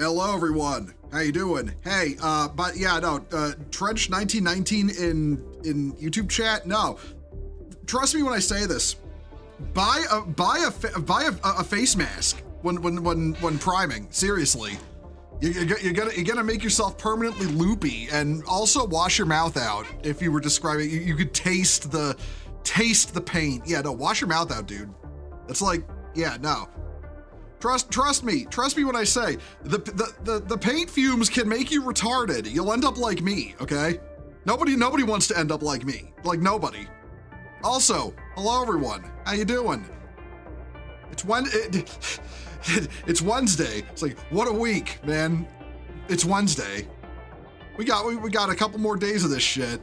Hello, everyone. How you doing? Hey, but yeah, no, Trench 1919 in YouTube chat. No, trust me when I say this. Buy a face mask when priming. Seriously, you're gonna make yourself permanently loopy, and also wash your mouth out. If you were describing, you could taste the paint. Yeah, no, wash your mouth out, dude. It's like, yeah, no. Trust me when I say the paint fumes can make you retarded. You'll end up like me, okay? Nobody wants to end up like me. Like, nobody. Also, hello everyone. How you doing? It's Wednesday. It's like, what a week, man. It's Wednesday. We got a couple more days of this shit.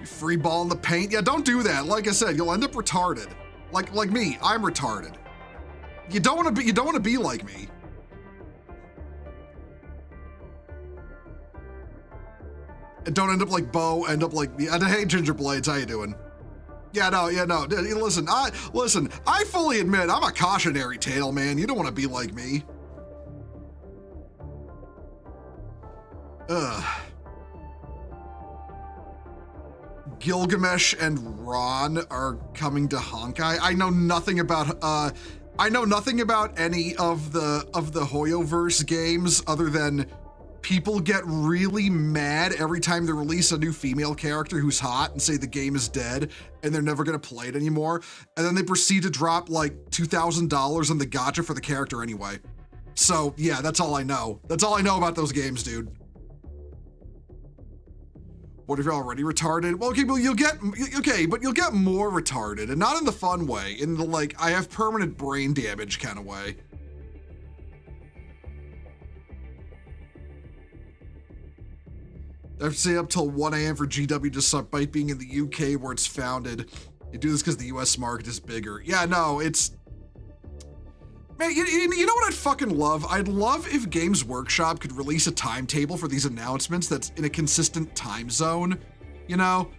You free balling the paint? Yeah, don't do that. Like I said, you'll end up retarded. Like me, I'm retarded. You don't want to be like me. And don't end up like Bo, end up like me. Hey, Gingerblades, how you doing? Yeah, no. Listen, I fully admit I'm a cautionary tale, man. You don't want to be like me. Gilgamesh and Ron are coming to Honkai. I know nothing about any of the Hoyoverse games other than people get really mad every time they release a new female character who's hot and say the game is dead and they're never gonna play it anymore. And then they proceed to drop like $2,000 on the gacha for the character anyway. So yeah, that's all I know. That's all I know about those games, dude. What if you're already retarded? Well, okay, but you'll get more retarded, and not in the fun way, in the like, I have permanent brain damage kind of way. I have to stay up till 1 a.m. for GW despite being in the UK where it's founded. You do this because the US market is bigger. Yeah, no, it's... Man, you know what I'd fucking love? I'd love if Games Workshop could release a timetable for these announcements that's in a consistent time zone, you know?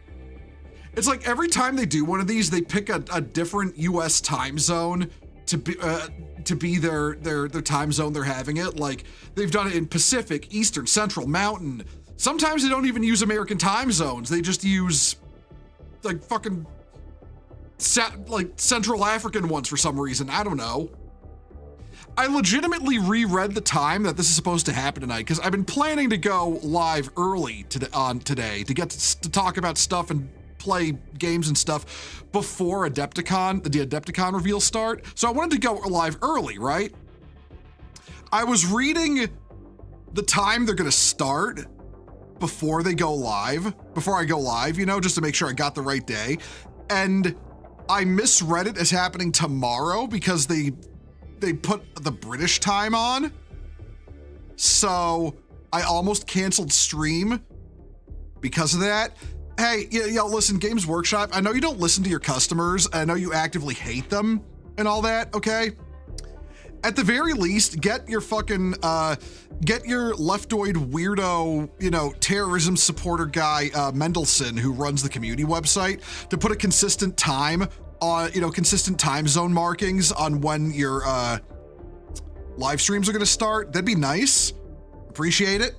It's like every time they do one of these, they pick a different US time zone to be their time zone they're having it. Like, they've done it in Pacific, Eastern, Central, Mountain. Sometimes they don't even use American time zones. They just use, like, fucking, Central African ones for some reason. I don't know. I legitimately reread the time that this is supposed to happen tonight because I've been planning to go live early today to get to talk about stuff and play games and stuff before the Adepticon reveal start. So I wanted to go live early, right? I was reading the time they're gonna start before I go live, you know, just to make sure I got the right day. And I misread it as happening tomorrow because they put the British time on. So I almost canceled stream because of that. Hey, listen, Games Workshop, I know you don't listen to your customers. I know you actively hate them and all that, okay? At the very least, get your fucking, get your leftoid weirdo, you know, terrorism supporter guy, Mendelson, who runs the community website, to put a consistent time on, consistent time zone markings on when your live streams are gonna start. That'd be nice. Appreciate it.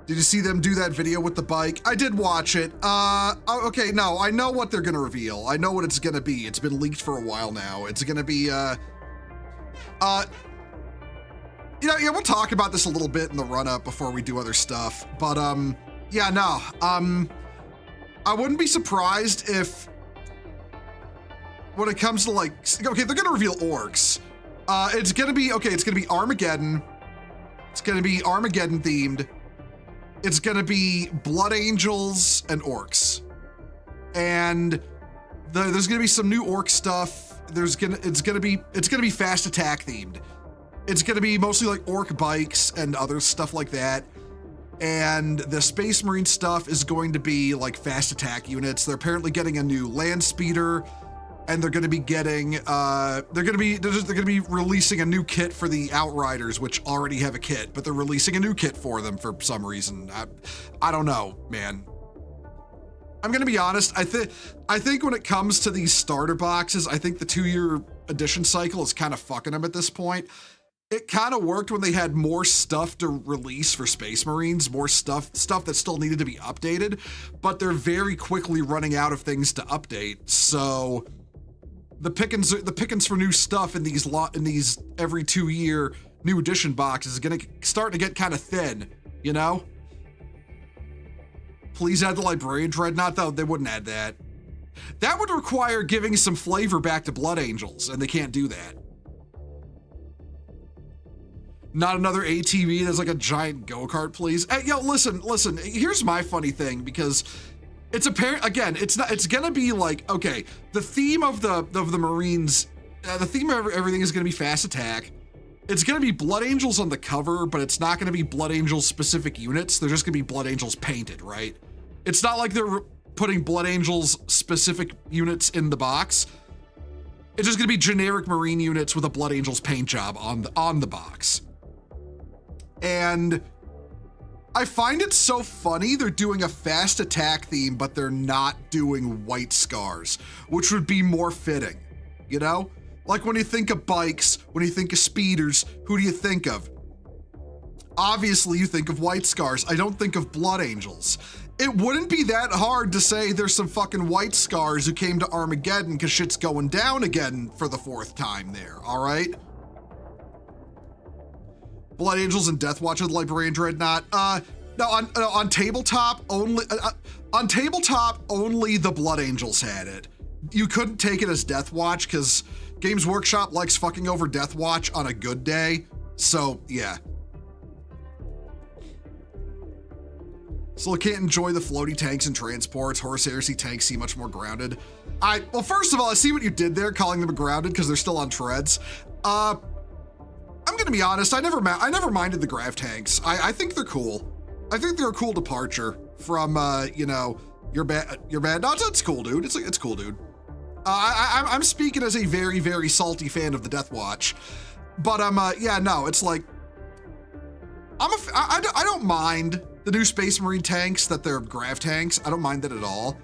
Did you see them do that video with the bike? I did watch it. Okay, no, I know what they're gonna reveal. I know what it's gonna be. It's been leaked for a while now. It's gonna be, we'll talk about this a little bit in the run-up before we do other stuff. But, yeah, no. I wouldn't be surprised if, when it comes to, like, okay, they're gonna reveal orcs. It's gonna be Armageddon. It's gonna be Armageddon themed. It's gonna be Blood Angels and orcs. And there's gonna be some new orc stuff. It's gonna be fast attack themed. It's gonna be mostly like orc bikes and other stuff like that. And the Space Marine stuff is going to be like fast attack units. They're apparently getting a new land speeder, and they're gonna be getting they're gonna be releasing a new kit for the Outriders, which already have a kit, but they're releasing a new kit for them for some reason. I don't know, man. I'm gonna be honest, I think when it comes to these starter boxes, I think the 2-year edition cycle is kind of fucking them at this point. It kind of worked when they had more stuff to release for Space Marines, more stuff that still needed to be updated, but they're very quickly running out of things to update. So the pickings for new stuff in these every 2-year new edition boxes is gonna start to get kind of thin, you know? Please add the Librarian Dreadnought, though. They wouldn't add that. That would require giving some flavor back to Blood Angels, and they can't do that. Not another ATV that's like a giant go-kart, please. Hey, yo, listen, here's my funny thing, because it's apparent, again, it's gonna be like, okay, the theme of the Marines, the theme of everything is gonna be fast attack. It's gonna be Blood Angels on the cover, but it's not gonna be Blood Angels specific units. They're just gonna be Blood Angels painted, right? It's not like they're putting Blood Angels specific units in the box. It's just gonna be generic Marine units with a Blood Angels paint job on the box. And I find it so funny they're doing a fast attack theme, but they're not doing white scars, which would be more fitting, you know? Like when you think of bikes, when you think of speeders, who do you think of? Obviously you think of white scars. I don't think of Blood Angels. It wouldn't be that hard to say there's some fucking white scars who came to Armageddon because shit's going down again for the 4th time there, all right? Blood Angels and Death Watch with Librarian Dreadnought. No, on tabletop only. On tabletop only the Blood Angels had it. You couldn't take it as Death Watch because Games Workshop likes fucking over Death Watch on a good day. So yeah. Still can't enjoy the floaty tanks and transports. Horse Heresy tanks seem much more grounded. Well, first of all, I see what you did there, calling them grounded because they're still on treads. I'm gonna be honest, I never minded the grav tanks. I think they're cool. I think they're a cool departure from, you know, your bad. No, it's cool, dude. It's cool, dude. I'm speaking as a very, very salty fan of the Death Watch, but yeah, no, it's like, I don't mind the new Space Marine tanks that they're grav tanks. I don't mind that at all.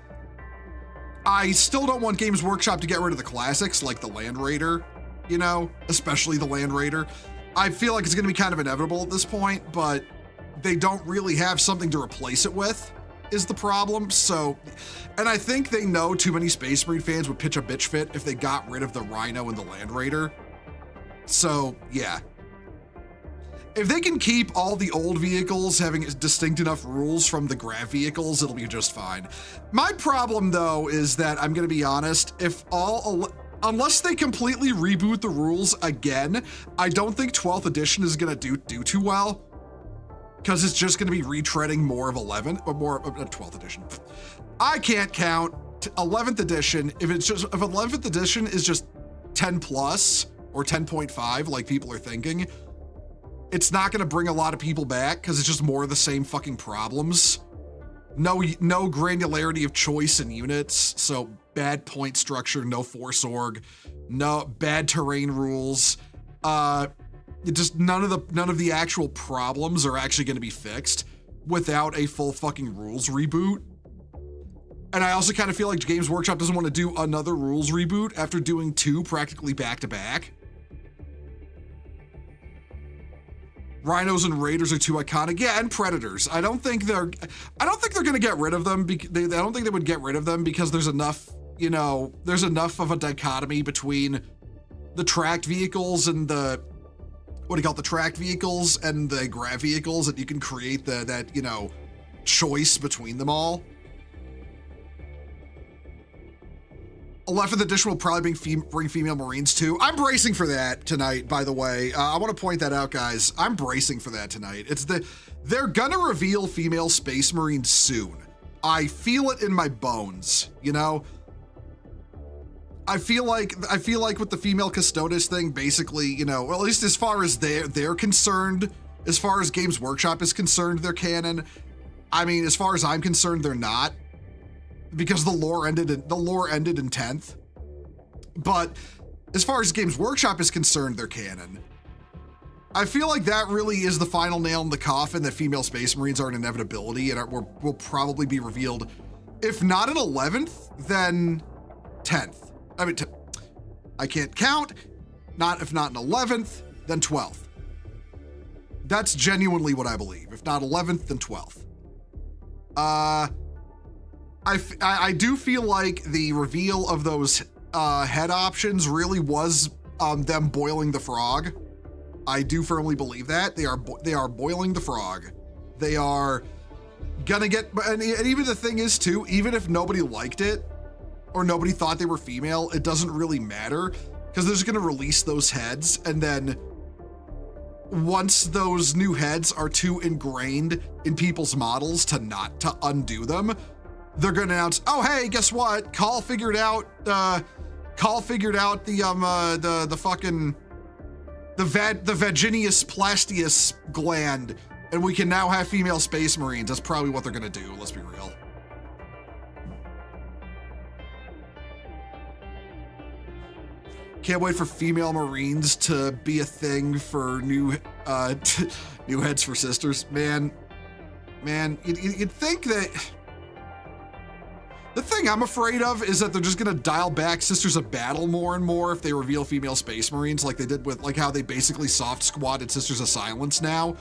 I still don't want Games Workshop to get rid of the classics like the Land Raider, you know, especially the Land Raider. I feel like it's gonna be kind of inevitable at this point, but they don't really have something to replace it with, is the problem. So, and I think they know too many Space Marine fans would pitch a bitch fit if they got rid of the Rhino and the Land Raider. So, yeah. If they can keep all the old vehicles having distinct enough rules from the grav vehicles, it'll be just fine. My problem, though, is that I'm gonna be honest, unless they completely reboot the rules again, I don't think 12th edition is gonna do too well, because it's just gonna be retreading more of 11 or more of 12th edition. I can't count 11th edition if 11th edition is just 10 plus or 10.5 like people are thinking. It's not gonna bring a lot of people back because it's just more of the same fucking problems. No granularity of choice in units, so bad point structure, no force org, no bad terrain rules. Just none of the actual problems are actually going to be fixed without a full fucking rules reboot. And I also kind of feel like Games Workshop doesn't want to do another rules reboot after doing 2 practically back to back. Rhinos and Raiders are too iconic. Yeah, and Predators. I don't think they're going to get rid of them. I don't think they would get rid of them because there's enough, you know, there's enough of a dichotomy between the tracked vehicles and the, the tracked vehicles and the grav vehicles that you can create that, you know, choice between them all. 11th edition will probably bring female Marines too. I'm bracing for that tonight, by the way. I want to point that out, guys. I'm bracing for that tonight. They're gonna reveal female Space Marines soon. I feel it in my bones, you know? I feel like with the female Custodes thing, basically, you know, well, at least as far as they're concerned, as far as Games Workshop is concerned, they're canon. I mean, as far as I'm concerned, they're not. Because the lore ended in 10th. But as far as Games Workshop is concerned, they're canon. I feel like that really is the final nail in the coffin that female Space Marines are an inevitability and will probably be revealed If not an 11th, then 10th. I mean, I can't count. If not an 11th, then 12th. That's genuinely what I believe. If not 11th, then 12th. I do feel like the reveal of those head options really was them boiling the frog. I do firmly believe that. They are boiling the frog. They are gonna get, and even the thing is too, even if nobody liked it or nobody thought they were female, it doesn't really matter because they're just gonna release those heads, and then once those new heads are too ingrained in people's models to undo them, they're gonna announce, oh hey, guess what? Call figured out the vaginus plastius gland, and we can now have female space marines. That's probably what they're gonna do, let's be real. Can't wait for female marines to be a thing for new heads for sisters. Man, you'd think that. The thing I'm afraid of is that they're just gonna dial back Sisters of Battle more and more if they reveal female space marines, like they did with, like how they basically soft squatted Sisters of Silence now.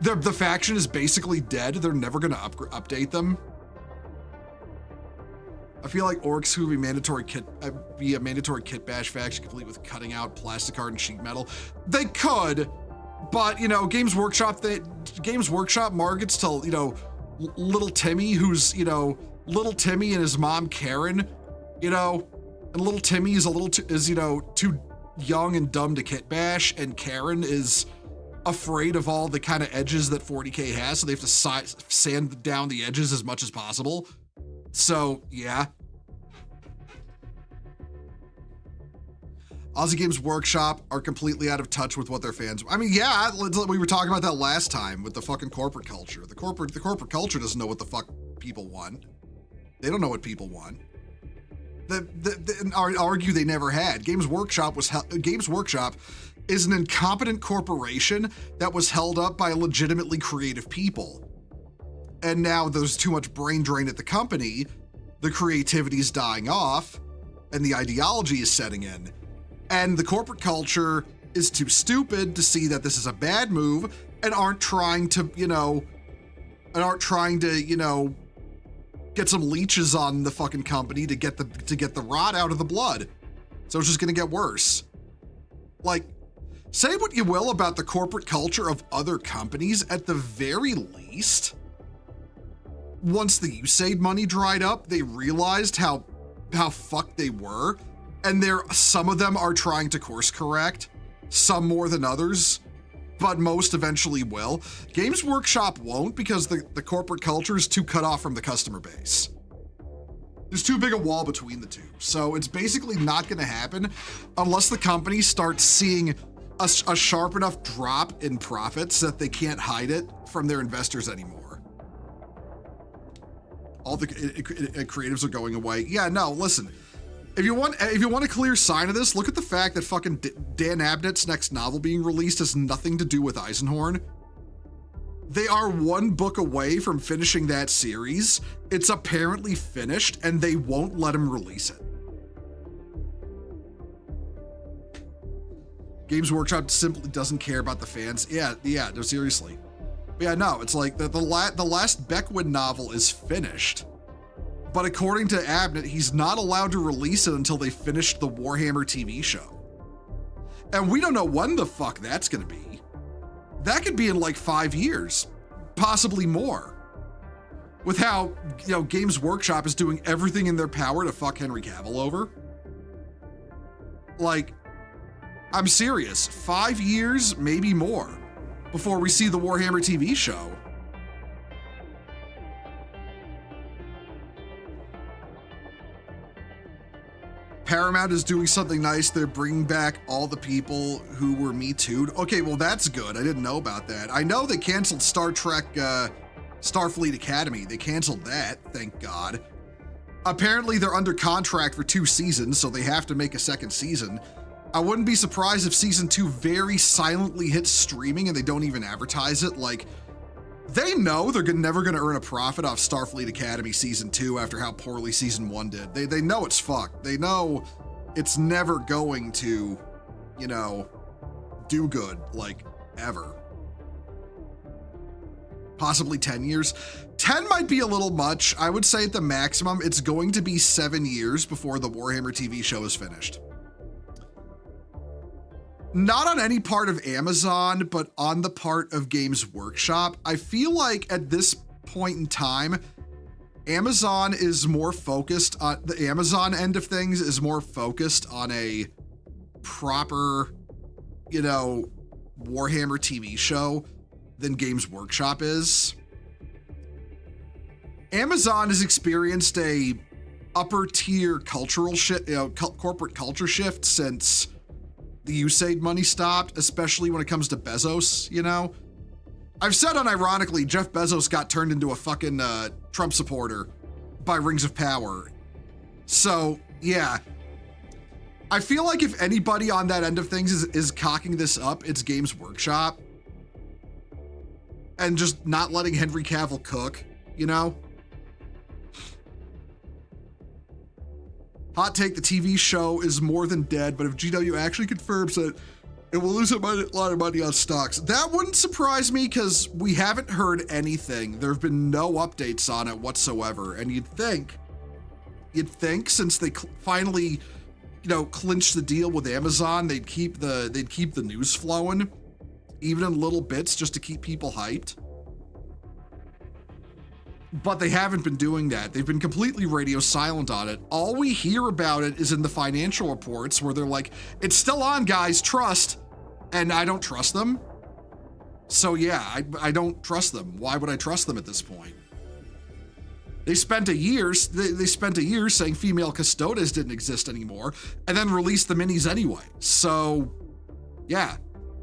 The faction is basically dead. They're never gonna update them. I feel like orcs who would be a mandatory kit bash faction complete with cutting out plastic art and sheet metal. They could, but you know, Games Workshop markets to, you know, little Timmy, who's, you know, little Timmy and his mom Karen, you know, and little Timmy is you know, too young and dumb to kit bash, and Karen is afraid of all the kind of edges that 40K has, so they have to sand down the edges as much as possible. So yeah. Aussie Games Workshop are completely out of touch with what their fans. I mean, yeah, we were talking about that last time with the fucking corporate culture. The corporate culture doesn't know what the fuck people want. They don't know what people want. Argue they never had. Games Workshop is an incompetent corporation that was held up by legitimately creative people. And now there's too much brain drain at the company, the creativity's dying off, and the ideology is setting in. And the corporate culture is too stupid to see that this is a bad move and aren't trying to, you know, get some leeches on the fucking company to get the rot out of the blood. So it's just gonna get worse. Like, say what you will about the corporate culture of other companies, at the very least, once the USAID money dried up, they realized how fucked they were, and some of them are trying to course correct, some more than others, but most eventually will. Games Workshop won't, because the corporate culture is too cut off from the customer base. There's too big a wall between the two. So it's basically not gonna happen unless the company starts seeing a sharp enough drop in profits that they can't hide it from their investors anymore. All the creatives are going away. Yeah, no, listen. If you want a clear sign of this, look at the fact that fucking Dan Abnett's next novel being released has nothing to do with Eisenhorn. They are one book away from finishing that series. It's apparently finished, and they won't let him release it. Games Workshop simply doesn't care about the fans. Yeah, no, seriously. But yeah, no, it's like the last Beckwin novel is finished. But according to Abnett, he's not allowed to release it until they finish the Warhammer TV show. And we don't know when the fuck that's gonna be. That could be in like 5 years, possibly more. With how, you know, Games Workshop is doing everything in their power to fuck Henry Cavill over. Like, I'm serious, 5 years, maybe more, before we see the Warhammer TV show. Paramount is doing something nice. They're bringing back all the people who were Me Too'd. Okay, well, that's good. I didn't know about that. I know they canceled Star Trek Starfleet Academy. They canceled that, thank God. Apparently, they're under contract for 2 seasons, so they have to make a second season. I wouldn't be surprised if season 2 very silently hits streaming and they don't even advertise it. Like, They know they're never going to earn a profit off Starfleet Academy Season 2 after how poorly Season 1 did. They know it's fucked. They know it's never going to, you know, do good, like, ever. Possibly 10 years. 10 might be a little much. I would say at the maximum, it's going to be 7 years before the Warhammer TV show is finished. Not on any part of Amazon, but on the part of Games Workshop. I feel like at this point in time, Amazon is more focused on the Amazon end of things is more focused on a proper, you know, Warhammer TV show than Games Workshop is. Amazon has experienced a upper tier cultural shift, you know, corporate culture shift since the USAID money stopped, especially when it comes to Bezos, you know? I've said unironically, Jeff Bezos got turned into a fucking Trump supporter by Rings of Power. So, yeah. I feel like if anybody on that end of things is cocking this up, it's Games Workshop. And just not letting Henry Cavill cook, you know? Hot take, the TV show is more than dead, but if GW actually confirms it, it will lose a lot of money on stocks. That wouldn't surprise me because we haven't heard anything. There have been no updates on it whatsoever. And you'd think since they finally, you know, clinched the deal with Amazon, they'd keep the news flowing, even in little bits, just to keep people hyped. But they haven't been doing that. They've been completely radio silent on it. All we hear about it is in the financial reports where they're like, it's still on, guys, trust. And I don't trust them. So yeah, I don't trust them. Why would I trust them at this point? They spent a year saying female custodes didn't exist anymore and then released the minis anyway. So yeah,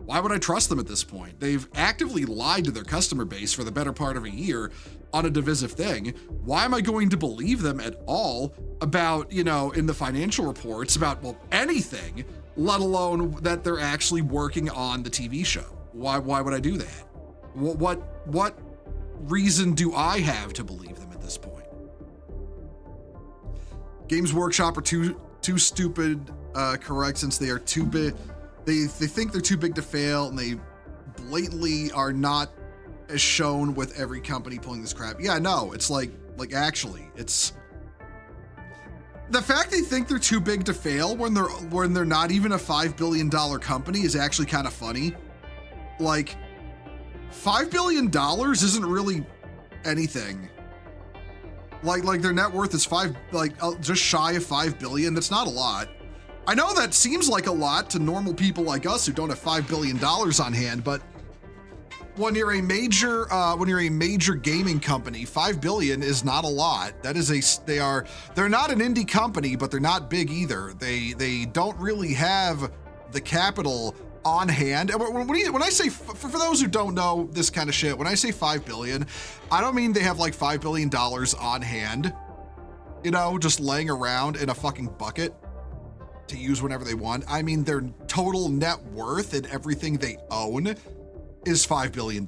why would I trust them at this point? They've actively lied to their customer base for the better part of a year on a divisive thing. Why am I going to believe them at all about, you know, in the financial reports about, well, anything, let alone that they're actually working on the TV show? Why would I do that? What reason do I have to believe them at this point? Games Workshop are too stupid, correct, since they are too big. They think they're too big to fail, and they blatantly are not as shown with every company pulling this crap. Yeah, no, it's like actually, it's the fact they think they're too big to fail when they're not even a $5 billion company is actually kind of funny. Like, $5 billion isn't really anything. Like their net worth is just shy of 5 billion. That's not a lot. I know that seems like a lot to normal people like us who don't have $5 billion on hand, but when you're a major gaming company, 5 billion is not a lot. That is they're not an indie company, but they're not big either. They don't really have the capital on hand. When I say, for those who don't know this kind of shit, when I say 5 billion, I don't mean they have like $5 billion on hand, you know, just laying around in a fucking bucket to use whenever they want. I mean, their total net worth and everything they own is $5 billion.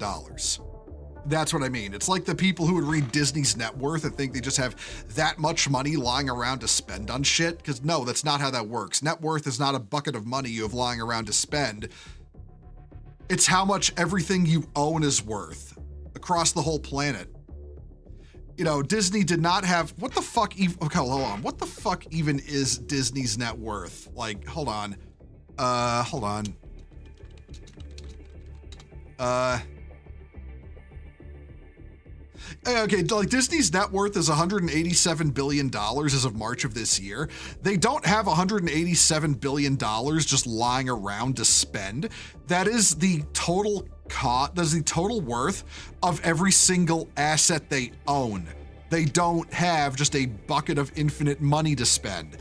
That's what I mean. It's like the people who would read Disney's net worth and think they just have that much money lying around to spend on shit. Because no, that's not how that works. Net worth is not a bucket of money you have lying around to spend. It's how much everything you own is worth across the whole planet. You know, Disney did not have, what the fuck even, okay, hold on. What the fuck even is Disney's net worth? Like, hold on. Okay, like Disney's net worth is $187 billion as of March of this year. They don't have $187 billion just lying around to spend. That is the total cost, that's the total worth of every single asset they own. They don't have just a bucket of infinite money to spend.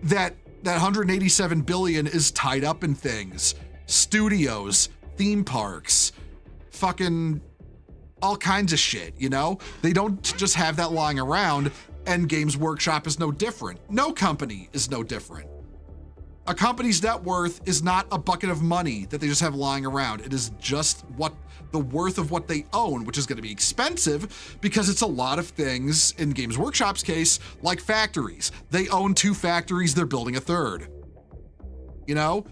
That 187 billion is tied up in things. Studios, theme parks, fucking all kinds of shit, you know? They don't just have that lying around, and Games Workshop is no different. No company is no different. A company's net worth is not a bucket of money that they just have lying around. It is just the worth of what they own, which is going to be expensive because it's a lot of things in Games Workshop's case, like factories. They own 2 factories, they're building a 3rd. You know,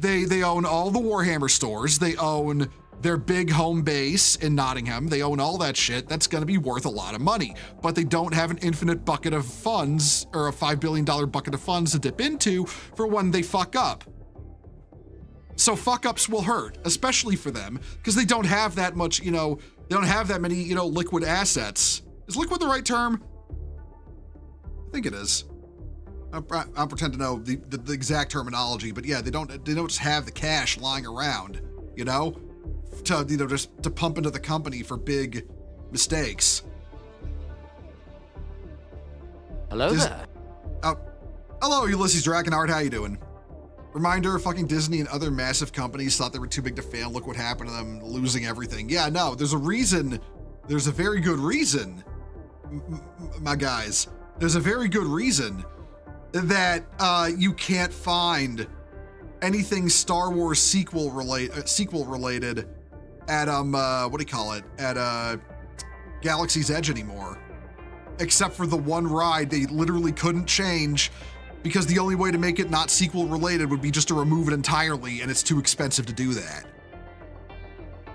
they own all the Warhammer stores, they own their big home base in Nottingham, they own all that shit. That's going to be worth a lot of money, but they don't have an infinite bucket of funds or a $5 billion bucket of funds to dip into for when they fuck up. So fuck ups will hurt, especially for them, because they don't have that much, they don't have that many, liquid assets. Is liquid the right term? I think it is. I'll pretend to know the exact terminology, but yeah, they don't just have the cash lying around, to pump into the company for big mistakes. Hello there. Oh, hello, Ulysses Drakenheart. How you doing? Reminder, fucking Disney and other massive companies thought they were too big to fail. Look what happened to them, losing everything. Yeah, no, there's a reason. There's a very good reason, my guys. There's a very good reason that you can't find anything Star Wars sequel related at at Galaxy's Edge anymore, except for the one ride they literally couldn't change because the only way to make it not sequel related would be just to remove it entirely, and it's too expensive to do that.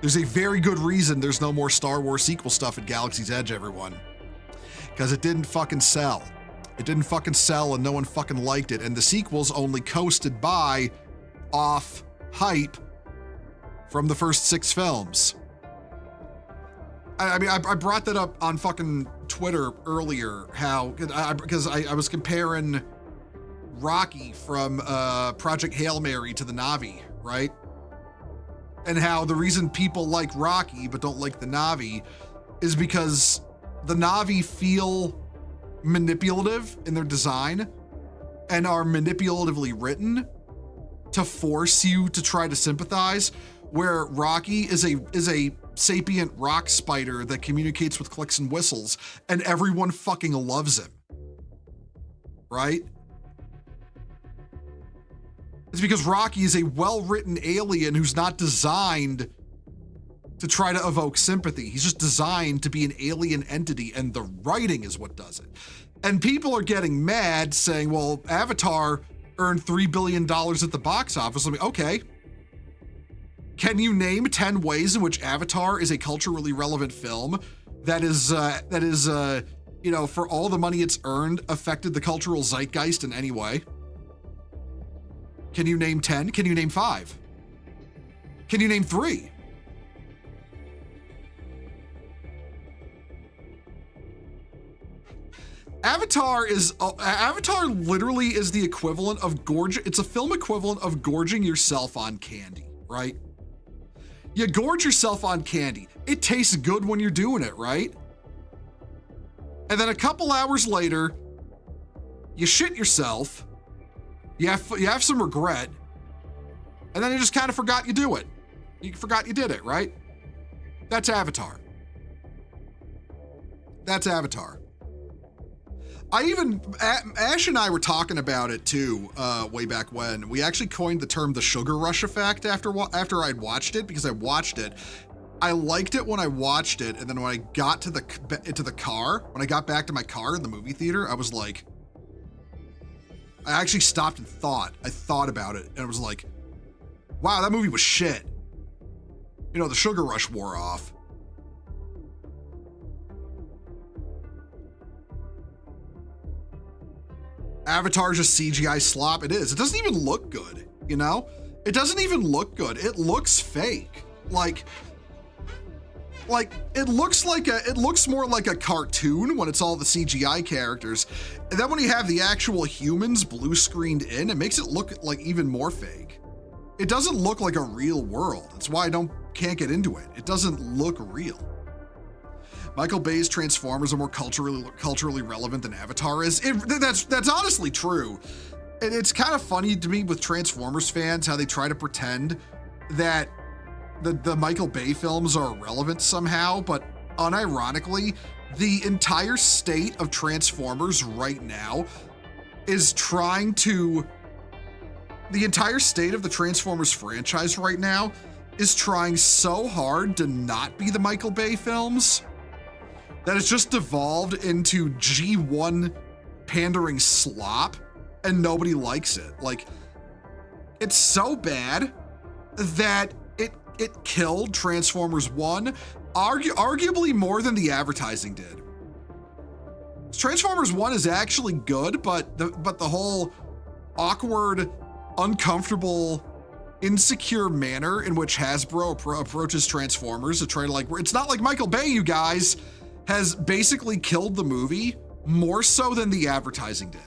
There's a very good reason there's no more Star Wars sequel stuff at Galaxy's Edge, everyone, because it didn't fucking sell. It didn't fucking sell and no one fucking liked it, and the sequels only coasted by off hype from the first 6 films. I brought that up on fucking Twitter earlier, because I was comparing Rocky from Project Hail Mary to the Na'vi, right? And how the reason people like Rocky but don't like the Na'vi is because the Na'vi feel manipulative in their design and are manipulatively written to force you to try to sympathize, where Rocky is a sapient rock spider that communicates with clicks and whistles, and everyone fucking loves him, right? It's because Rocky is a well-written alien who's not designed to try to evoke sympathy. He's just designed to be an alien entity, and the writing is what does it. And people are getting mad saying, well, Avatar earned $3 billion at the box office. I mean, okay. Can you name 10 ways in which Avatar is a culturally relevant film that is, for all the money it's earned, affected the cultural zeitgeist in any way? Can you name 10? Can you name 5? Can you name 3? Avatar literally is the equivalent of it's a film equivalent of gorging yourself on candy, right? You gorge yourself on candy. It tastes good when you're doing it, right? And then a couple hours later, you shit yourself, you have some regret, and then you just kind of forgot you do it. You forgot you did it, right? That's Avatar. That's Avatar. Ash and I were talking about it too, way back when. We actually coined the term the sugar rush effect after I'd watched it, because I watched it. I liked it when I watched it, and then when I got into the car, when I got back to my car in the movie theater, I was like, I actually stopped and thought. I thought about it, and it was like, wow, that movie was shit. The sugar rush wore off. Avatar's just CGI slop. It is. It doesn't even look good, It doesn't even look good. It looks fake. Like it looks more like a cartoon when it's all the CGI characters. And then when you have the actual humans blue screened in, it makes it look like even more fake. It doesn't look like a real world. That's why I can't get into it. It doesn't look real. Michael Bay's Transformers are more culturally relevant than Avatar is. That's honestly true. It's kind of funny to me with Transformers fans how they try to pretend that the Michael Bay films are irrelevant somehow, but unironically, the entire state of Transformers right now is trying to the entire state of the Transformers franchise right now is trying so hard to not be the Michael Bay films that it's just devolved into G1 pandering slop, and nobody likes it. Like, it's so bad that it killed Transformers 1, arguably more than the advertising did. Transformers 1 is actually good, but the whole awkward, uncomfortable, insecure manner in which Hasbro approaches Transformers to try to, like, it's not like Michael Bay, you guys, has basically killed the movie more so than the advertising did.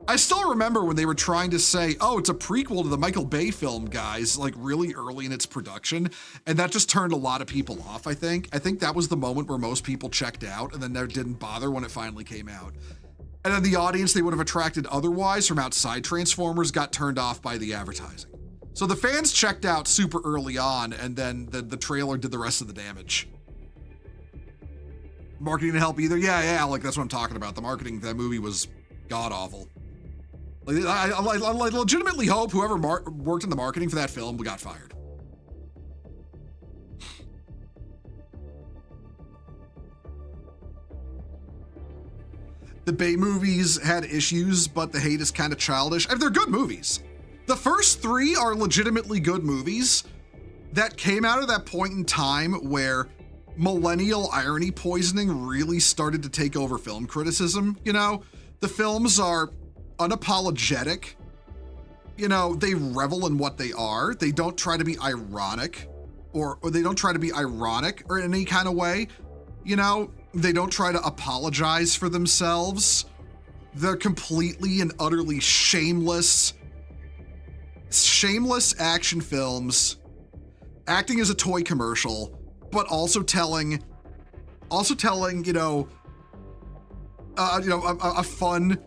I still remember when they were trying to say, oh, it's a prequel to the Michael Bay film, guys, like really early in its production. And that just turned a lot of people off, I think. I think that was the moment where most people checked out and then they didn't bother when it finally came out. And then the audience they would have attracted otherwise from outside Transformers got turned off by the advertising. So the fans checked out super early on, and then the trailer did the rest of the damage. Marketing didn't help either? Yeah, like that's what I'm talking about. The marketing for that movie was god-awful. Like, I legitimately hope whoever worked in the marketing for that film got fired. The Bay movies had issues, but the hate is kind of childish. I mean, they're good movies. The first three are legitimately good movies that came out of that point in time where millennial irony poisoning really started to take over film criticism. You know, the films are unapologetic. You know, they revel in what they are. They don't try to be ironic or they don't try to be ironic or in any kind of way. You know, they don't try to apologize for themselves. They're completely and utterly shameless action films, acting as a toy commercial, but also telling, you know, a fun,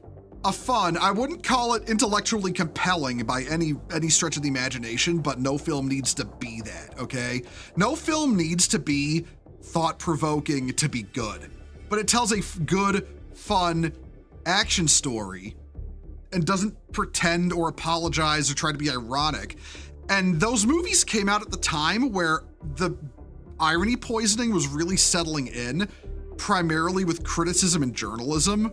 I wouldn't call it intellectually compelling by any stretch of the imagination, but no film needs to be that, okay? No film needs to be thought-provoking to be good, but it tells a good, fun action story and doesn't pretend or apologize or try to be ironic. And those movies came out at the time where the irony poisoning was really settling in, primarily with criticism and journalism.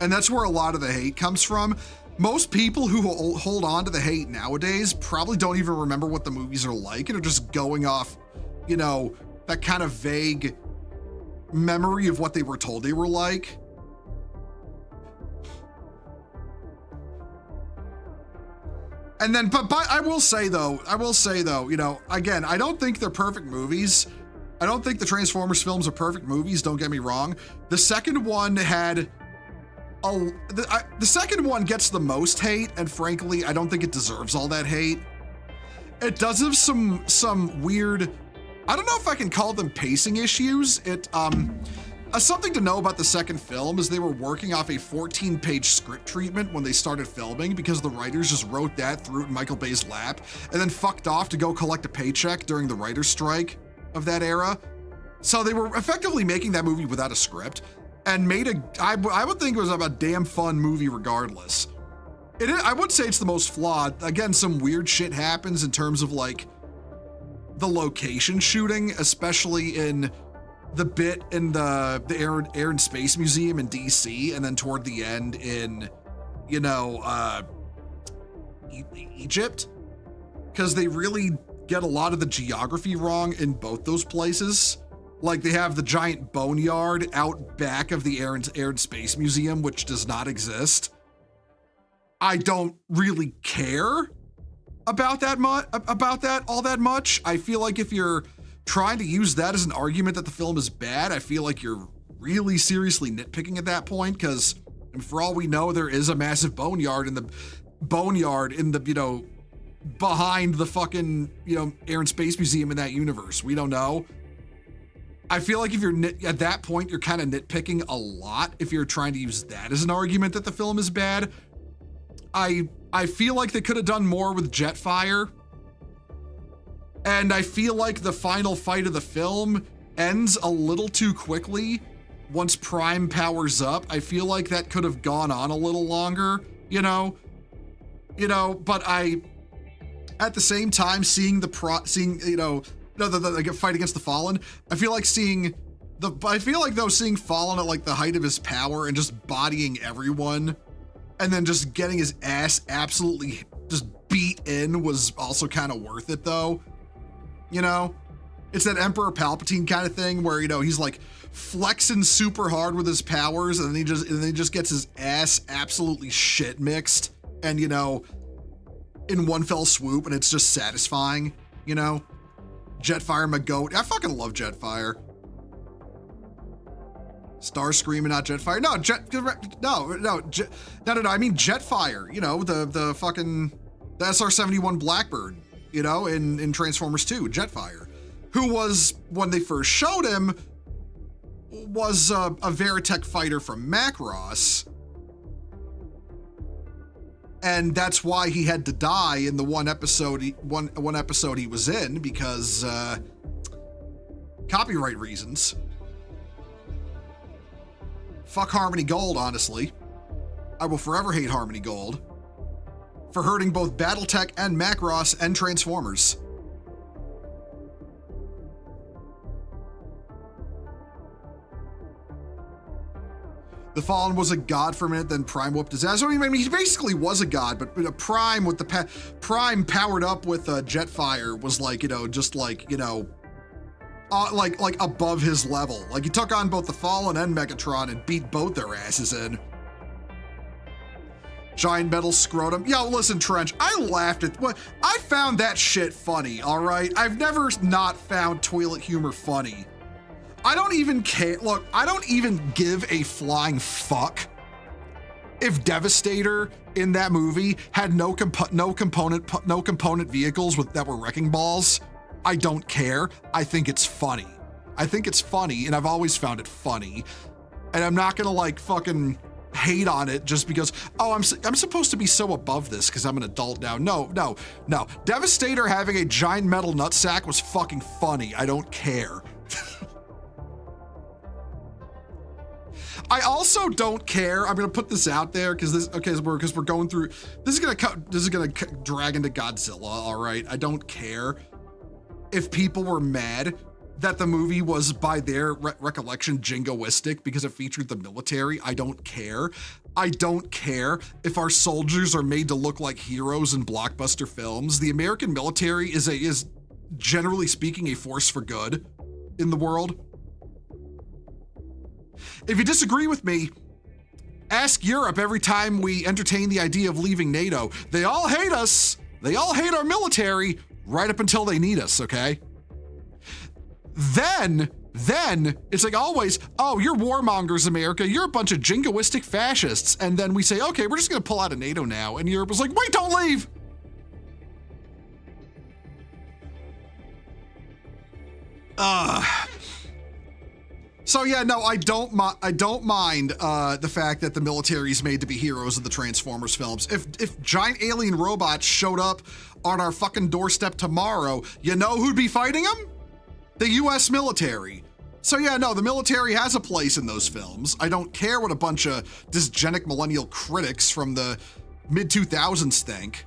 And that's where a lot of the hate comes from. Most people who hold on to the hate nowadays probably don't even remember what the movies are like and are just going off, you know, that kind of vague memory of what they were told they were like. And then, but I will say though, you know, again, I don't think they're perfect movies. I don't think the Transformers films are perfect movies, don't get me wrong. The second one had, the second one gets the most hate, and frankly, I don't think it deserves all that hate. It does have some weird, I don't know if I can call them pacing issues. Something to know about the second film is they were working off a 14-page script treatment when they started filming because the writers just wrote that, threw it in Michael Bay's lap, and then fucked off to go collect a paycheck during the writer's strike of that era. So they were effectively making that movie without a script and made I would think it was a damn fun movie regardless. I would say it's the most flawed. Again, some weird shit happens in terms of like the location shooting, especially in the bit in the Air and Space Museum in DC, and then toward the end in, you know, Egypt, because they really get a lot of the geography wrong in both those places. Like they have the giant boneyard out back of the Air and Space Museum, which does not exist. I don't really care about that all that much. I feel like if you're trying to use that as an argument that the film is bad, I feel like you're really seriously nitpicking at that point, because for all we know, there is a massive boneyard in the, you know, behind the fucking, you know, Air and Space Museum in that universe. We don't know. I feel like if you're at that point, you're kind of nitpicking a lot if you're trying to use that as an argument that the film is bad. I feel like they could have done more with Jetfire. And I feel like the final fight of the film ends a little too quickly once Prime powers up. I feel like that could have gone on a little longer you know, but at the same time, seeing the fight against the Fallen, I feel like seeing Fallen at like the height of his power and just bodying everyone and then just getting his ass absolutely just beat in was also kind of worth it though. You know, it's that Emperor Palpatine kind of thing where, he's like flexing super hard with his powers and then he just gets his ass absolutely shit mixed and, in one fell swoop, and it's just satisfying, Jetfire, my goat. I fucking love Jetfire. Star Screaming, not Jetfire. No, I mean Jetfire. The fucking SR-71 Blackbird. In Transformers 2, Jetfire, who was, when they first showed him, was a Veritech fighter from Macross. And that's why he had to die in the one episode he was in, because copyright reasons. Fuck Harmony Gold, honestly. I will forever hate Harmony Gold for hurting both Battletech and Macross and Transformers. The Fallen was a god for a minute, then Prime whooped his ass. I mean, he basically was a god, but Prime with Prime powered up with Jetfire was like, like above his level. Like he took on both the Fallen and Megatron and beat both their asses in. Giant metal scrotum. Yo, listen, Trench, I laughed at I found that shit funny, all right? I've never not found toilet humor funny. I don't even care. Look, I don't even give a flying fuck if Devastator in that movie had no component vehicles that were wrecking balls. I don't care. I think it's funny. And I've always found it funny. And I'm not gonna like fucking hate on it just because, I'm supposed to be so above this because I'm an adult now. No. Devastator having a giant metal nutsack was fucking funny. I don't care. I also don't care. I'm gonna put this out there because we're going through. This is gonna drag into Godzilla. All right. I don't care if people were mad that the movie was, by their recollection, jingoistic because it featured the military. I don't care. I don't care if our soldiers are made to look like heroes in blockbuster films. The American military is generally speaking a force for good in the world. If you disagree with me, ask Europe every time we entertain the idea of leaving NATO. They all hate us. They all hate our military right up until they need us, okay? Then it's like always, oh, you're warmongers, America. You're a bunch of jingoistic fascists. And then we say, okay, we're just gonna pull out of NATO now. And Europe was like, wait, don't leave. So yeah, no, I don't mind the fact that the military is made to be heroes of the Transformers films. If giant alien robots showed up on our fucking doorstep tomorrow, you know who'd be fighting them? The US military. So yeah, no, the military has a place in those films. I don't care what a bunch of dysgenic millennial critics from the mid-2000s think.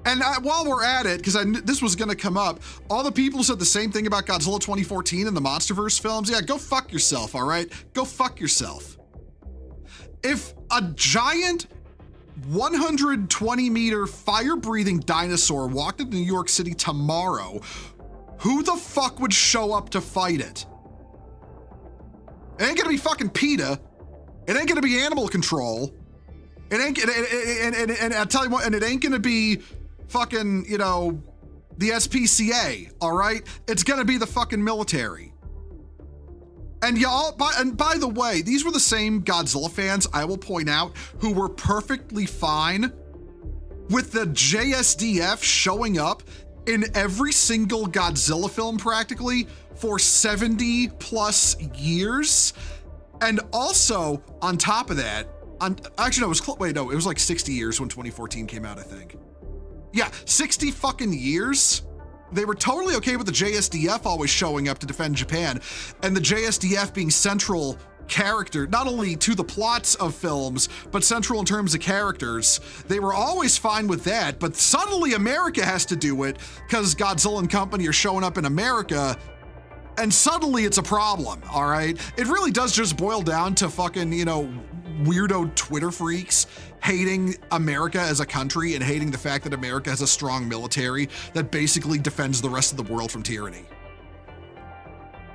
And while we're at it, because this was going to come up, all the people who said the same thing about Godzilla 2014 and the MonsterVerse films, yeah, go fuck yourself, all right? Go fuck yourself. If a giant 120-meter fire-breathing dinosaur walked into New York City tomorrow, who the fuck would show up to fight it? It ain't gonna be fucking PETA. It ain't gonna be animal control. It ain't, and I'll tell you what, and it ain't gonna be fucking, the SPCA, all right? It's gonna be the fucking military. And by the way, these were the same Godzilla fans, I will point out, who were perfectly fine with the JSDF showing up in every single Godzilla film practically for 70 plus years. And also on top of that, it was like 60 years when 2014 came out, I think. Yeah, 60 fucking years. They were totally okay with the JSDF always showing up to defend Japan, and the JSDF being central character, not only to the plots of films, but central in terms of characters. They were always fine with that, but suddenly America has to do it because Godzilla and company are showing up in America, and suddenly it's a problem, all right? It really does just boil down to fucking, weirdo Twitter freaks hating America as a country and hating the fact that America has a strong military that basically defends the rest of the world from tyranny.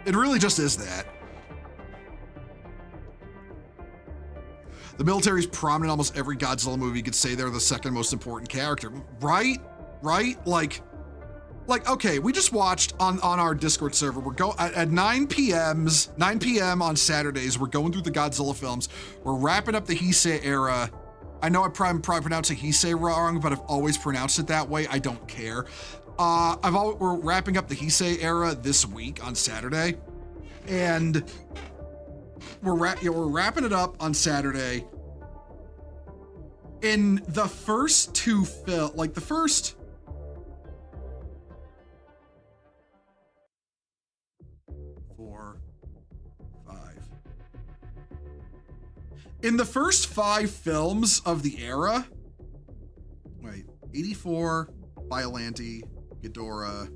It really just is that. The military is prominent in almost every Godzilla movie. You could say they're the second most important character, right? Like, okay, we just watched on our Discord server. We're at 9 p.m. on Saturdays. We're going through the Godzilla films. We're wrapping up the Heisei era. I know I probably pronounced Heisei wrong, but I've always pronounced it that way. I don't care. We're wrapping up the Heisei era this week on Saturday, and we're wrapping it up on Saturday. In the first two the first 4, 5. In the first 5 films of the era, 84, Biollante, Ghidorah,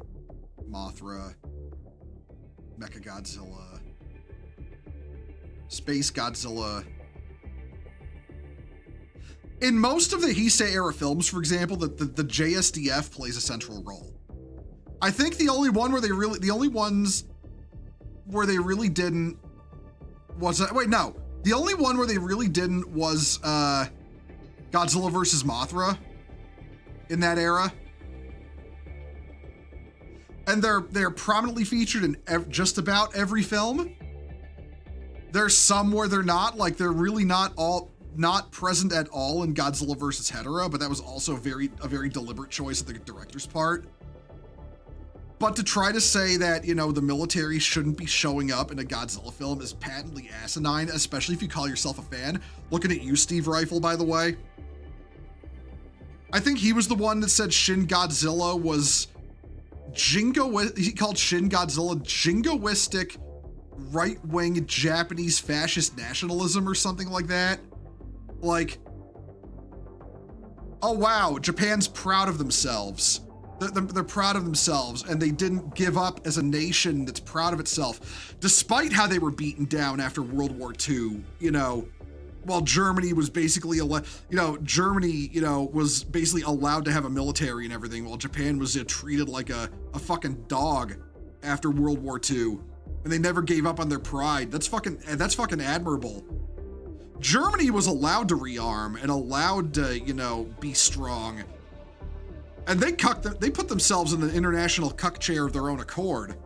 Mothra, Mechagodzilla, Space Godzilla. In most of the Heisei era films, for example, the JSDF plays a central role. I think the only ones where they really didn't was the only one where they really didn't was Godzilla versus Mothra in that era. And they're prominently featured in just about every film. There's some where they're not, like they're really not present at all in Godzilla versus Hedorah, but that was also a very deliberate choice of the director's part. But to try to say that, the military shouldn't be showing up in a Godzilla film is patently asinine, especially if you call yourself a fan. Looking at you, Steve Rifle, by the way. I think he was the one that said Shin Godzilla was he called Shin Godzilla jingoistic right-wing Japanese fascist nationalism or something like that. Like, oh wow, Japan's proud of themselves. They're proud of themselves, and they didn't give up as a nation that's proud of itself, despite how they were beaten down after World War II, while Germany was basically, Germany, was basically allowed to have a military and everything, while Japan was treated like a fucking dog after World War II, and they never gave up on their pride. That's fucking admirable. Germany was allowed to rearm and allowed to, be strong. And they put themselves in the international cuck chair of their own accord.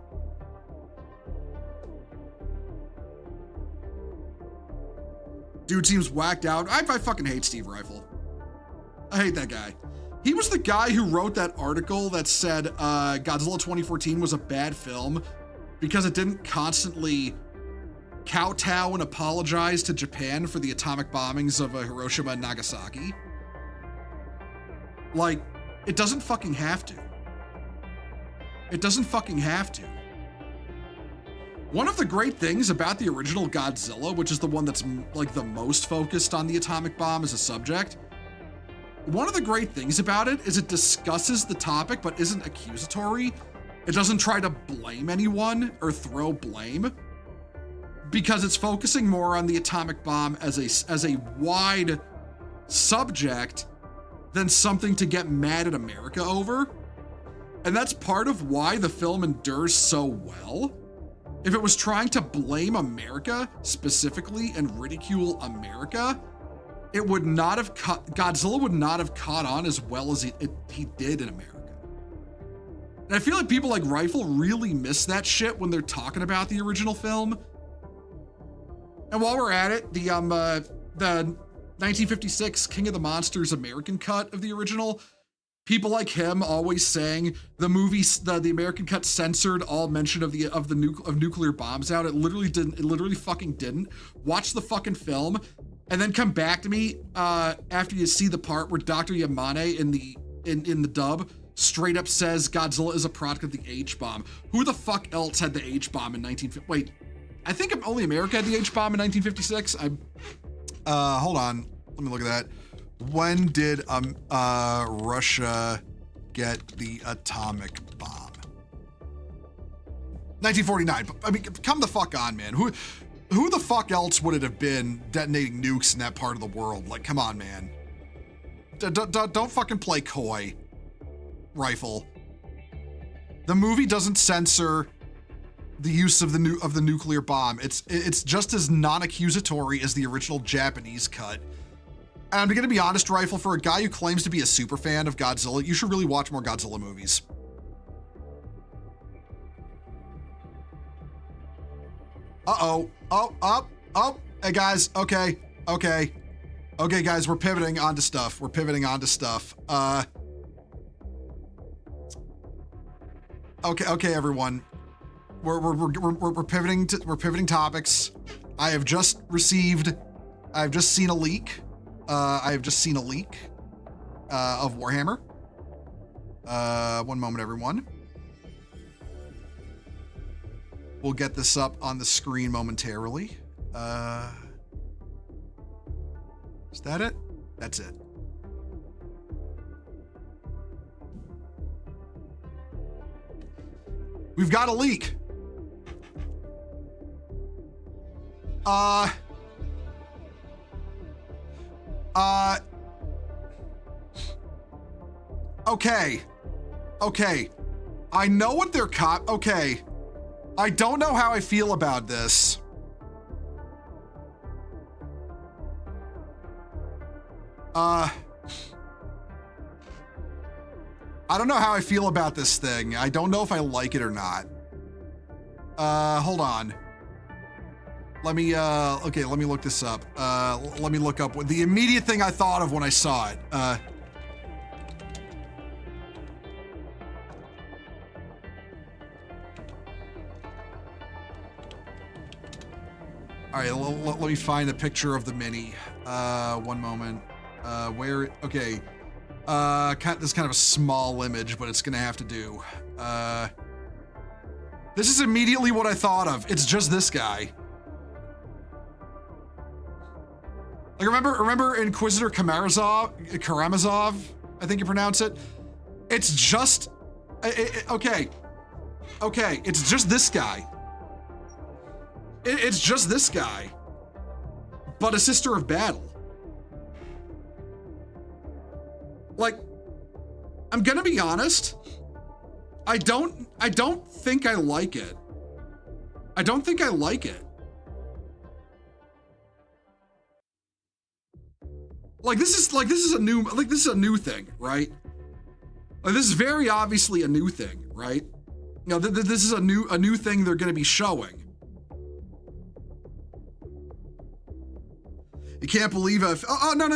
Dude seems whacked out. I fucking hate Steve Rifle. I hate that guy. He was the guy who wrote that article that said Godzilla 2014 was a bad film because it didn't constantly kowtow and apologize to Japan for the atomic bombings of Hiroshima and Nagasaki. Like, it doesn't fucking have to. It doesn't fucking have to. One of the great things about the original Godzilla, which is the one that's like the most focused on the atomic bomb as a subject, one of the great things about it is it discusses the topic but isn't accusatory. It doesn't try to blame anyone or throw blame, because it's focusing more on the atomic bomb as a wide subject than something to get mad at America over. And that's part of why the film endures so well. If it was trying to blame America specifically and ridicule America, it would not have Godzilla would not have caught on as well as he did in America. And I feel like people like Rifle really miss that shit when they're talking about the original film. And while we're at it, the 1956 King of the Monsters American cut of the original, people like him always saying the American cut censored all mention of nuclear bombs out. It literally didn't. It literally fucking didn't. Watch the fucking film and then come back to me after you see the part where Dr. Yamane in the dub straight up says Godzilla is a product of the H-bomb. Who the fuck else had the H-bomb in 1950? Wait, I think only America had the H-bomb in 1956. Hold on, let me look at that. When did Russia get the atomic bomb? 1949. I mean, come the fuck on, man. Who the fuck else would it have been detonating nukes in that part of the world? Like, come on, man. Don't fucking play coy, Rifle. The movie doesn't censor the use of the nuclear bomb. It's just as non-accusatory as the original Japanese cut. And I'm gonna be honest, Rifle, for a guy who claims to be a super fan of Godzilla, you should really watch more Godzilla movies. Uh-oh. Oh. Hey, guys. Okay, guys, we're pivoting onto stuff. Okay, everyone. We're pivoting topics. I have just seen a leak. Of Warhammer. One moment, everyone. We'll get this up on the screen momentarily. Is that it? That's it. We've got a leak. Okay. I know what they're okay. I don't know how I feel about this. I don't know how I feel about this thing. I don't know if I like it or not. Hold on. Let me look this up. Let me look up what the immediate thing I thought of when I saw it. All right, let me find a picture of the mini. One moment. Okay. This is kind of a small image, but it's gonna have to do. This is immediately what I thought of. It's just this guy. Like, remember Inquisitor Karamazov, I think you pronounce it. It's just, okay, it's just this guy. It's just this guy, but a Sister of Battle. Like, I'm gonna be honest. I don't think I like it. I don't think I like it. This is a new thing, right? Like, this is very obviously a new thing, right? You know, this is a new thing they're gonna be showing. You can't believe it. No,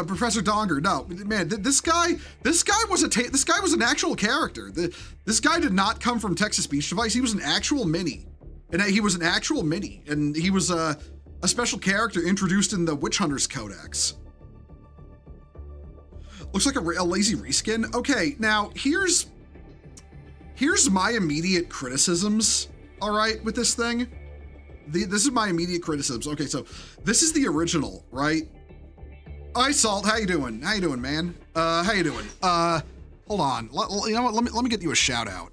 Professor Donger, no, man, this guy was an actual character. This guy did not come from Texas Beach Device. He was an actual mini, and he was a special character introduced in the Witch Hunters Codex. Looks like a lazy reskin. Okay, now here's my immediate criticisms. All right, with this thing. This is my immediate criticisms. Okay, so this is the original, right? Hi, Salt. How you doing? How you doing, man? How you doing? Hold on. You know what? Let me get you a shout out.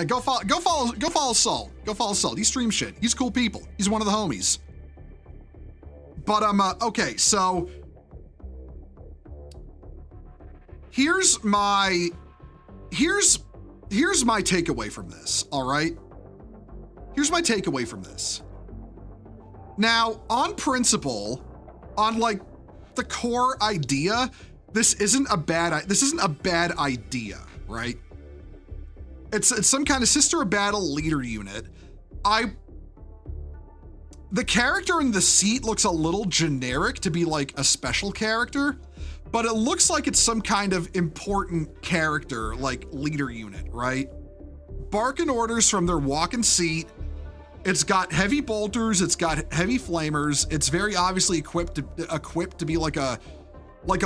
Go follow Salt. Go follow Salt. He streams shit. He's cool people. He's one of the homies. But okay, so here's my takeaway from this, all right? Here's my takeaway from this. Now, on principle, on like the core idea, this isn't a bad idea, right? It's some kind of Sister of Battle leader unit. The character in the seat looks a little generic to be like a special character, but it looks like it's some kind of important character, like leader unit, right? Barking orders from their walking seat, It's got heavy bolters, it's got heavy flamers, it's very obviously equipped to be like a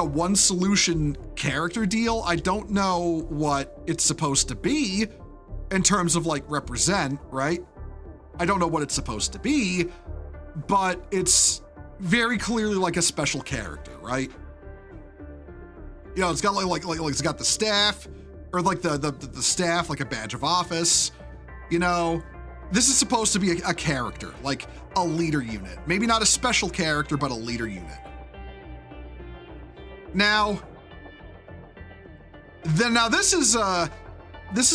one solution character deal. I don't know what it's supposed to be in terms of like represent, right? I don't know what it's supposed to be, but it's very clearly like a special character, right? You know, it's got like it's got the staff, or like the staff, like a badge of office. You know, this is supposed to be a character, like a leader unit. Maybe not a special character, but a leader unit. Now this is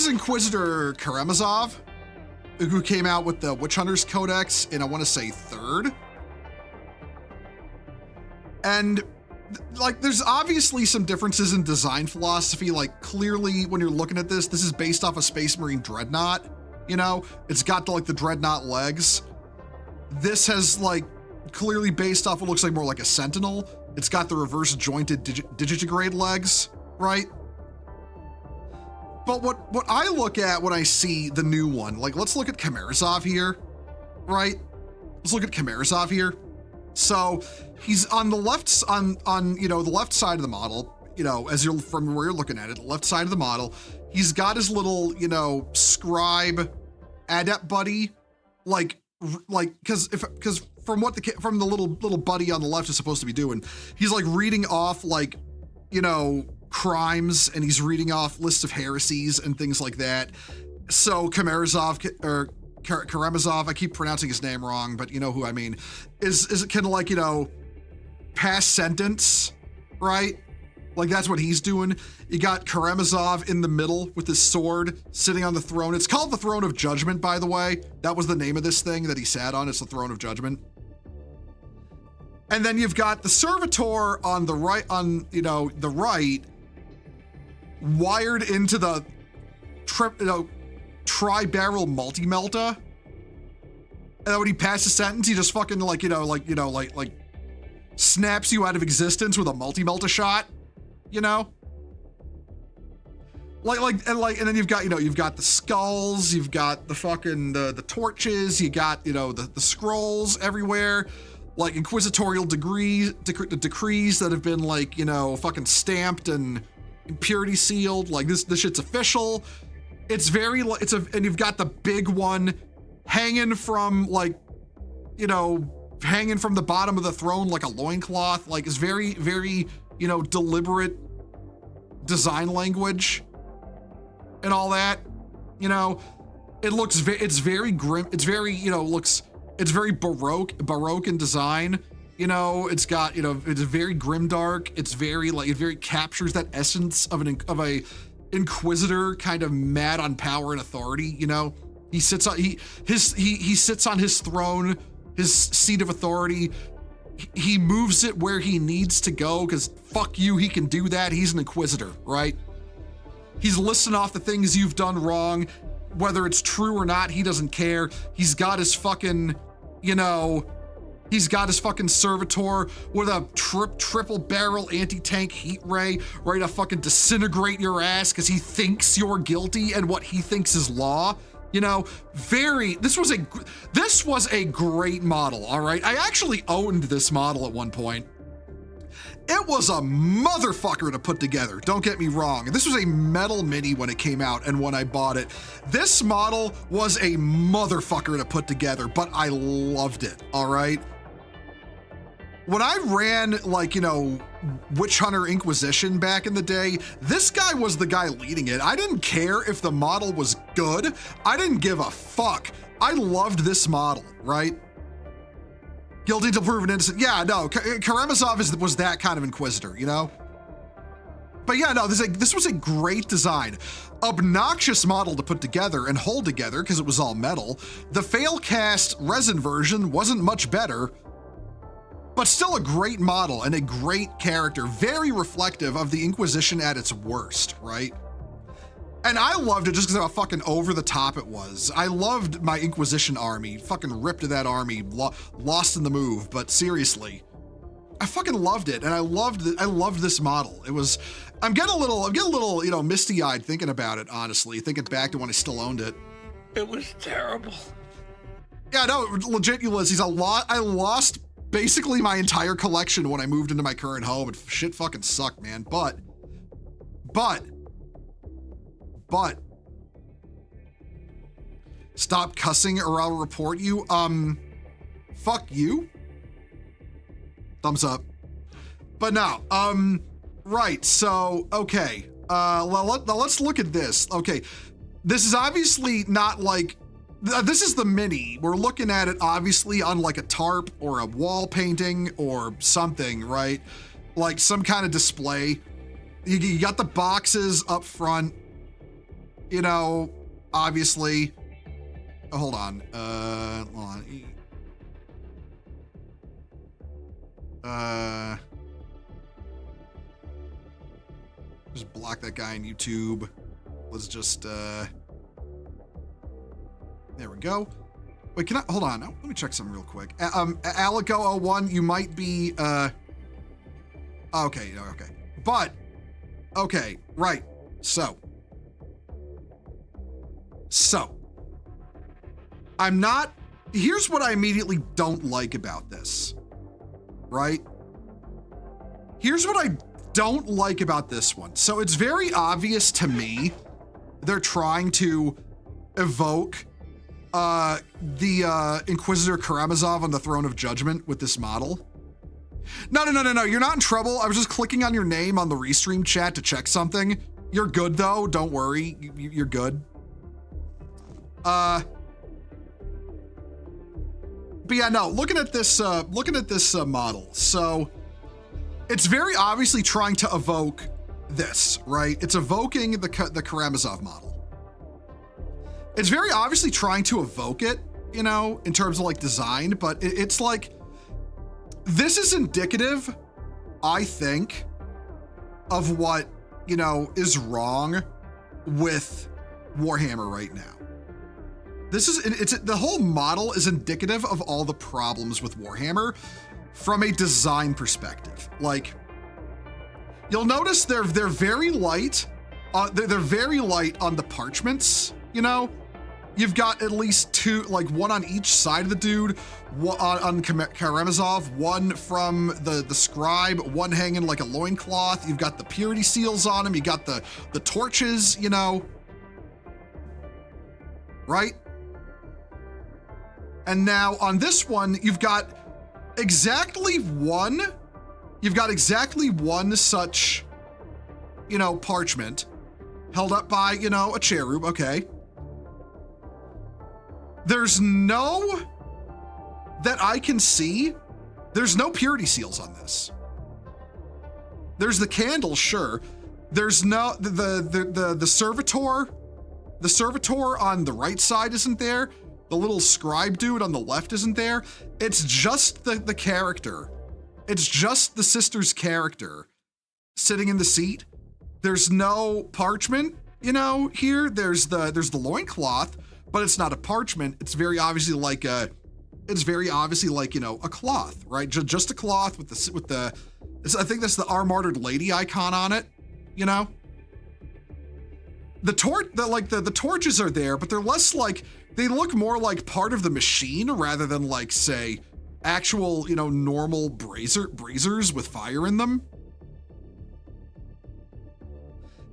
Inquisitor Karamazov, who came out with the Witch Hunters Codex in, I want to say, 3rd. And like, there's obviously some differences in design philosophy. Like, clearly when you're looking at this is based off a Space Marine Dreadnought. You know, it's got the Dreadnought legs. This has like clearly based off what looks like more like a Sentinel. It's got the reverse jointed digitigrade legs, right? But what I look at when I see the new one, like, let's look at Kamarasov here, right? Let's look at Kamarasov here. So he's on the left, on you know, the left side of the model, you know, as you're from where you're looking at it, left side of the model, he's got his little, you know, scribe adept buddy, like because from the little buddy on the left is supposed to be doing, he's like reading off like, you know, crimes, and he's reading off lists of heresies and things like that. So Karamazov, I keep pronouncing his name wrong, but you know who I mean, is kind of like, you know, pass sentence, right? Like, that's what he's doing. You got Karamazov in the middle with his sword sitting on the throne. It's called the Throne of Judgment, by the way. That was the name of this thing that he sat on. It's the Throne of Judgment. And then you've got the Servitor on the right, the right, wired into the tri-barrel multi-melta. And then when he passes sentence, he just fucking like snaps you out of existence with a multi-melta shot, you know? And then you've got the skulls, you've got the fucking the torches, you got, you know, the scrolls everywhere, like inquisitorial decrees that have been, like, you know, fucking stamped and impurity sealed. Like, this shit's official. It's very, and you've got the big one hanging from, like, you know, hanging from the bottom of the throne like a loincloth. Like, it's very, very, you know, deliberate design language and all that. You know, it's very grim. It's very, you know, it's very baroque in design. You know, it's got, you know, it's very grimdark. It's very, like, it very captures that essence of a inquisitor, kind of mad on power and authority. You know, he sits on his throne, his seat of authority. He moves it where he needs to go, because fuck you, he can do that. He's an inquisitor, right? He's listing off the things you've done wrong, whether it's true or not, he doesn't care. He's got his fucking, you know, he's got his fucking servitor with a triple barrel anti-tank heat ray ready to fucking disintegrate your ass because he thinks you're guilty and what he thinks is law. You know, this was a great model, all right? I actually owned this model at one point. It was a motherfucker to put together, don't get me wrong. This was a metal mini when it came out and when I bought it. This model was a motherfucker to put together, but I loved it, all right? When I ran, like, you know, Witch Hunter Inquisition back in the day, this guy was the guy leading it. I didn't care if the model was good. I didn't give a fuck. I loved this model, right? Guilty till proven innocent. Yeah, no, Karamazov was that kind of inquisitor, you know? But yeah, no, this was a great design. Obnoxious model to put together and hold together because it was all metal. The Failcast resin version wasn't much better, but still a great model and a great character, very reflective of the Inquisition at its worst, right? And I loved it just because of how fucking over the top it was. I loved my Inquisition army, fucking ripped to that army, lost in the move, but seriously, I fucking loved it. And I loved this model. I'm getting a little, you know, misty-eyed thinking about it, honestly, thinking back to when I still owned it. It was terrible. Yeah, no, legit, Ulysses, I lost basically my entire collection when I moved into my current home, and shit fucking sucked, man. But, stop cussing or I'll report you. Fuck you. Thumbs up. But now, right, so, okay. Let's look at this. Okay, this is obviously not like, this is the mini. We're looking at it obviously on like a tarp or a wall painting or something, right? Like some kind of display. You got the boxes up front, you know, obviously. Oh, hold on. Just block that guy on YouTube. Let's just, there we go. Wait, can I, hold on, let me check something real quick. Alico01, you might be, okay, but, okay, right, so, I'm not, here's what I immediately don't like about this, right? Here's what I don't like about this one. So it's very obvious to me they're trying to evoke the Inquisitor Karamazov on the Throne of Judgment with this model. No, you're not in trouble. I was just clicking on your name on the Restream chat to check something. You're good though, don't worry, you're good. But yeah, no, looking at this model, so it's very obviously trying to evoke this, right? It's evoking the Karamazov model. It's very obviously trying to evoke it, you know, in terms of like design, but it's like, this is indicative, I think, of what, you know, is wrong with Warhammer right now. The whole model is indicative of all the problems with Warhammer from a design perspective. Like, you'll notice they're very light. They're very light on the parchments, you know? You've got at least two, like one on each side of the dude, on Karamazov, one from the scribe, one hanging like a loincloth. You've got the purity seals on him. You got the torches, you know, right? And now on this one, you've got exactly one such, you know, parchment held up by, you know, a cherub, okay? There's no, that I can see, there's no purity seals on this. There's the candle, sure. There's no, the servitor on the right side isn't there. The little scribe dude on the left isn't there. It's just the character. It's just the sister's character sitting in the seat. There's no parchment, you know, here. There's the loincloth, but it's not a parchment. It's very obviously like you know, a cloth, right? Just a cloth with the I think that's the Our Martyred Lady icon on it, you know? The torches are there, but they're less like, they look more like part of the machine rather than like, say, actual, you know, normal braziers with fire in them.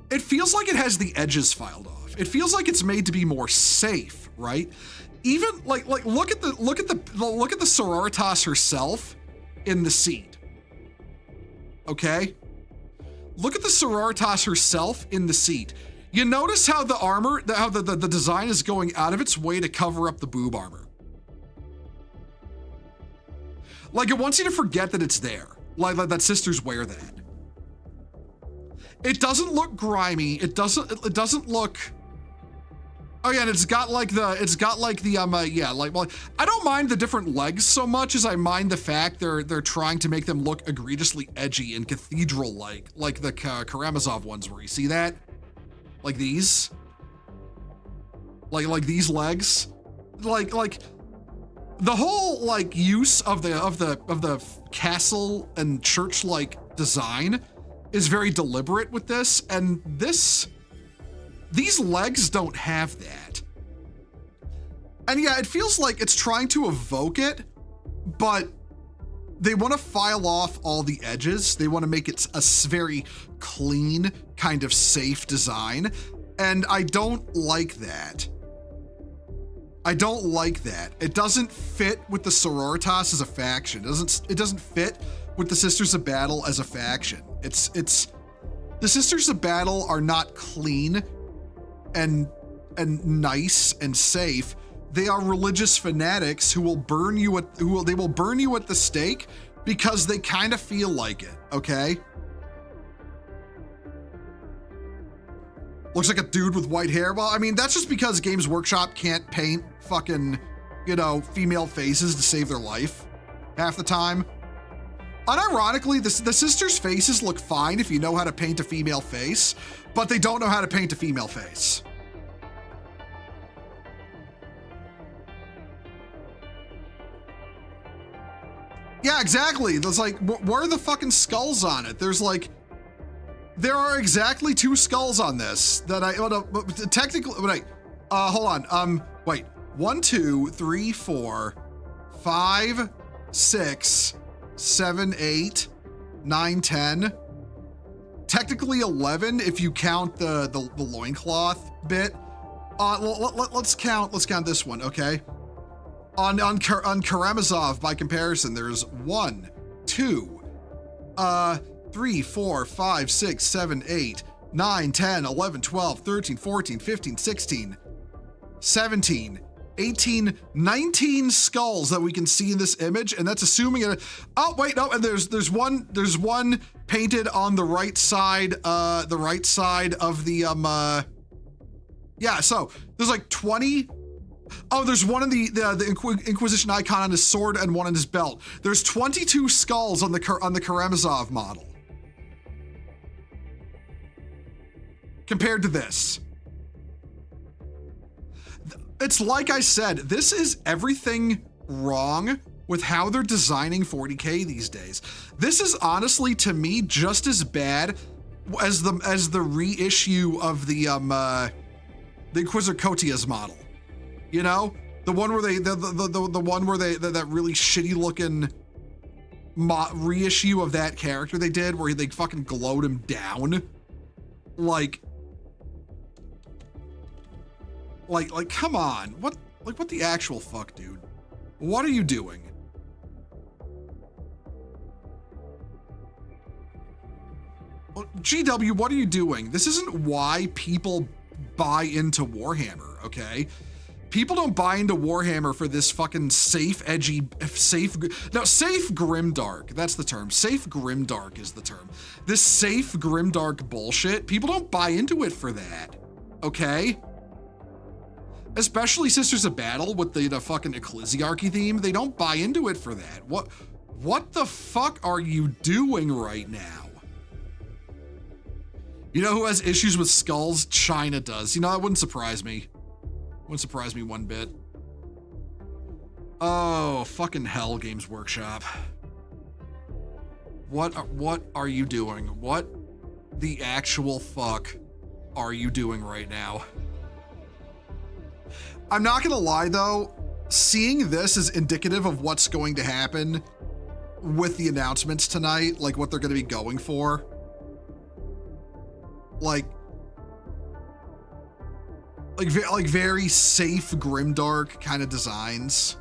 It feels like it has the edges filed off. It feels like it's made to be more safe, right? Even like look at the Sororitas herself in the seat. Okay? Look at the Sororitas herself in the seat. You notice how the armor, how the design is going out of its way to cover up the boob armor. Like, it wants you to forget that it's there. Like that sisters wear that. It doesn't look grimy. It doesn't look. Oh yeah, and it's got like the yeah, like, well, I don't mind the different legs so much as I mind the fact they're trying to make them look egregiously edgy and cathedral-like the Karamazov ones where you see that? Like these? Like these legs? Like the whole like use of the castle and church-like design is very deliberate with this, and these legs don't have that. And yeah, it feels like it's trying to evoke it, but they want to file off all the edges. They want to make it a very clean, kind of safe design. And I don't like that. I don't like that. It doesn't fit with the Sororitas as a faction. It doesn't fit with the Sisters of Battle as a faction. The Sisters of Battle are not clean and nice and safe. They are religious fanatics who will burn you at the stake because they kind of feel like it, okay? Looks like a dude with white hair. Well, I mean, that's just because Games Workshop can't paint fucking, female faces to save their life half the time. Unironically, the sisters' faces look fine if you know how to paint a female face, but they don't know how to paint a female face. Yeah, exactly. There's like, where are the fucking skulls on it? There are exactly 2 skulls on this that hold on. Wait, 1, 2, 3, 4, 5, 6, 7, 8, 9, 10. Technically 11 if you count the loincloth bit. Let's count this one, okay? On Karamazov, by comparison, there's 1, 2, 3, 4, 5, 6, 7, 8, 9, 10, 11, 12, 13, 14, 15, 16, 17, 18, 19 skulls that we can see in this image, and that's assuming it. Oh wait, no, and there's one painted on the right side of the yeah, so there's like 20. Oh, there's one in the Inquisition icon on his sword and one on his belt. There's 22 skulls on the Karamazov model. Compared to this. It's like I said, this is everything wrong with how they're designing 40K these days. This is honestly, to me, just as bad as the reissue of the Inquisitor Kotia's model. You know, the one where that really shitty looking reissue of that character they did, where they fucking glowed him down. Like, come on, what the actual fuck, dude? What are you doing? GW, what are you doing? This isn't why people buy into Warhammer, okay? People don't buy into Warhammer for this fucking safe grimdark. That's the term. Safe grimdark is the term. This safe grimdark bullshit. People don't buy into it for that. Okay? Especially Sisters of Battle with the fucking Ecclesiarchy theme. They don't buy into it for that. What the fuck are you doing right now? You know who has issues with skulls? China does. You know, that wouldn't surprise me. Wouldn't surprise me one bit. Oh, fucking hell, Games Workshop. What are you doing? What the actual fuck are you doing right now? I'm not gonna lie though, seeing this is indicative of what's going to happen with the announcements tonight, like what they're gonna be going for. Like very safe grimdark kind of designs.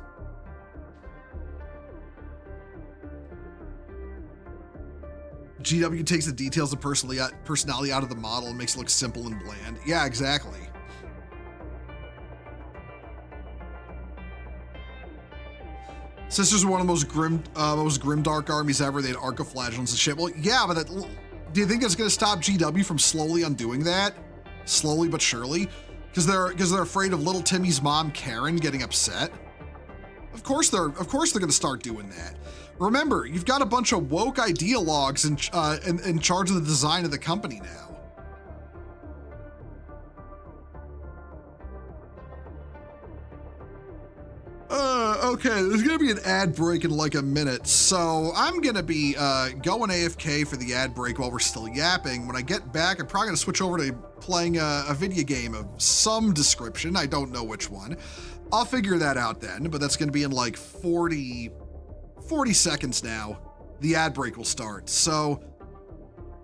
GW takes the details of personality out of the model and makes it look simple and bland. Yeah, exactly. Sisters are one of the most grimdark armies ever. They had arcoflagellants and shit. Well, yeah, but do you think that's going to stop GW from slowly undoing that? Slowly but surely? Because they're afraid of little Timmy's mom, Karen, getting upset. Of course they're going to start doing that. Remember, you've got a bunch of woke ideologues in charge of the design of the company now. Okay, there's gonna be an ad break in like a minute, so I'm gonna be going AFK for the ad break while we're still yapping. When I get back, I'm probably gonna switch over to playing a video game of some description. I don't know which one. I'll figure that out then, but that's gonna be in like 40 seconds now. The ad break will start. So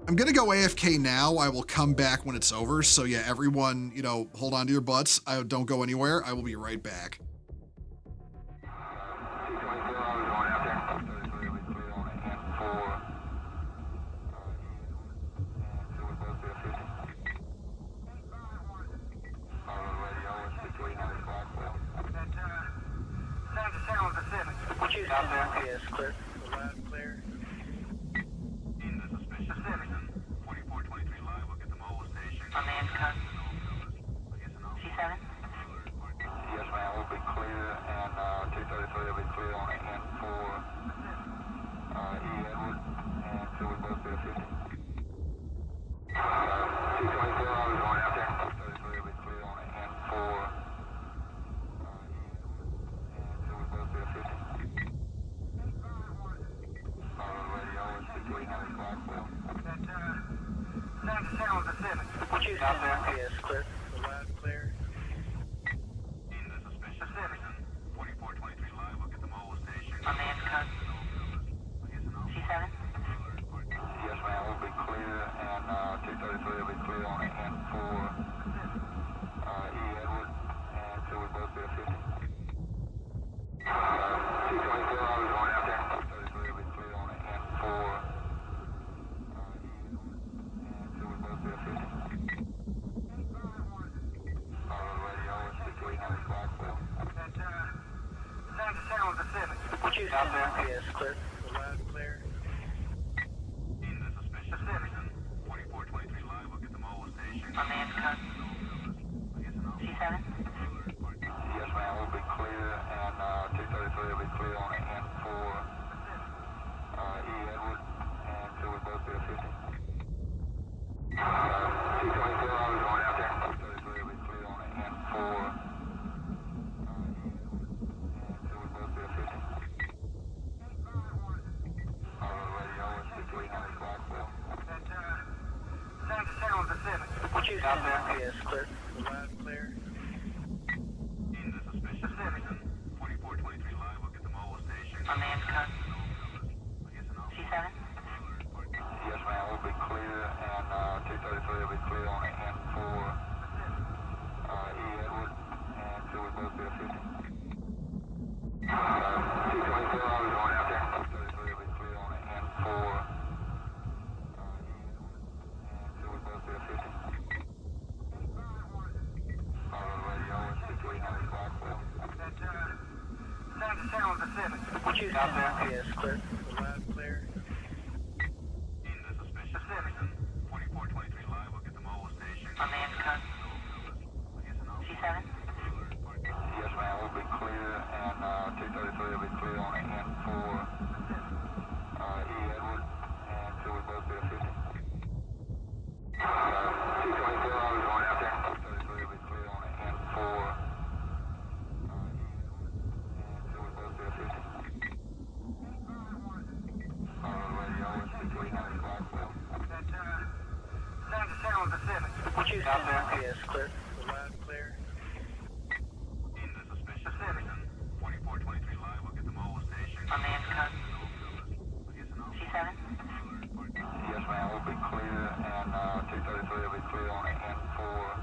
I'm gonna go AFK now. I will come back when it's over. So yeah, everyone, hold on to your butts. Don't go anywhere. I will be right back. Out there, yes, clear. Loud and clear. In the suspicious citizen, 4423 live, we'll get them all to station. Command cut. C7? Yes, ma'am, we'll be clear, and 233 will be clear on N for E. Edward, and so we both be a 50. 224, I was going out there. 233 will be clear on N for and so we both be a 50. Out there, yes, clear. Loud and clear. In the suspicious citizen, 4423 live, we'll get them all to station. Command cut. C7? Yes, ma'am, we'll be clear, and 233 will be clear on N for E. Edward, and so we both be a 50. 224, I was going out there. 233 will be clear on N for and so we both be a 50. Out there, yes, clear. Loud and clear. In the suspicious citizen, 4423 live, we'll get them all to station. Command cut. C7? Yes, ma'am, we'll be clear, and 233 will be clear on N for E. Edward, and so we both be a 50. 224, I was going out there. 233 will be clear on N for and so we both be a 50. Out there, yes, clear. Loud and clear. In the suspicious citizen, 4423 live, we'll get them all to station. Command cut. C7? Yes, ma'am, we'll be clear, and 233 will be clear on N for E. Edward, and so we both be a 50. 224, I was going out there. 233 will be clear on N for and so we both be a 50. Out there, yes, clear. Loud and clear. In the suspicious citizen, 4423 live, we'll get them all to station. Command cut. C7? Yes, ma'am, we'll be clear, and 233 will be clear on N for E. Edward, and so we both be a 50. 224, I was going out there. 233 will be clear on N for and so we both be a 50. Out there, yes, clear. Loud and clear. In the suspicious citizen, 4423 live, we'll get them all to station. Command cut. C7? Yes, ma'am, we'll be clear, and 233 will be clear on N for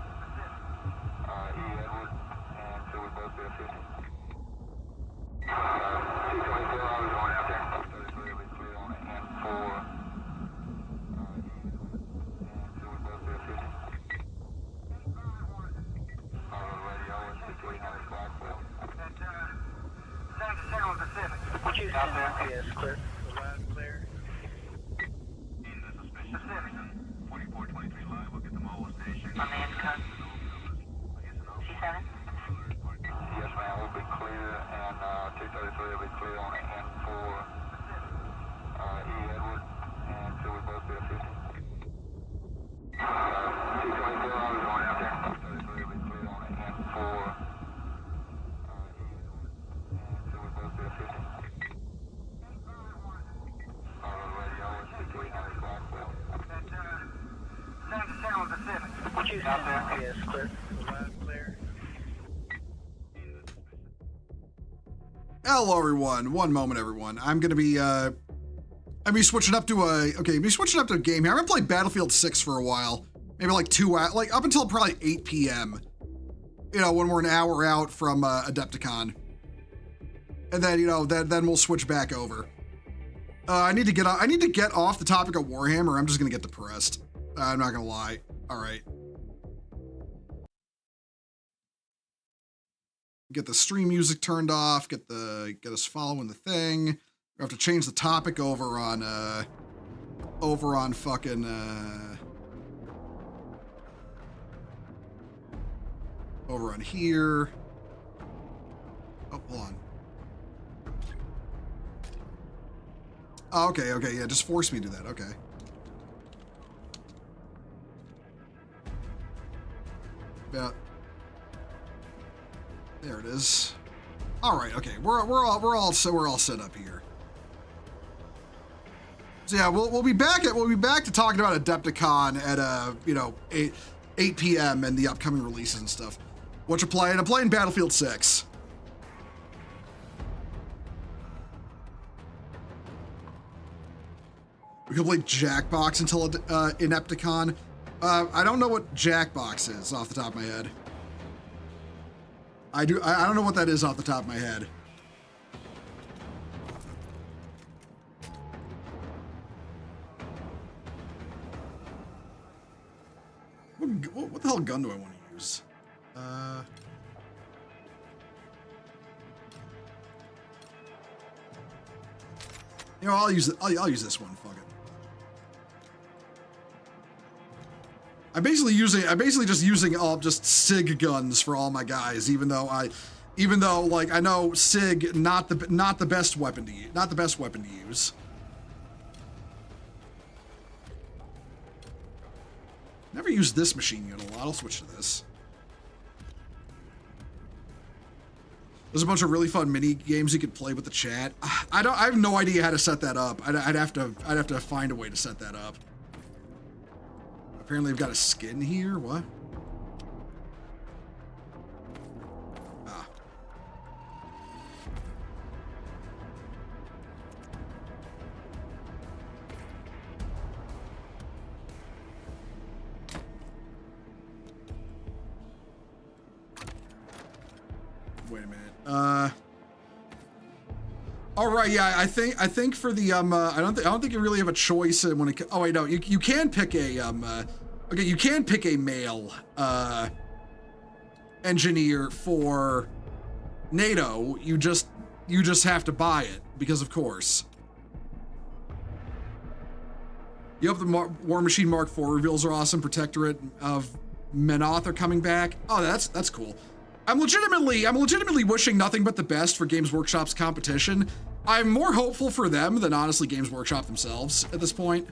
E. Edward, and so we both be a 50. 224, I was going out there. 233 will be clear on N for and so we both be a 50. Out there, yes, clear. Loud and clear. In the suspicious citizen, 4423 live, we'll get them all to station. Command cut. C7? Yes, ma'am, we'll be clear, and 233 will be clear on N for E. Edward, and so we both be a 50. 224, I was going out there. 233 will be clear on N for and so we both be a 50. Out there, yes, clear. Loud and clear. Hello, everyone. One moment, everyone. I'm gonna be switching up to a game here. I'm gonna play Battlefield 6 for a while. Maybe like 2 hours, like up until probably 8 p.m. You know, when we're an hour out from Adepticon. And then, you know, then we'll switch back over. I need to get off the topic of Warhammer. I'm just gonna get depressed. I'm not gonna lie. All right. Get the stream music turned off. Get us following the thing. We have to change the topic over on fucking over on here. Oh, hold on. Oh, okay, yeah, just force me to do that. Okay. Yeah. There it is. All right, okay, we're all set up here. So yeah, we'll be back to talking about Adepticon at you know 8 p.m. and the upcoming releases and stuff. What you playing? I'm playing Battlefield 6. We can play Jackbox until Adepticon. I don't know what Jackbox is off the top of my head. I don't know what that is off the top of my head. What the hell gun do I want to use? You know, I'll use this one. Fuck it. I'm basically just using all just SIG guns for all my guys, even though like I know SIG not the best weapon to use. Never used this machine gun a lot. I'll switch to this. There's a bunch of really fun mini games you could play with the chat. I have no idea how to set that up. I'd have to find a way to set that up. Apparently I've got a skin here. What? Ah. Wait a minute. All right, yeah, I think for the I don't think you really have a choice when it. Oh wait, no, you can pick a okay, you can pick a male engineer for NATO. You just have to buy it because of course. You have the War Machine Mark IV reveals are awesome. Protectorate of Menoth are coming back. Oh, that's cool. I'm legitimately wishing nothing but the best for Games Workshop's competition. I'm more hopeful for them than honestly Games Workshop themselves at this point.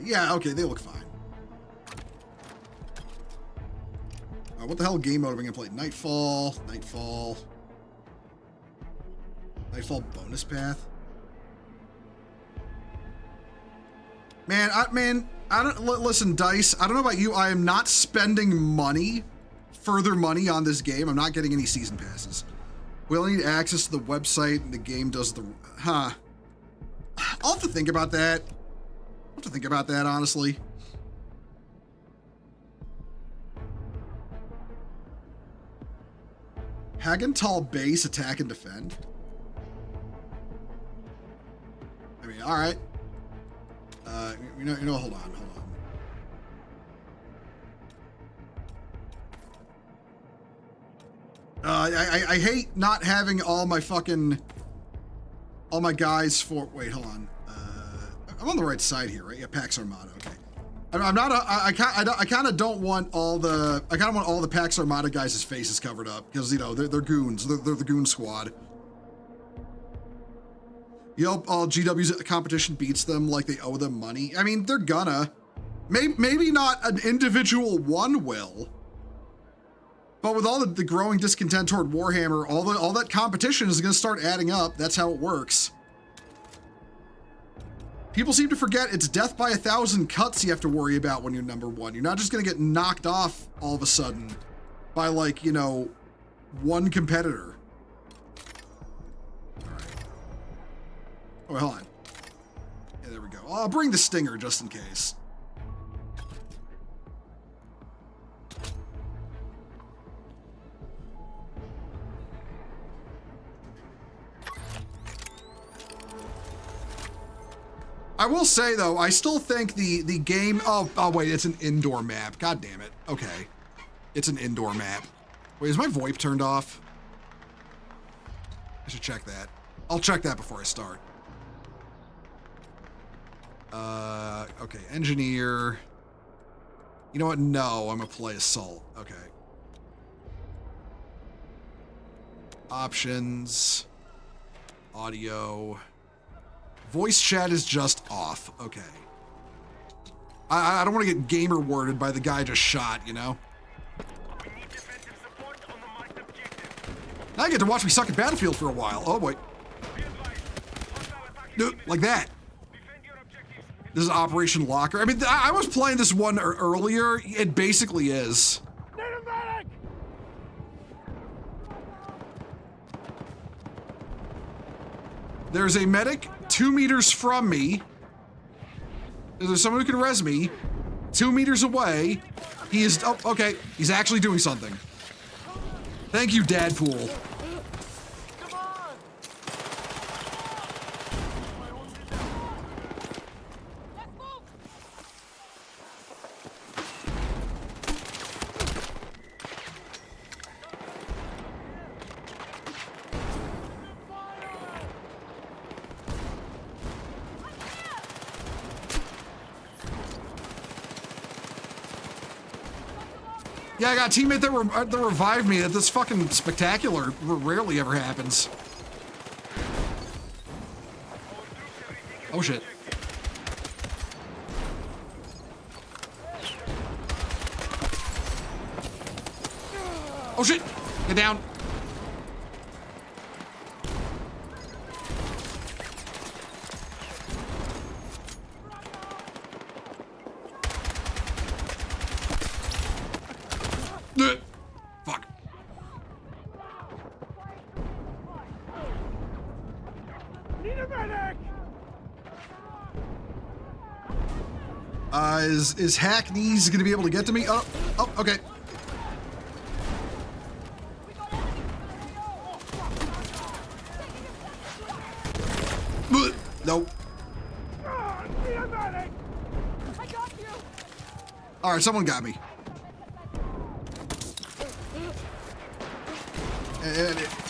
Yeah, okay, they look fine. What the hell game mode are we gonna play? Nightfall bonus path. Man, I don't listen, Dice. I don't know about you. I am not spending further money on this game. I'm not getting any season passes. We only need access to the website, and the game does the. I'll have to think about that. Honestly. Hagental base, attack and defend. I mean, all right. You know. Hold on. I hate not having all my guys for. Wait, hold on. I'm on the right side here, right? Yeah, Pax Armada. Okay. I'm not. I kind of don't want all the. I kind of want all the Pax Armada guys' faces covered up because you know they're goons. They're the goon squad. You hope all GW's competition beats them like they owe them money. I mean, they're gonna. Maybe not an individual one will. But with all the growing discontent toward Warhammer, all that competition is going to start adding up. That's how it works. People seem to forget it's death by 1,000 cuts you have to worry about when you're number one. You're not just going to get knocked off all of a sudden by, like, you know, one competitor. All right. Oh, hold on. Yeah, there we go. I'll bring the Stinger just in case. I will say though, I still think the game. Oh wait, it's an indoor map. God damn it. Okay, it's an indoor map. Wait, is my VoIP turned off? I should check that. I'll check that before I start. Okay, engineer. You know what? No, I'm gonna play assault. Okay. Options. Audio. Voice chat is just off. Okay. I don't want to get gamer worded by the guy just shot, you know? Now I get to watch me suck at Battlefield for a while. Oh boy. Like that. This is Operation Locker. I mean, I was playing this one earlier. It basically is. There's a medic 2 meters from me. There's someone who can res me. 2 meters away. He is, oh, okay. He's actually doing something. Thank you, Dadpool. Yeah, I got a teammate that revived me. That's fucking spectacular. Rarely ever happens. Oh shit. Oh shit! Get down. Fuck. Need a medic. Is Hackneys gonna be able to get to me? Oh, okay. Nope. All right, someone got me.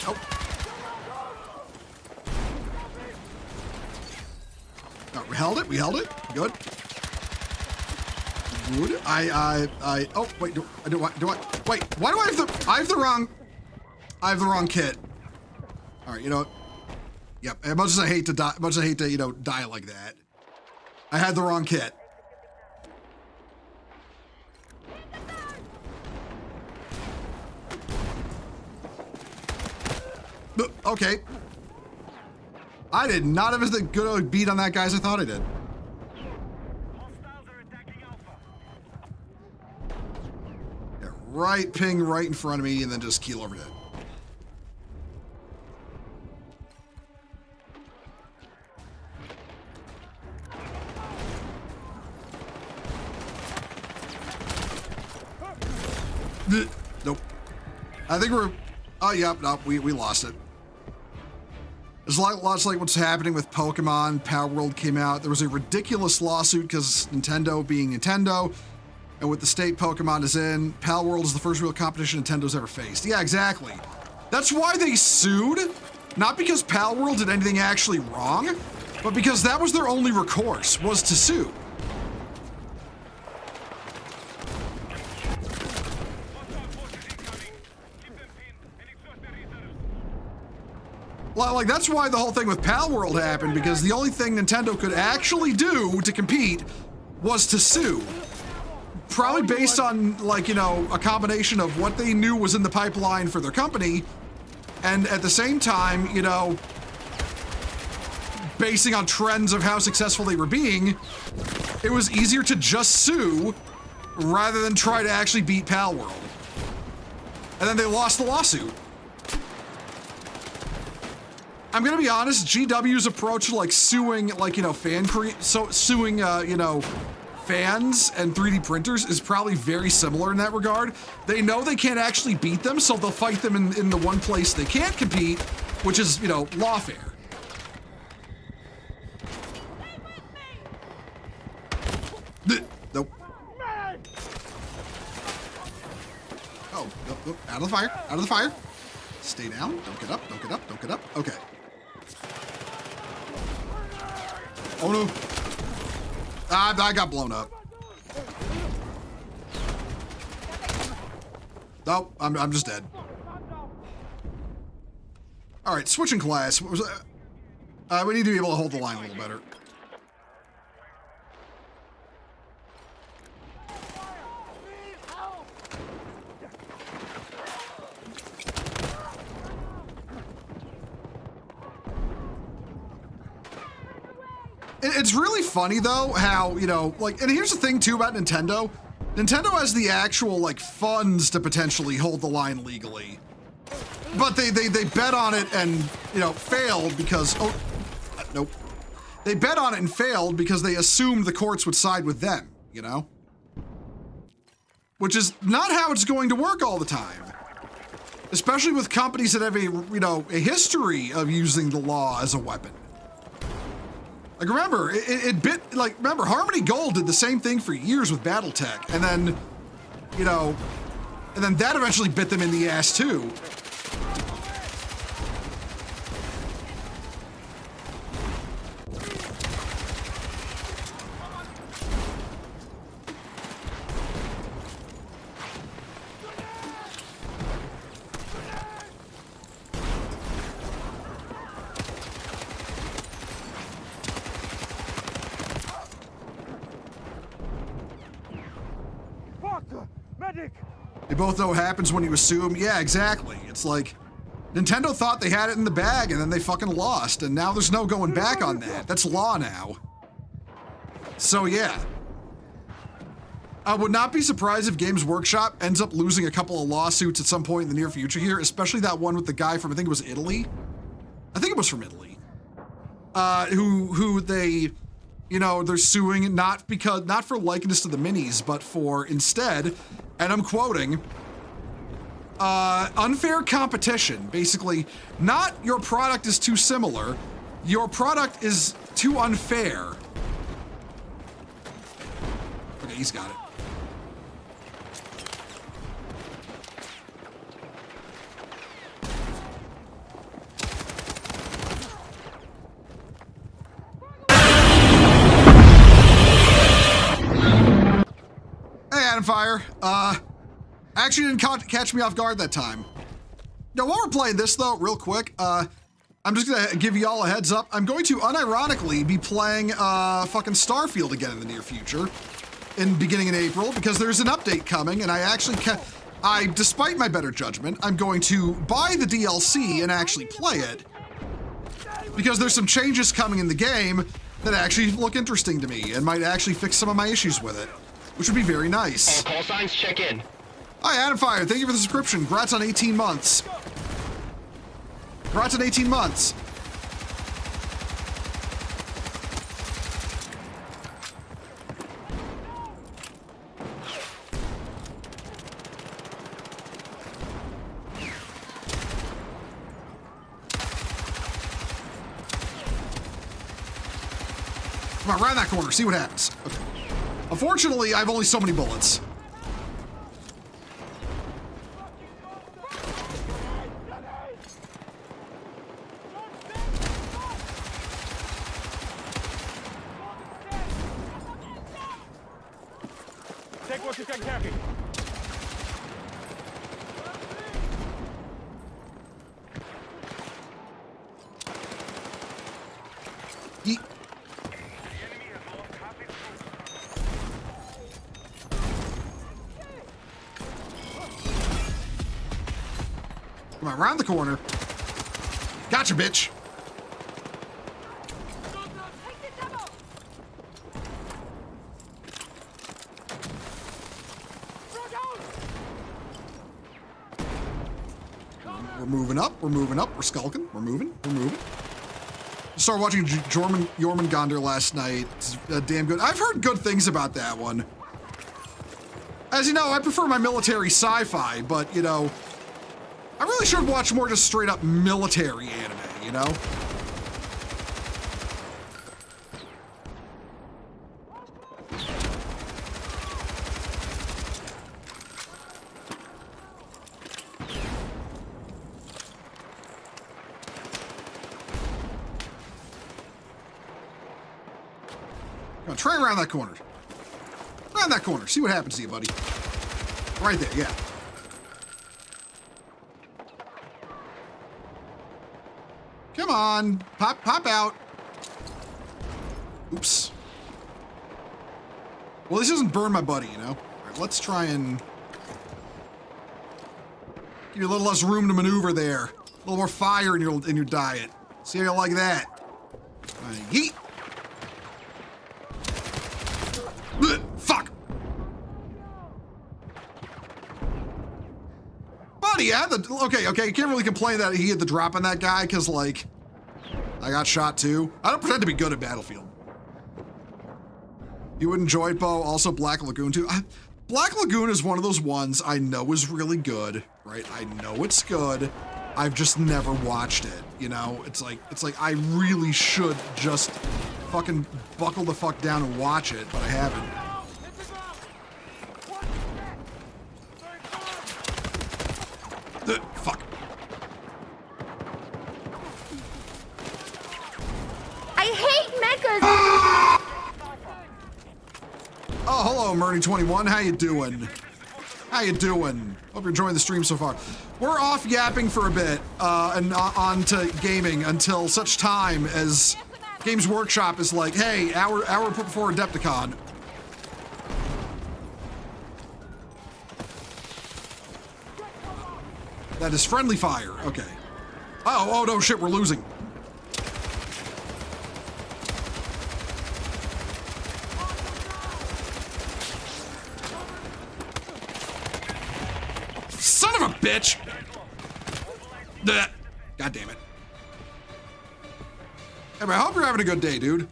Oh. No, we held it. Good. Good. Oh wait. Wait. Why do I have the wrong kit. All right. You know what? Yep. As much as I hate to die, die like that. I had the wrong kit. Okay. I did not have as good a beat on that guy as I thought I did. Yeah, right ping right in front of me and then just keel over dead. Nope. I think we're... Oh, yeah, no, we lost it. It's lots like what's happening with Pokemon. Power World came out. There was a ridiculous lawsuit because Nintendo being Nintendo, and with the state Pokemon is in, Power World is the first real competition Nintendo's ever faced. Yeah, exactly. That's why they sued. Not because Power World did anything actually wrong, but because that was their only recourse, was to sue. Like, that's why the whole thing with Pal World happened, because the only thing Nintendo could actually do to compete was to sue. probably based on, like, you know, a combination of what they knew was in the pipeline for their company, and at the same time, you know, basing on trends of how successful they were being, it was easier to just sue rather than try to actually beat Pal World. And then they lost the lawsuit. I'm gonna be honest, GW's approach to like suing, like, you know, suing, you know, fans and 3D printers is probably very similar in that regard. They know they can't actually beat them, so they'll fight them in the one place they can't compete, which is, you know, lawfare. Nope. Oh, nope. Out of the fire, out of the fire. Stay down, don't get up, don't get up, don't get up. Okay. Oh no. I got blown up. Nope, I'm just dead. All right, switching class. What was we need to be able to hold the line a little better. It's really funny though how, you know, like, and here's the thing too about Nintendo. Nintendo has the actual like funds to potentially hold the line legally, but they bet on it and, you know, failed because, oh, nope. They bet on it and failed because they assumed the courts would side with them, you know? Which is not how it's going to work all the time. Especially with companies that have a, you know, a history of using the law as a weapon. Like, remember, remember, Harmony Gold did the same thing for years with Battletech, and then, you know, and then that eventually bit them in the ass too. They both know what happens when you assume. Yeah, exactly. It's like Nintendo thought they had it in the bag and then they fucking lost, and now there's no going back on that. That's law now. So yeah. I would not be surprised if Games Workshop ends up losing a couple of lawsuits at some point in the near future here, especially that one with the guy from, I think it was Italy. I think it was from Italy. Who they, you know, they're suing not for likeness to the minis, but for instead, and I'm quoting, unfair competition. Basically, not your product is too similar, your product is too unfair. Okay, he's got it. Fire. Actually didn't catch me off guard that time. Now, while we're playing this though, real quick, I'm just gonna give y'all a heads up. I'm going to unironically be playing fucking Starfield again in the near future, beginning in April, because there's an update coming, and I actually despite my better judgment, I'm going to buy the DLC and actually play it, because there's some changes coming in the game that actually look interesting to me and might actually fix some of my issues with it, which would be very nice. All call signs, check in. Hi, Adam Fire. Thank you for the subscription. Congrats on 18 months. Congrats on 18 months. Come on, round that corner. See what happens. Okay. Unfortunately, I have only so many bullets. Take what you can carry. Come on, round the corner. Gotcha, bitch. We're moving up, we're moving up, we're skulking, we're moving. Started watching Jormungandr last night. It's damn good. I've heard good things about that one. As you know, I prefer my military sci-fi, but you know, I really should watch more just straight up military anime, you know? Come on, try around that corner. Around that corner. See what happens to you, buddy. Right there, yeah. Come on, pop out. Oops. Well, this doesn't burn my buddy, you know? All right, let's try and give you a little less room to maneuver there. A little more fire in your diet. See how you like that? Yeet. Blech, fuck. Buddy, yeah, okay, you can't really complain that he had the drop on that guy, because, like, I got shot too. I don't pretend to be good at Battlefield. You would enjoy it, Bo. Also, Black Lagoon too. Black Lagoon is one of those ones I know is really good, right? I know it's good. I've just never watched it, you know? It's like I really should just fucking buckle the fuck down and watch it, but I haven't. Fuck. I hate mechas! Oh, hello, Murray21. How you doing? How you doing? Hope you're enjoying the stream so far. We're off yapping for a bit and on to gaming until such time as Games Workshop is like, hey, hour before Adepticon. That is friendly fire. Okay. Oh no, shit, we're losing. Son of a bitch! God damn it. Hey, I hope you're having a good day, dude.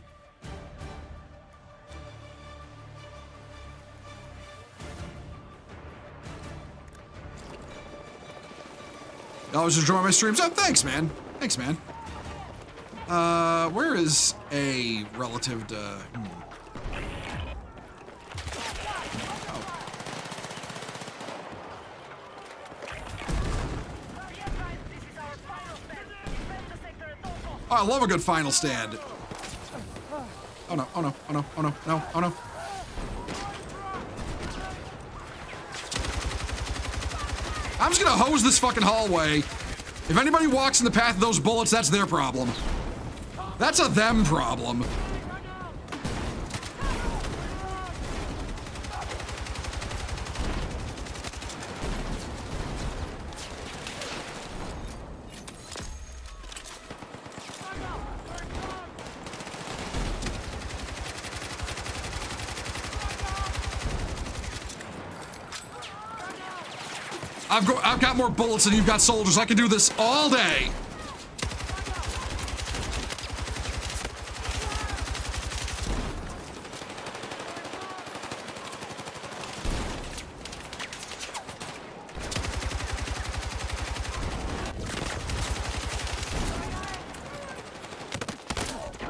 I always enjoy my streams. Oh, thanks, man. Thanks, man. Where is A relative to... Oh, I love a good final stand. Oh no, oh no, oh no, oh no, no, oh no. I'm just gonna hose this fucking hallway. If anybody walks in the path of those bullets, that's their problem. That's a them problem. I've got more bullets than you've got soldiers. I can do this all day.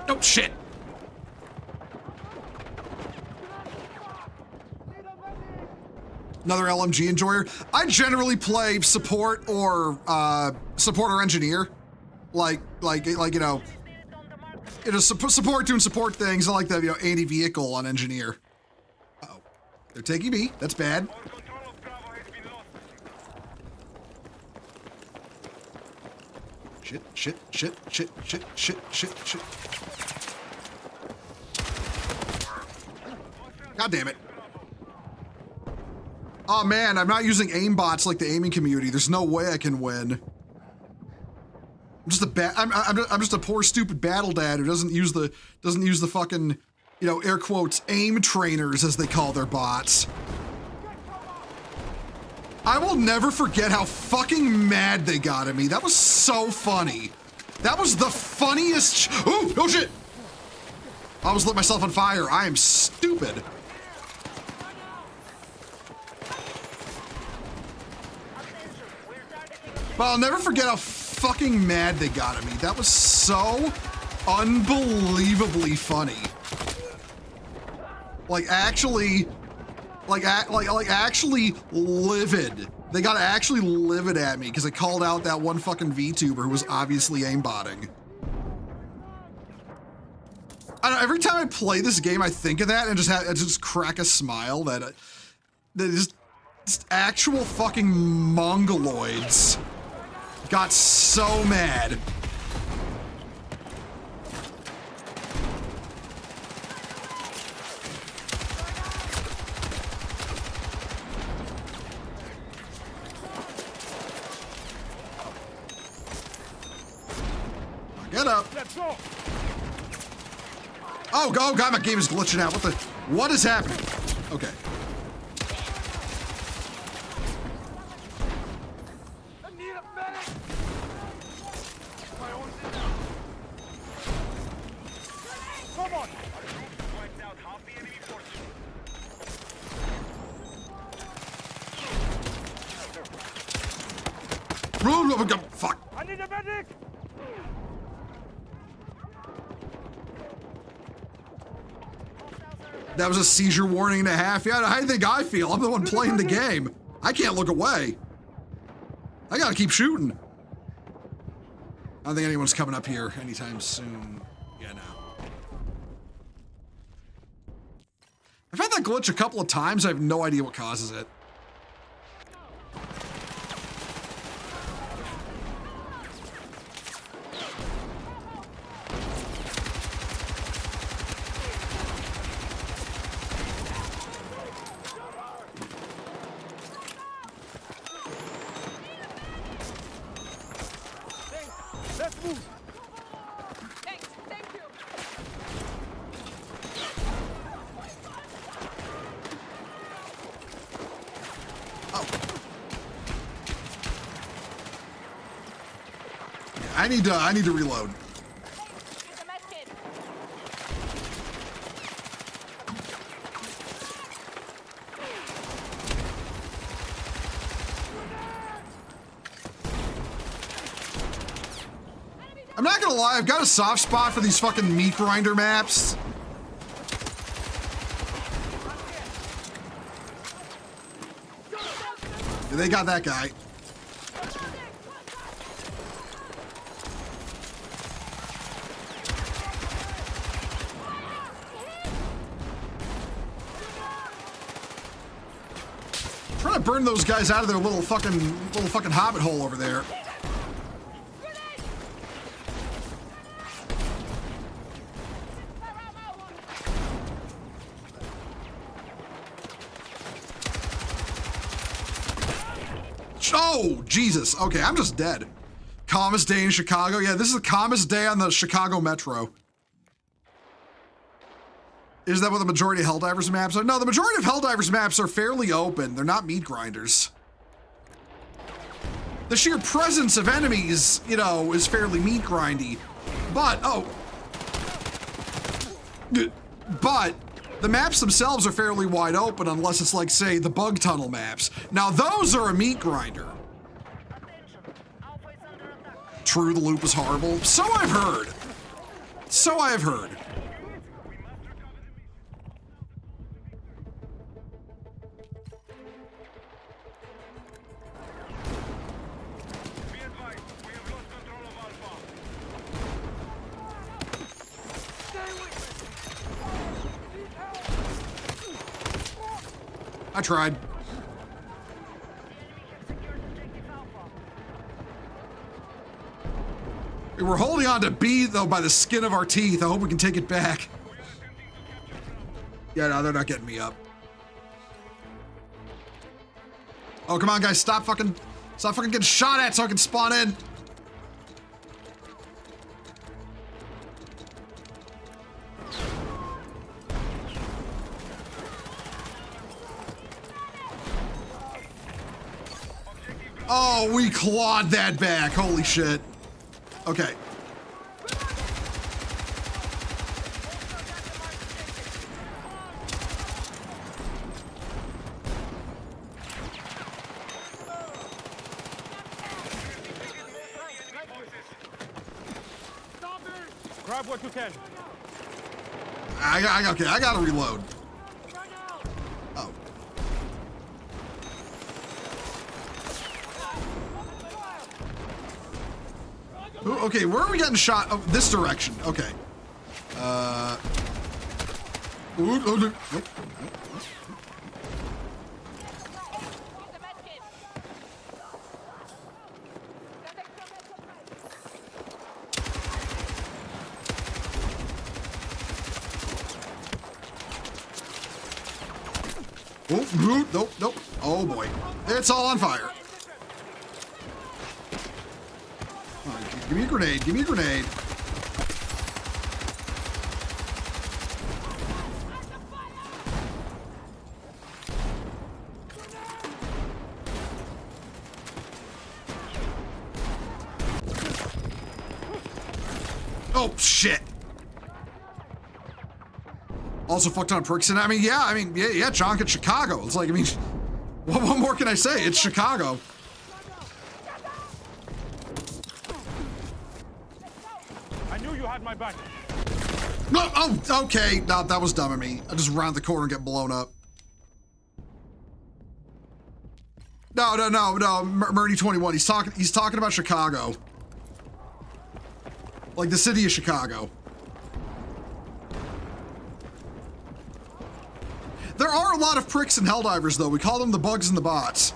Oh, shit. Another LMG enjoyer. I generally play support or engineer, like you know, support doing support things. I like the anti-vehicle on engineer. Uh-oh, they're taking me. That's bad. Shit. God damn it. Oh man, I'm not using aimbots like the aiming community. There's no way I can win. I'm just a poor stupid battle dad who doesn't use the fucking, you know, air quotes, aim trainers as they call their bots. I will never forget how fucking mad they got at me. That was so funny. That was the funniest. Ooh, oh shit! I almost lit myself on fire. I am stupid. But I'll never forget how fucking mad they got at me. That was so unbelievably funny. Like actually livid. They got actually livid at me because I called out that one fucking VTuber who was obviously aimbotting. I don't know, every time I play this game, I think of that and I just crack a smile that just actual fucking mongoloids got so mad. Get up. Let's go. Oh, God, my game is glitching out. What is happening? Okay. I need a medic. Come on. Wiped out half the enemy forces. Fuck. I need a medic. That was a seizure warning and a half. Yeah, how do you think I feel? I'm the one playing the game. I can't look away. I gotta keep shooting. I don't think anyone's coming up here anytime soon. Yeah, no. I've had that glitch a couple of times. I have no idea what causes it. Let's move. Thank you. Oh. I need to reload. Here's a med kit. I'm not gonna lie, I've got a soft spot for these fucking meat grinder maps. Yeah, they got that guy. Trying to burn those guys out of their little fucking hobbit hole over there. Oh, Jesus. Okay, I'm just dead. Calmest day in Chicago. Yeah, this is the calmest day on the Chicago Metro. Is that what the majority of Helldivers maps are? No, the majority of Helldivers maps are fairly open. They're not meat grinders. The sheer presence of enemies, you know, is fairly meat grindy. But the maps themselves are fairly wide open unless it's like, say, the bug tunnel maps. Now those are a meat grinder. True, the loop is horrible. So I've heard. So I have heard. I tried. We're holding on to B, though, by the skin of our teeth. I hope we can take it back. Yeah, no, they're not getting me up. Oh, come on, guys. Stop fucking getting shot at so I can spawn in. Oh, we clawed that back. Holy shit. Okay. Grab what you can. Okay, I gotta reload. Oh. Ooh, okay, where are we getting shot? Oh, this direction. Okay. Ooh, oh, nope. Oh, nope, nope. Oh boy. It's all on fire. All right, give me a grenade. Give me a grenade. Oh, shit. Also fucked on pricks. And I mean, yeah, John, it's Chicago. It's like, I mean, what more can I say? It's Chicago. I knew you had my back. No, oh, okay. No, that was dumb of me. I just round the corner and get blown up. No, Murdy 21. He's talking about Chicago. Like the city of Chicago. There are a lot of pricks and helldivers, though. We call them the bugs and the bots.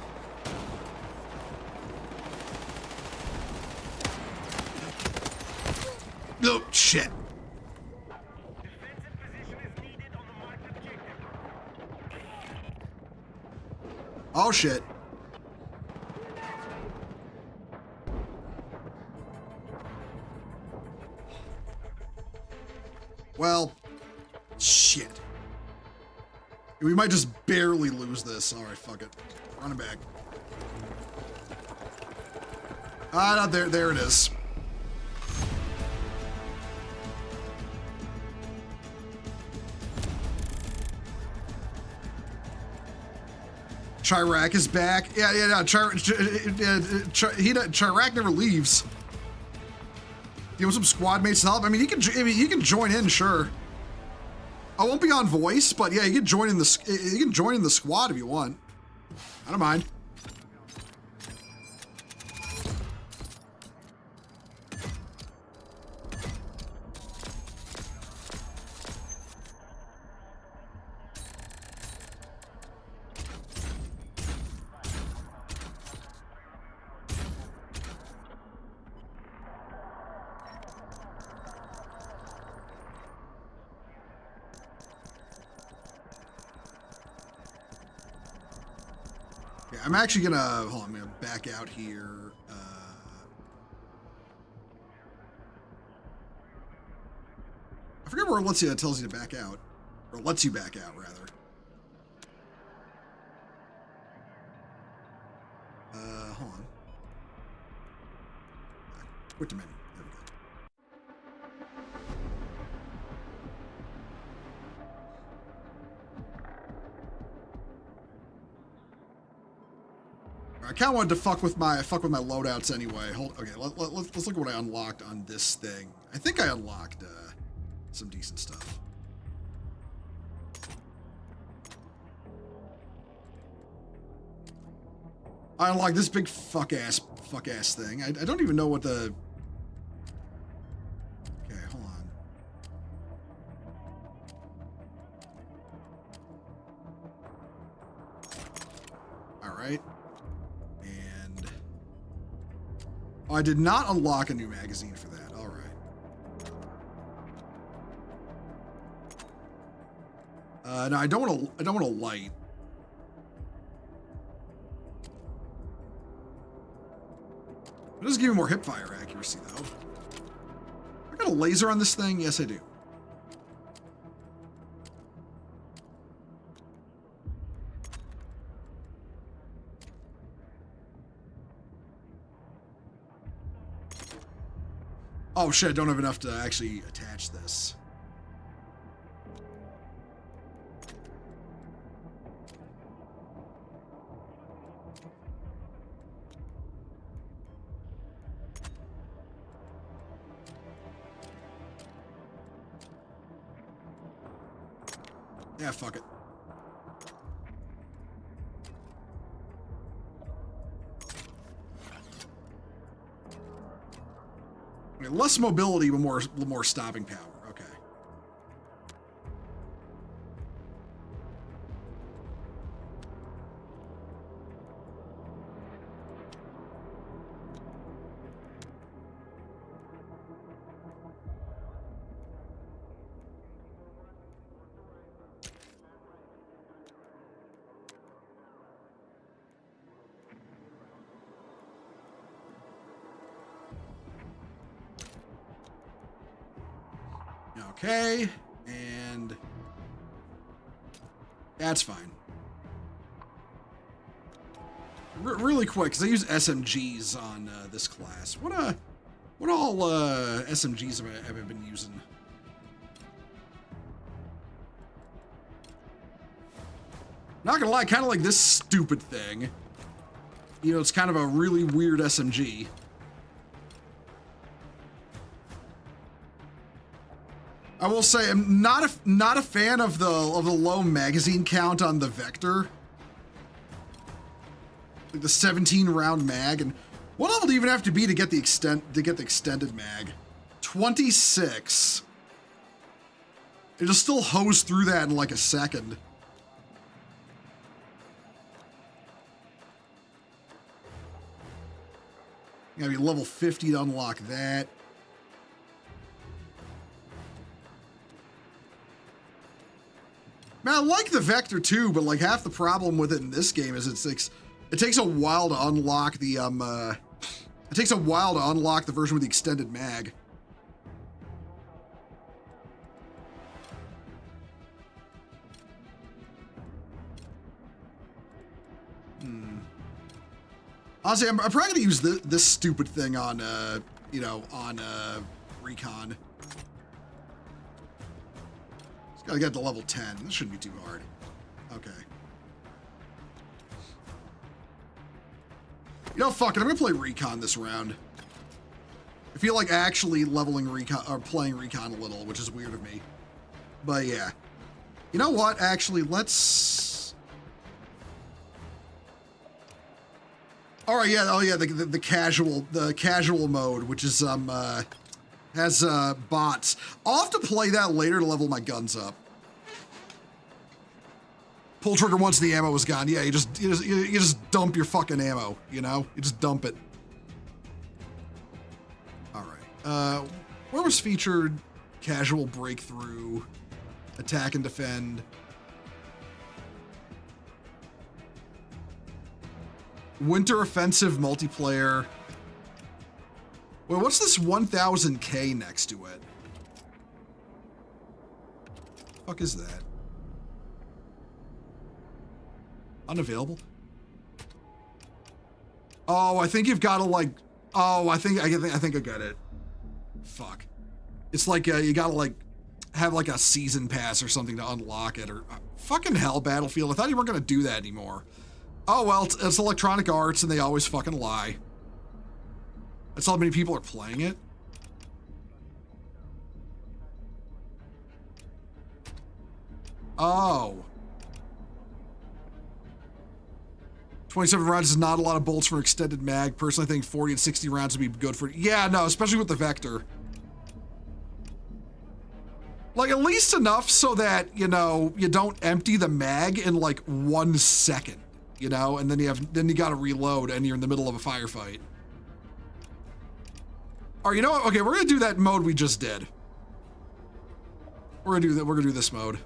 Oh, shit. Defensive position is needed on the marked objective. Oh, shit. Well, shit. We might just barely lose this. All right, fuck it. Running back. Ah, no, there it is. Chirac is back. Yeah. Chirac never leaves. You want some squad mates to help? I mean, he can join in, sure. I won't be on voice, but yeah, you can join in the squad if you want. I don't mind. I'm actually gonna, hold on, I'm gonna back out here. I forget where it tells you to back out. Or lets you back out, rather. Hold on. Quit the menu. There we go. I kind of wanted to fuck with my loadouts anyway. Okay, let's look at what I unlocked on this thing. I think I unlocked some decent stuff. I unlocked this big fuck ass thing. I don't even know what the. Okay, hold on. All right. Oh, I did not unlock a new magazine for that. All right. No, I don't want a light. It does give me more hipfire accuracy, though. I got a laser on this thing? Yes, I do. Oh shit, I don't have enough to actually attach this. Yeah, fuck it. I mean, less mobility, but more stopping power. Okay. Okay, and that's fine. Really quick, because I use SMGs on this class. What all SMGs have I been using? Not gonna lie, kind of like this stupid thing. You know, it's kind of a really weird SMG. I will say I'm not a fan of the low magazine count on the Vector. Like the 17 round mag, and what level do you even have to be to get the extended mag? 26. It'll still hose through that in like a second. You gotta be level 50 to unlock that. Man, I like the Vector too, but like half the problem with it in this game is it takes a while to unlock the it takes a while to unlock the version with the extended mag. Honestly, I'm probably gonna use this stupid thing on you know, on Recon. Gotta get to level 10. This shouldn't be too hard. Okay. You know, fuck it. I'm gonna play Recon this round. I feel like actually leveling Recon, or playing Recon a little, which is weird of me. But yeah. You know what? Actually, let's... Alright, yeah, oh yeah, the casual mode, which is, has bots. I'll have to play that later to level my guns up. Pull trigger once the ammo is gone. Yeah, you just dump your fucking ammo, you know? You just dump it. All right. Where was featured casual breakthrough, attack and defend? Winter offensive multiplayer. Wait, what's this 1000K next to it? Fuck is that? Unavailable? Oh, I think you've got to like. Oh, I think I got it. Fuck. It's like you gotta like have like a season pass or something to unlock it, or fucking hell, Battlefield. I thought you weren't gonna do that anymore. Oh well, it's Electronic Arts and they always fucking lie. That's how many people are playing it. Oh. 27 rounds is not a lot of bolts for extended mag. Personally, I think 40 and 60 rounds would be good for... Yeah, no, especially with the Vector. Like, at least enough so that, you know, you don't empty the mag in, like, 1 second. You know? And then you gotta reload and you're in the middle of a firefight. Alright, you know what? Okay, we're gonna do that mode we just did. We're gonna do this mode.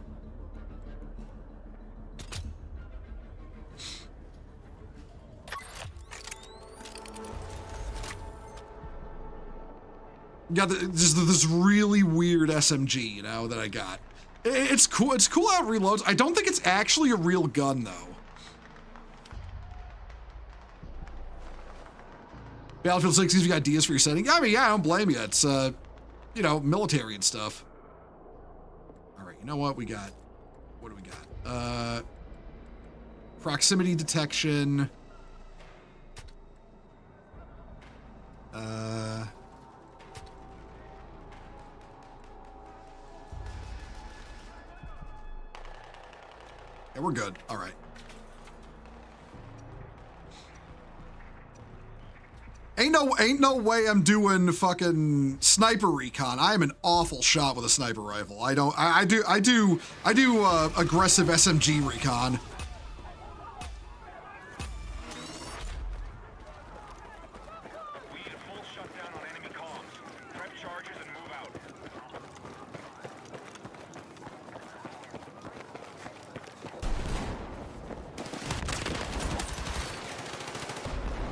Got this really weird SMG, you know, that I got. It's cool. It's cool how it reloads. I don't think it's actually a real gun though. Battlefield 6 gives you ideas for your setting. I mean, yeah, I don't blame you. It's, you know, military and stuff. All right, you know what we got? What do we got? Proximity detection. Yeah, we're good. All right. Ain't no way I'm doing fucking sniper recon. I am an awful shot with a sniper rifle. I do aggressive SMG recon. We need a full shutdown on enemy comms. Prep charges and move out.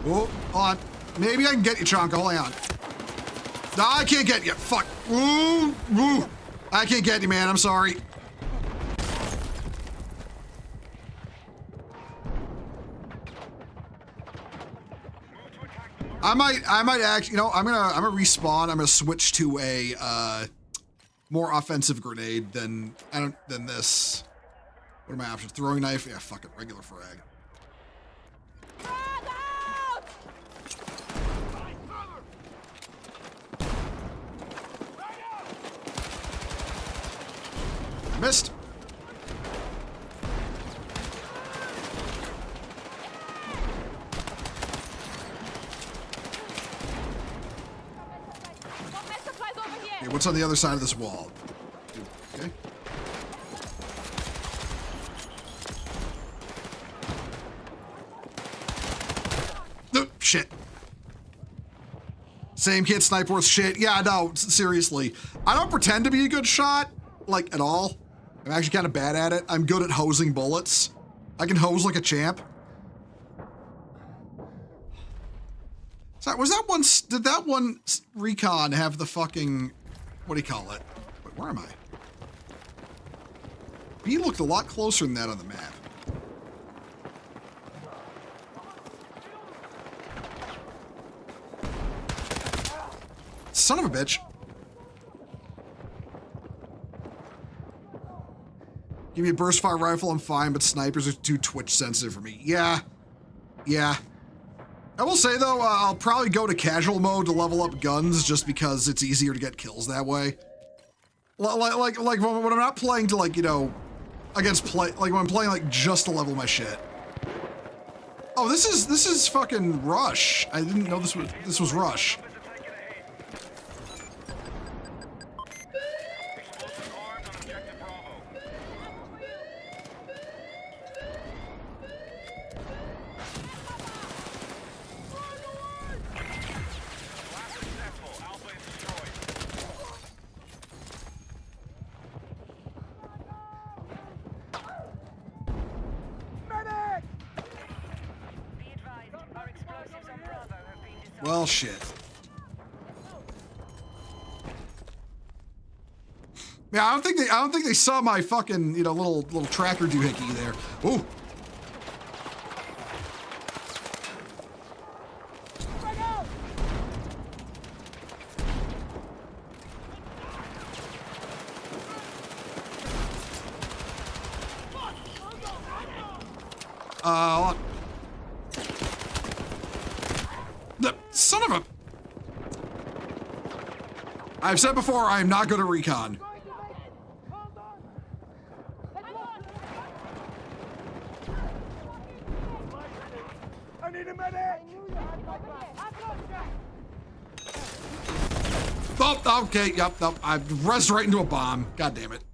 Oh, hold on. Maybe I can get you, Chonka. Hold on. No, I can't get you. Fuck. Ooh, ooh. I can't get you, man. I'm sorry. I might actually, you know, I'm gonna respawn. I'm gonna switch to a more offensive grenade than this. What are my options? Throwing knife? Yeah, fuck it. Regular frag. Missed. Okay, what's on the other side of this wall? Okay. No, shit. Same kid, sniper with shit. Yeah, no, seriously. I don't pretend to be a good shot, like, at all. I'm actually kind of bad at it. I'm good at hosing bullets. I can hose like a champ. So was that one, did that one recon have the fucking, what do you call it? Wait, where am I? He looked a lot closer than that on the map. Son of a bitch. Give me a burst fire rifle, I'm fine, but snipers are too twitch sensitive for me. Yeah. I will say though, I'll probably go to casual mode to level up guns just because it's easier to get kills that way. Like when I'm not playing to, like, you know, like when I'm playing like just to level my shit. Oh, this is fucking Rush. I didn't know this was Rush. Well, shit. Yeah, I don't think they saw my fucking, you know, little tracker doohickey there. Ooh. Hold on. Son of a... I've said before, I am not good at recon. I need a medic! Oh, okay, yep. I rezzed right into a bomb. God damn it.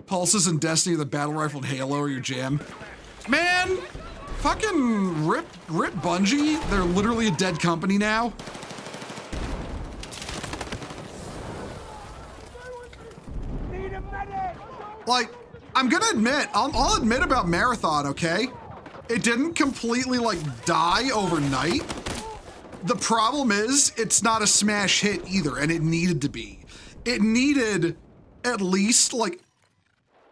Pulses and Destiny, the battle rifle and Halo are your jam. Man! Fucking rip Bungie. They're literally a dead company now. Like, I'm gonna admit, I'll admit about Marathon, okay? It didn't completely, like, die overnight. The problem is, it's not a smash hit either, and it needed to be. It needed at least, like,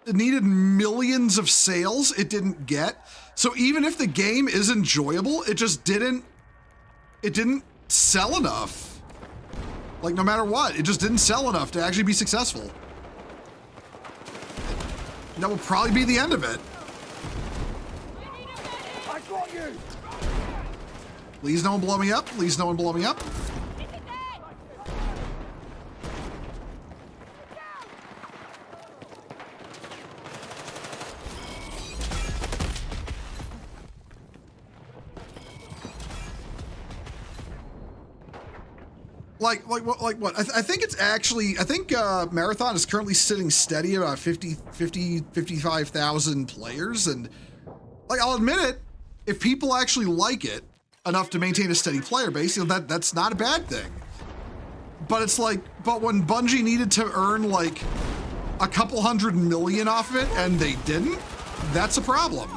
it needed millions of sales it didn't get. So even if the game is enjoyable, it just didn't it didn't sell enough. Like, no matter what, it just didn't sell enough to actually be successful. That will probably be the end of it. I got you. Please no one blow me up. Please no one blow me up. Like what? I think it's actually, I think Marathon is currently sitting steady at about 55,000 players. And like, I'll admit it, if people actually like it enough to maintain a steady player base, you know, that's not a bad thing. But it's like, but when Bungie needed to earn like a couple $100 million off of it and they didn't, that's a problem.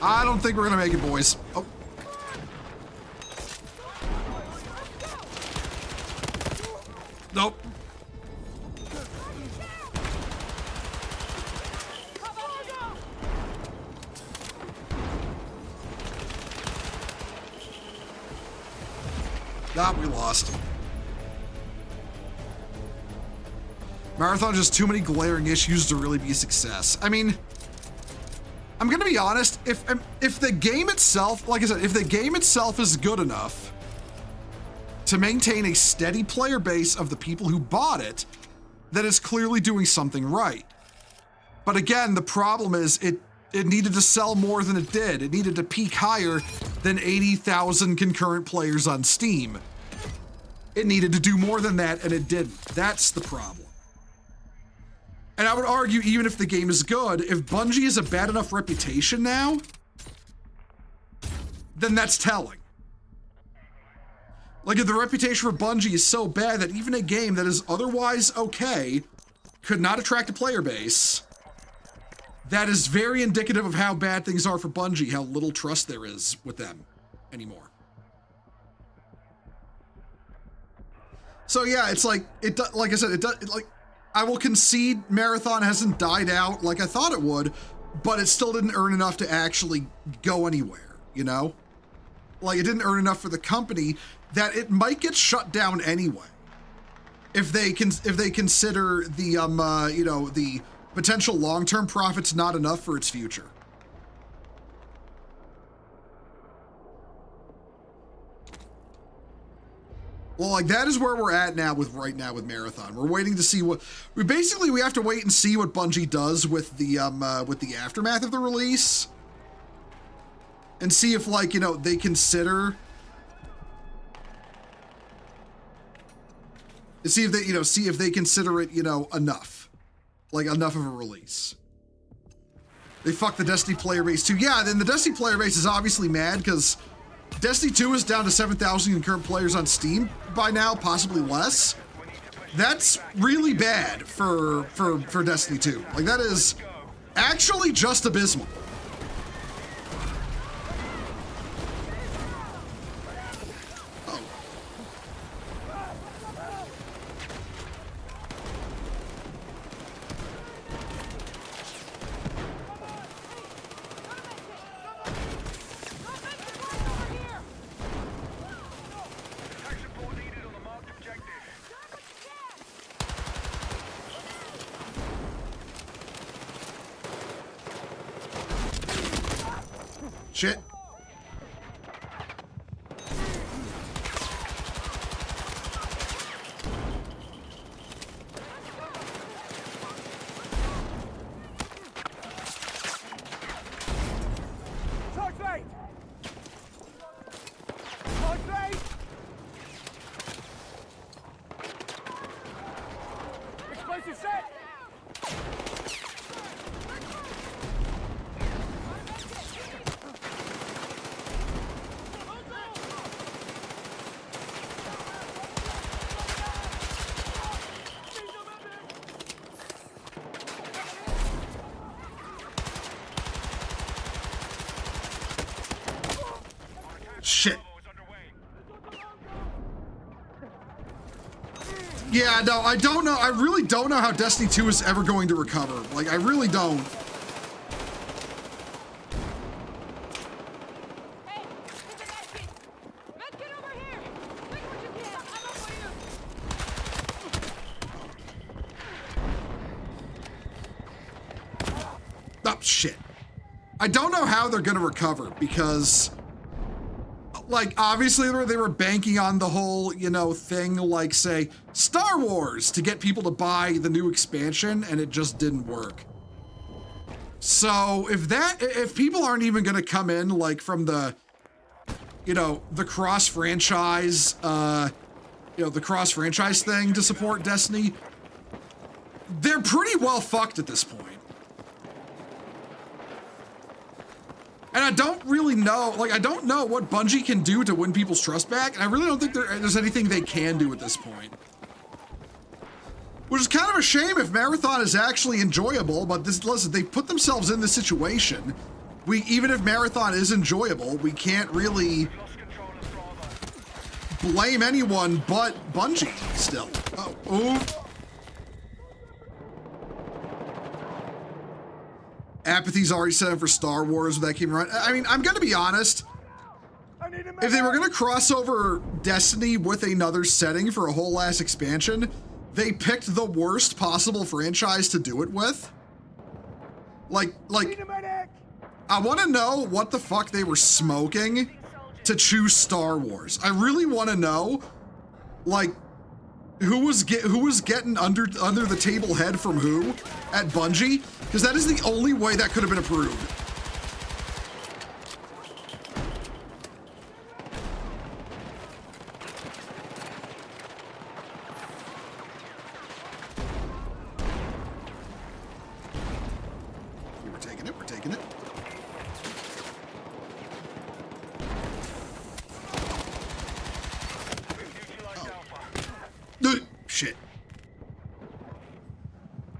I don't think we're gonna make it, boys. Oh. Nope. Nah, we lost. Marathon, just too many glaring issues to really be a success. I mean, I'm gonna be honest, if the game itself, like I said, if the game itself is good enough to maintain a steady player base of the people who bought it, then it's clearly doing something right. But again, the problem is it needed to sell more than it did. It needed to peak higher than 80,000 concurrent players on Steam. It needed to do more than that, and it didn't. That's the problem. And I would argue, even if the game is good, if Bungie has a bad enough reputation now, then that's telling. Like, if the reputation for Bungie is so bad that even a game that is otherwise okay could not attract a player base, that is very indicative of how bad things are for Bungie, how little trust there is with them anymore. So yeah, it's like, like I said, I will concede Marathon hasn't died out like I thought it would, but it still didn't earn enough to actually go anywhere, you know? Like, it didn't earn enough for the company that it might get shut down anyway. If they consider the, you know, the potential long-term profits not enough for its future. Well, like, that is where we're at now with Marathon. We're waiting to see what we have to wait and see what Bungie does with the aftermath of the release, and see if, like, you know, they consider, see if they consider it, you know, enough of a release. They fucked the Destiny player base too. Yeah, then the Destiny player base is obviously mad because Destiny 2 is down to 7,000 concurrent players on Steam by now, possibly less. That's really bad for Destiny 2. Like, that is actually just abysmal. Oh. Shit. Charge rate. Charge rate. Explosive set. Yeah, no, I don't know. I really don't know how Destiny 2 is ever going to recover. Like, I really don't. Hey, it's a medkit. Medkit over here. Take what you can. I'm up for you. Oh, shit. I don't know how they're going to recover because, like, obviously they were banking on the whole, you know, thing like, say, Star Wars to get people to buy the new expansion, and it just didn't work. So if people aren't even going to come in, like, from the, you know, the cross-franchise, the cross-franchise thing to support Destiny, they're pretty well fucked at this point. And I don't really know, like, I don't know what Bungie can do to win people's trust back, and I really don't think there's anything they can do at this point. Which is kind of a shame if Marathon is actually enjoyable, but listen, they put themselves in this situation. Even if Marathon is enjoyable, we can't really blame anyone but Bungie still. Oh, ooh. Apathy's already set up for Star Wars when that came around. I mean, I'm gonna be honest. If they were gonna cross over Destiny with another setting for a whole ass expansion, they picked the worst possible franchise to do it with. Like, I wanna know what the fuck they were smoking to choose Star Wars. I really wanna know, like, who was getting under the table head from who at Bungie? Because that is the only way that could have been approved. We're taking it, we're taking it. Shit.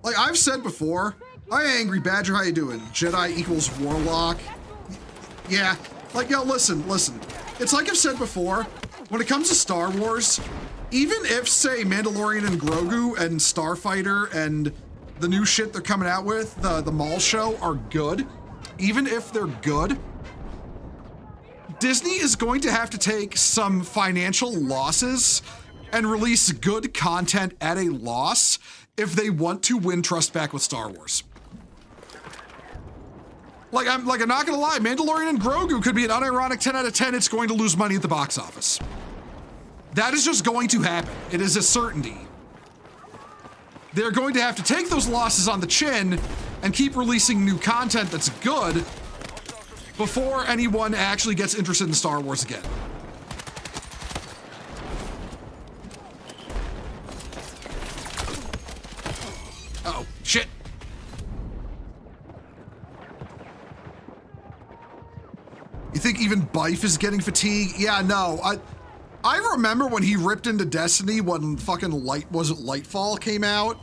Like I've said before, hi Angry Badger, how you doing? Jedi equals Warlock. Yeah, like, yo, listen. It's like I've said before, when it comes to Star Wars, even if, say, Mandalorian and Grogu and Starfighter and the new shit they're coming out with, the Maul show, are good, even if they're good, Disney is going to have to take some financial losses and release good content at a loss if they want to win trust back with Star Wars. Like I'm not gonna lie, Mandalorian and Grogu could be an unironic 10 out of 10. It's going to lose money at the box office. That is just going to happen. It is a certainty. They're going to have to take those losses on the chin and keep releasing new content that's good before anyone actually gets interested in Star Wars again. Uh-oh, shit. You think even Bife is getting fatigue? Yeah, no. I remember when he ripped into Destiny when fucking Lightfall came out.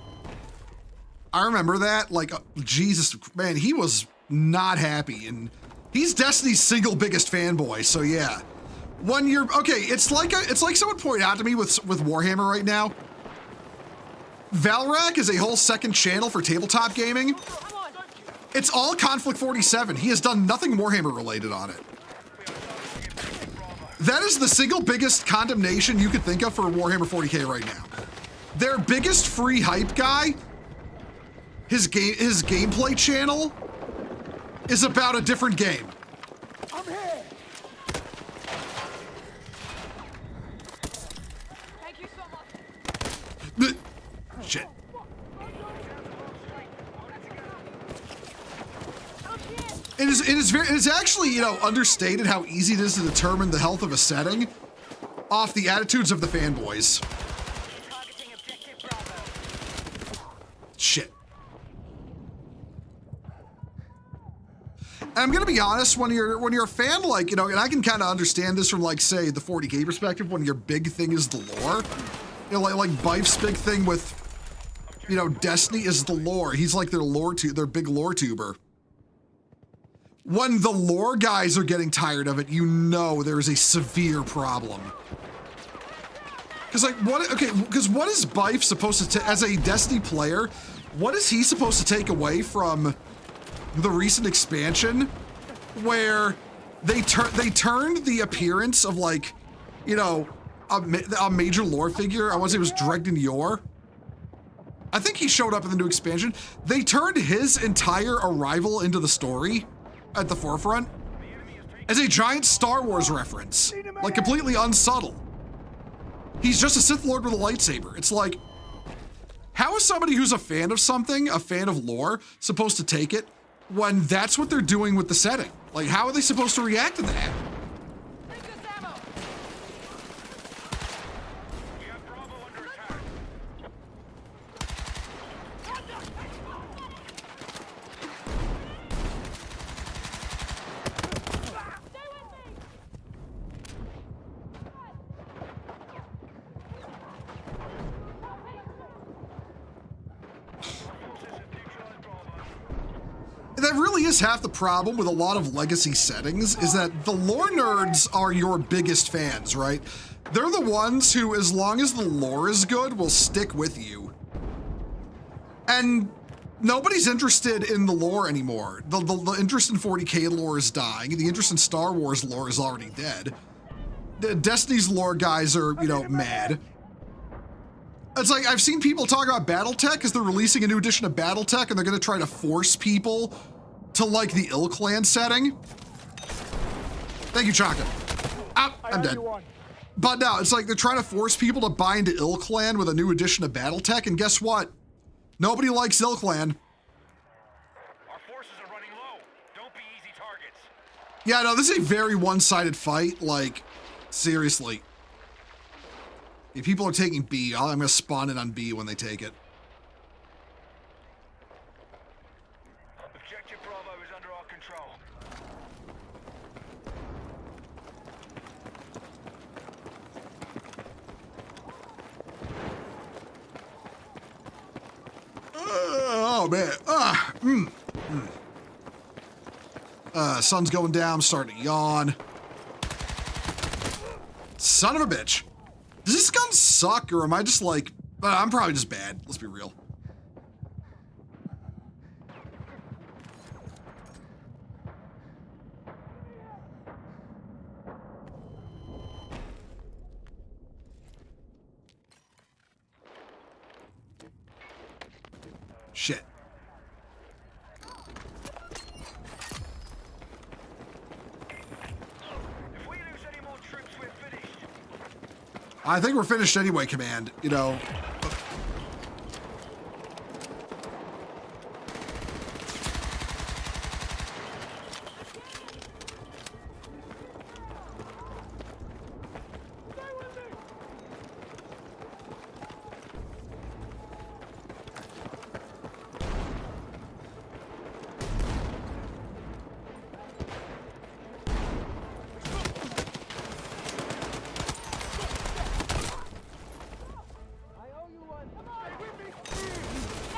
I remember that. Like, Jesus, man, he was not happy, and he's Destiny's single biggest fanboy. So yeah, when you're okay, it's like someone pointed out to me with Warhammer right now. Valrak is a whole second channel for tabletop gaming. It's all Conflict 47. He has done nothing Warhammer related on it. That is the single biggest condemnation you could think of for Warhammer 40K right now. Their biggest free hype guy, his gameplay channel is about a different game. I'm here. Thank you so much. Shit. It is actually, you know, understated how easy it is to determine the health of a setting off the attitudes of the fanboys. Shit. And I'm gonna be honest, when you're a fan, like, you know, and I can kind of understand this from, like, say, the 40K perspective, when your big thing is the lore. You know, like Bife's big thing with, you know, Destiny is the lore. He's like their big lore tuber. When the lore guys are getting tired of it, you know there is a severe problem. Because like what? Okay, because what is Bife supposed to as a Destiny player? What is he supposed to take away from the recent expansion, where they turned the appearance of like, you know, a major lore figure. I want to say it was Dregden Yor. I think he showed up in the new expansion. They turned his entire arrival into the story at the forefront as a giant Star Wars reference, like completely unsubtle. He's just a Sith Lord with a lightsaber. It's like, how is somebody who's a fan of something, a fan of lore, supposed to take it when that's what they're doing with the setting? Like, how are they supposed to react to that? Take this ammo. We have Bravo under attack. That really is half the problem with a lot of legacy settings, is that the lore nerds are your biggest fans, right? They're the ones who, as long as the lore is good, will stick with you. And nobody's interested in the lore anymore. The interest in 40K lore is dying. The interest in Star Wars lore is already dead. The Destiny's lore guys are, you know, mad. It's like, I've seen people talk about Battletech because they're releasing a new edition of Battletech and they're going to try to force people to like the Ill Clan setting. Thank you, Chaka. Ah, I'm dead. But no, it's like they're trying to force people to buy into Ill Clan with a new edition of Battletech, and guess what? Nobody likes Ill Clan. Our forces are running low. Don't be easy targets. Yeah, no, this is a very one-sided fight. Like, seriously. If people are taking B, I'm going to spawn in on B when they take it. Objective Bravo is under our control. Oh, man. Sun's going down. I'm starting to yawn. Son of a bitch. Does this gun suck, or am I just like... I'm probably just bad. Let's be real. Shit. If we lose any more troops, we're finished. I think we're finished anyway, Command. You know...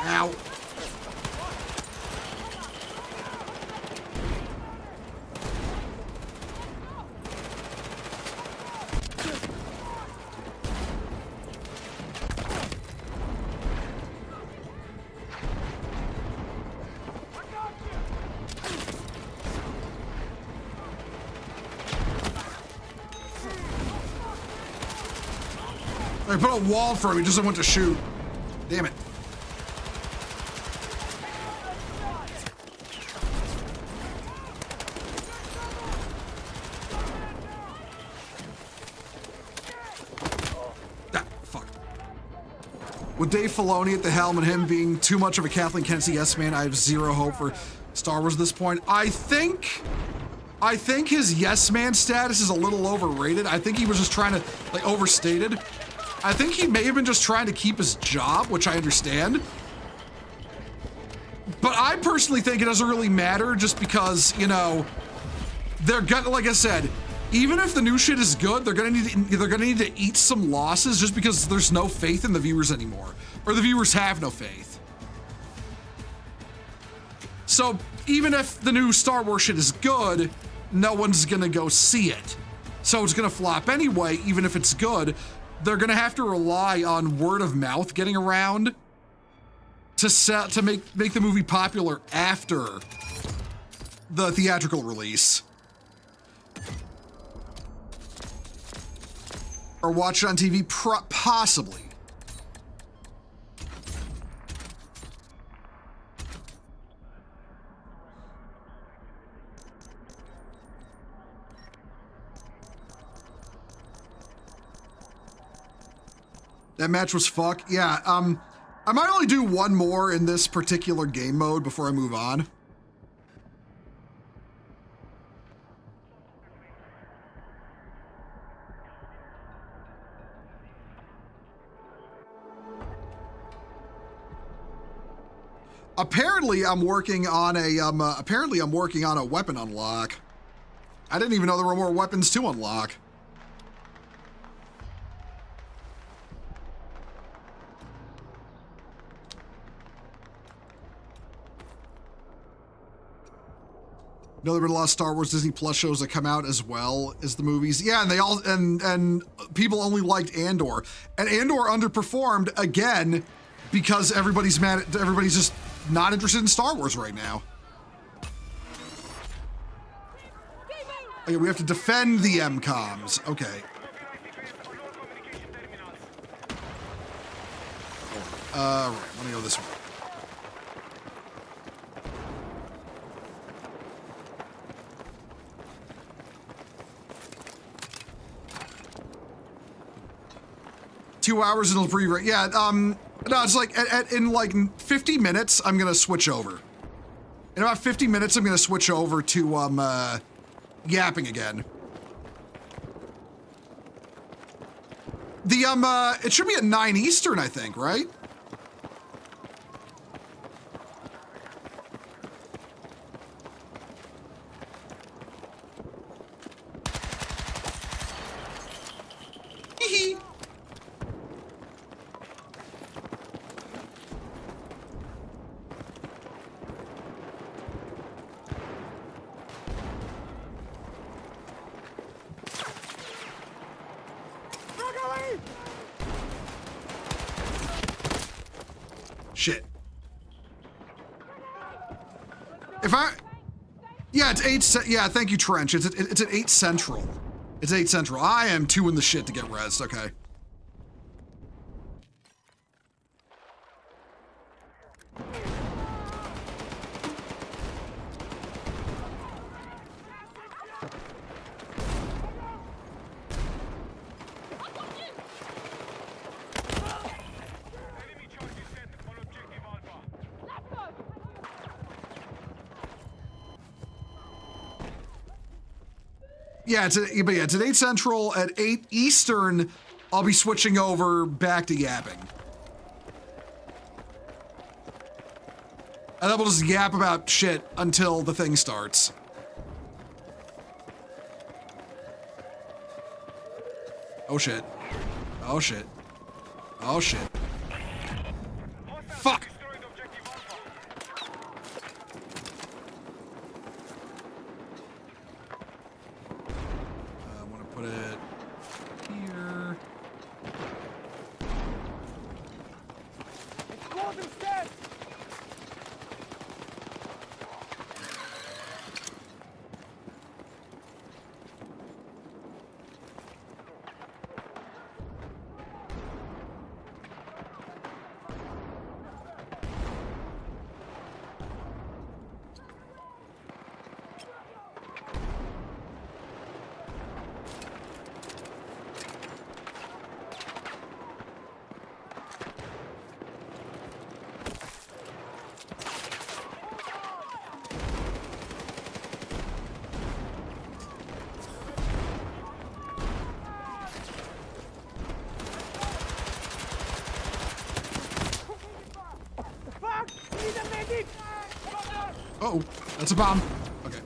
Ow. I put a wall for him, he doesn't want to shoot. Damn it. With Dave Filoni at the helm and him being too much of a Kathleen Kennedy yes man, I have zero hope for Star Wars at this point. I think his yes man status is a little overrated. I think he was just trying to, like, overstated. I think he may have been just trying to keep his job, which I understand. But I personally think it doesn't really matter, just because, you know, they're gonna, like I said, even if the new shit is good, they're gonna need to eat some losses just because there's no faith in the viewers anymore, or the viewers have no faith. So even if the new Star Wars shit is good, no one's gonna go see it. So it's gonna flop anyway, even if it's good. they're gonna have to rely on word of mouth getting around to make the movie popular after the theatrical release. Or watch it on TV, possibly. That match was fuck. Yeah, I might only do one more in this particular game mode before I move on. Apparently, I'm working on a weapon unlock. I didn't even know there were more weapons to unlock. You know, there have been a lot of Star Wars Disney Plus shows that come out as well as the movies. Yeah, and they all and people only liked Andor, and Andor underperformed again because everybody's just not interested in Star Wars right now. Okay, we have to defend the MCOMs. Okay. Right, let me go this way. Two hours it'll pre-rate. Yeah, no, it's like in like 50 minutes, I'm gonna switch over. In about 50 minutes, I'm gonna switch over to Yapping again. The it should be at 9 Eastern, I think, right? Hee. Shit. Yeah, it's 8, yeah, thank you, Trench. It's at 8 Central. It's 8 Central. I am 2 in the shit to get rezzed, okay. Yeah, it's at 8 Central. At 8 Eastern, I'll be switching over back to Yapping. And then we'll just yap about shit until the thing starts. Oh shit. Oh shit. Oh shit. Fuck! Put it here. Uh-oh, that's a bomb. Okay.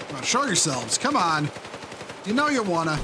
Come on, show yourselves. Come on. You know you wanna.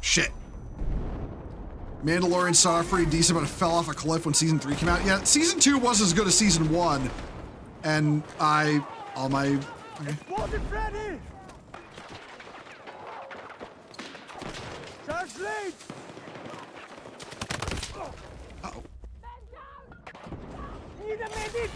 Shit. Mandalorian saw pretty decent, but it fell off a cliff when season 3 came out. Yeah, season 2 wasn't as good as season 1. And okay. What is ready? Charge lead! Uh-oh. Need a medic!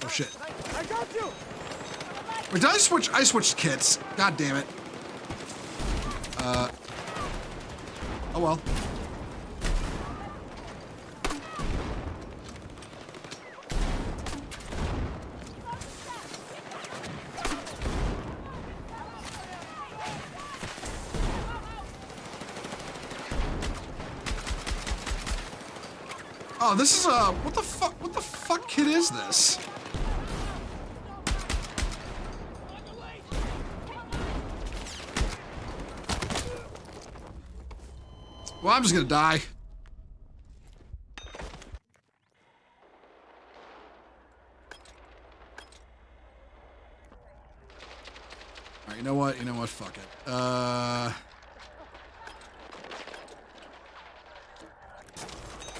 Oh shit. I got you! Wait, did I switch? I switched kits. God damn it. Oh well. Oh, this is what the fuck kit is this? Well, I'm just gonna die. Alright, you know what? Fuck it.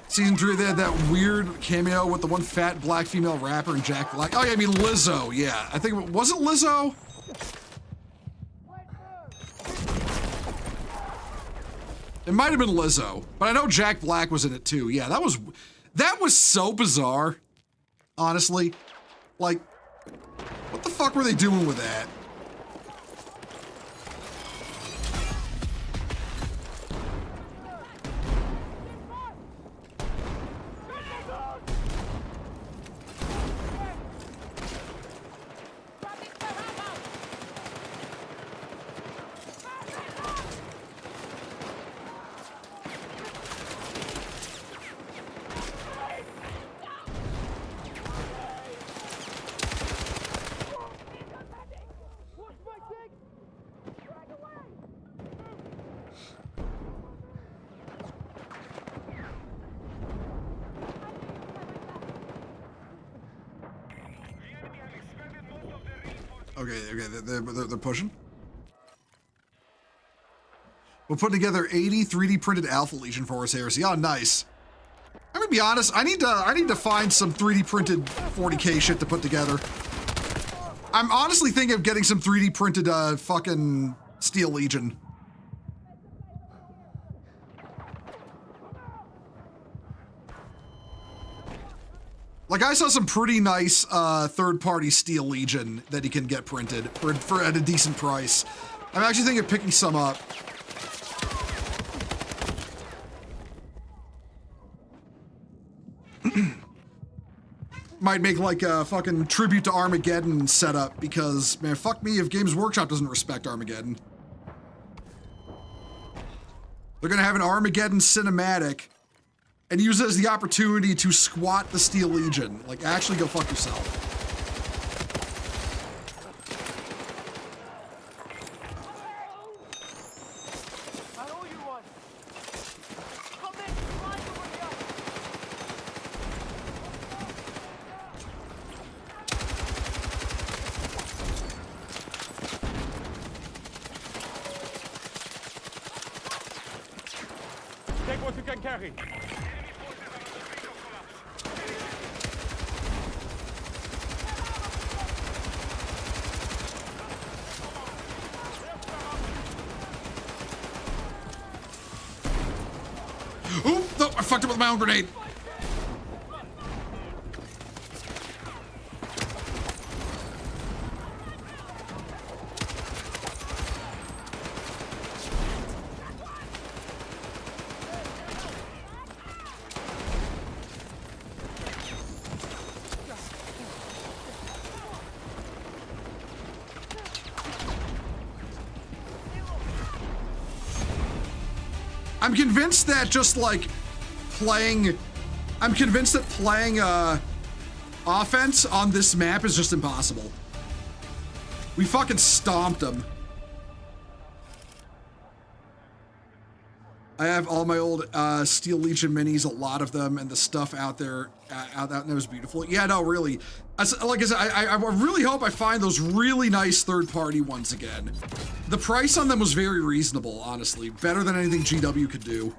Season 3, they had that weird cameo with the one fat black female rapper and Jack Black. Oh yeah, I mean Lizzo, yeah. I think, was it Lizzo? It might have been Lizzo, but I know Jack Black was in it too. Yeah, that was so bizarre. Honestly. Like, what the fuck were they doing with that? Okay, they're pushing. We'll put together 80 3D printed Alpha Legion for us, heresy. Oh, nice. I'm gonna be honest. I need to find some 3D printed 40K shit to put together. I'm honestly thinking of getting some 3D printed fucking Steel Legion. Like, I saw some pretty nice third-party Steel Legion that you can get printed for at a decent price. I'm actually thinking of picking some up. Might make like a fucking tribute to Armageddon setup because, man, fuck me if Games Workshop doesn't respect Armageddon. They're gonna have an Armageddon cinematic and use it as the opportunity to squat the Steel Legion. Like, actually go fuck yourself. Take what you can carry. Ooh, no, I fucked up with my own grenade. I'm convinced that just like playing offense on this map is just impossible. We fucking stomped them. I have all my old Steel Legion minis, a lot of them, and the stuff out there, that was beautiful. Yeah, no, really. Like I said, I really hope I find those really nice third-party ones again. The price on them was very reasonable, honestly. Better than anything GW could do.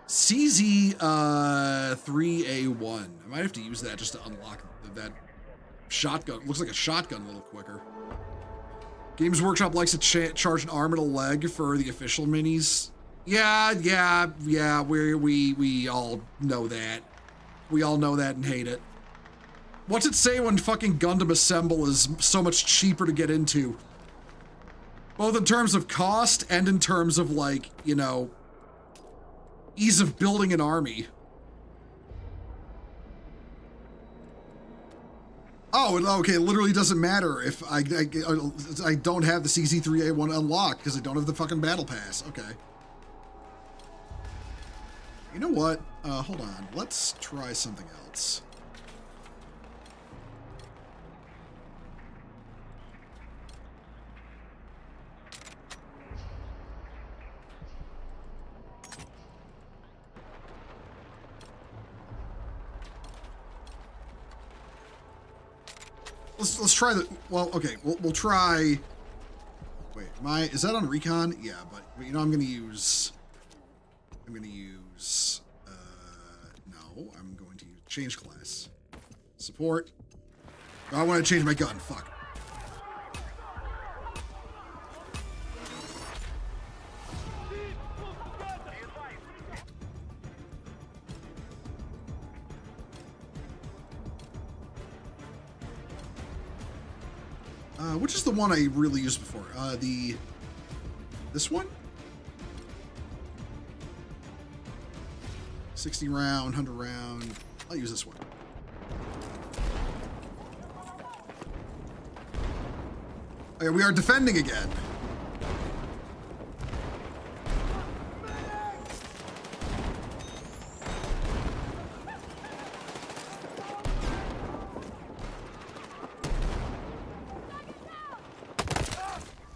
CZ3A1. I might have to use that just to unlock that shotgun. Looks like a shotgun a little quicker. Games Workshop likes to charge an arm and a leg for the official minis. Yeah. We all know that. We all know that and hate it. What's it say when fucking Gundam Assemble is so much cheaper to get into? Both in terms of cost and in terms of, like, you know, ease of building an army. Oh, okay, it literally doesn't matter if I don't have the CZ3A1 unlocked because I don't have the fucking battle pass. Okay. You know what? Hold on. Let's try something else. Let's try the, well, okay, we'll try, wait, is that on recon? Yeah, but you know, I'm gonna use, no, I'm going to change class. Support. Oh, I want to change my gun, fuck. Which is the one I really used before? This one? 60 round, 100 round. I'll use this one. Okay, we are defending again.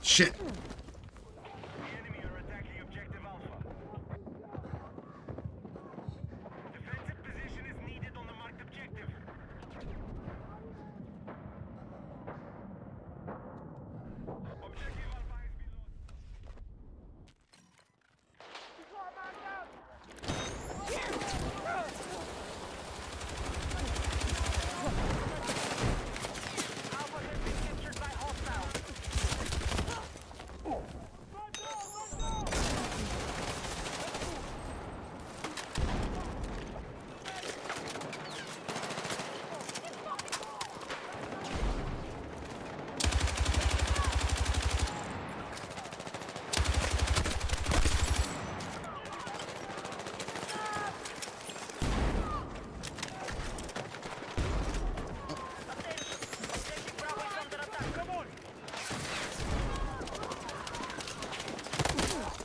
Shit. The enemy are attacking objective Alpha. Defensive position is needed on the marked objective. Objective Alpha has been Alpha has been captured by hostiles.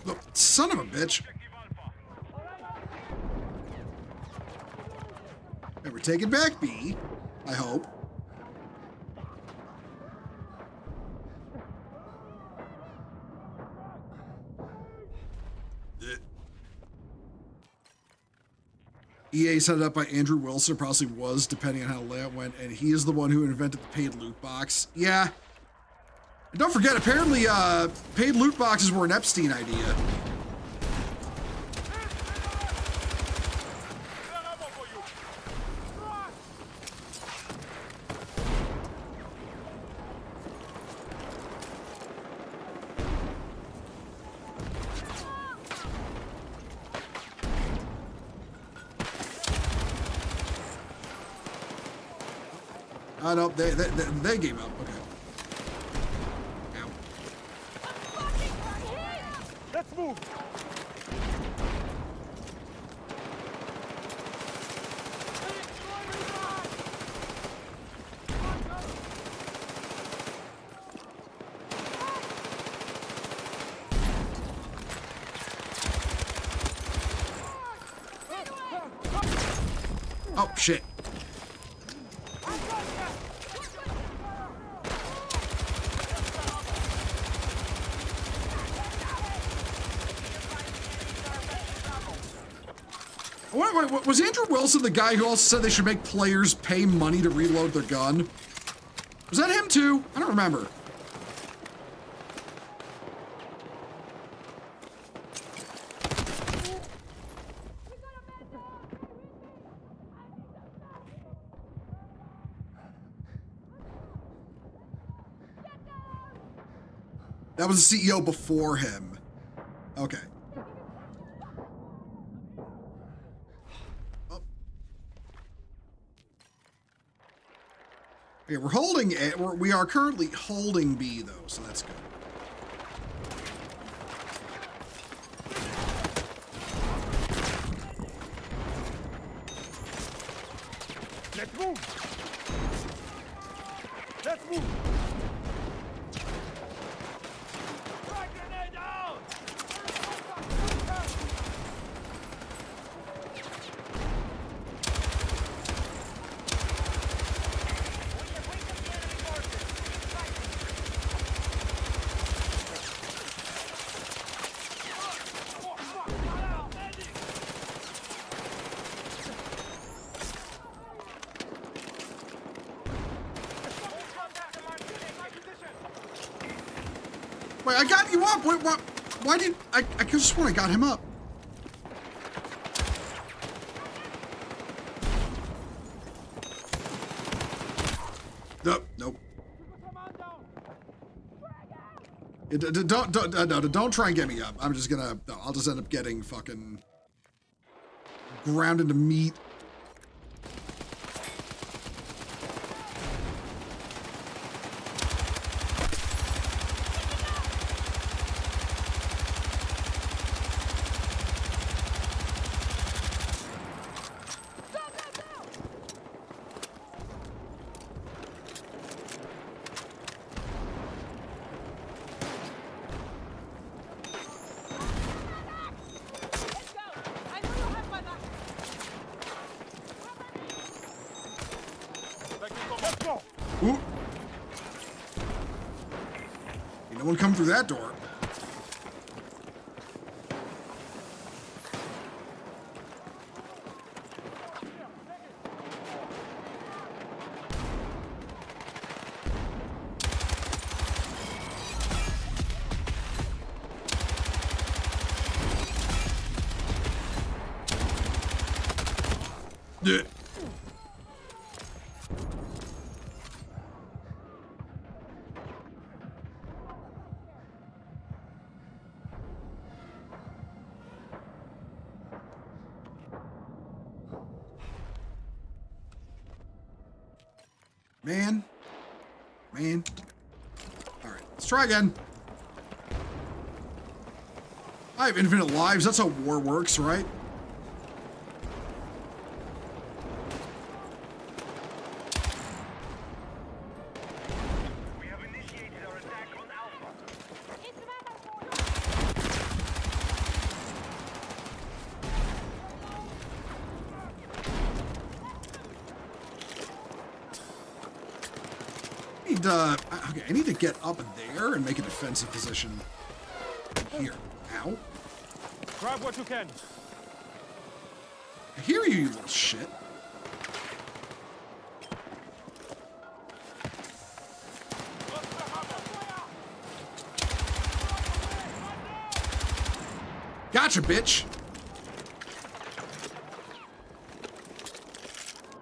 Look, son of a bitch. Okay, we're taking back B, I hope. EA set it up by Andrew Wilson, probably was, depending on how the layout went, and he is the one who invented the paid loot box. Yeah. And don't forget, apparently, paid loot boxes were an Epstein idea. Oh, no, they gave up. Okay. Ow. Let's move. Oh, shit. Wait, was Andrew Wilson the guy who also said they should make players pay money to reload their gun? Was that him too? I don't remember. That was the CEO before him. Okay. Oh. Okay, we're holding it. We are currently holding B though, so that's good. Let's move. Let's move. Wait, I got you up. Wait, what? Why did I could have sworn I got him up. Nope. Don't try and get me up. I'm just gonna. No, I'll just end up getting fucking ground into meat. Ooh. Ain't no one come through that door. Yeah. Man. All right, let's try again. I have infinite lives. That's how war works, right? We have initiated our attack on Alpha. Okay, I need to get up there and make a defensive position. Here. Ow. Grab what you can. I hear you, you little shit. Gotcha, bitch.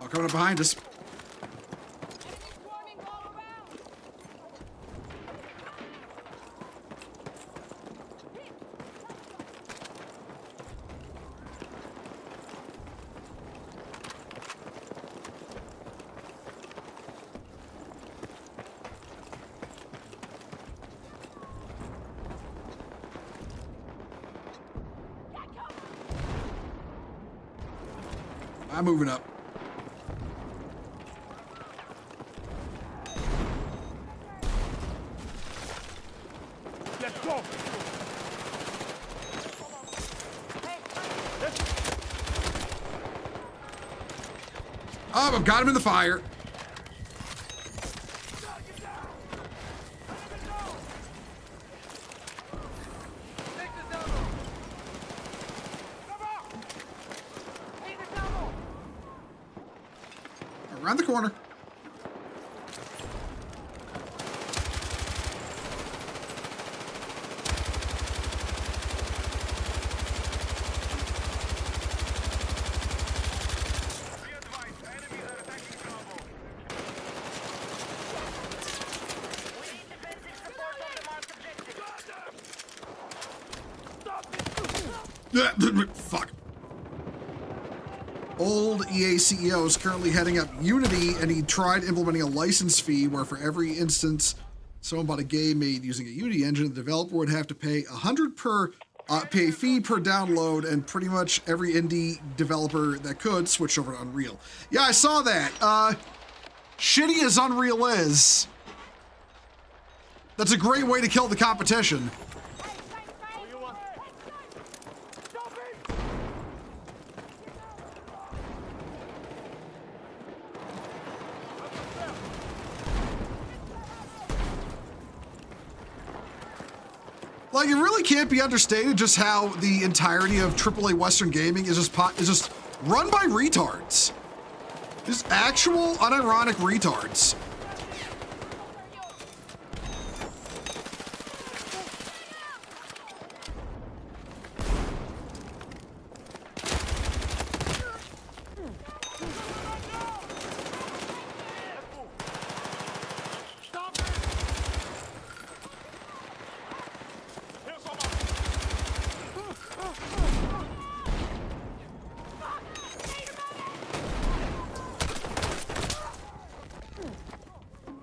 Oh, coming up behind us. I'm moving up. Let's go. Oh, I've got him in the fire. Around the corner. Fuck. Old EA CEO is currently heading up Unity, and he tried implementing a license fee where for every instance someone bought a game made using a Unity engine, the developer would have to pay pay a fee per download, and pretty much every indie developer that could switch over to Unreal. Yeah, I saw that. Shitty as Unreal is, that's a great way to kill the competition. Like, it really can't be understated just how the entirety of AAA Western gaming is just run by retards. Just actual, unironic retards.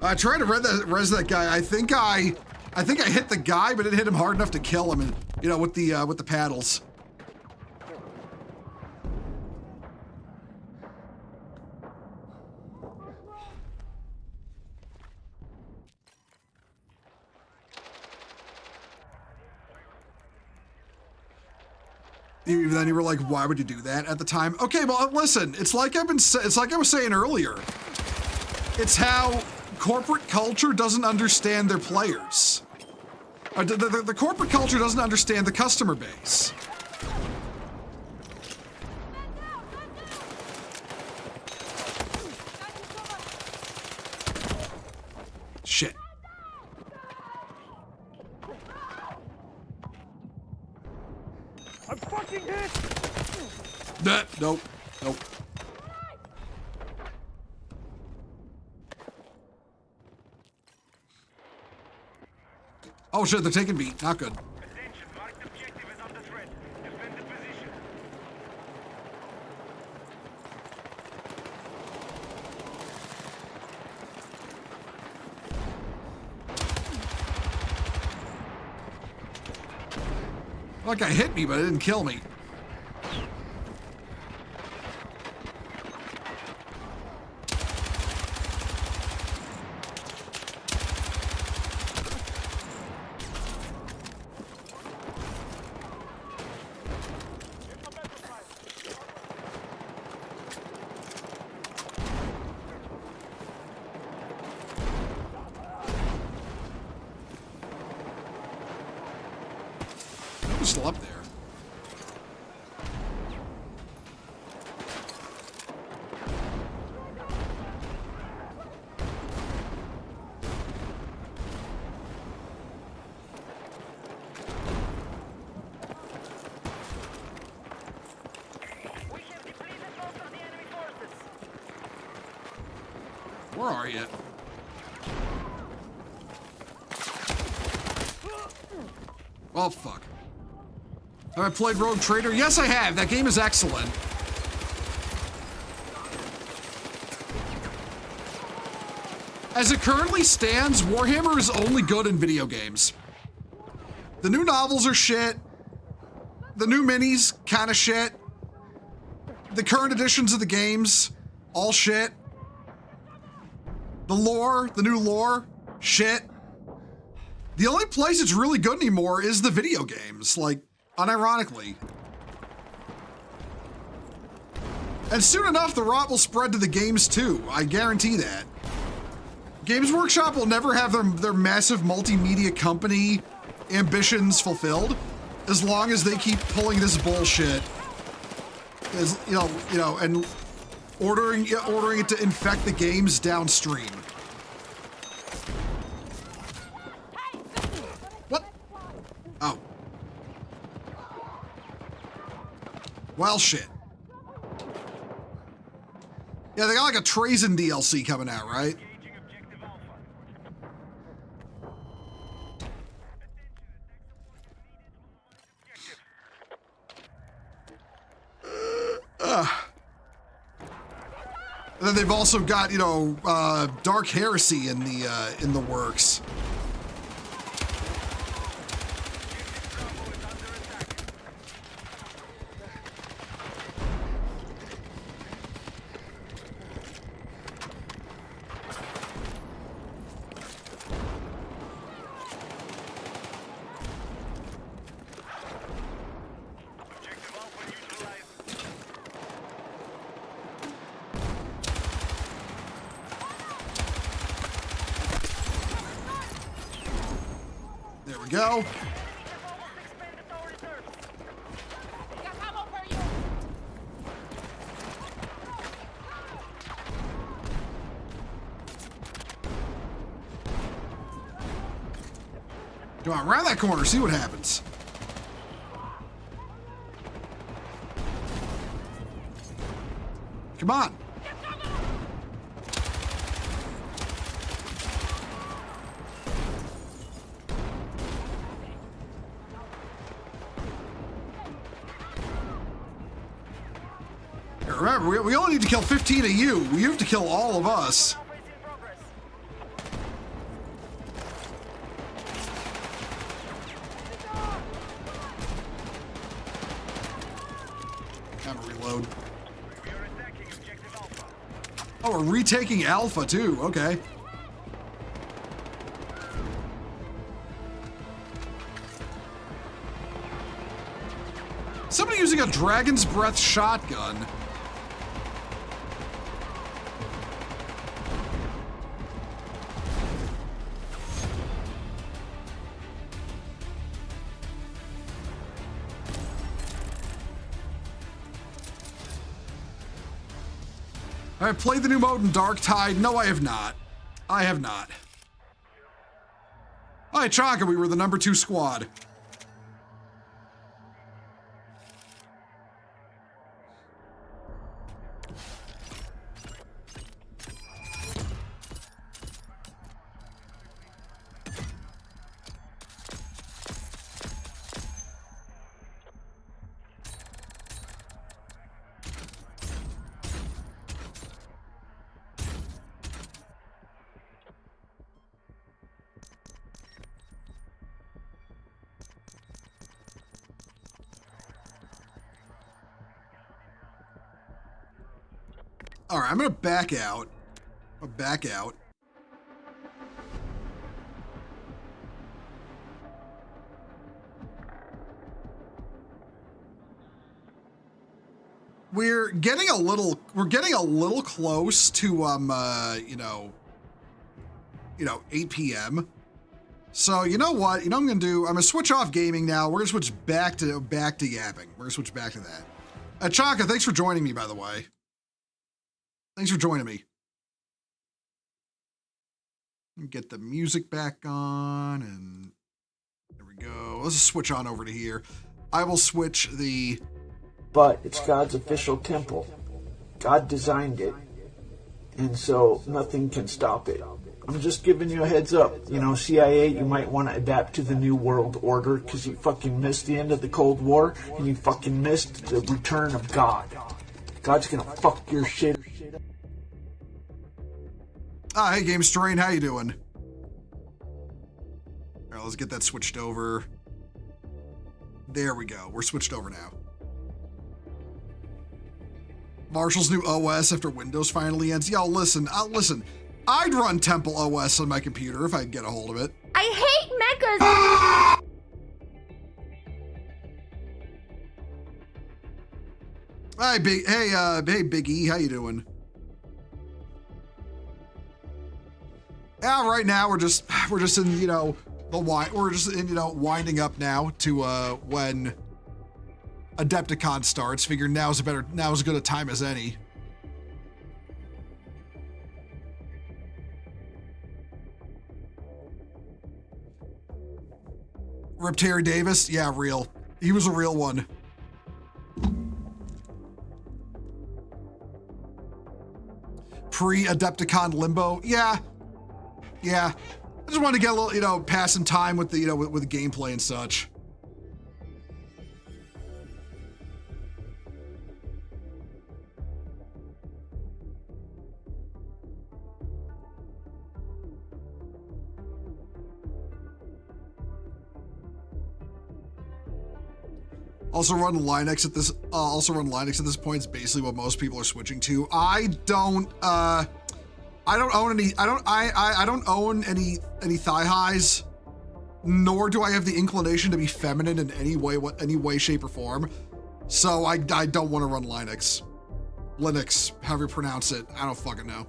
I tried to res that guy. I think I hit the guy, but it hit him hard enough to kill him, and you know, with the paddles. Even then, you were like, "Why would you do that?" At the time. Okay, well, listen. It's like I was saying earlier. It's how corporate culture doesn't understand their players. The corporate culture doesn't understand the customer base. Shit. I'm fucking hit! Nope. Oh shit, they're taking B. Not good. Attention, marked objective is under threat. Defend the position. Like, it hit me, but it didn't kill me. Still up there. We have depleted most of the enemy forces. Where are you? Oh, fuck. Have I played Rogue Trader? Yes, I have. That game is excellent. As it currently stands, Warhammer is only good in video games. The new novels are shit. The new minis, kind of shit. the current editions of the games, all shit. The lore, the new lore, shit. The only place it's really good anymore is the video games, like, unironically. And soon enough, the rot will spread to the games too, I guarantee that. Games Workshop will never have their massive multimedia company ambitions fulfilled as long as they keep pulling this bullshit. As you know, and ordering it to infect the games downstream. What? Oh. Well, shit. Yeah, they got like a Trazen DLC coming out, right? And then they've also got, you know, Dark Heresy in the works. Go. Go on, around that corner, see what happens. Come on. Remember, we only need to kill 15 of you. You have to kill all of us. Time to reload. Oh, we're retaking Alpha too. Okay. Somebody using a Dragon's Breath shotgun. I played the new mode in Dark Tide. No, I have not. I have not. Hi, Chaka, we were the number 2 squad. All right, I'm gonna back out. I'll back out. We're getting a little close to you know 8 p.m. So you know what? You know what I'm gonna do? I'm gonna switch off gaming now. We're gonna switch back to yapping. We're gonna switch back to that. Chaka, thanks for joining me, by the way. Thanks for joining me. Get the music back on, and there we go. Let's just switch on over to here. I will switch the... But it's God's official temple. God designed it, and so nothing can stop it. I'm just giving you a heads up. You know, CIA, you might want to adapt to the New World Order because you fucking missed the end of the Cold War, and you fucking missed the return of God. God's gonna fuck your shit. Hey, Game Strain, how you doing? All right, let's get that switched over. There we go. We're switched over now. Marshall's new OS after Windows finally ends. Yo, listen, I'd run Temple OS on my computer if I could get a hold of it. I hate mechas! Hey, Big E, how you doing? Yeah, right now we're just in, you know, winding up now to when Adepticon starts. Figure now's as good a time as any. Rip Terry Davis, yeah, real. He was a real one. Pre-Adepticon limbo, yeah. I just wanted to get a little, you know, passing time with the, you know, with gameplay and such. Also run Linux at this. Point. It's basically what most people are switching to. I don't own any thigh highs, nor do I have the inclination to be feminine in any way, shape, or form. So I don't want to run Linux, however you pronounce it. I don't fucking know.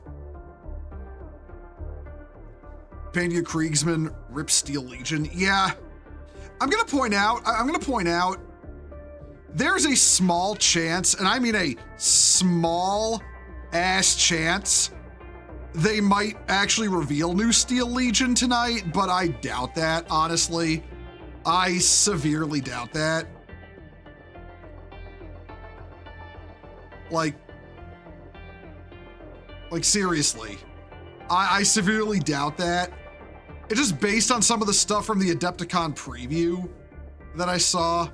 Pania Kriegsman, Rip Steel Legion. Yeah, I'm gonna point out. There's a small chance, and I mean a small ass chance, they might actually reveal new Steel Legion tonight, but I doubt that, honestly. I severely doubt that. Like seriously. I severely doubt that. It's just based on some of the stuff from the Adepticon preview that I saw.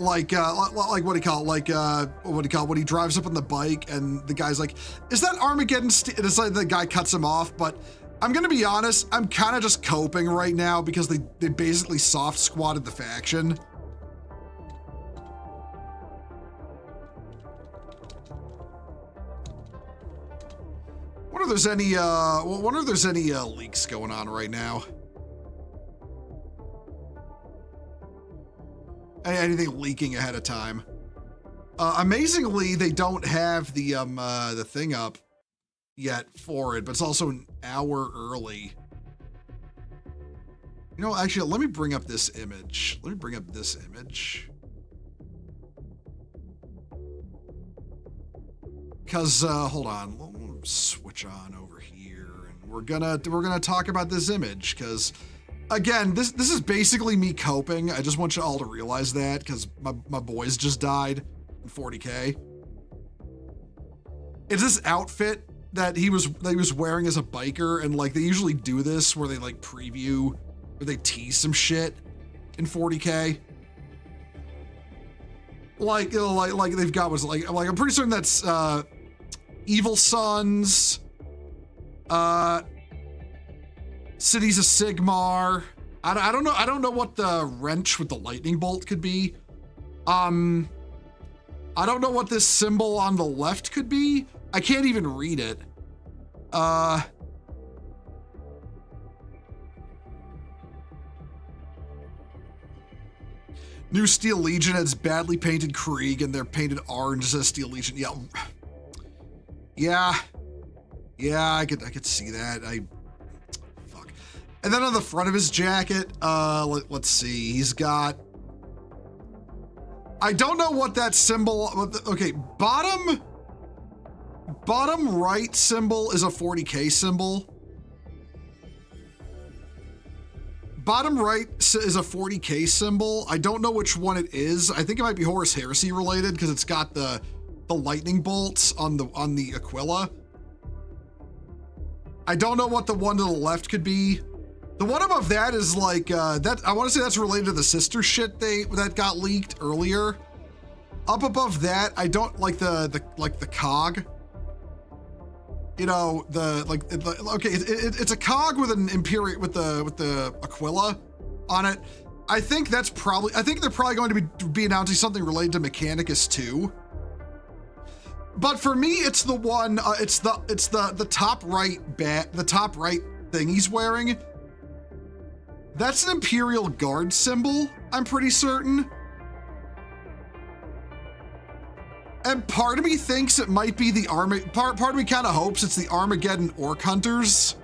Like what do you call it? When he drives up on the bike and the guy's like, is that Armageddon? And it's like the guy cuts him off. But I'm gonna be honest, I'm kind of just coping right now because they basically soft squatted the faction. Wonder if there's any leaks going on right now. Anything leaking ahead of time. Amazingly, they don't have the thing up yet for it, but it's also an hour early. You know, actually, let me bring up this image. Because hold on, we'll switch on over here, and we're gonna talk about this image because. Again, this is basically me coping. I just want you all to realize that because my boys just died in 40K. It's this outfit that he was wearing as a biker, and like they usually do this where they like preview or they tease some shit in 40K. Like they've got was like I'm pretty certain that's Evil Sons, Cities of Sigmar. I don't know. I don't know what the wrench with the lightning bolt could be. I don't know what this symbol on the left could be. I can't even read it. New Steel Legion has badly painted Krieg, and they're painted orange as Steel Legion. Yeah, I could see that. Fuck. And then on the front of his jacket, let's see, he's got. I don't know what that symbol. Okay, bottom right symbol is a 40K symbol. Bottom right is a 40K symbol. I don't know which one it is. I think it might be Horus Heresy related because it's got the lightning bolts on the Aquila. I don't know what the one to the left could be. The one above that is like that. I want to say that's related to the sister shit that got leaked earlier. Up above that, I don't like the cog. You know, it's a cog with an Imperial with the Aquila on it. I think they're probably going to be announcing something related to Mechanicus 2. But for me, it's the one. It's the top right thing he's wearing. That's an Imperial Guard symbol, I'm pretty certain. And part of me thinks it might be the part of me kind of hopes it's the Armageddon Orc Hunters.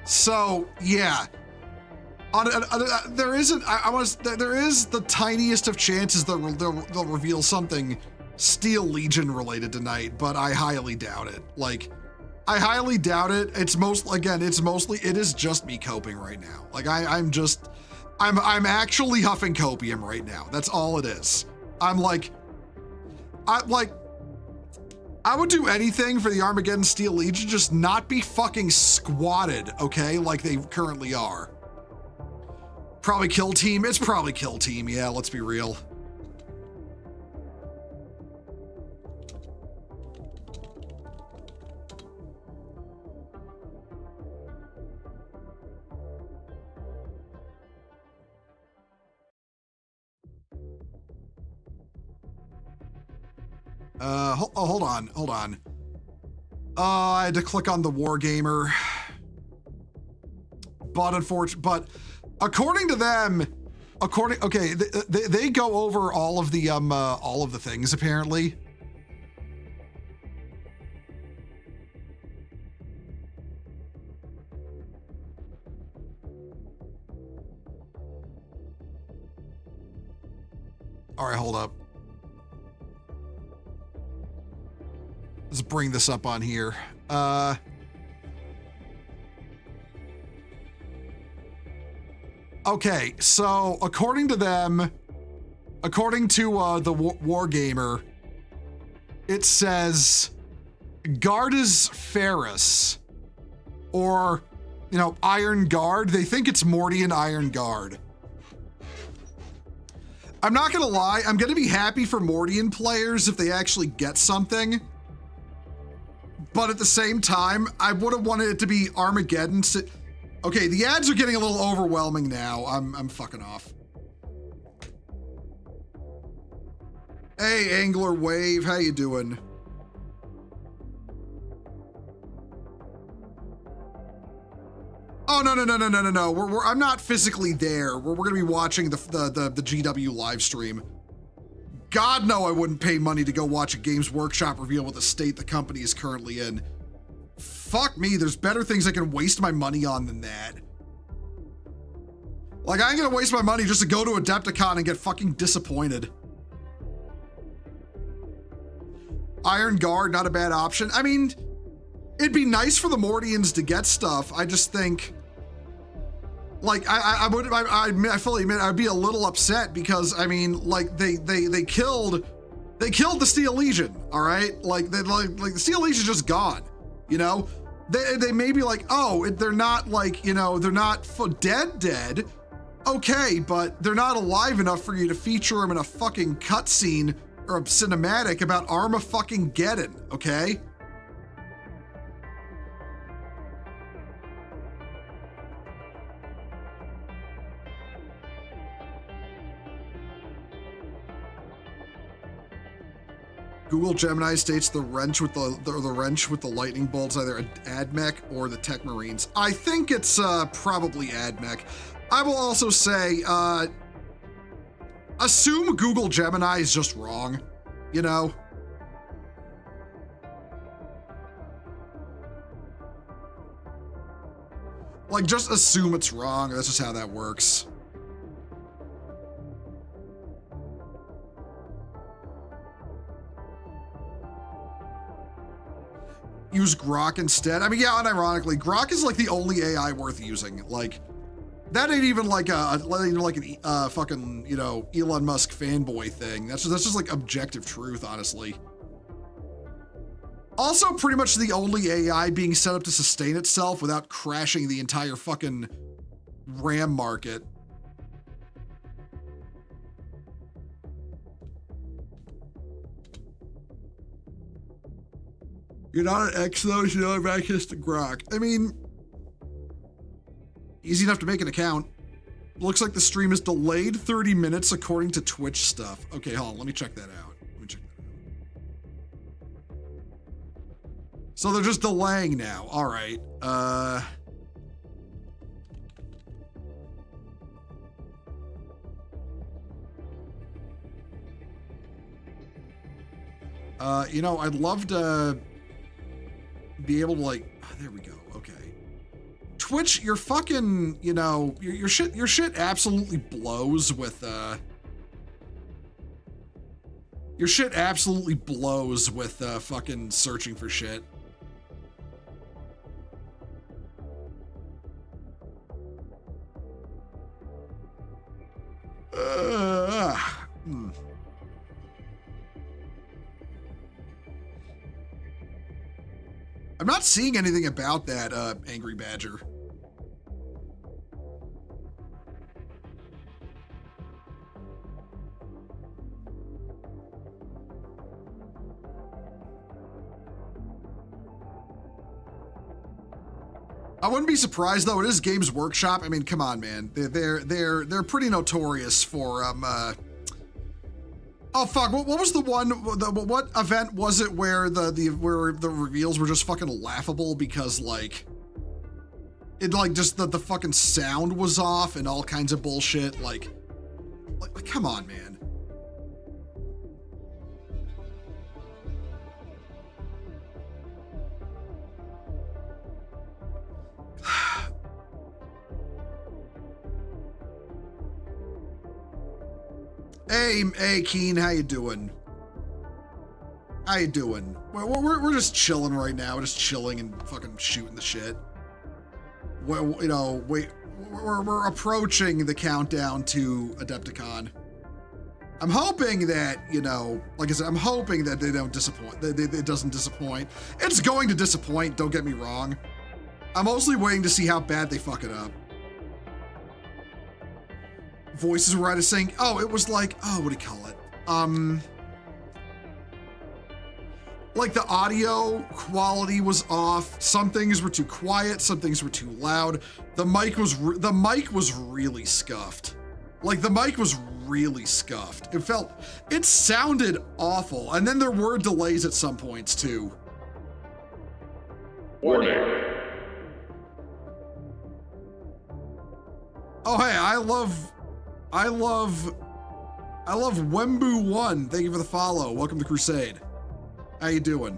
So yeah, there isn't. There is the tiniest of chances they'll reveal something Steel Legion related tonight, but I highly doubt it. Like, I highly doubt it. It is just me coping right now. Like I'm actually huffing copium right now. That's all it is. I would do anything for the Armageddon Steel Legion, just not be fucking squatted, okay? Like they currently are. Probably kill team. It's probably kill team. Yeah, let's be real. Hold on. I had to click on the Wargamer. But according to them, they go over all of the things apparently. All right, hold up. Let's bring this up on here. Okay, so according to them, according to the Wargamer, it says Gardas Ferris, or, Iron Guard. They think it's Mordian Iron Guard. I'm not gonna lie, I'm gonna be happy for Mordian players if they actually get something. But at the same time, I would have wanted it to be Armageddon. Okay, the ads are getting a little overwhelming now. I'm fucking off. Hey, Angler Wave, how you doing? Oh, no. I'm not physically there. We're gonna be watching the GW live stream. God, no, I wouldn't pay money to go watch a Games Workshop reveal what the state the company is currently in. Fuck me, there's better things I can waste my money on than that. Like, I ain't gonna waste my money just to go to Adepticon and get fucking disappointed. Iron Guard, not a bad option. I mean, it'd be nice for the Mordians to get stuff. I just think, like, I fully admit I'd be a little upset because, I mean, like, they killed the Steel Legion, all right? Like the Steel Legion's just gone, They may be like, oh, they're not like, they're not dead. Okay, but they're not alive enough for you to feature them in a fucking cutscene or a cinematic about Arma-fucking-geddon, okay? Google Gemini states the wrench with the lightning bolts either AdMech or the Tech Marines. I think it's probably AdMech. I will also say, assume Google Gemini is just wrong, Like, just assume it's wrong. That's just how that works. Use Grok instead. I mean, yeah, unironically, Grok is like the only AI worth using. Like, that ain't even like an fucking, Elon Musk fanboy thing. That's just like objective truth, honestly. Also, pretty much the only AI being set up to sustain itself without crashing the entire fucking RAM market. You're not an X though, you don't have access to Grok. I mean, easy enough to make an account. Looks like the stream is delayed 30 minutes according to Twitch stuff. Okay, hold on, let me check that out. So they're just delaying now. All right. You know, I'd love to be able to like, oh, there we go. Okay. Twitch, your fucking, you know, your shit absolutely blows with, your shit absolutely blows with, fucking searching for shit. I'm not seeing anything about that, Angry Badger. I wouldn't be surprised though. It is Games Workshop. I mean, come on, man. They're pretty notorious for Oh fuck! What was the one? What event was it where the reveals were just fucking laughable because like it like just the fucking sound was off and all kinds of bullshit. Like come on, man. Hey, Keen, how you doing? How you doing? We're just chilling right now. We're just chilling and fucking shooting the shit. Well, you know, we're approaching the countdown to Adepticon. I'm hoping that, you know, like I said, I'm hoping that they don't disappoint. It doesn't disappoint. It's going to disappoint. Don't get me wrong. I'm mostly waiting to see how bad they fuck it up. Voices were right saying, oh, it was like, oh, what do you call it? Like the audio quality was off. Some things were too quiet. Some things were too loud. The mic was really scuffed. Like the mic was really scuffed. It sounded awful. And then there were delays at some points too. Warning. Oh, hey, I love Wembu1. Thank you for the follow. Welcome to Crusade. How you doing?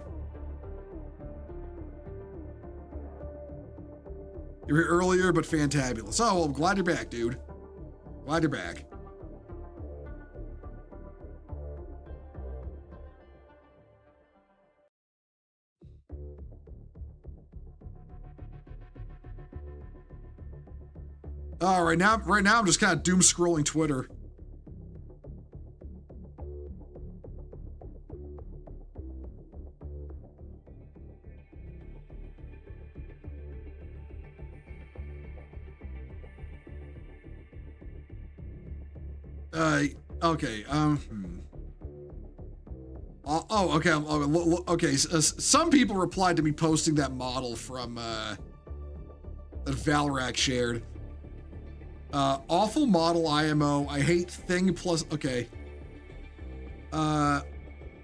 You were here earlier, but fantabulous. Oh, well, I'm glad you're back, dude. Glad you're back. Right now I'm just kind of doom scrolling Twitter. Okay, okay, okay, some people replied to me posting that model from, that Valrak shared. Awful model IMO, I hate thing plus, okay. I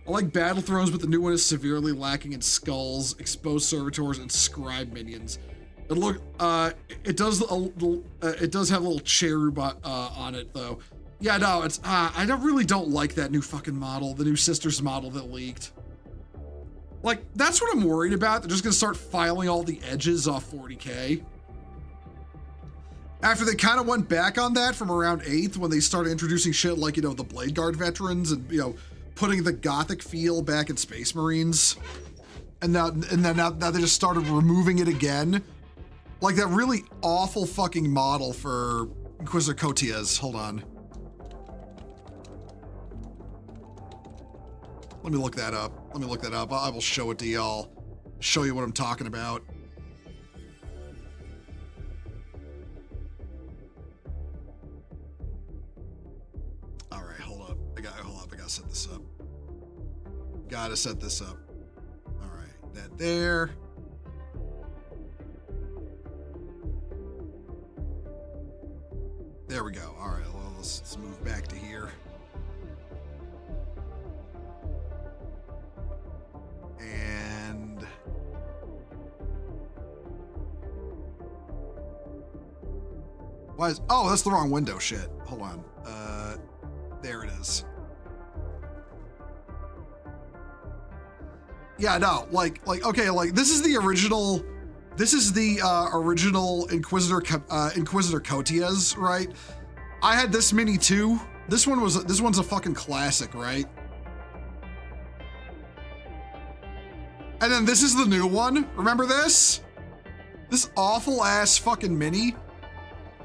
like Battle Thrones, but the new one is severely lacking in skulls, exposed servitors, and scribe minions. It does have a little cherub on it though. Yeah, no, it's, I really don't like that new fucking model, the new Sisters model that leaked. Like, that's what I'm worried about. They're just gonna start filing all the edges off 40K. After they kind of went back on that from around 8th when they started introducing shit like, you know, the Blade Guard veterans and, you know, putting the Gothic feel back in Space Marines. And now they just started removing it again. Like that really awful fucking model for Inquisitor Cotias. Hold on. Let me look that up. I will show it to y'all. Show you what I'm talking about. All right, hold up. I gotta set this up. Gotta set this up. All right, that there. There we Why is, oh, that's the wrong window, shit. Hold on. There it is. Yeah, no, like, okay, like, this is the original Inquisitor Cotias, right? I had this mini too. This one's a fucking classic, right? And then this is the new one. Remember this? This awful ass fucking mini.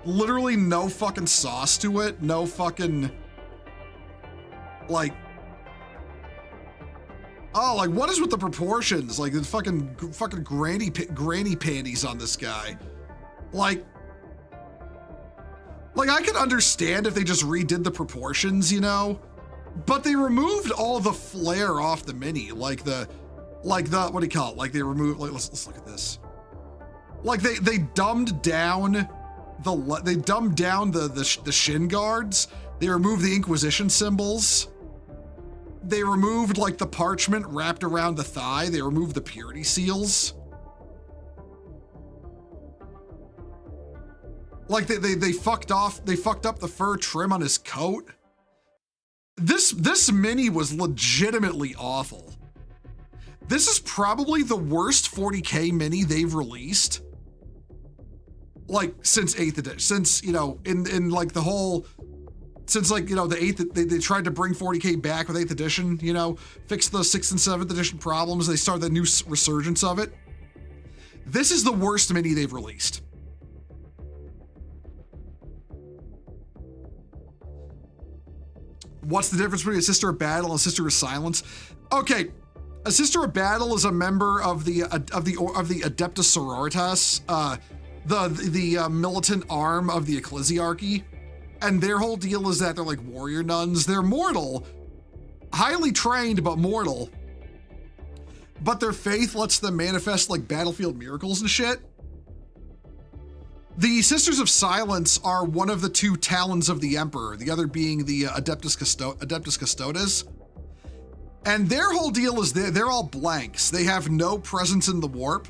Literally no fucking sauce to it. No fucking, like, oh, like what is with the proportions? Like the fucking granny panties on this guy. Like I could understand if they just redid the proportions, you know, but they removed all the flair off the mini. Like the, what do you call it? Like they removed, like, let's look at this. Like they dumbed down the shin guards. They removed the Inquisition symbols. They removed like the parchment wrapped around the thigh. They removed the purity seals. Like they fucked up the fur trim on his coat. This mini was legitimately awful. This is probably the worst 40K mini they've released. Like since 8th edition, since, you know, in like the whole, since like, you know, the 8th, they tried to bring 40K back with 8th edition, you know, fix the 6th and 7th edition problems. They started the new resurgence of it. This is the worst mini they've released. What's the difference between a Sister of Battle and a Sister of Silence? Okay, a Sister of Battle is a member of the Adeptus Sororitas, the militant arm of the Ecclesiarchy, and their whole deal is that they're like warrior nuns. They're mortal, highly trained but mortal, but their faith lets them manifest like battlefield miracles and shit. The Sisters of Silence are one of the two talons of the Emperor, the other being the Adeptus Custodes. And their whole deal is they're all blanks. They have no presence in the warp,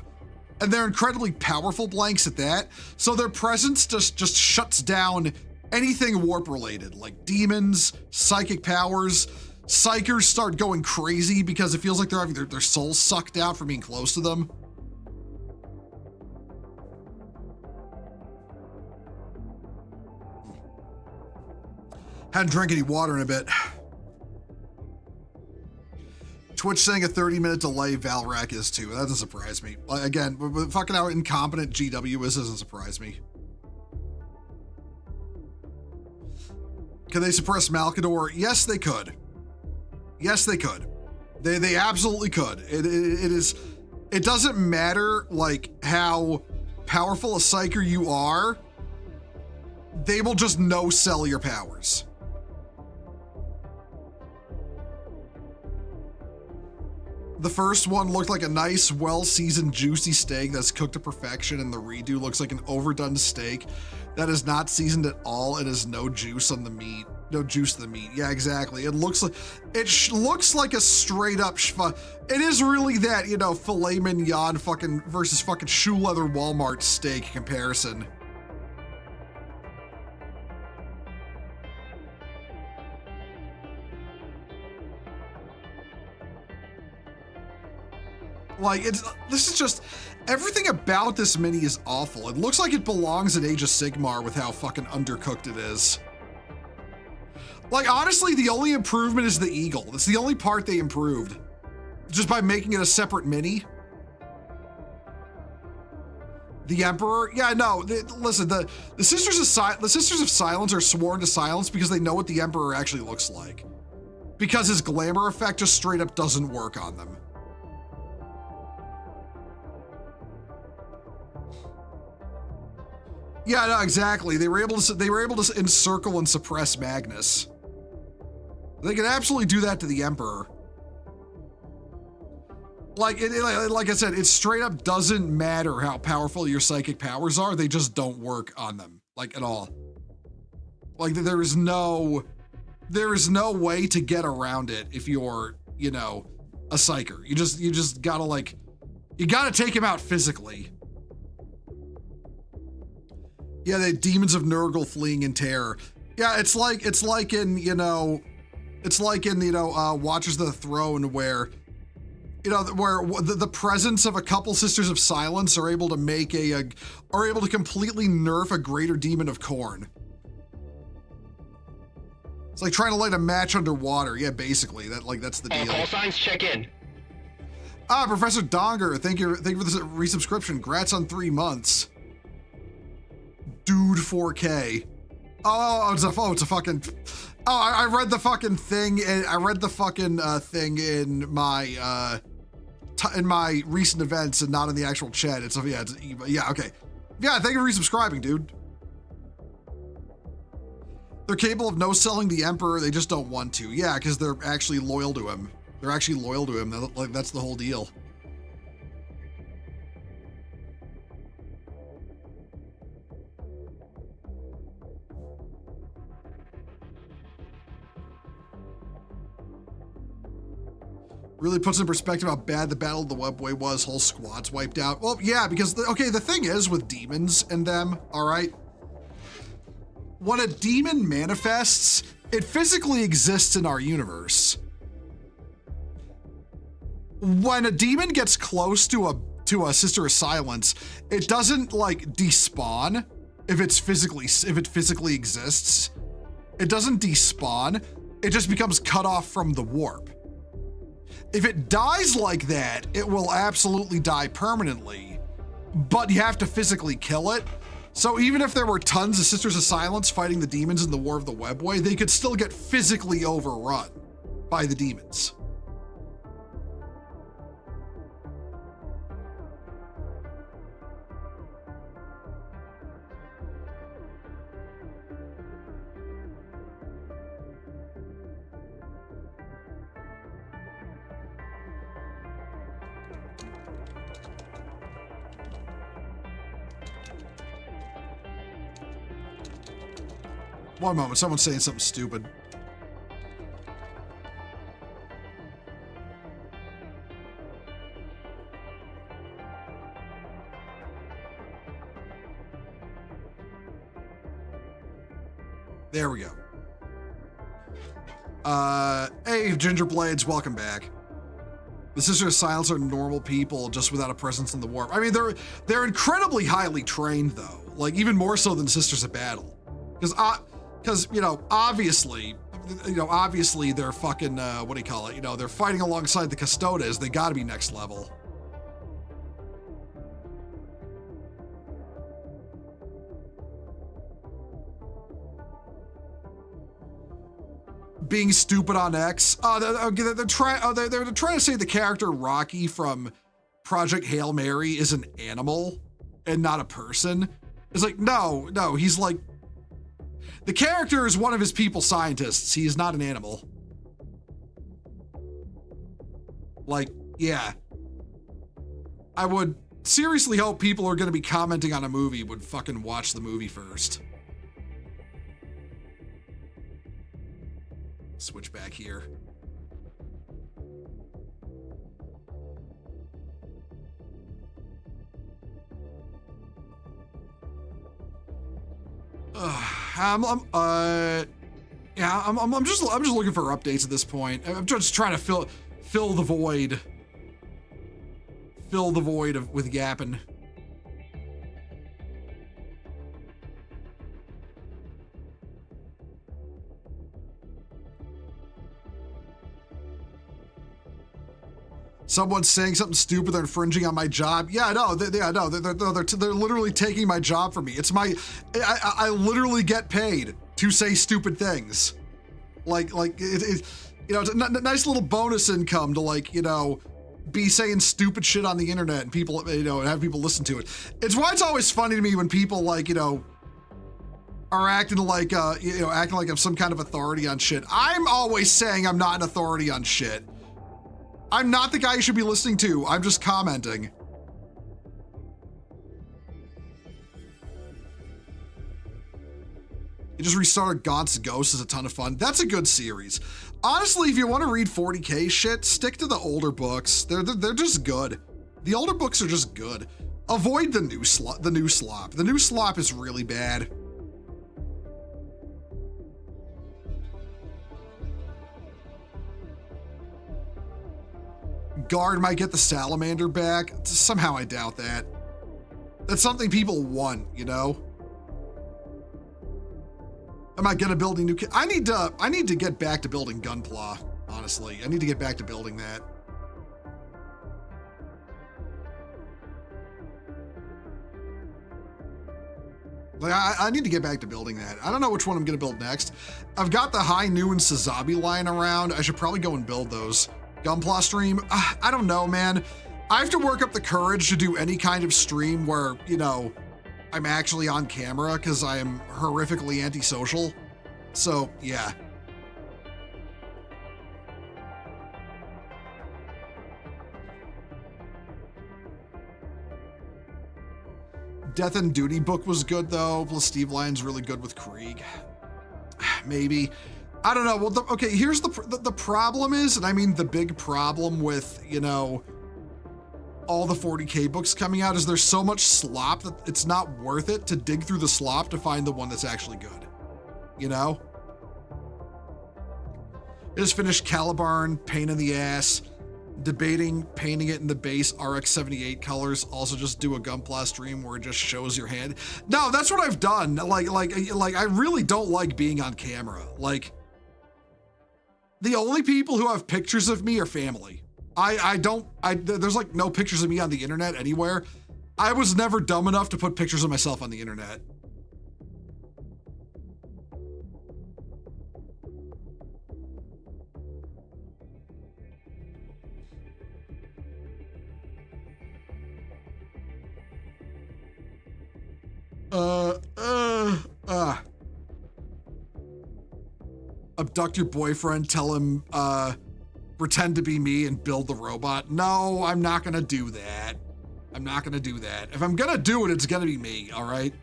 and they're incredibly powerful blanks at that. So their presence just shuts down anything warp related, like demons, psychic powers. Psychers start going crazy because it feels like they're having their souls sucked out from being close to them. Hadn't drank any water in a bit. Twitch saying a 30-minute delay, Valrak is too. That doesn't surprise me. Again, fucking how incompetent GW is doesn't surprise me. Can they suppress Malkador? Yes, they could. Yes, they could. They absolutely could. It doesn't matter like how powerful a psyker you are. They will just no-sell your powers. The first one looked like a nice, well-seasoned, juicy steak that's cooked to perfection, and the redo looks like an overdone steak that is not seasoned at all and has no juice on the meat. No juice to the meat. Yeah, exactly. It looks like looks like a straight up. It is really that, you know, filet mignon fucking versus fucking shoe leather Walmart steak comparison. Like, this is just, everything about this mini is awful. It looks like it belongs in Age of Sigmar with how fucking undercooked it is. Like, honestly, the only improvement is the eagle. That's the only part they improved. Just by making it a separate mini. The Emperor? Yeah, no, listen, the Sisters of Silence are sworn to silence because they know what the Emperor actually looks like. Because his glamour effect just straight up doesn't work on them. Yeah, no, exactly. They were able to encircle and suppress Magnus. They can absolutely do that to the Emperor. Like I said, it straight up doesn't matter how powerful your psychic powers are. They just don't work on them, like, at all. Like, there is no way to get around it if you're, you know, a psyker. You just gotta, like, you gotta take him out physically. Yeah, the demons of Nurgle fleeing in terror. Yeah, it's like in, Watchers of the Throne where, the presence of a couple Sisters of Silence are able to make are able to completely nerf a greater demon of Khorne. It's like trying to light a match underwater. Yeah, basically, that's the deal. Call signs, check in. Professor Donger, thank you for this resubscription. Congrats on 3 months. Dude 4K. It's a fucking. I read the fucking thing. I read the fucking thing in my recent events and not in the actual chat. Yeah, okay. Yeah, thank you for resubscribing, dude. They're capable of no-selling the Emperor. They just don't want to. Yeah, because they're actually loyal to him. That's the whole deal. Really puts in perspective how bad the Battle of the Webway was. Whole squads wiped out. Well, yeah, because, the thing is with demons and them, all right? When a demon manifests, it physically exists in our universe. When a demon gets close to a Sister of Silence, it doesn't despawn if it physically exists. It doesn't despawn. It just becomes cut off from the warp. If it dies like that, it will absolutely die permanently, but you have to physically kill it. So even if there were tons of Sisters of Silence fighting the demons in the War of the Webway, they could still get physically overrun by the demons. One moment, someone's saying something stupid. There we go. Hey, Gingerblades, welcome back. The Sisters of Silence are normal people just without a presence in the warp. I mean, they're incredibly highly trained though, even more so than Sisters of Battle. Because obviously they're fucking, they're fighting alongside the Custodes. They gotta be next level. Being stupid on X. They're trying to say the character Rocky from Project Hail Mary is an animal and not a person. It's no, he's the character is one of his people scientists. He is not an animal. Yeah. I would seriously hope people who are going to be commenting on a movie would fucking watch the movie first. Switch back here. I'm just looking for updates at this point. I'm just trying to fill the void. Fill the void with Yapping. Someone's saying something stupid, they're infringing on my job. Yeah, no, they're literally taking my job from me. It's I literally get paid to say stupid things. It's a nice little bonus income to be saying stupid shit on the internet and people, and have people listen to it. It's why it's always funny to me when people are acting like I'm some kind of authority on shit. I'm always saying I'm not an authority on shit. I'm not the guy you should be listening to. I'm just commenting. You just restarted Gaunt's Ghost is a ton of fun. That's a good series. Honestly, if you want to read 40K shit, stick to the older books. They're just good. The older books are just good. Avoid the new slop. The new slop is really bad. Guard might get the salamander back. Somehow I doubt that. That's something people want, you know? Am I gonna build a new I need to get back to building Gunpla, honestly. I need to get back to building that. Like, I need to get back to building that. I don't know which one I'm gonna build next. I've got the High Noon Sazabi lying around. I should probably go and build those. Gunpla stream, I don't know, man. I have to work up the courage to do any kind of stream where, you know, I'm actually on camera because I am horrifically antisocial. So, yeah. Death and Duty book was good though. Plus Steve Lyon's really good with Krieg. Maybe. I don't know. Well, okay, here's the problem is, and I mean the big problem with, you know, all the 40K books coming out is there's so much slop that it's not worth it to dig through the slop to find the one that's actually good, you know? I just finished Calibarn, pain in the ass, debating painting it in the base RX-78 colors, also just do a Gunpla stream where it just shows your hand. No, that's what I've done. Like I really don't like being on camera. Like, the only people who have pictures of me are family. There's like no pictures of me on the internet anywhere. I was never dumb enough to put pictures of myself on the internet. Abduct your boyfriend, tell him, pretend to be me and build the robot. No, I'm not gonna do that. I'm not gonna do that. If I'm gonna do it, it's gonna be me, all right?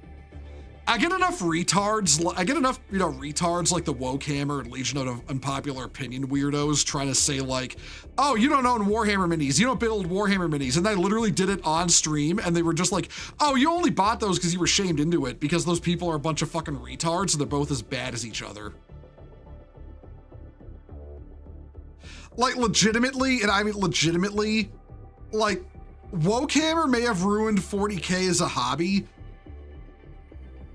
I get enough retards, you know, retards like the Wokehammer and Legion of Unpopular Opinion weirdos trying to say like, oh, you don't own Warhammer minis, you don't build Warhammer minis. And I literally did it on stream and they were just like, oh, you only bought those because you were shamed into it because those people are a bunch of fucking retards and they're both as bad as each other. Like legitimately, and I mean legitimately, like Wokehammer may have ruined 40K as a hobby,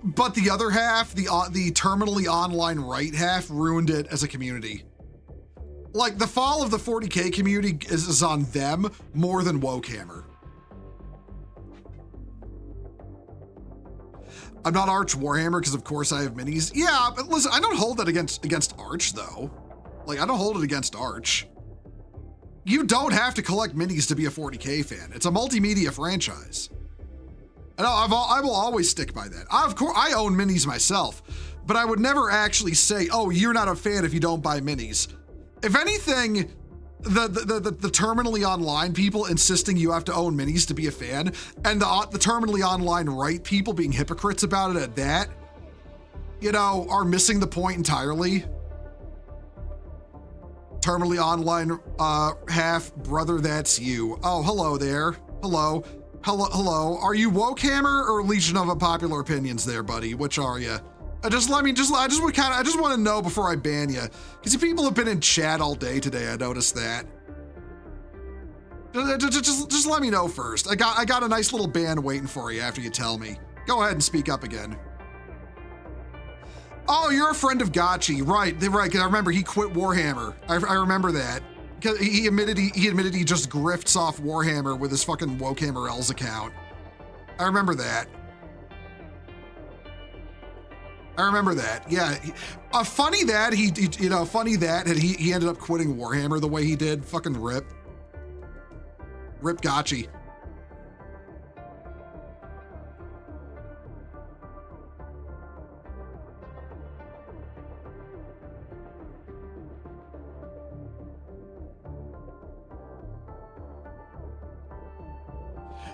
but the other half, the terminally online right half, ruined it as a community. Like the fall of the 40K community is on them more than Wokehammer. I'm not Arch Warhammer because of course I have minis. Yeah, but listen, I don't hold that against Arch though. Like I don't hold it against Arch. You don't have to collect minis to be a 40K fan. It's a multimedia franchise. I will always stick by that. Of course, I own minis myself, but I would never actually say, oh, you're not a fan if you don't buy minis. If anything, the terminally online people insisting you have to own minis to be a fan, and the terminally online right people being hypocrites about it at that, you know, are missing the point entirely. Terminally online half brother, that's you. Oh, hello there. Hello. Are you Wokehammer or Legion of Unpopular Opinions there, buddy? Which are you? I just want to know before I ban you, because people have been in chat all day today. I noticed that. Just let me know first. I got a nice little ban waiting for you after you tell me. Go ahead and speak up again. Oh, you're a friend of Gacha, right? Because I remember he quit Warhammer. I remember that. Because he admitted he just grifts off Warhammer with his fucking Wokehammer L's account. I remember that. Yeah. Funny that he ended up quitting Warhammer the way he did. Fucking rip Gacha.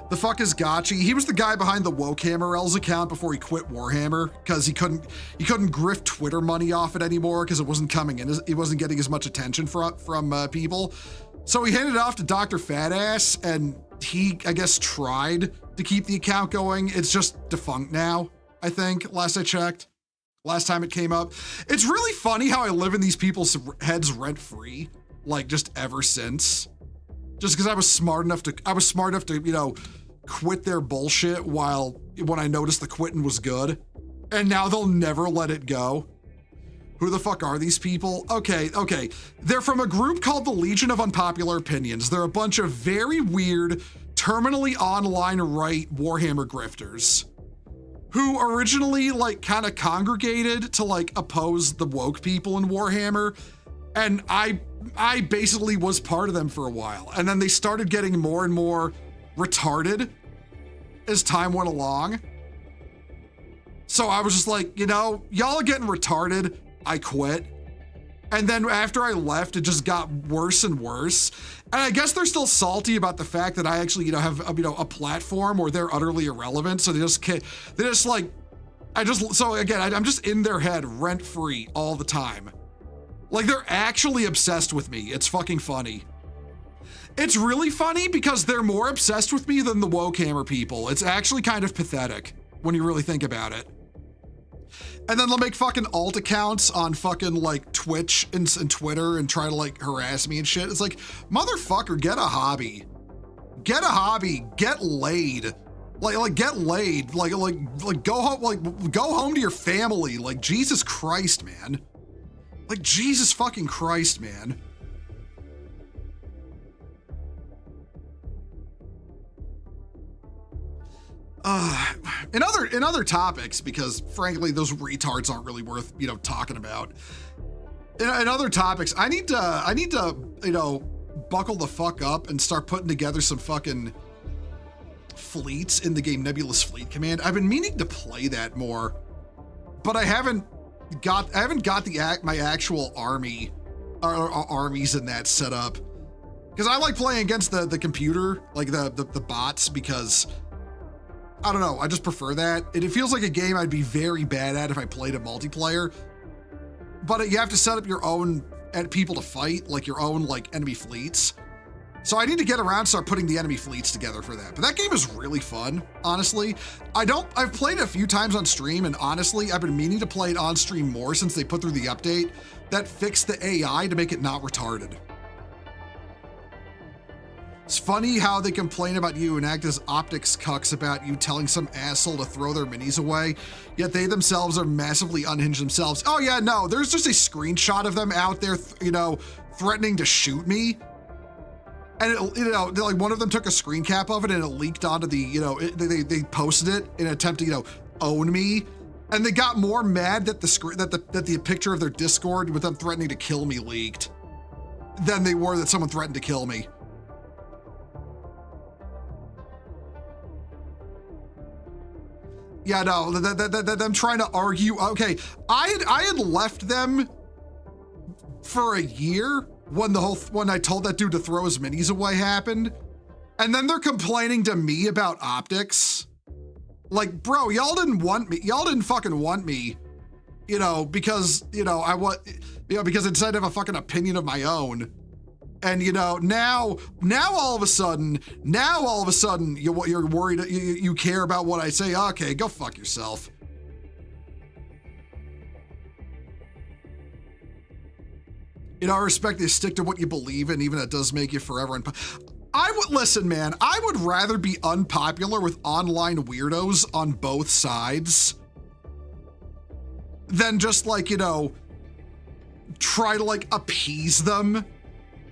The fuck is Gacha? He was the guy behind the Wokehammer L's account before he quit Warhammer because he couldn't grift Twitter money off it anymore because it wasn't coming in. He wasn't getting as much attention from people. So he handed it off to Dr. Fatass, and he, I guess, tried to keep the account going. It's just defunct now, I think, last I checked. Last time it came up. It's really funny how I live in these people's heads rent-free, like just ever since. Just because I was smart enough to, you know, quit their bullshit when I noticed the quitting was good. And now they'll never let it go. Who the fuck are these people? Okay. They're from a group called the Legion of Unpopular Opinions. They're a bunch of very weird, terminally online right Warhammer grifters who originally like kind of congregated to like oppose the woke people in Warhammer. And I basically was part of them for a while. And then they started getting more and more retarded as time went along. So I was just like, you know, y'all are getting retarded. I quit. And then after I left, it just got worse and worse. And I guess they're still salty about the fact that I actually, you know, have, you know, a platform where they're utterly irrelevant. So I'm just in their head rent free all the time. Like they're actually obsessed with me. It's fucking funny. It's really funny because they're more obsessed with me than the Wokehammer people. It's actually kind of pathetic when you really think about it. And then they'll make fucking alt accounts on fucking like Twitch and Twitter and try to like harass me and shit. It's like, motherfucker, get a hobby. Get a hobby. Get laid. Like get laid. Like go home to your family. Like Jesus Christ, man. Like Jesus fucking Christ, man. In other topics, because frankly, those retards aren't really worth, you know, talking about. In other topics, I need to, you know, buckle the fuck up and start putting together some fucking fleets in the game Nebulous Fleet Command. I've been meaning to play that more, but I haven't got my actual army or armies in that set up. Because I like playing against the computer, like the bots, because I don't know, I just prefer that. It feels like a game I'd be very bad at if I played a multiplayer. But you have to set up your own people to fight, like your own like enemy fleets. So I need to get around and start putting the enemy fleets together for that. But that game is really fun, honestly. I've played it a few times on stream, and honestly, I've been meaning to play it on stream more since they put through the update that fixed the AI to make it not retarded. It's funny how they complain about you and act as optics cucks about you telling some asshole to throw their minis away, yet they themselves are massively unhinged themselves. Oh yeah, no, there's just a screenshot of them out there, you know, threatening to shoot me. And it, you know, like one of them took a screen cap of it and it leaked onto the, you know, they posted it in an attempt to, you know, own me. And they got more mad that the picture of their Discord with them threatening to kill me leaked than they were that someone threatened to kill me. Yeah, no, them trying to argue. Okay, I had left them for a year when I told that dude to throw his minis away happened, and then they're complaining to me about optics. Like, bro, y'all didn't want me. Y'all didn't fucking want me, you know, because because I decided to have a fucking opinion of my own. And you know, now all of a sudden, you're worried, you care about what I say. Okay, go fuck yourself. You know, I respect you stick to what you believe in, even if it does make you forever. Listen, man, I would rather be unpopular with online weirdos on both sides than just like, you know, try to like appease them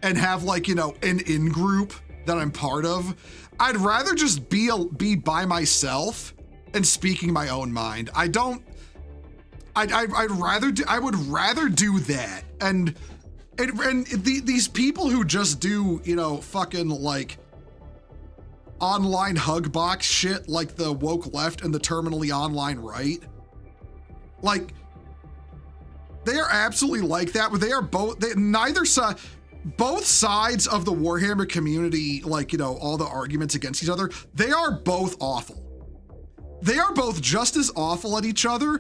and have like, you know, an in-group that I'm part of. I'd rather just be by myself and speaking my own mind. I would rather do that. And these people who just do, you know, fucking like online hug box shit like the woke left and the terminally online right, like they are absolutely like that, but they are both sides of the Warhammer community, like, you know, all the arguments against each other, they are both awful. They are both just as awful at each other,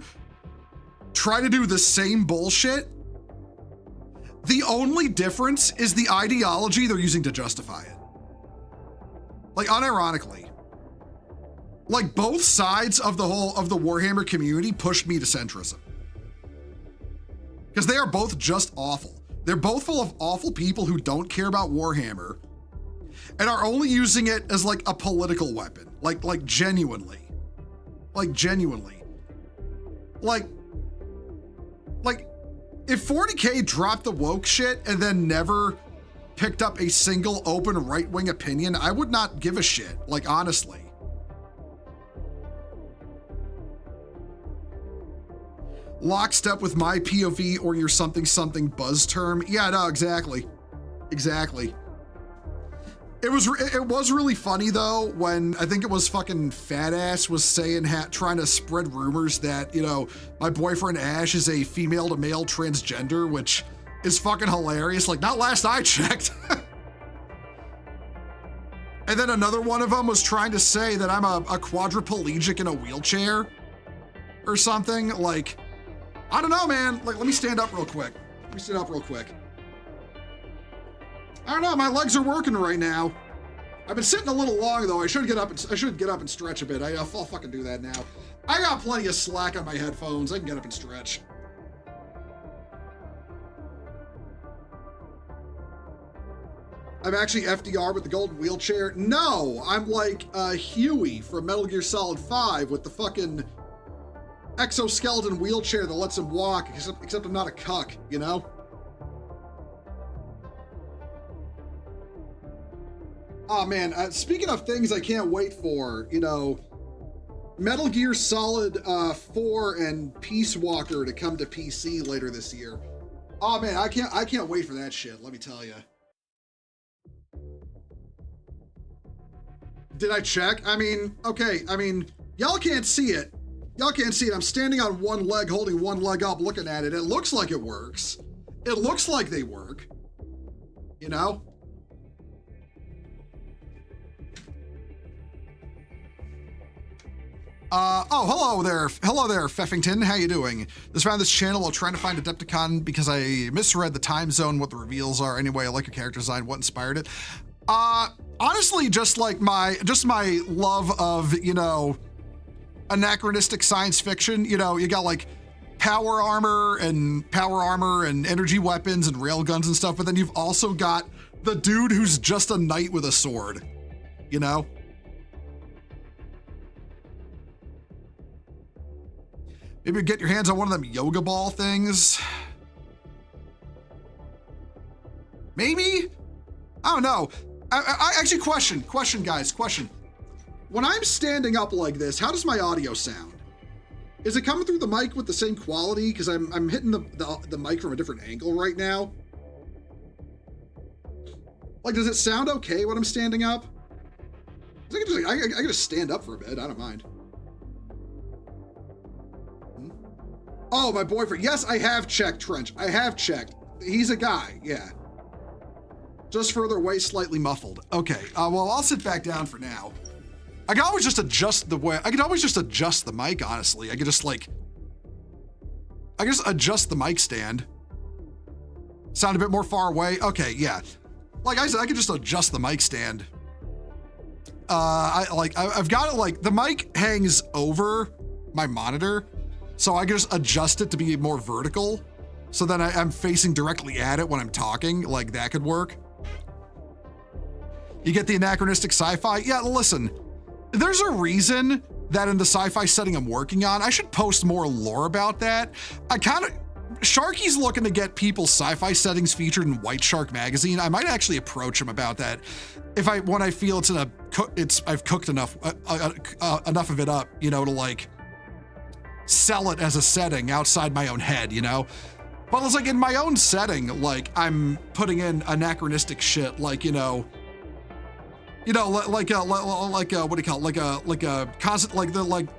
try to do the same bullshit. The only difference is the ideology they're using to justify it. like unironically, like both sides of the Warhammer community pushed me to centrism. Because they are both just awful. They're both full of awful people who don't care about Warhammer and are only using it as like a political weapon. Like genuinely. Like genuinely. Like if 40K dropped the woke shit and then never picked up a single open right-wing opinion, I would not give a shit, like honestly. Lockstep with my POV or your something something buzz term. Yeah, no, exactly. Exactly. It was really funny though when I think it was fucking Fat Ass was saying, trying to spread rumors that, you know, my boyfriend Ash is a female to male transgender, which is fucking hilarious. Like, not last I checked. And then another one of them was trying to say that I'm a quadriplegic in a wheelchair or something. Like, I don't know, man. Like, let me stand up real quick. I don't know, my legs are working right now. I've been sitting a little long though. I should get up and stretch a bit. I'll fucking do that now. I got plenty of slack on my headphones. I can get up and stretch. I'm actually FDR with the golden wheelchair. No, I'm like Huey from Metal Gear Solid 5 with the fucking exoskeleton wheelchair that lets him walk, except I'm not a cuck, you know? Oh man, speaking of things I can't wait for, you know, Metal Gear Solid 4 and Peace Walker to come to PC later this year. Oh man, I can't wait for that shit, let me tell you. Did I check? I mean, okay, I mean, y'all can't see it. Y'all can't see it. I'm standing on one leg, holding one leg up, looking at it. It looks like it works. It looks like they work, you know? Hello there, Feffington. How you doing? Just found this channel while trying to find Adepticon because I misread the time zone, what the reveals are. Anyway, I like your character design. What inspired it? Honestly, just my love of, you know, anachronistic science fiction. You know, you got like power armor and energy weapons and railguns and stuff, but then you've also got the dude who's just a knight with a sword, you know? Maybe get your hands on one of them yoga ball things. Maybe? I don't know. I actually, question, guys. When I'm standing up like this, how does my audio sound? Is it coming through the mic with the same quality? Because I'm hitting the mic from a different angle right now. Like, does it sound okay when I'm standing up? I can just stand up for a bit. I don't mind. Oh, my boyfriend. Yes, I have checked, Trench. I have checked. He's a guy, yeah. Just further away, slightly muffled. Okay, well, I'll sit back down for now. I can always just adjust the mic, honestly. I can just adjust the mic stand. Sound a bit more far away? Okay, yeah. Like I said, I can just adjust the mic stand. I've got it like, the mic hangs over my monitor, so I can just adjust it to be more vertical. So then I'm facing directly at it when I'm talking, like that could work. You get the anachronistic sci-fi? Yeah, listen, there's a reason that in the sci-fi setting I'm working on, I should post more lore about that. Sharky's looking to get people's sci-fi settings featured in White Shark magazine. I might actually approach him about that when I feel I've cooked enough of it up, you know, to like sell it as a setting outside my own head, you know? But it's like in my own setting, like I'm putting in anachronistic shit, like, what do you call it?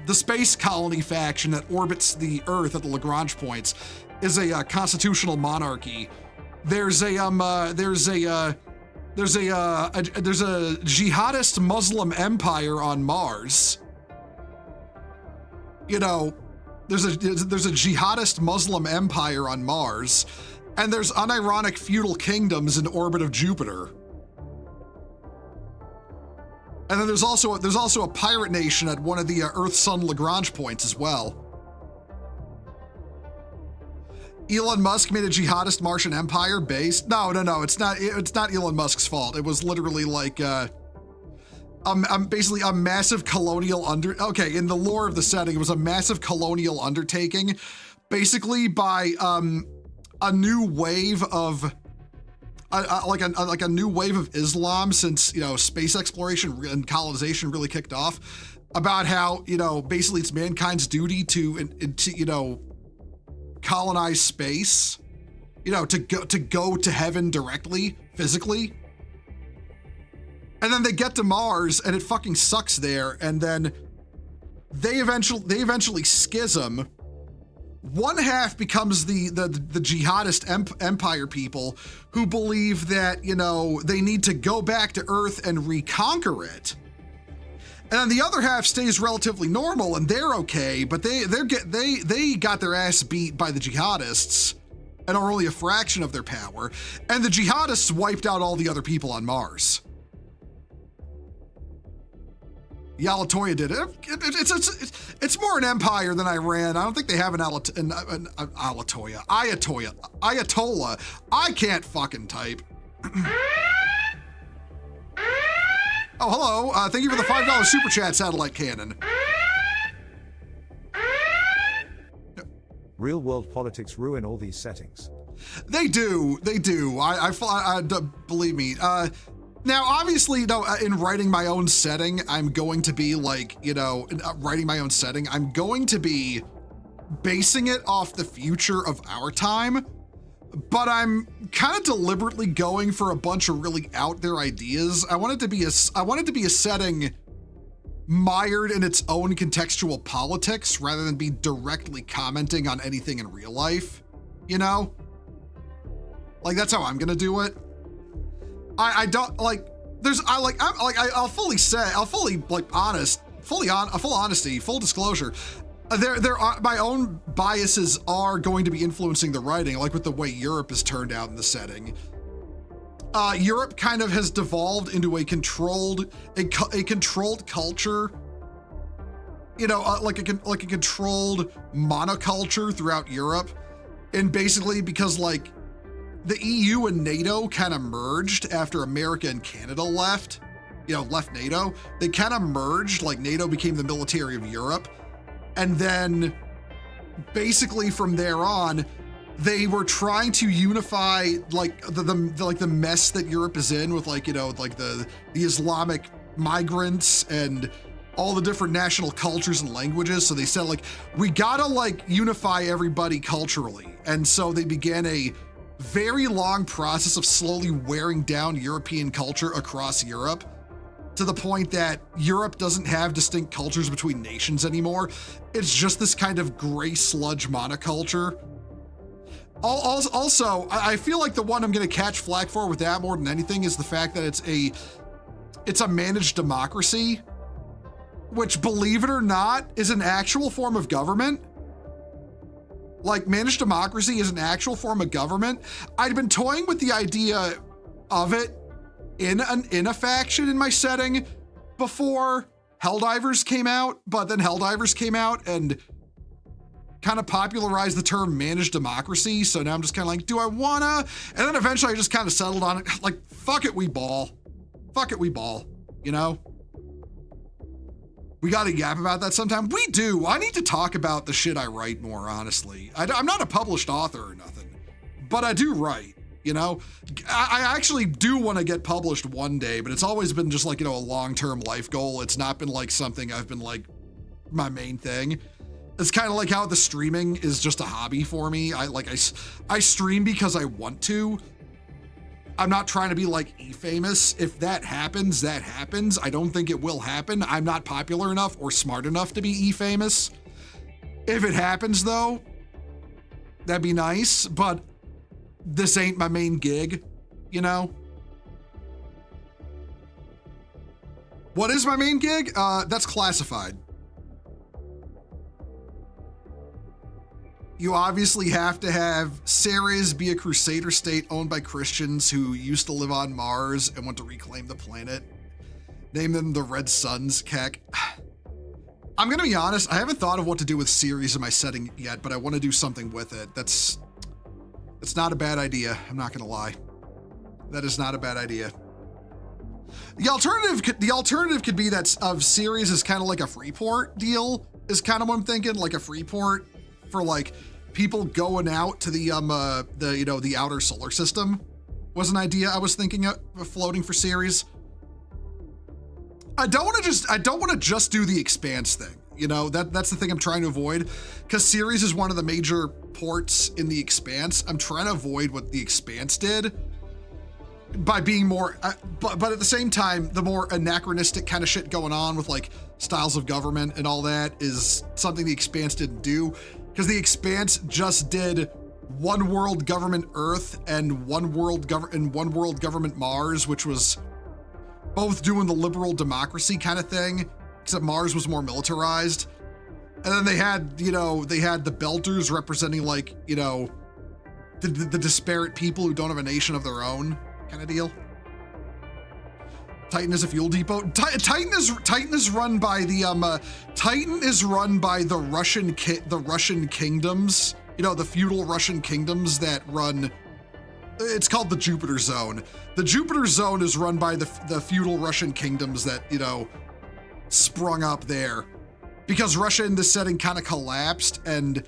The space colony faction that orbits the Earth at the Lagrange points is a constitutional monarchy. There's a jihadist Muslim empire on Mars. You know, there's a jihadist Muslim empire on Mars, and there's unironic feudal kingdoms in orbit of Jupiter. And then there's also a pirate nation at one of the Earth-Sun Lagrange points as well. Elon Musk made a jihadist Martian empire based. No, it's not Elon Musk's fault. It was literally like basically a massive colonial in the lore of the setting, it was a massive colonial undertaking, basically by a new wave of a new wave of Islam since, you know, space exploration and colonization really kicked off, about how, you know, basically it's mankind's duty to you know, colonize space, you know, to go to heaven directly, physically. And then they get to Mars and it fucking sucks there, and then they eventually schism. One half becomes the jihadist empire people who believe that, you know, they need to go back to Earth and reconquer it. And then the other half stays relatively normal and they're okay, but they got their ass beat by the jihadists and are only a fraction of their power. And the jihadists wiped out all the other people on Mars. Yalatoya did it. It's more an empire than Iran. I don't think they have an Ayatollah. I can't fucking type. Oh, hello. Thank you for the $5 super chat, Satellite Cannon. Real world politics ruin all these settings. They do. I believe me. Now, obviously, you know, in writing my own setting, I'm going to be like, you know, I'm going to be basing it off the future of our time, but I'm kind of deliberately going for a bunch of really out there ideas. I want it to be a setting mired in its own contextual politics rather than be directly commenting on anything in real life, you know? Like, that's how I'm gonna do it. I don't like, I'll fully say, full honesty, full disclosure. There are, my own biases are going to be influencing the writing, like with the way Europe has turned out in the setting. Europe kind of has devolved into a controlled culture, you know, like a controlled monoculture throughout Europe. And basically because like the EU and NATO kind of merged after America and Canada left NATO. They kind of merged, like NATO became the military of Europe. And then basically from there on, they were trying to unify like the mess that Europe is in with, like, you know, like the Islamic migrants and all the different national cultures and languages. So they said, like, we gotta like unify everybody culturally. And so they began a very long process of slowly wearing down European culture across Europe, to the point that Europe doesn't have distinct cultures between nations anymore. It's just this kind of gray sludge monoculture. Also, I feel like the one I'm gonna catch flack for with that more than anything is the fact that it's a managed democracy, which, believe it or not, is an actual form of government. Like, managed democracy is an actual form of government. I'd been toying with the idea of it in a faction in my setting before Helldivers came out, but then Helldivers came out and kind of popularized the term managed democracy. So now I'm just kind of like, do I wanna? And then eventually I just kind of settled on it. Like, fuck it, we ball. You know? We gotta yap about that sometime. We do. I need to talk about the shit I write more, honestly. I'm not a published author or nothing, but I do write, you know? I actually do want to get published one day, but it's always been just like, you know, a long-term life goal. It's not been like something I've been like my main thing. It's kind of like how the streaming is just a hobby for me. I stream because I want to. I'm not trying to be like E-famous. If that happens, that happens. I don't think it will happen. I'm not popular enough or smart enough to be E-famous. If it happens though, that'd be nice, but this ain't my main gig, you know? What is my main gig? That's classified. You obviously have to have Ceres be a crusader state owned by Christians who used to live on Mars and want to reclaim the planet. Name them the Red Suns, Keck. I'm gonna be honest, I haven't thought of what to do with Ceres in my setting yet, but I want to do something with it. That's not a bad idea, I'm not gonna lie. That is not a bad idea. The alternative could be that of Ceres is kind of like a Freeport deal, is kind of what I'm thinking, like a Freeport for like people going out to the outer solar system was an idea I was thinking of floating for Ceres. I don't want to just do the Expanse thing. You know, that's the thing I'm trying to avoid, because Ceres is one of the major ports in the Expanse. I'm trying to avoid what the Expanse did by being more, but at the same time, the more anachronistic kind of shit going on with like styles of government and all that is something the Expanse didn't do, because the Expanse just did One World Government Earth and One World Government Mars, which was both doing the liberal democracy kind of thing, except Mars was more militarized. And then they had the Belters representing like, the disparate people who don't have a nation of their own kind of deal. Titan is a fuel depot. Titan is run by the Russian kingdoms, the feudal Russian kingdoms that run. It's called the Jupiter Zone. The Jupiter Zone is run by the feudal Russian kingdoms that, sprung up there, because Russia in this setting kind of collapsed and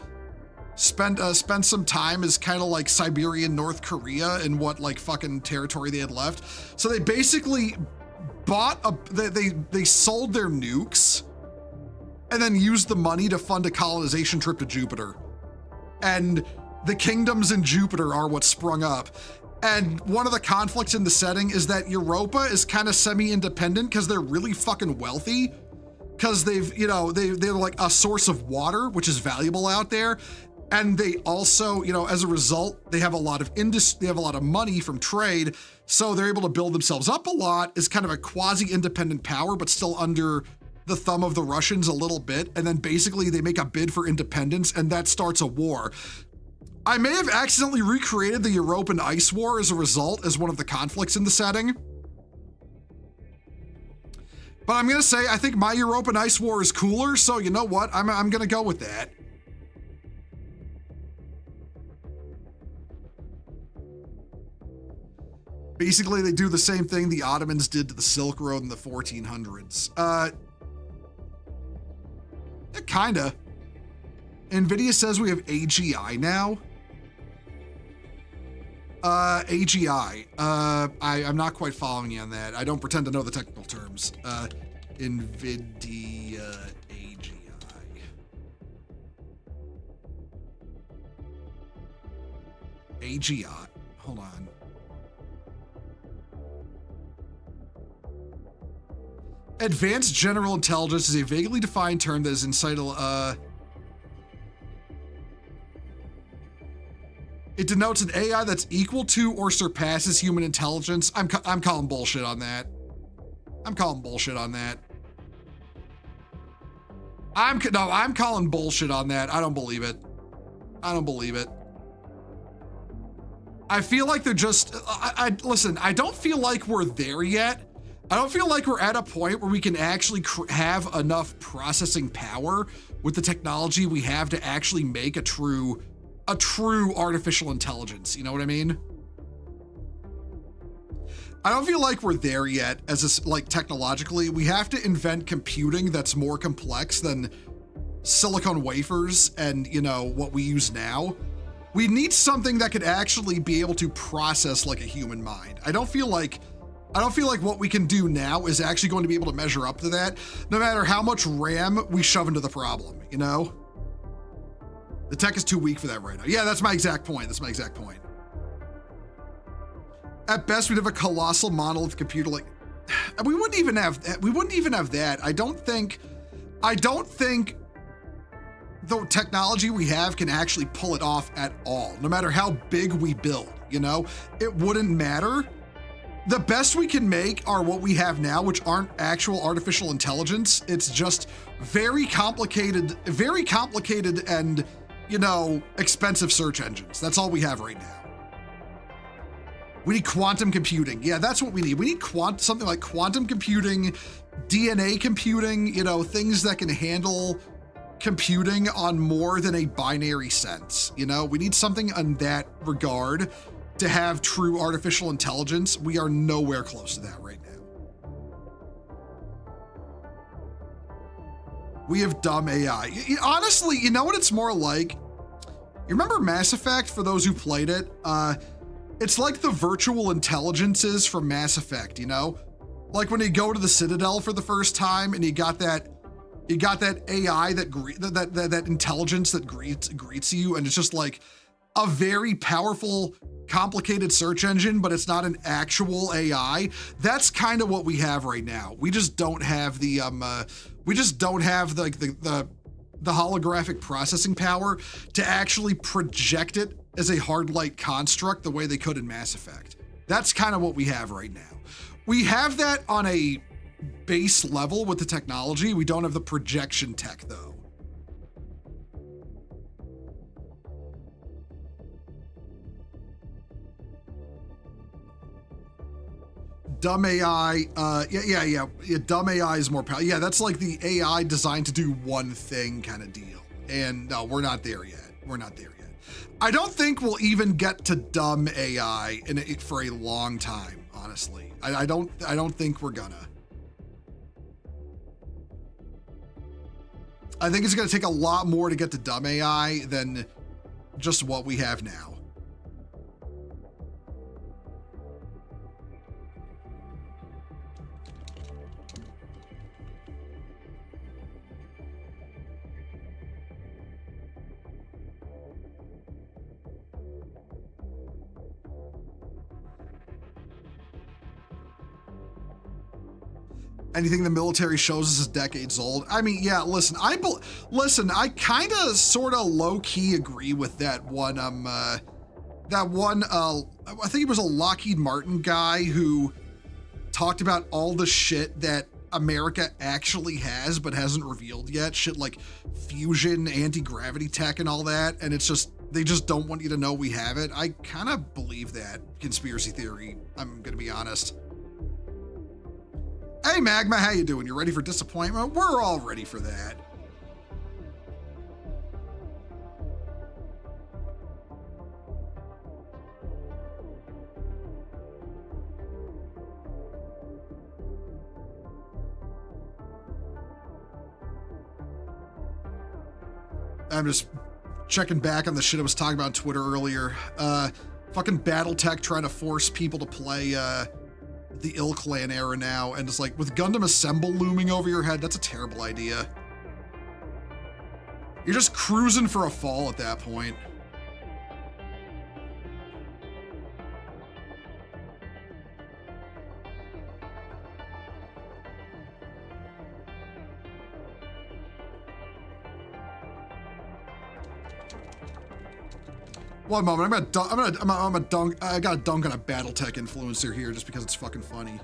spent some time as kind of like Siberian North Korea in what like fucking territory they had left. So they basically they sold their nukes and then used the money to fund a colonization trip to Jupiter. And the kingdoms in Jupiter are what sprung up. And one of the conflicts in the setting is that Europa is kind of semi-independent because they're really fucking wealthy, because they're like a source of water, which is valuable out there. And they also, as a result, they have a lot of they have a lot of money from trade. So they're able to build themselves up a lot as kind of a quasi-independent power, but still under the thumb of the Russians a little bit. And then basically they make a bid for independence, and that starts a war. I may have accidentally recreated the European Ice War as a result, as one of the conflicts in the setting. But I'm gonna say, I think my European Ice War is cooler, so you know what? I'm gonna go with that. Basically, they do the same thing the Ottomans did to the Silk Road in the 1400s. Kinda. NVIDIA says we have AGI now. AGI. I'm not quite following you on that. I don't pretend to know the technical terms. NVIDIA AGI. AGI. Hold on. Advanced General Intelligence is a vaguely defined term that is incidental. It denotes an AI that's equal to or surpasses human intelligence. I'm calling bullshit on that. I'm calling bullshit on that. I'm calling bullshit on that. I don't believe it. I don't believe it. I feel like they're just, listen, I don't feel like we're there yet. I don't feel like we're at a point where we can actually have enough processing power with the technology we have to actually make a true artificial intelligence. You know what I mean? I don't feel like we're there yet technologically. We have to invent computing that's more complex than silicon wafers and, what we use now. We need something that could actually be able to process like a human mind. I don't feel like what we can do now is actually going to be able to measure up to that, no matter how much RAM we shove into the problem, The tech is too weak for that right now. Yeah, that's my exact point. At best, we'd have a colossal monolith computer like, we wouldn't even have that. I don't think the technology we have can actually pull it off at all, no matter how big we build, It wouldn't matter. The best we can make are what we have now, which aren't actual artificial intelligence. It's just very complicated and, expensive search engines. That's all we have right now. We need quantum computing. Yeah, that's what we need. We need something like quantum computing, DNA computing, you know, things that can handle computing on more than a binary sense. You know, we need something in that regard to have true artificial intelligence. We are nowhere close to that right now. We have dumb AI. Honestly, you know what it's more like? You remember Mass Effect, for those who played it? It's like the virtual intelligences from Mass Effect, you know? Like when you go to the Citadel for the first time and you got that AI, that intelligence that greets you, and it's just like a very powerful, complicated search engine, but it's not an actual AI. That's kind of what we have right now. We just don't have the the holographic processing power to actually project it as a hard light construct the way they could in Mass Effect. That's kind of what we have right now. We have that on a base level with the technology. We don't have the projection tech though. Dumb AI, yeah, dumb AI is more powerful. Yeah, that's like the AI designed to do one thing kind of deal. And no, we're not there yet. We're not there yet. I don't think we'll even get to dumb AI for a long time, honestly. I don't think we're gonna. I think it's gonna take a lot more to get to dumb AI than just what we have now. Anything the military shows us is decades old. I mean, yeah, listen, I kind of sort of low key agree with that one, I think it was a Lockheed Martin guy who talked about all the shit that America actually has, but hasn't revealed yet. Shit like fusion, anti-gravity tech and all that. And it's just, they just don't want you to know we have it. I kind of believe that conspiracy theory. I'm going to be honest. Hey Magma, how you doing? You ready for disappointment? We're all ready for that. I'm just checking back on the shit I was talking about on Twitter earlier. Fucking Battletech trying to force people to play the Ill Clan era now, and it's like, with Gundam Assemble looming over your head, that's a terrible idea. You're just cruising for a fall at that point. One moment, I gotta dunk on a Battletech influencer here just because it's fucking funny.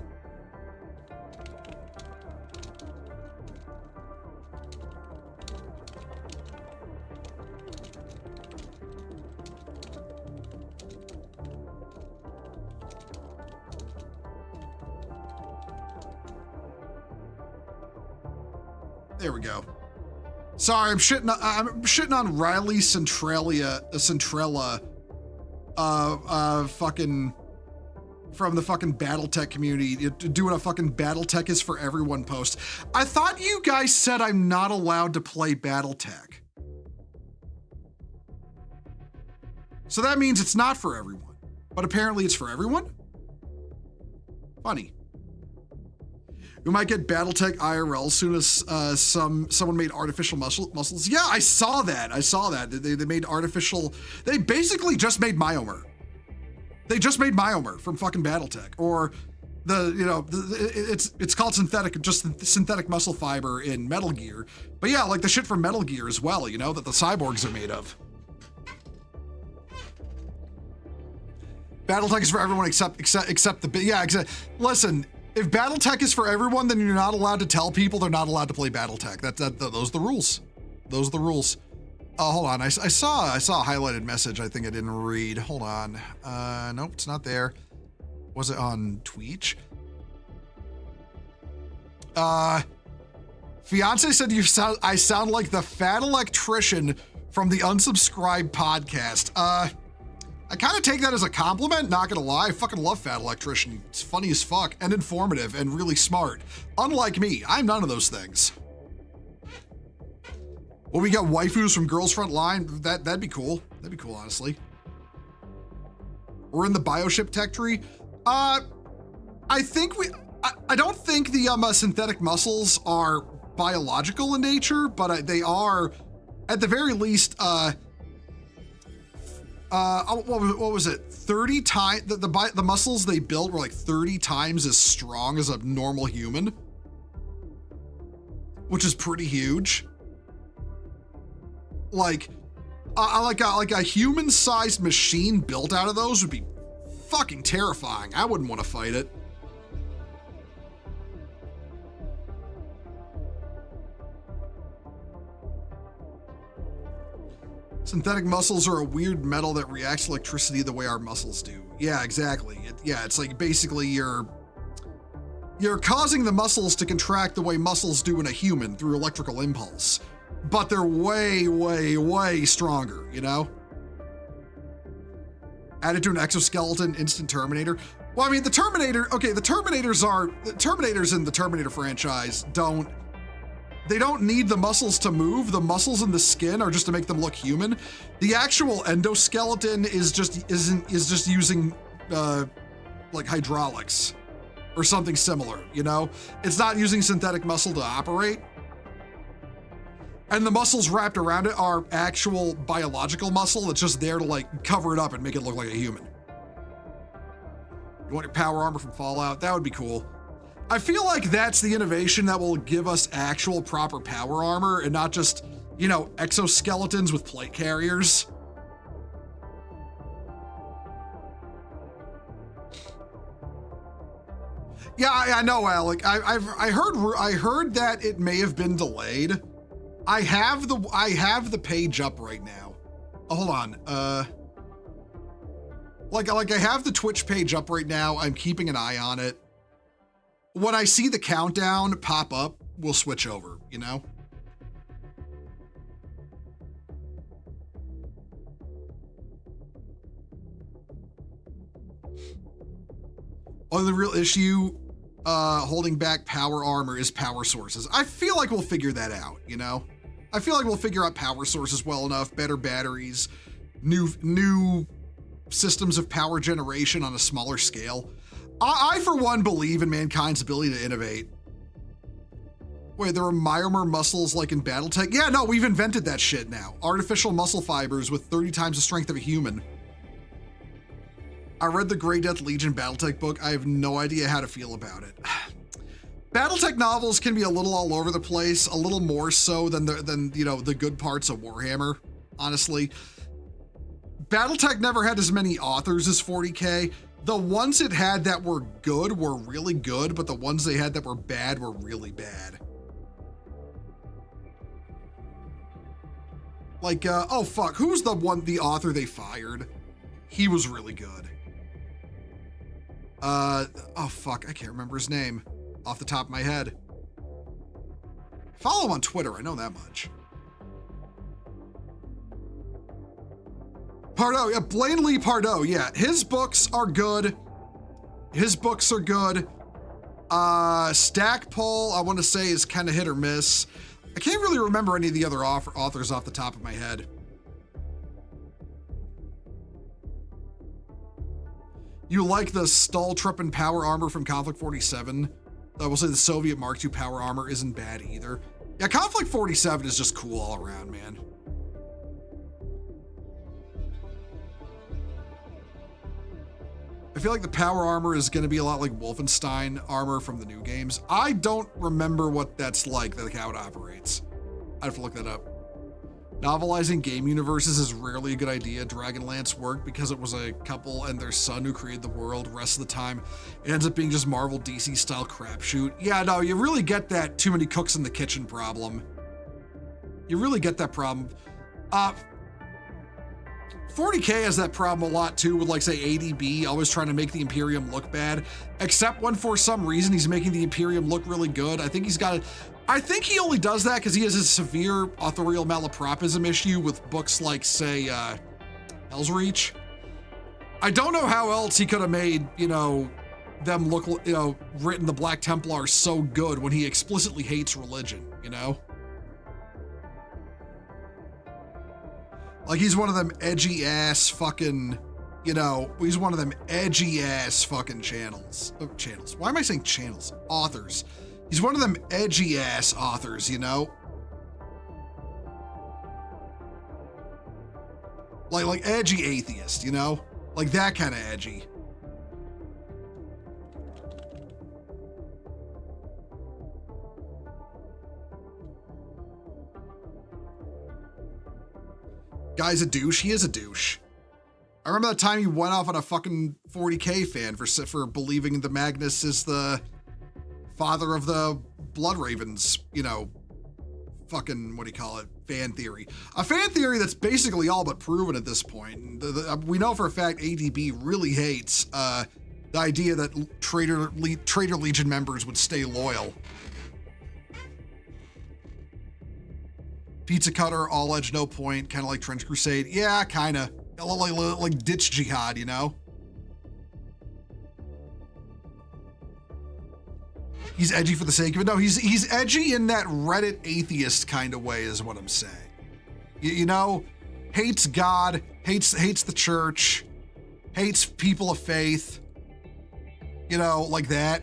There we go. Sorry, I'm shitting on Riley Centrella, fucking from the fucking Battletech community, doing a fucking Battletech is for everyone post. I thought you guys said I'm not allowed to play Battletech. So that means it's not for everyone, but apparently it's for everyone? Funny. We might get Battletech IRL as soon as someone made artificial muscles. Yeah, I saw that. They made artificial. They basically just made Myomer. They just made Myomer from fucking Battletech, or it's called synthetic muscle fiber in Metal Gear. But yeah, like the shit from Metal Gear as well. You know that the cyborgs are made of. Battletech is for everyone except the listen. If Battletech is for everyone, then you're not allowed to tell people they're not allowed to play Battletech. Those are the rules. Those are the rules. Hold on, I saw a highlighted message I think I didn't read. Hold on. Nope, it's not there. Was it on Twitch? Fiance said I sound like the fat electrician from the unsubscribed podcast. I kind of take that as a compliment, not gonna lie. I fucking love Fat Electrician. It's funny as fuck and informative and really smart. Unlike me, I'm none of those things. Well, we got waifus from Girls Front Line. That'd be cool. That'd be cool, honestly. We're in the bioship tech tree. I don't think the synthetic muscles are biological in nature, but they are, at the very least, what was it? 30 times, the muscles they built were like 30 times as strong as a normal human, which is pretty huge. Like a human-sized machine built out of those would be fucking terrifying. I wouldn't want to fight it. Synthetic muscles are a weird metal that reacts to electricity the way our muscles do. Yeah, exactly. It's like basically you're causing the muscles to contract the way muscles do in a human through electrical impulse, but they're way, way, way stronger, you know? Added to an exoskeleton, instant Terminator. Well, I mean, the Terminators in the Terminator franchise they don't need the muscles to move. The muscles in the skin are just to make them look human. The actual endoskeleton is just using like hydraulics or something similar, you know? It's not using synthetic muscle to operate. And the muscles wrapped around it are actual biological muscle that's just there to like cover it up and make it look like a human. You want your power armor from Fallout? That would be cool. I feel like that's the innovation that will give us actual proper power armor and not just, you know, exoskeletons with plate carriers. Yeah, I know, Alec. I heard that it may have been delayed. I have the page up right now. Oh, hold on. Like I have the Twitch page up right now. I'm keeping an eye on it. When I see the countdown pop up, we'll switch over, you know? Oh, the real issue holding back power armor is power sources. I feel like we'll figure that out, you know? I feel like we'll figure out power sources well enough, better batteries, new systems of power generation on a smaller scale. I, for one, believe in mankind's ability to innovate. Wait, there are myomer muscles like in Battletech? Yeah, no, we've invented that shit now. Artificial muscle fibers with 30 times the strength of a human. I read the Grey Death Legion Battletech book. I have no idea how to feel about it. Battletech novels can be a little all over the place, a little more so than the good parts of Warhammer, honestly. Battletech never had as many authors as 40K. The ones it had that were good were really good, but the ones they had that were bad were really bad. Like, oh fuck, who's the author they fired? He was really good. Oh fuck, I can't remember his name off the top of my head. Follow him on Twitter, I know that much. Pardo, yeah, Blaine Lee Pardo, yeah. His books are good. Stackpole, I want to say, is kind of hit or miss. I can't really remember any of the other authors off the top of my head. You like the Stahltruppen power armor from Conflict 47? I will say the Soviet Mark II power armor isn't bad either. Yeah, Conflict 47 is just cool all around, man. I feel like the power armor is going to be a lot like Wolfenstein armor from the new games. I don't remember what that's like how it operates. I'd have to look that up. Novelizing game universes is rarely a good idea. Dragonlance worked because it was a couple and their son who created the world. Rest of the time, it ends up being just Marvel DC style crapshoot. Yeah, no, you really get that too many cooks in the kitchen problem. You really get that problem. 40K has that problem a lot too with, like, say, ADB, always trying to make the Imperium look bad, except when for some reason he's making the Imperium look really good. I think he only does that because he has a severe authorial malapropism issue with books like, say, Hell's Reach. I don't know how else he could have made, you know, them look, you know, written the Black Templars so good when he explicitly hates religion, you know? Like, he's one of them edgy ass fucking, you know, he's one of them edgy ass fucking channels. Why am I saying channels? Authors. He's one of them edgy ass authors, you know? Like edgy atheist, you know? Like that kind of edgy. Guy's a douche. He is a douche. I remember that time he went off on a fucking 40K fan for believing the Magnus is the father of the Blood Ravens, you know, fucking, what do you call it, fan theory. A fan theory that's basically all but proven at this point. We know for a fact ADB really hates the idea that Traitor Legion members would stay loyal. Pizza Cutter, all edge, no point, kind of like Trench Crusade. Yeah, kind of. Like Ditch Jihad, you know? He's edgy for the sake of it. No, he's edgy in that Reddit atheist kind of way is what I'm saying. You know? Hates God, hates the church, hates people of faith. You know, like that.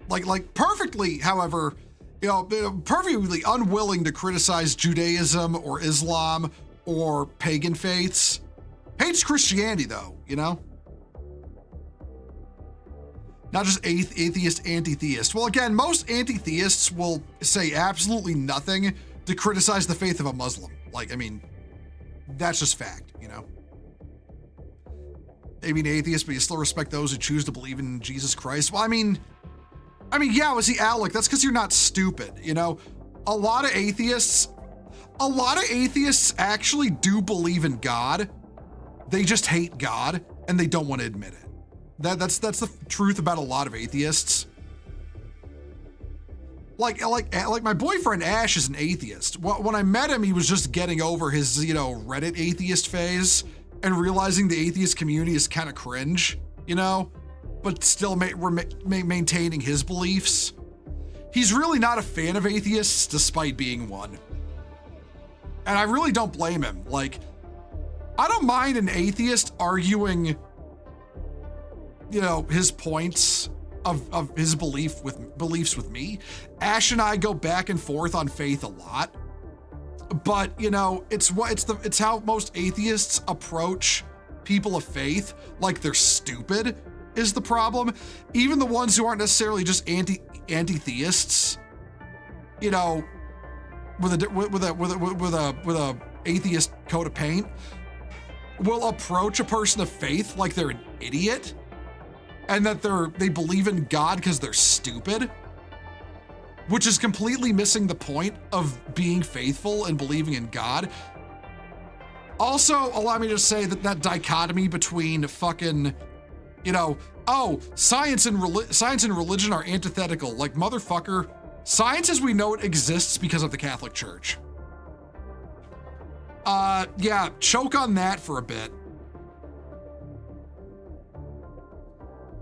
Like perfectly, however, you know, perfectly unwilling to criticize Judaism or Islam or pagan faiths. Hates Christianity though, you know? Not just atheist, anti-theist. Well, again, most anti-theists will say absolutely nothing to criticize the faith of a Muslim. Like, I mean, that's just fact, you know? Maybe an atheist, but you still respect those who choose to believe in Jesus Christ. Well, I mean, yeah, was he Alec? That's because you're not stupid, you know? A lot of atheists actually do believe in God. They just hate God and they don't want to admit it. That's the truth about a lot of atheists. Like my boyfriend Ash is an atheist. When I met him, he was just getting over his, you know, Reddit atheist phase and realizing the atheist community is kind of cringe, you know? But still maintaining his beliefs. He's really not a fan of atheists, despite being one. And I really don't blame him. Like, I don't mind an atheist arguing, you know, his points of his beliefs with me. Ash and I go back and forth on faith a lot. But, you know, it's how most atheists approach people of faith, like they're stupid. Is the problem. Even the ones who aren't necessarily just anti-theists, you know, with a atheist coat of paint, will approach a person of faith like they're an idiot and that they believe in God because they're stupid, which is completely missing the point of being faithful and believing in God. Also, allow me to say that dichotomy between fucking, you know, oh, science and religion are antithetical. Like, motherfucker, science as we know it exists because of the Catholic Church. Yeah, choke on that for a bit.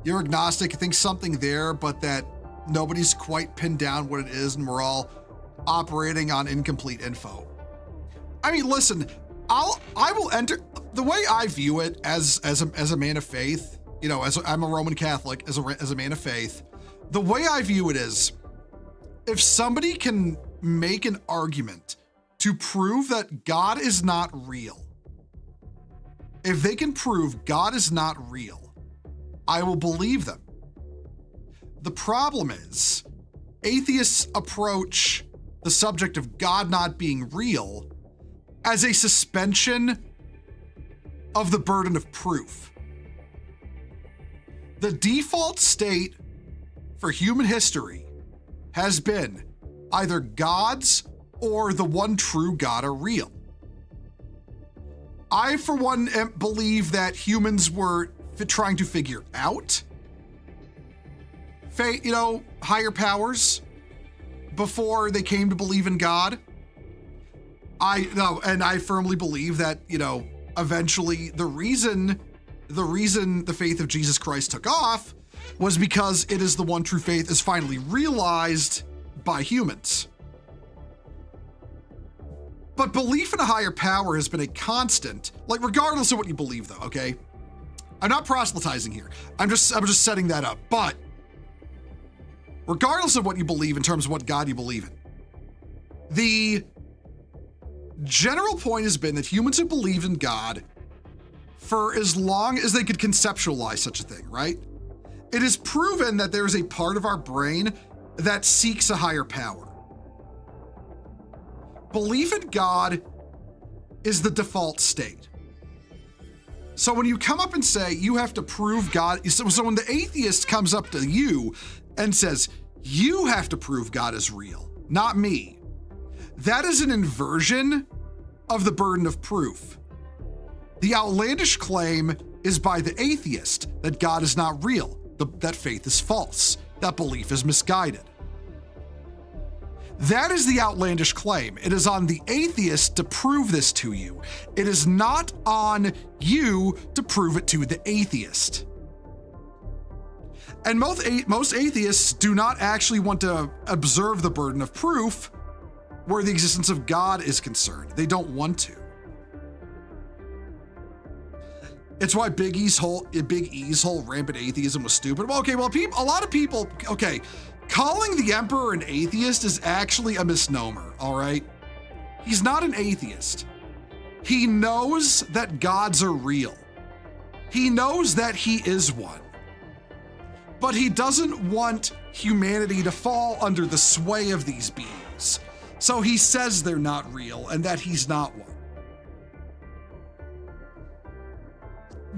You're agnostic, you think something there, but that nobody's quite pinned down what it is and we're all operating on incomplete info. I mean, listen, I will enter, the way I view it as a man of faith, you know, I'm a Roman Catholic, as a man of faith, the way I view it is, if somebody can make an argument to prove that God is not real, if they can prove God is not real, I will believe them. The problem is, atheists approach the subject of God not being real as a suspension of the burden of proof. The default state for human history has been either gods or the one true God are real. I, for one, believe that humans were trying to figure out fate, higher powers before they came to believe in God. And I firmly believe that, eventually the reason the faith of Jesus Christ took off was because it is the one true faith is finally realized by humans. But belief in a higher power has been a constant, regardless of what you believe, though, okay? I'm not proselytizing here. I'm just setting that up. But regardless of what you believe in terms of what God you believe in, the general point has been that humans have believed in God for as long as they could conceptualize such a thing, right? It is proven that there is a part of our brain that seeks a higher power. Belief in God is the default state. So when you come up and say you have to prove God, so when the atheist comes up to you and says, you have to prove God is real, not me, that is an inversion of the burden of proof. The outlandish claim is by the atheist that God is not real, that faith is false, that belief is misguided. That is the outlandish claim. It is on the atheist to prove this to you. It is not on you to prove it to the atheist. And most atheists do not actually want to observe the burden of proof where the existence of God is concerned. They don't want to. It's why Big E's whole rampant atheism was stupid. Well, a lot of people, calling the Emperor an atheist is actually a misnomer, all right? He's not an atheist. He knows that gods are real. He knows that he is one. But he doesn't want humanity to fall under the sway of these beings. So he says they're not real and that he's not one.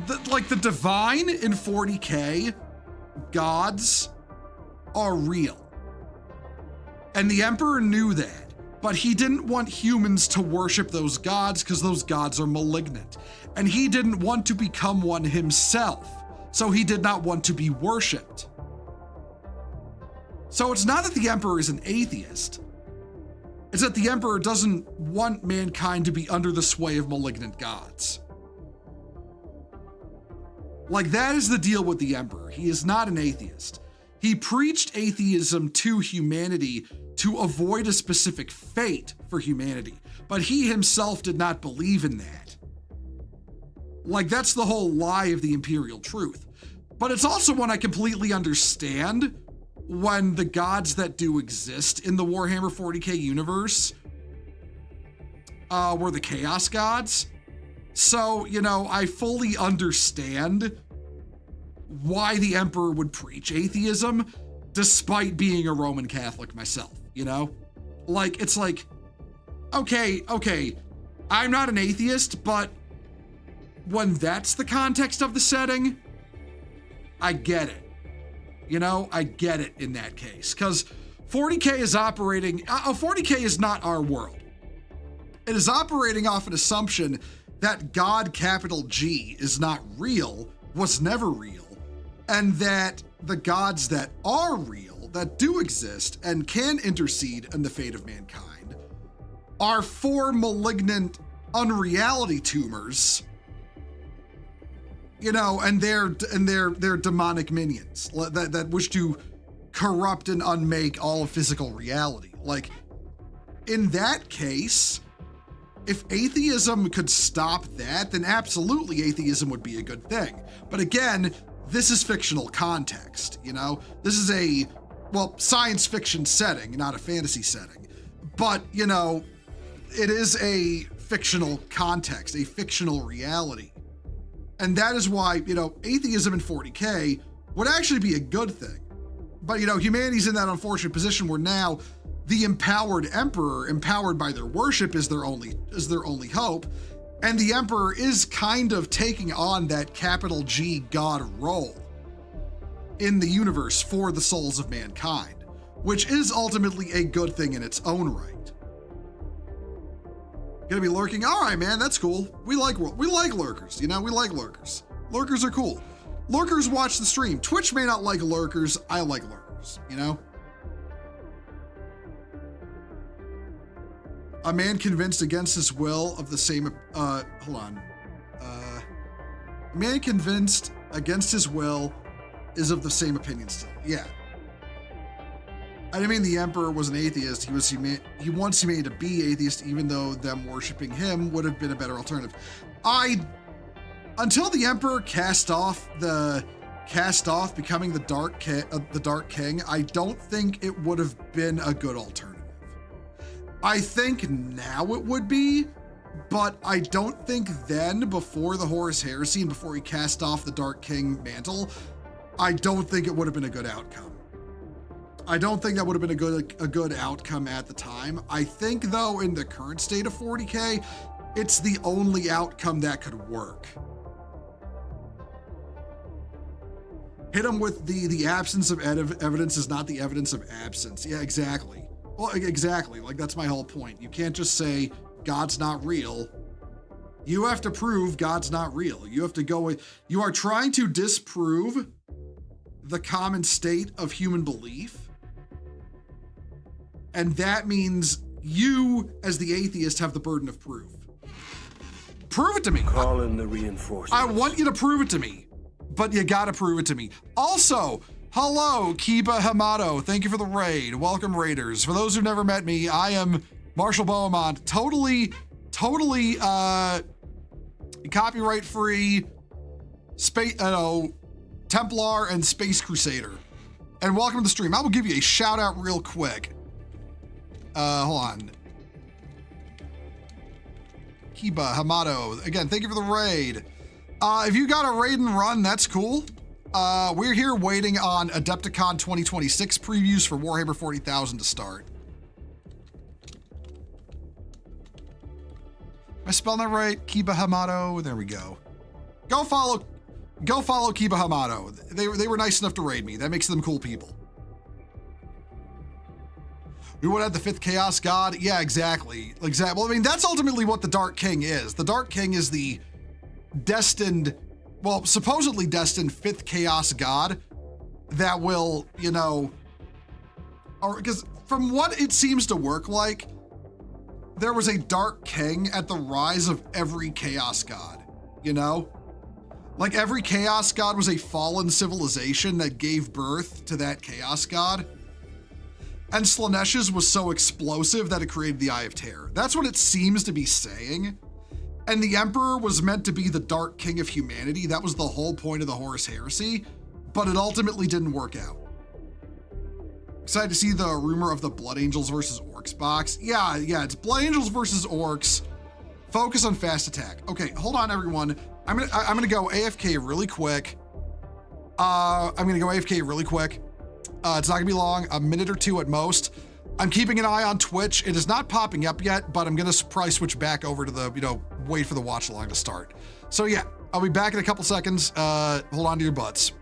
The divine in 40K, gods are real. And the Emperor knew that, but he didn't want humans to worship those gods because those gods are malignant. And he didn't want to become one himself, so he did not want to be worshipped. So it's not that the Emperor is an atheist. It's that the Emperor doesn't want mankind to be under the sway of malignant gods. That is the deal with the Emperor. He is not an atheist. He preached atheism to humanity to avoid a specific fate for humanity, but he himself did not believe in that. That's the whole lie of the imperial truth. But it's also one I completely understand when the gods that do exist in the Warhammer 40K universe were the Chaos gods. So, I fully understand why the Emperor would preach atheism despite being a Roman Catholic myself, It's okay, I'm not an atheist, but when that's the context of the setting, I get it. I get it in that case, because 40K is operating, 40K is not our world. It is operating off an assumption that God, capital G, is not real, was never real, and that the gods that are real, that do exist and can intercede in the fate of mankind, are four malignant unreality tumors, and they're demonic minions that wish to corrupt and unmake all of physical reality. In that case, if atheism could stop that, then absolutely atheism would be a good thing. But again, this is fictional context, This is a, science fiction setting, not a fantasy setting. But, it is a fictional context, a fictional reality. And that is why, atheism in 40K would actually be a good thing. But, humanity's in that unfortunate position where now the empowered Emperor, empowered by their worship, is their only hope. And the Emperor is kind of taking on that capital G God role in the universe for the souls of mankind, which is ultimately a good thing in its own right. Gonna be lurking. All right, man, that's cool. We like lurkers. You know, we like lurkers. Lurkers are cool. Lurkers watch the stream. Twitch may not like lurkers. I like lurkers. You know. A man convinced against his will of the same. Hold on. A man convinced against his will is of the same opinion still. Yeah. I didn't mean the emperor was an atheist. He wants humanity to be atheist, even though them worshiping him would have been a better alternative. Until the emperor cast off becoming the Dark King, I don't think it would have been a good alternative. I think now it would be, but I don't think then, before the Horus Heresy and before he cast off the Dark King mantle, I don't think it would have been a good outcome. I don't think that would have been a good outcome at the time. I think, though, in the current state of 40K, it's the only outcome that could work. Hit him with the absence of evidence is not the evidence of absence. Yeah, exactly. Well, exactly. Like, that's my whole point. You can't just say God's not real. You have to prove God's not real. You have to go with, you are trying to disprove the common state of human belief. And that means you, as the atheist, have the burden of proof. Prove it to me. Call in the reinforcements. I want you to prove it to me, but you gotta prove it to me. Also, hello, Kiba Hamato. Thank you for the raid. Welcome, Raiders. For those who've never met me, I am Marshall Beaumont. Totally copyright-free, Templar and Space Crusader. And welcome to the stream. I will give you a shout out real quick. Hold on. Kiba Hamato. Again, thank you for the raid. If you got a raid and run, that's cool. We're here waiting on Adepticon 2026 previews for Warhammer 40,000 to start. Am I spelling that right? Kiba Hamato. There we go. Go follow Kiba Hamato. They were nice enough to raid me. That makes them cool people. We would have the fifth Chaos God. Yeah, exactly. Well, I mean, that's ultimately what the Dark King is. The Dark King is the supposedly destined fifth Chaos God that will, because from what it seems to work like, there was a Dark King at the rise of every Chaos God, Like every Chaos God was a fallen civilization that gave birth to that Chaos God. And Slaanesha's was so explosive that it created the Eye of Terror. That's what it seems to be saying. And the Emperor was meant to be the Dark King of humanity. That was the whole point of the Horus Heresy, but it ultimately didn't work out. Excited to see the rumor of the Blood Angels versus Orcs box. Yeah, it's Blood Angels versus Orcs. Focus on fast attack. Okay, hold on, everyone. I'm gonna go AFK really quick. It's not gonna be long, a minute or two at most. I'm keeping an eye on Twitch. It is not popping up yet, but I'm gonna probably switch back over to the, wait for the watch along to start. So yeah, I'll be back in a couple seconds. Hold on to your butts.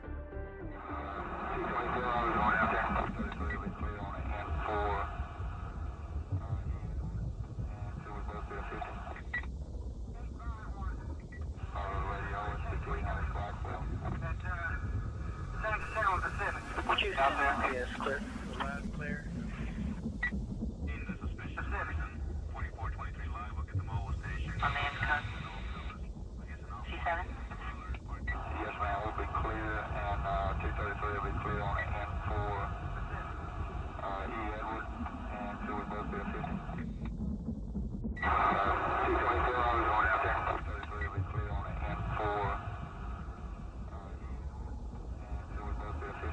Out there, yes, clear. Loud, clear. In the suspicious Pacific. 4423 live, look at the mobile station. On the Adepticon. C7? Yes, ma'am, we'll be clear, and 233 will be clear on the N4 E. Edward, and 2 will both be a 50. 224, I was going out there. 233 will be clear on the N4 and 2 will both be a 50.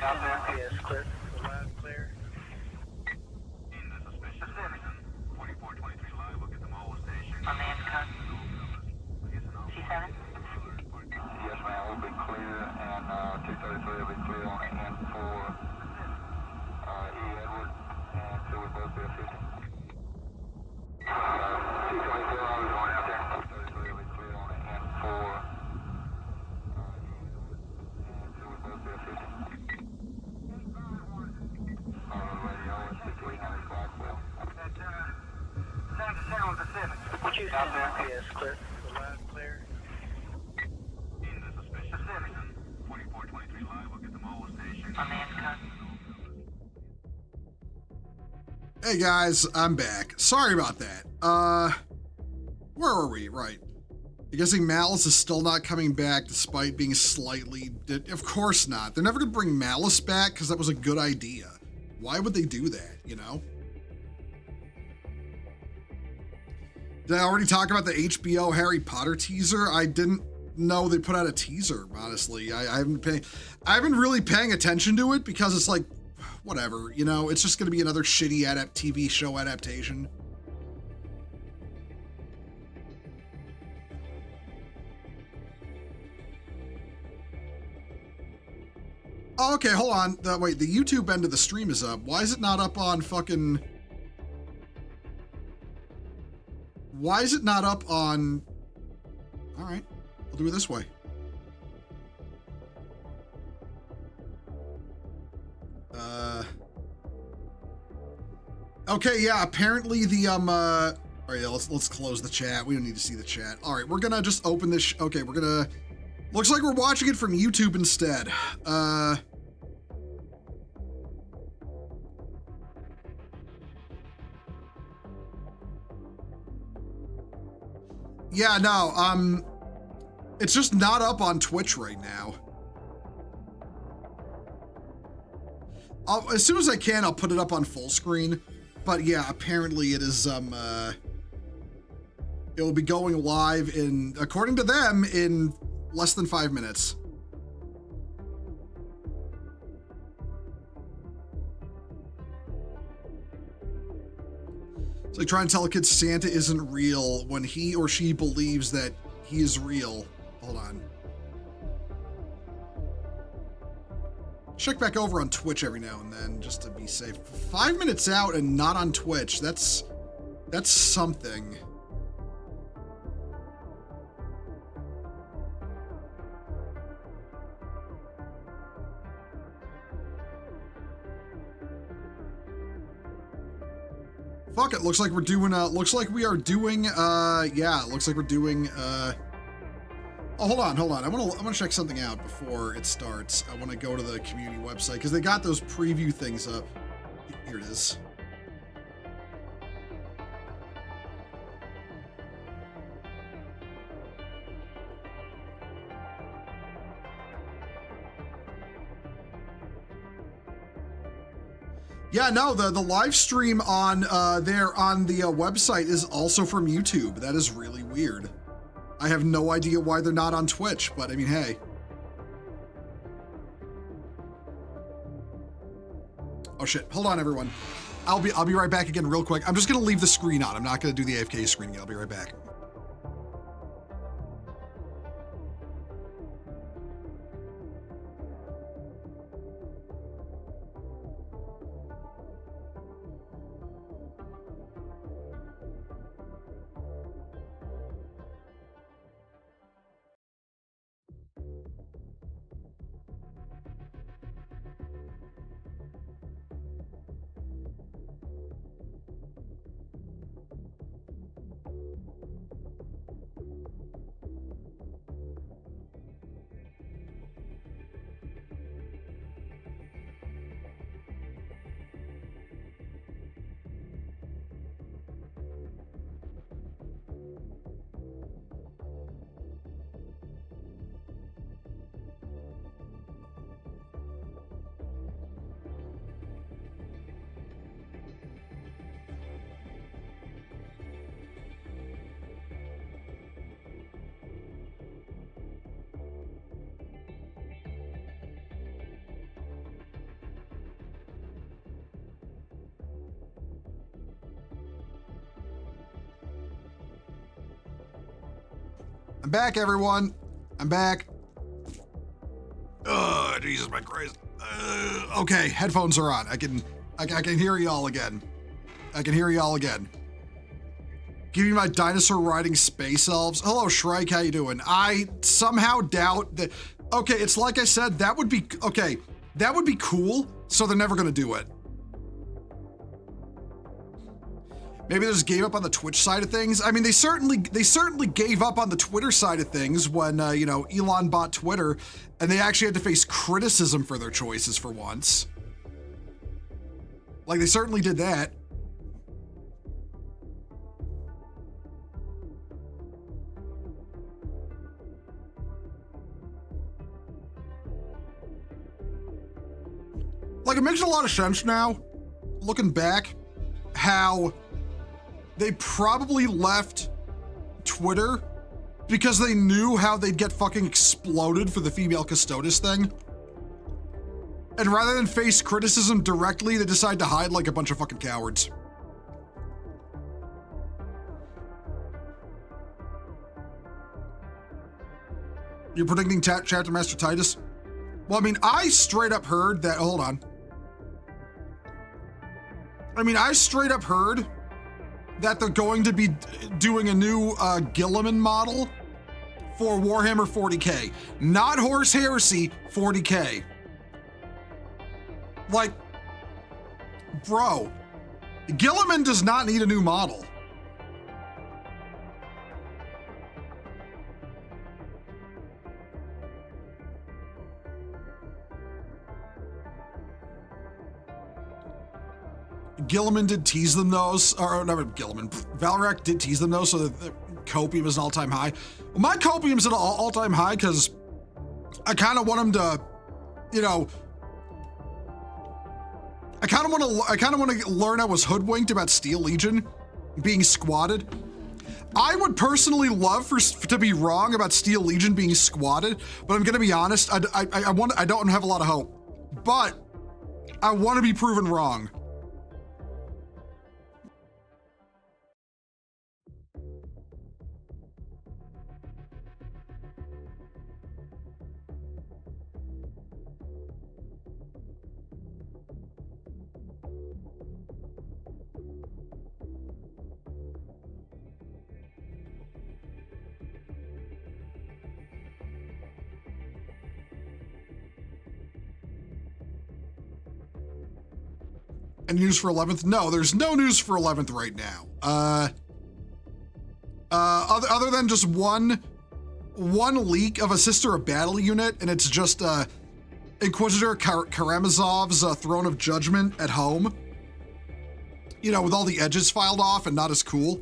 Out there, yes, clear. Loud, clear. In the suspicious Pacific. 4423 live, look at the mobile station. On the Adepticon. C7? Yes, ma'am, we'll be clear, and 233 will be clear on the N4 E. Edward, and 2 will both be a 50. 224, I was going out there. 233 will be clear on the N4 and 2 will both be a 50. Yes, clear. The lab clear. In the suspicious citizen. 2423 live. We'll get them all station. On the Adepticon. Hey guys, I'm back. Sorry about that. Where were we? Right. I'm guessing Malice is still not coming back despite being slightly... Of course not. They're never going to bring Malice back because that was a good idea. Why would they do that, you know? Did I already talk about the HBO Harry Potter teaser? I didn't know they put out a teaser, honestly. I haven't really paying attention to it because it's like, whatever, you know? It's just going to be another shitty TV show adaptation. Oh, okay, hold on. Wait, the YouTube end of the stream is up. Why is it not up on fucking... Why is it not up on... All right, we'll do it this way. Okay, yeah, apparently the, all right, yeah, let's close the chat. We don't need to see the chat. All right, we're gonna just open this, okay, we're gonna... Looks like we're watching it from YouTube instead. Yeah, no, it's just not up on Twitch right now. As soon as I can, I'll put it up on full screen. But yeah, apparently it is, it will be going live in, according to them, in less than 5 minutes. It's like trying to tell a kid Santa isn't real when he or she believes that he is real. Hold on. Check back over on Twitch every now and then just to be safe. 5 minutes out and not on Twitch. That's something. Fuck it, looks like we're doing, looks like we are doing, yeah, it looks like we're doing, oh, hold on. I wanna check something out before it starts. I wanna go to the community website, because they got those preview things up. Here it is. Yeah, no, the live stream on there on the website is also from YouTube. That is really weird. I have no idea why they're not on Twitch, but I mean, hey. Oh shit, hold on everyone. I'll be right back again real quick. I'm just gonna leave the screen on. I'm not gonna do the AFK screen again. I'll be right back. I'm back, everyone. I'm back. Ugh, Jesus Christ. Okay, headphones are on. I can hear y'all again. I can hear y'all again. Give me my dinosaur riding space elves. Hello, Shrike, how you doing? I somehow doubt that. Okay, it's like I said, that would be, okay, that would be cool, so they're never gonna do it. Maybe they just gave up on the Twitch side of things. I mean, they certainly gave up on the Twitter side of things when, you know, Elon bought Twitter and they actually had to face criticism for their choices for once. Like, they certainly did that. Like, it makes a lot of sense now, looking back, how they probably left Twitter because they knew how they'd get fucking exploded for the female custodes thing. And rather than face criticism directly, they decide to hide like a bunch of fucking cowards. You're predicting Chapter Master Titus? Well, I mean, I straight up heard that, hold on. I mean, I straight up heard that they're going to be doing a new Gilliman model for Warhammer 40k. Not Horse Heresy, 40k. Like, bro, Gilliman does not need a new model. Gilliman did tease them though, or never Gilliman, Valrak did tease them though, so that the copium is an all-time high. Well, my copium's at an all-time high because I kind of want them to, you know, I kind of want to learn I was hoodwinked about Steel Legion being squatted. I would personally love to be wrong about Steel Legion being squatted, but I'm gonna be honest, I don't have a lot of hope, but I want to be proven wrong. And news for 11th? No, there's no news for 11th right now. Other than just one leak of a Sister of Battle unit, and it's just Inquisitor Karamazov's Throne of Judgment at home. You know, with all the edges filed off and not as cool,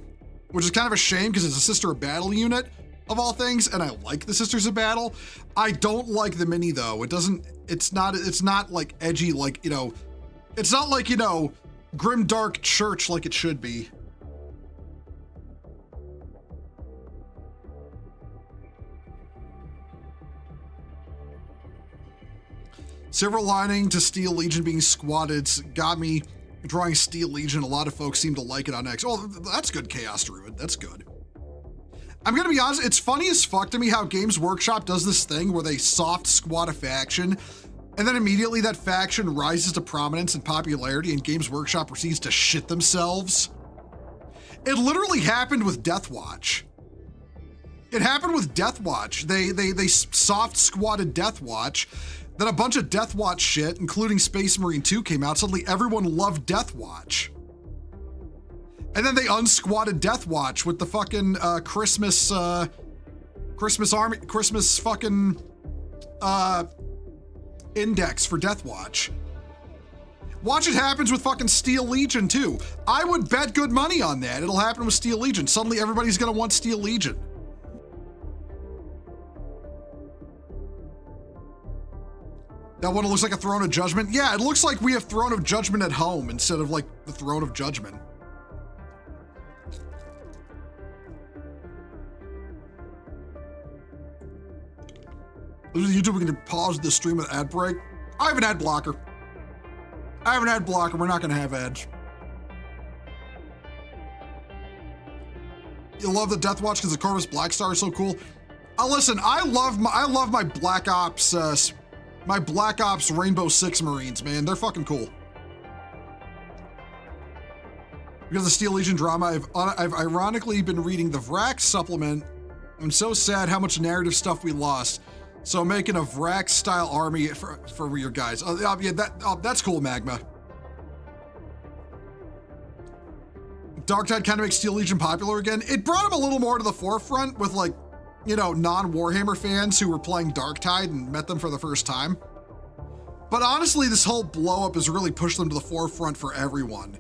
which is kind of a shame because it's a Sister of Battle unit of all things, and I like the Sisters of Battle. I don't like the mini though. It's not like edgy, like, you know, it's not like, you know, grim dark church like it should be. Silver lining to Steel Legion being squatted got me drawing Steel Legion. A lot of folks seem to like it on X. Oh, that's good, Chaos Druid. That's good. I'm gonna be honest, it's funny as fuck to me how Games Workshop does this thing where they soft squat a faction, and then immediately that faction rises to prominence and popularity and Games Workshop proceeds to shit themselves. It literally happened with Deathwatch. It happened with Deathwatch. They soft squatted Deathwatch. Then a bunch of Deathwatch shit, including Space Marine 2 came out. Suddenly everyone loved Deathwatch. And then they unsquatted Deathwatch with the fucking Christmas fucking index for Deathwatch. Watch it happens with fucking Steel Legion too. I would bet good money on that. It'll happen with Steel Legion. Suddenly everybody's gonna want Steel Legion. That one looks like a Throne of Judgment. Yeah, it looks like we have Throne of Judgment at home instead of like the Throne of Judgment. YouTube, we can pause the stream with ad break. I have an ad blocker. We're not gonna have ads. You love the Deathwatch because the Corvus Blackstar is so cool. Listen, I love my Black Ops, Rainbow Six Marines, man. They're fucking cool. Because of the Steel Legion drama, I've ironically been reading the Vrax supplement. I'm so sad how much narrative stuff we lost. So I'm making a Vrax style army for your guys. Yeah, that's cool, Magma. Darktide kind of makes Steel Legion popular again. It brought him a little more to the forefront with like, you know, non-Warhammer fans who were playing Darktide and met them for the first time. But honestly, this whole blow up has really pushed them to the forefront for everyone.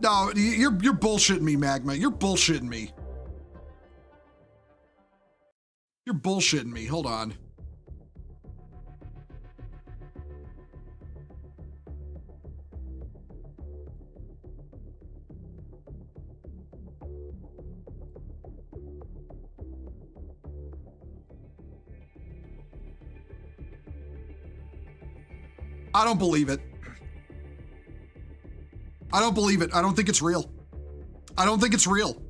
No, you're bullshitting me, Magma. You're bullshitting me. You're bullshitting me. Hold on. I don't believe it. I don't believe it. I don't think it's real. I don't think it's real.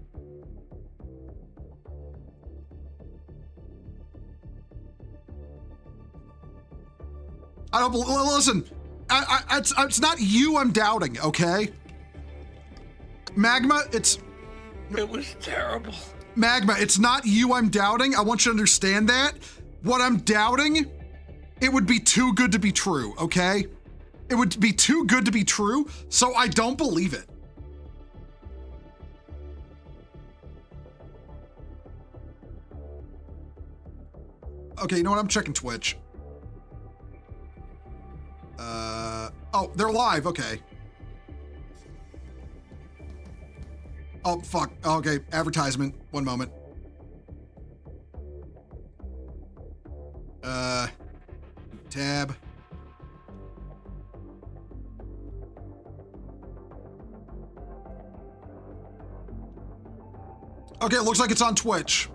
I don't believe, listen, it's not you I'm doubting, okay? Magma, it was terrible. Magma, it's not you I'm doubting. I want you to understand that. What I'm doubting, it would be too good to be true, okay? It would be too good to be true, so I don't believe it. Okay, you know what? I'm checking Twitch. Oh, they're live, okay. Oh, fuck. Okay, advertisement. One moment. Tab. Okay, it looks like it's on Twitch.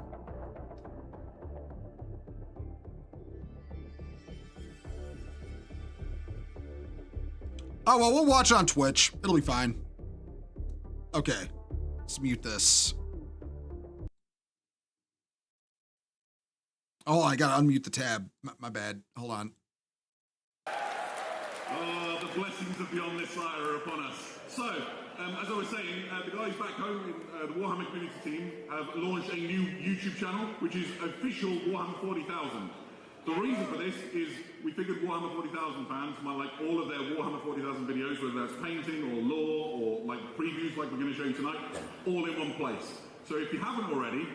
Oh, well, we'll watch it on Twitch. It'll be fine. Okay, let's mute this. Oh, I gotta unmute the tab. My bad. Hold on. Oh, the blessings of beyond this side are upon us. So, as I was saying, the guys back home in the Warhammer community team have launched a new YouTube channel, which is official Warhammer 40,000. The reason for this is we figured Warhammer 40,000 fans might like all of their Warhammer 40,000 videos, whether that's painting or lore or like previews like we're going to show you tonight, all in one place. So if you haven't already,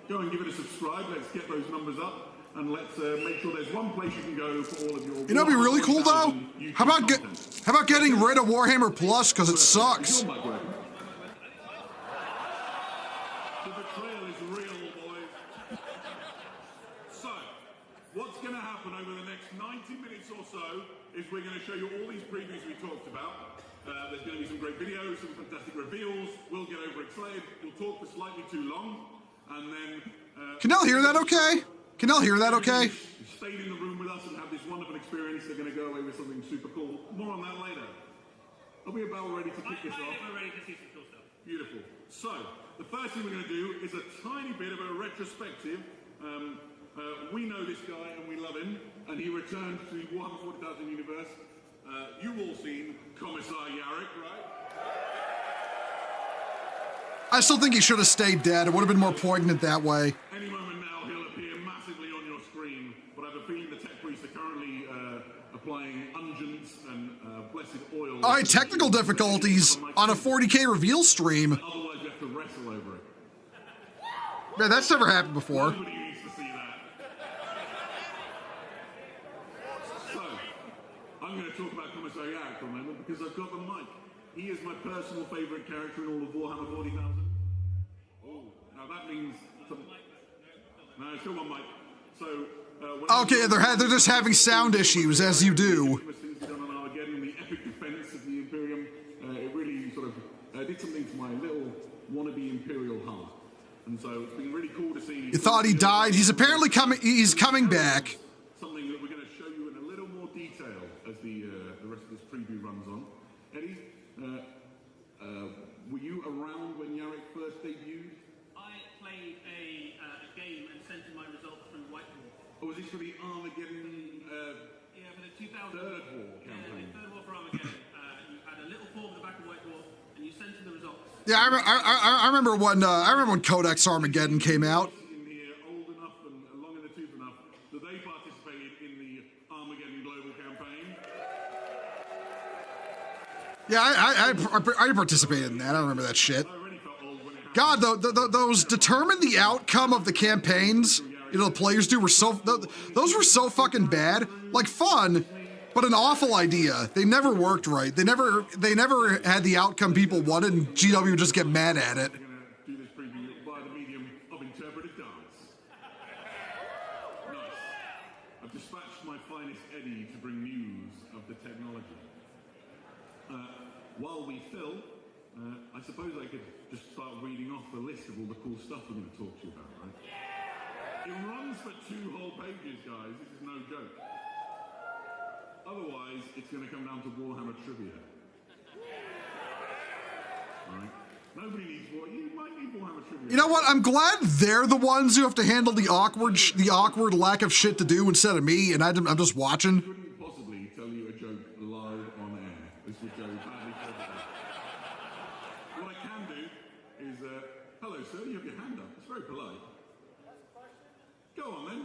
go and give it a subscribe. Let's get those numbers up. And let's make sure there's one place you can go for all of your. You know, it'd be really cool though. How about getting rid of Warhammer Plus because it sucks. The betrayal is real, boys. So, what's going to happen over the next 90 minutes or so is we're going to show you all these previews we talked about. There's going to be some great videos, some fantastic reveals. We'll get overexcited. We'll talk for slightly too long, and then. Can y'all hear that? Okay. Can y'all hear that okay? Stayed in the room with us and had this wonderful experience. They're going to go away with something super cool. More on that later. Are we about ready to kick this off? We're ready to see some cool stuff. Beautiful. So, the first thing we're going to do is a tiny bit of a retrospective. We know this guy and we love him, and he returned to the Warhammer 40,000 universe. You've all seen Commissar Yarrick, right? I still think he should have stayed dead. It would have been more poignant that way. Any moment now, he'll appear massively on your screen, but I have a feeling the tech priests are currently applying unguents and blessed oil. All right, technical difficulties on a 40K reveal stream. Otherwise, you have to wrestle over it. Man, that's never happened before. Nobody needs to see that. So, I'm going to talk about Commissar Yarrick for a moment because I've got the mic. He is my personal favourite character in all of Warhammer 40,000. Oh, now that means... No, still one mic. So... okay, they're just having sound issues, as you do. The epic defense of the Imperium, it really sort of did something to my little wannabe Imperial heart. And so it's been really cool to see... You thought he died? He's apparently coming back. Something that we're going to show you in a little more detail as the rest of this preview runs on. Eddie, were you around when Yarrick first debuted? I played a game and sent in my results from White Dwarf. Or was this for the Armageddon? Yeah, for the 2000 Third War campaign. Yeah, the Third War for Armageddon. You had a little form at the back of White Dwarf, and you sent in the results. Yeah, I remember when Codex Armageddon came out. In here, old enough and long in the tooth enough that they participated in the Armageddon Global Yeah, I participated in that. I don't remember that shit. God, those determine the outcome of the campaigns, you know, the players do were so, those were so fucking bad. Like fun, but an awful idea. They never worked right. They never had the outcome people wanted, and GW would just get mad at it. Do this preview by the medium of interpretive dance. Nice. I've dispatched my finest Eddie to bring news of the technology. While we fill, I suppose I could just start reading off the list of all the cool stuff we're going to talk to you about, right? It runs for 2 whole pages, guys. This is no joke. Otherwise, it's going to come down to Warhammer trivia. Right? Nobody needs Warhammer. You might need Warhammer trivia. You know what? I'm glad they're the ones who have to handle the awkward lack of shit to do instead of me, and I'm just watching. I couldn't possibly tell you a joke live on air. This would go badly for everybody. What I can do is, hello, sir. You have your hand up. It's very polite. Go on, then.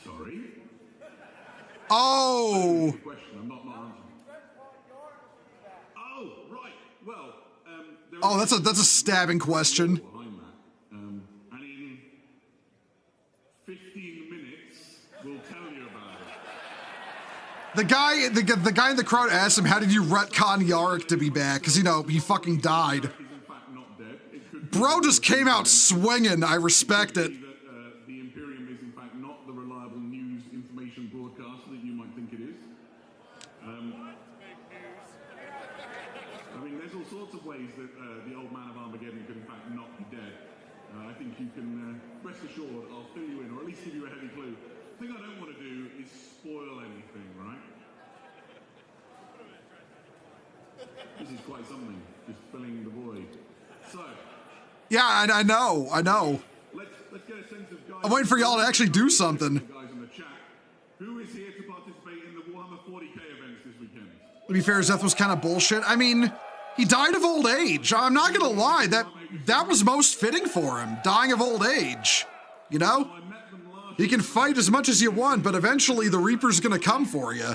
Sorry? Oh! Question. I'm not answering. Oh, right. Well, oh, that's a stabbing question. Behind that. And in 15 minutes, we'll tell you about it. The guy in the crowd asked him, how did you retcon Yarick to be back? Because, you know, he fucking died. He's in fact not dead. It could Bro just came out swinging. I respect it. that the Imperium is in fact not the reliable news information broadcaster that you might think it is. I mean, there's all sorts of ways that the old man of Armageddon could in fact not be dead. I think you can rest assured I'll fill you in, or at least give you a heavy clue. The thing I don't want to do is spoil anything, right? This is quite something, just filling the void. So, Yeah, I know. let's get a sense of guys. I'm waiting for y'all to actually do something. Guys in the chat, who is here to participate in the Warhammer 40k events this weekend? To be fair, Zeth was kind of bullshit. I mean, he died of old age. I'm not gonna lie, that was most fitting for him, dying of old age. You know? You can fight as much as you want, but eventually the Reaper's gonna come for you.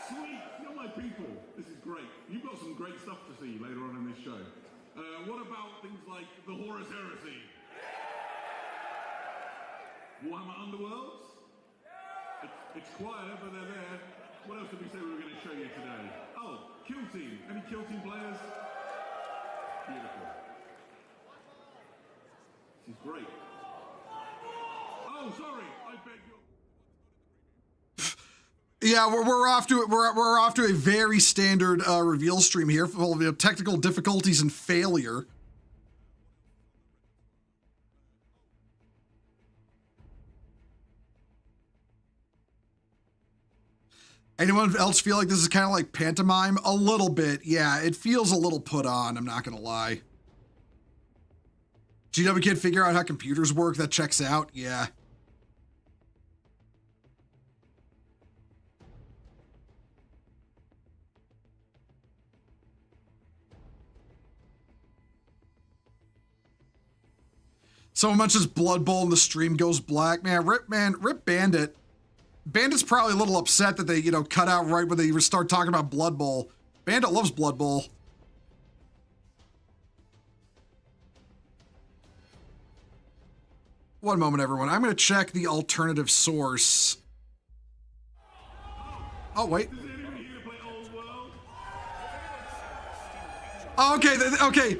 Sweet, you're my people. This is great. You've got some great stuff to see later on in this show. What about things like the Horus Heresy? Warhammer Underworlds? It's quieter, but they're there. What else did we say we were going to show you today? Oh, Kill Team. Any Kill Team players? Beautiful. This is great. Oh, sorry. I beg your... Yeah, we're off to a very standard reveal stream here, full of, you know, technical difficulties and failure. Anyone else feel like this is kind of like pantomime? A little bit, yeah. It feels a little put on, I'm not gonna lie. GW can't figure out how computers work, that checks out, yeah. Someone mentions Blood Bowl and the stream goes black. Man, rip Bandit. Bandit's probably a little upset that they, you know, cut out right when they start talking about Blood Bowl. Bandit loves Blood Bowl. One moment, everyone. I'm going to check the alternative source. Oh, wait. Oh, okay.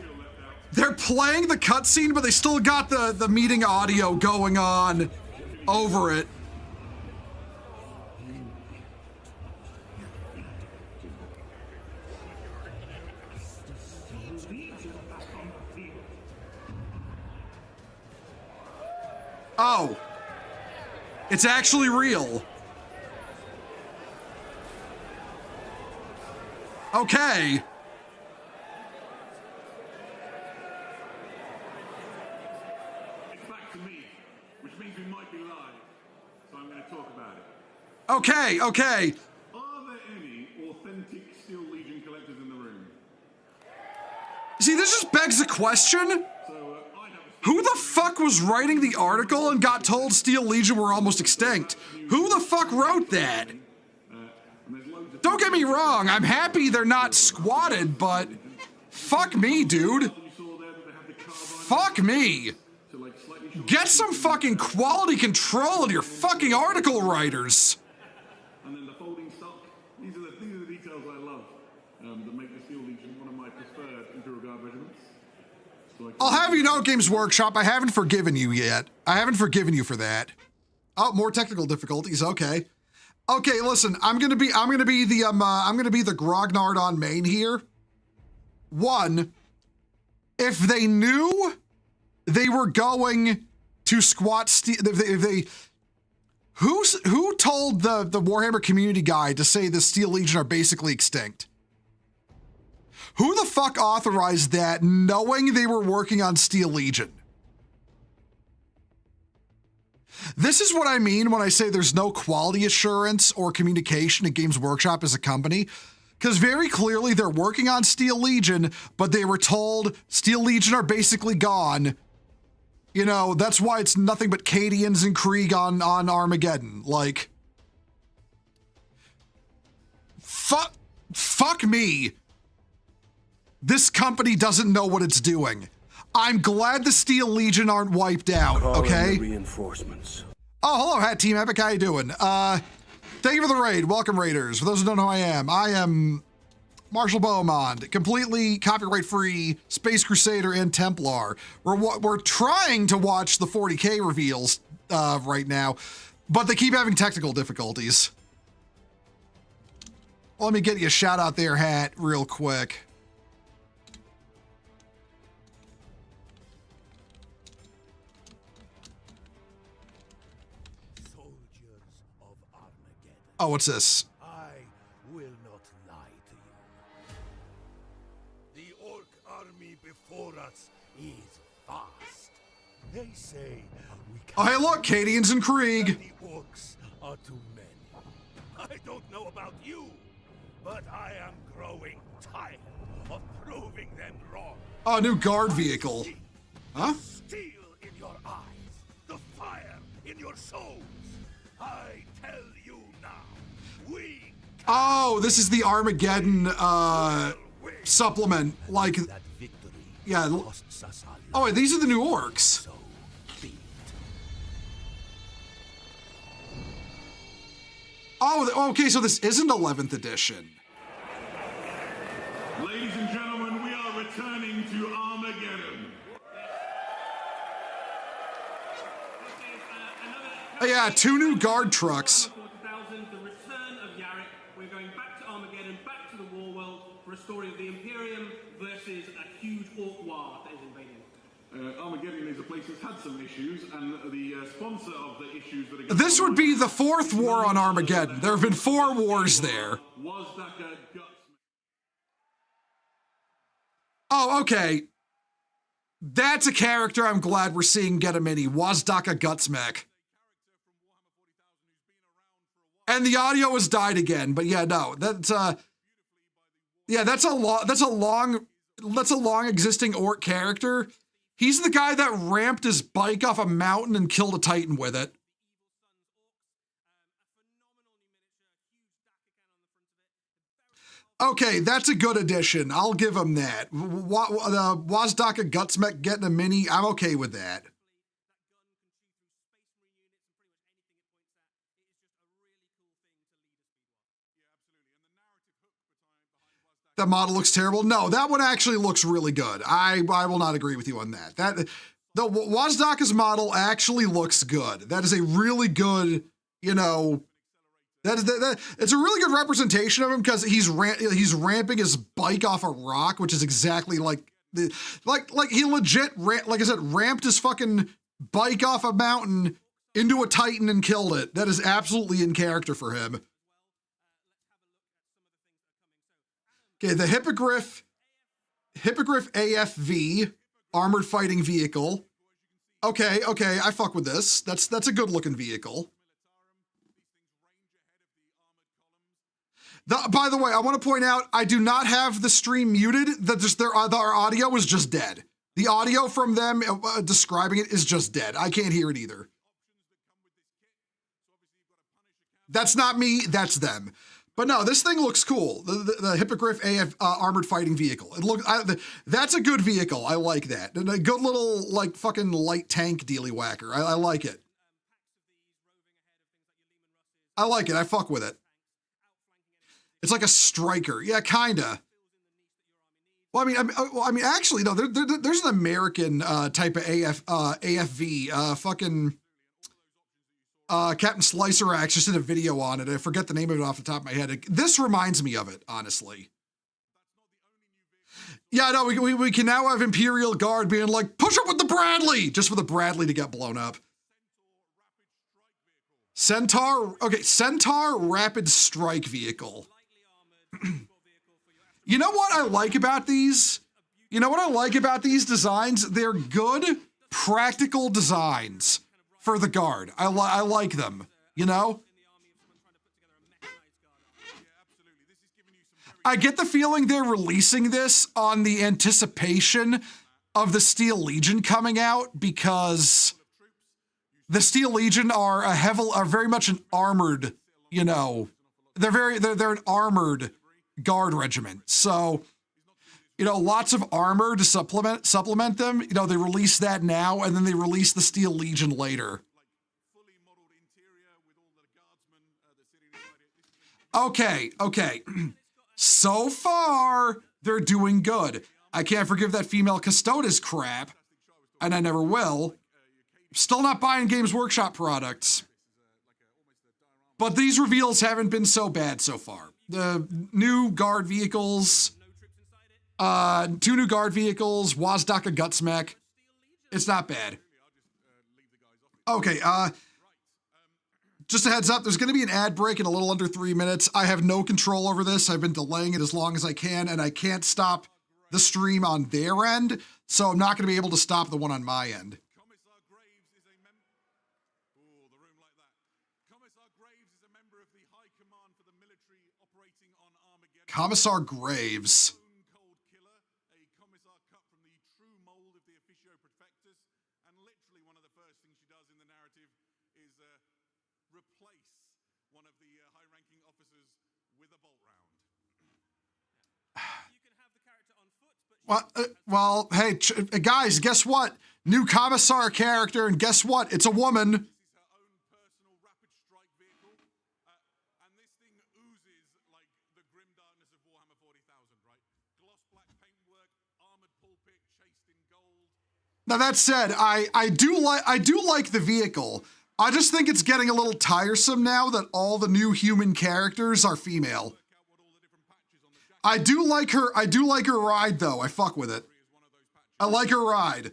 They're playing the cutscene, but they still got the meeting audio going on over it. Oh, it's actually real. Okay. It's back to me, which means we might be live, so I'm going to talk about it. Okay. Are there any authentic Steel Legion collectors in the room? See, this just begs the question. Who the fuck was writing the article and got told Steel Legion were almost extinct? Who the fuck wrote that? Don't get me wrong, I'm happy they're not squatted, but fuck me, dude. Fuck me. Get some fucking quality control of your fucking article writers. And then the folding stock. These are the details I love that make the Steel Legion one of my preferred Imperial Guard regiments. So I'll have you know, Games Workshop, I haven't forgiven you yet. I haven't forgiven you for that. Oh, more technical difficulties. Okay. Okay, listen, I'm gonna be the grognard on main here. One, if they knew they were going to squat steel, who told the Warhammer community guide to say the Steel Legion are basically extinct? Who the fuck authorized that, knowing they were working on Steel Legion? This is what I mean when I say there's no quality assurance or communication at Games Workshop as a company. Because very clearly they're working on Steel Legion, but they were told Steel Legion are basically gone. You know, that's why it's nothing but Cadians and Krieg on Armageddon. Like, fuck me. This company doesn't know what it's doing. I'm glad the Steel Legion aren't wiped out, okay? Reinforcements. Oh, hello, Hat Team Epic. How you doing? Thank you for the raid. Welcome, Raiders. For those who don't know who I am Marshall Beaumont, completely copyright-free Space Crusader and Templar. We're trying to watch the 40K reveals right now, but they keep having technical difficulties. Well, let me get you a shout out there, Hat, real quick. Oh, what's this? I will not lie to you. The orc army before us is vast. They say we can. Oh, hey, look, Cadians and Krieg. The orcs are too many. I don't know about you, but I am growing tired of proving them wrong. Oh, new guard vehicle. Huh? Steel in your eyes, the fire in your souls. I tell you now, we. Oh, this is the Armageddon supplement. Like, yeah. Oh, wait, these are the new orcs. Oh, okay, so this isn't 11th edition. Ladies and gentlemen, we are returning to Armageddon. Oh, yeah, 2 new guard trucks. The return of Yarrick. We're going back to Armageddon, back to the war world for a story of the Imperium versus a huge orc war that is invading. Armageddon is a place that's had some issues, and the sponsor of the issues that are. This would be the 4th war on Armageddon. There have been 4 wars there. Oh, okay. That's a character I'm glad we're seeing get a mini. Wazdaka Gutsmech. And the audio has died again, but yeah, no, that's a long existing orc character. He's the guy that ramped his bike off a mountain and killed a Titan with it. Okay, that's a good addition. I'll give him that. Wazdaka Gutsmech getting a mini, I'm okay with that. That model looks terrible. No, that one actually looks really good. I will not agree with you on that. The Wazdaka's model actually looks good. That is a really good, you know, it's a really good representation of him because he's ramping his bike off a rock, which is exactly like he legit, like I said, ramped his fucking bike off a mountain into a Titan and killed it. That is absolutely in character for him. Okay, the Hippogriff AFV, armored fighting vehicle. Okay, I fuck with this. That's a good looking vehicle. By the way, I want to point out, I do not have the stream muted. Our audio was just dead. The audio from them describing it is just dead. I can't hear it either. That's not me, that's them. But no, this thing looks cool. The Hippogriff AF armored fighting vehicle. That's a good vehicle. I like that. And a good little like fucking light tank dealy whacker. I like it. I like it. I fuck with it. It's like a striker. Yeah, kinda. Well, I mean, actually, no. There's an American type of AFV. Fucking Captain Slicer Axe just did a video on it. I forget the name of it off the top of my head. This reminds me of it, honestly. Yeah, no, we can now have Imperial Guard being like, push up with the Bradley, just for the Bradley to get blown up. Centaur Rapid Strike Vehicle. You know what I like about these? You know what I like about these designs? They're good, practical designs for the Guard. I like them, you know? I get the feeling they're releasing this on the anticipation of the Steel Legion coming out, because the Steel Legion are very much an armored, you know, they're an armored Guard regiment. So, you know, lots of armor to supplement them. You know, they release that now, and then they release the Steel Legion later. Okay. So far, they're doing good. I can't forgive that female Custodes crap, and I never will. Still not buying Games Workshop products. But these reveals haven't been so bad so far. The new Guard vehicles, 2 new Guard vehicles, Wazdaka Gutsmech. It's not bad. Okay, just a heads up, there's going to be an ad break in a little under 3 minutes. I have no control over this. I've been delaying it as long as I can, and I can't stop the stream on their end, so I'm not going to be able to stop the one on my end. Commissar Graves. Well, hey, guys, guess what? New Commissar character, and guess what? It's a woman. Now that said, I do like the vehicle. I just think it's getting a little tiresome now that all the new human characters are female. I do like her ride though. I fuck with it. I like her ride.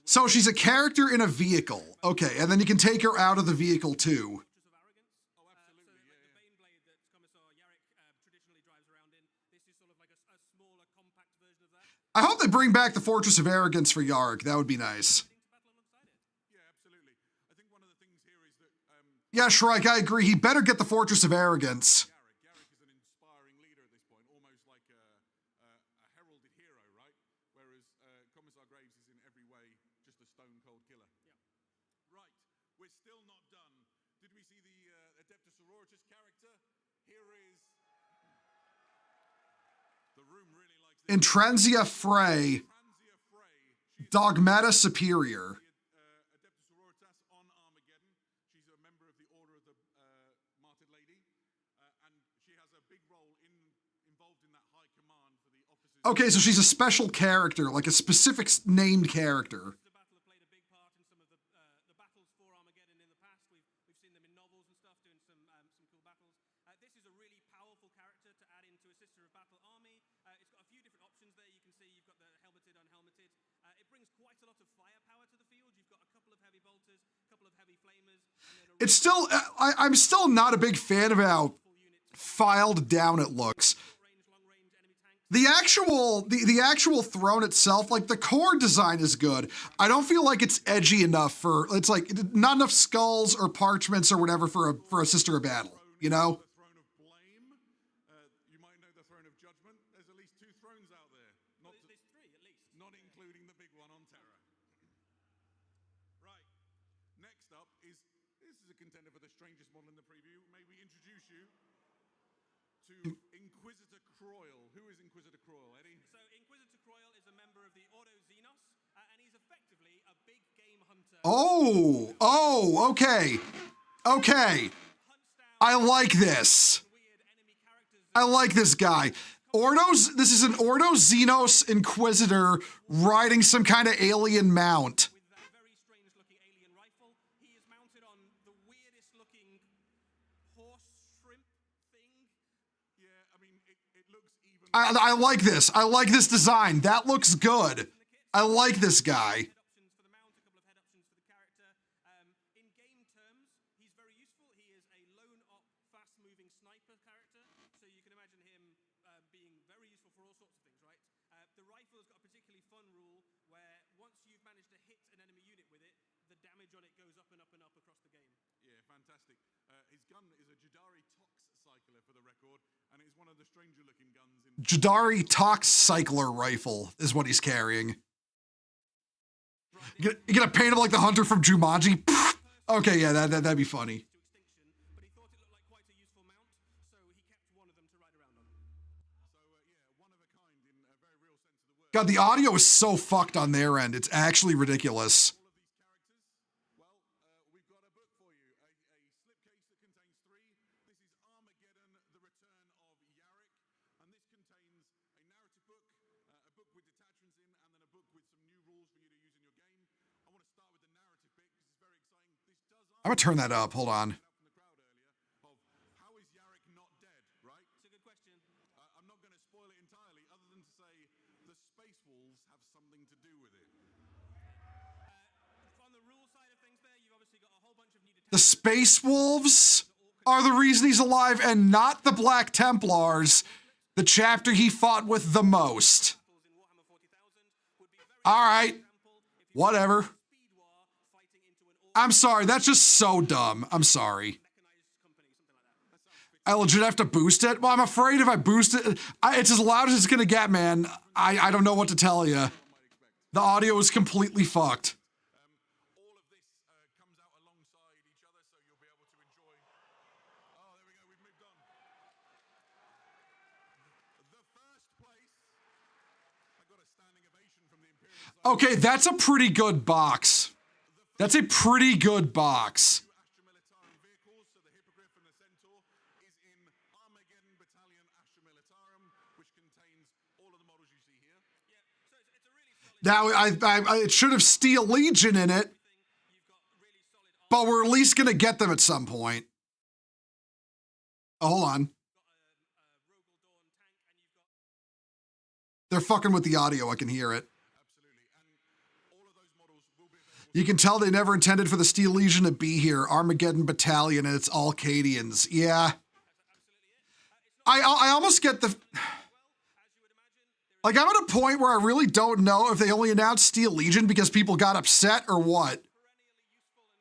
So she's a character in a vehicle. Okay, and then you can take her out of the vehicle too. I hope they bring back the Fortress of Arrogance for Yarg. That would be nice. Yeah, Shrike, I agree. He better get the Fortress of Arrogance. Intransia Frey, Dogmata Superior. Okay, so she's a special character, like a specific named character. It's still, I'm still not a big fan of how filed down it looks. The actual throne itself, like the core design is good. I don't feel like it's edgy enough for, it's like not enough skulls or parchments or whatever for a Sister of Battle, you know? Next up is, this is a contender for the strangest model in the preview. May we introduce you to Inquisitor Croyle. Who is Inquisitor Croyle, Eddie? So Inquisitor Croyle is a member of the Ordo Xenos, and he's effectively a big game hunter. Okay. Okay. I like this. I like this guy. This is an Ordo Xenos Inquisitor riding some kind of alien mount. With that very strange looking alien rifle, he is mounted on the weirdest looking horse shrimp thing. Yeah, I mean, it looks even... I like this. I like this design. That looks good. I like this guy. Head options for the mount, a couple of head options for the character. In game terms, he's very useful. He is a lone op, fast-moving sniper character, so you can imagine him being very useful for all sorts of things, right? The rifle has got a particularly fun rule where once you've managed to hit an enemy unit with it, the damage on it goes up and up and up across the game. Yeah, fantastic. His gun is a Jadari Tox Cycler for the record, and it's one of the stranger-looking guns in... Jadari Tox Cycler rifle is what he's carrying. You gonna paint him like the hunter from Jumanji? Okay, yeah, that'd be funny. But he thought it looked like quite a useful mount, so he kept one of them to ride around on. So, yeah, one of a kind in a very real sense of the word. God, the audio is so fucked on their end. It's actually ridiculous. All of these characters, well, we've got a book for you. A slipcase that contains 3. This is Armageddon, The Return of Yarrick. And this contains a narrative book, a book with detachments in, and then a book with some new rules for you to use in your game. I want to start with the narrative bit because it's very exciting. This does I'm gonna turn that up. Hold on. from the crowd earlier of how is Yarrick not dead, right? It's a good question. I'm not going to spoil it entirely, other than to say the Space Wolves have something to do with it. On the rule side of things there, you've obviously got a whole bunch of new The Space Wolves are the reason he's alive and not the Black Templars, the chapter he fought with the most. in Warhammer 40,000 would be very All right. example if you Whatever. speed war fighting into an I'm sorry. That's just so dumb. I'm sorry. mechanized company, something like that. I legit have to boost it? Well, I'm afraid if I boost it, it's as loud as it's gonna get, man. I don't know what to tell you. The audio is completely fucked. All of this comes out alongside each other, so you'll be able to enjoy. Oh, there we go. We've moved on. The first place. I got a standing ovation from the Imperial side. Okay, that's a pretty good box. That's a pretty good box. Astra Militarum vehicles, so the Hippogriff and the Centaur is in Armageddon Battalion Astra Militarum, which contains all of the models you see here. Yeah, so it's a really solid Now, it should have Steel Legion in it, You've got really solid armor. but we're at least gonna get them at some point. Oh, hold on. You've got a Rogel Dawn tank, and you've got They're fucking with the audio. I can hear it. Absolutely. And all of those models will be available. You can tell they never intended for the Steel Legion to be here. Armageddon Battalion, and it's all Cadians. Yeah. I almost get the... Like, I'm at a point where I really don't know if they only announced Steel Legion because people got upset or what. perennially useful and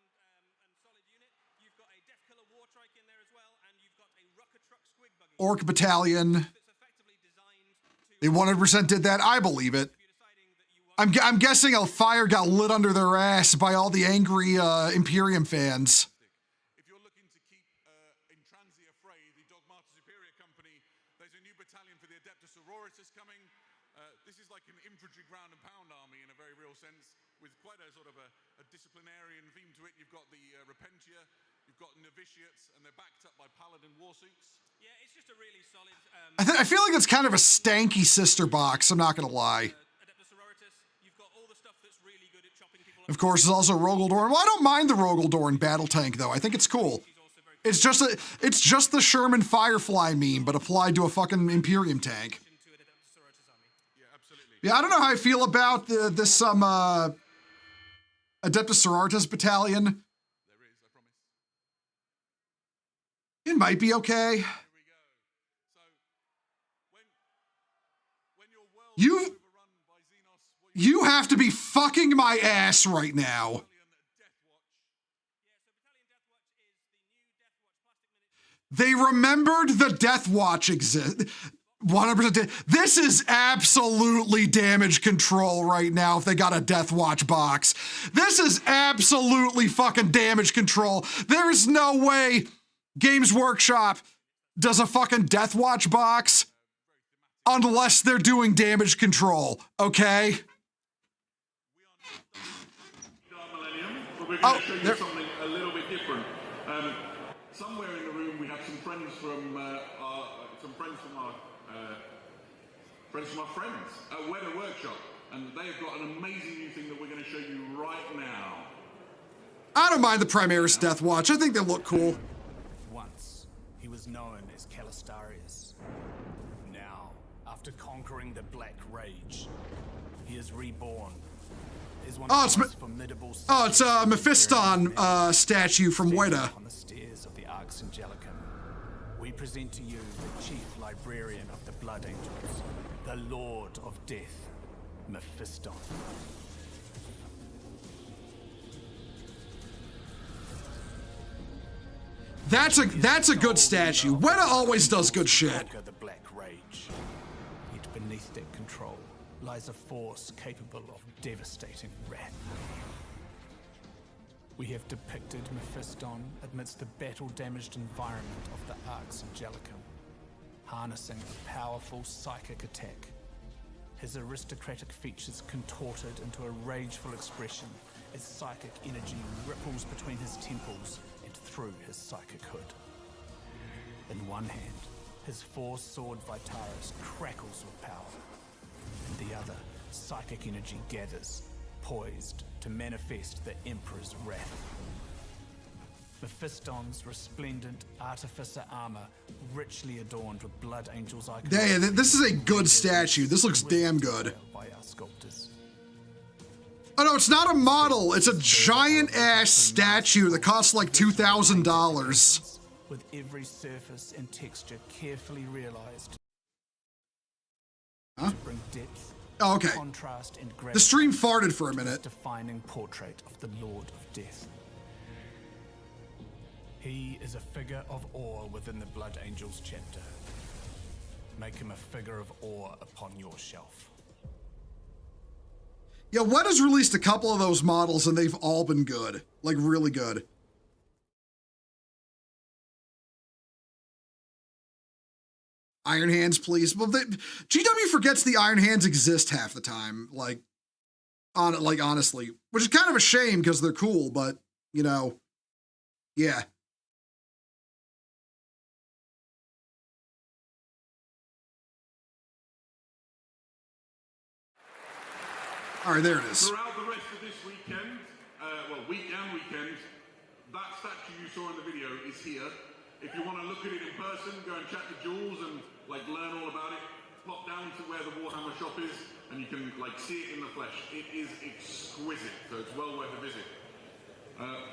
solid unit. You've got a Death Killer War Trike in there as well, and you've got a Rucker Truck Squig Buggy Orc Battalion. that's effectively designed to... They 100% did that. I believe it. If you're deciding that you want I'm guessing a fire got lit under their ass by all the angry Imperium fans. If you're looking to keep in Transia Fray, the Dogmata Superior Company, there's a new battalion for the Adeptus Sororitas coming. This is like an infantry ground and pound army in a very real sense, with quite a sort of a disciplinarian theme to it. You've got the Repentia, you've got novitiates, and they're backed up by paladin warsuits. Yeah, it's just a really solid I feel like it's kind of a stanky sister box. I'm not gonna lie. Adeptus Sororitas. You've got all the stuff that's really good at chopping people up. Of course, there's also Rogaldorn. Well, I don't mind the Rogaldorn battle tank though. I think it's cool. She's also very It's just the Sherman Firefly meme, but applied to a fucking Imperium tank. into an Adeptus Sororitas army. Yeah, absolutely. Yeah, I don't know how I feel about this Adeptus Sororitas battalion. There is, I promise. It might be okay. Here we go. So, when your world You- is overrun by Xenos, what You have to be fucking my ass right now. Battalion Death Watch. Yeah, so Battalion Death Watch is the new Death Watch plastic miniature. They remembered the Death Watch exist. 100%. This is absolutely damage control right now if they got a Death Watch box. This is absolutely fucking damage control. There is no way Games Workshop does a fucking Death Watch box unless they're doing damage control, okay? We're going to show you something a little bit different. Somewhere in the room we have some friends from our friends at Weather Workshop, and they've got an amazing new thing that we're going to show you right now. I don't mind the Primaris Death Watch. I think they look cool. Once he was known as Calistarius. Now, after conquering the Black Rage, he is reborn. It's a Mephiston statue from Weta. On the stairs of the Arx Angelicum, we present to you the chief librarian of the Blood Angels, the Lord of Death, Mephiston. That's a good statue. Weta always does good shit. The Black Rage. Yet beneath that control lies a force capable of devastating wrath. We have depicted Mephiston amidst the battle-damaged environment of the Arx Angelicum, harnessing a powerful psychic attack. His aristocratic features contorted into a rageful expression as psychic energy ripples between his temples and through his psychic hood. In one hand, his four-sword Vitaris crackles with power. In the other, psychic energy gathers, poised to manifest the Emperor's wrath. Mephiston's resplendent artificer armor, richly adorned with Blood Angels icons. Yeah, this is a good statue. This looks damn good. By our sculptors. Oh no, it's not a model. It's a giant-ass statue that costs like $2,000. With every surface and texture carefully realized. Huh? To bring depth, oh, okay. Contrast, and gravity. The stream farted for a minute. Defining portrait of the Lord of Death. He is a figure of awe within the Blood Angels chapter. Make him a figure of awe upon your shelf. Yeah, Weta's released a couple of those models and they've all been good. Like, really good. Iron Hands, please. Well, GW forgets the Iron Hands exist half the time. Like honestly, which is kind of a shame because they're cool, but you know, yeah. All right, there it is. Throughout the rest of this weekend, week and weekend, that statue you saw in the video is here. If you want to look at it in person, go and chat to Jules and learn all about it. Pop down to where the Warhammer shop is, and you can see it in the flesh. It is exquisite, so it's well worth a visit.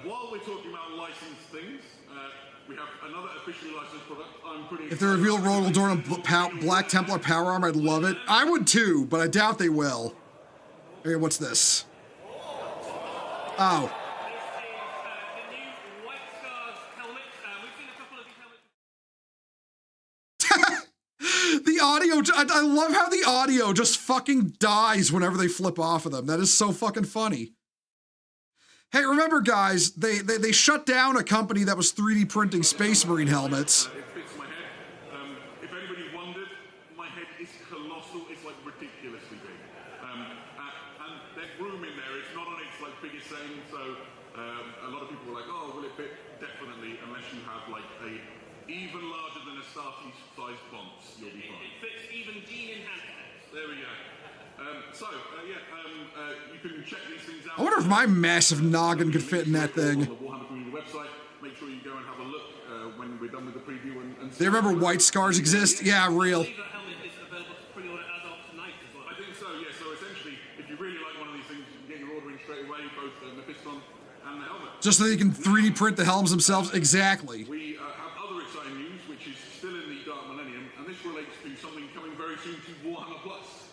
While we're talking about licensed things, we have another officially licensed product. I'm pretty. If they reveal Rodel Dorn and Black Templar power armor, I'd love it. I would too, but I doubt they will. Okay, what's this? Oh. The audio, I love how the audio just fucking dies whenever they flip off of them. That is so fucking funny. Hey, remember guys, they shut down a company that was 3D printing Space Marine helmets. It fits my head. If anybody's wondered, my head is colossal. It's ridiculously big. And there's room in there. It's not on its biggest setting, so a lot of people were like, oh, will it fit? Definitely, unless you have a even larger than a Starty-sized bonce, you'll be fine. It fits even Gene in hand. There we go. You can check these things out. I wonder if my massive noggin could fit in that thing. On the Warhammer Community website. Make sure you go and have a look when we're done with the preview. And they remember White Scars exist? Yeah, real. I think so, yeah. So essentially, if you really like one of these things, you can get your order in straight away, both the Mephiston and the helmet. Just so they can 3D print the helms themselves? Exactly. We have other exciting news, which is still in the Dark Millennium, and this relates to something coming very soon to Warhammer Plus.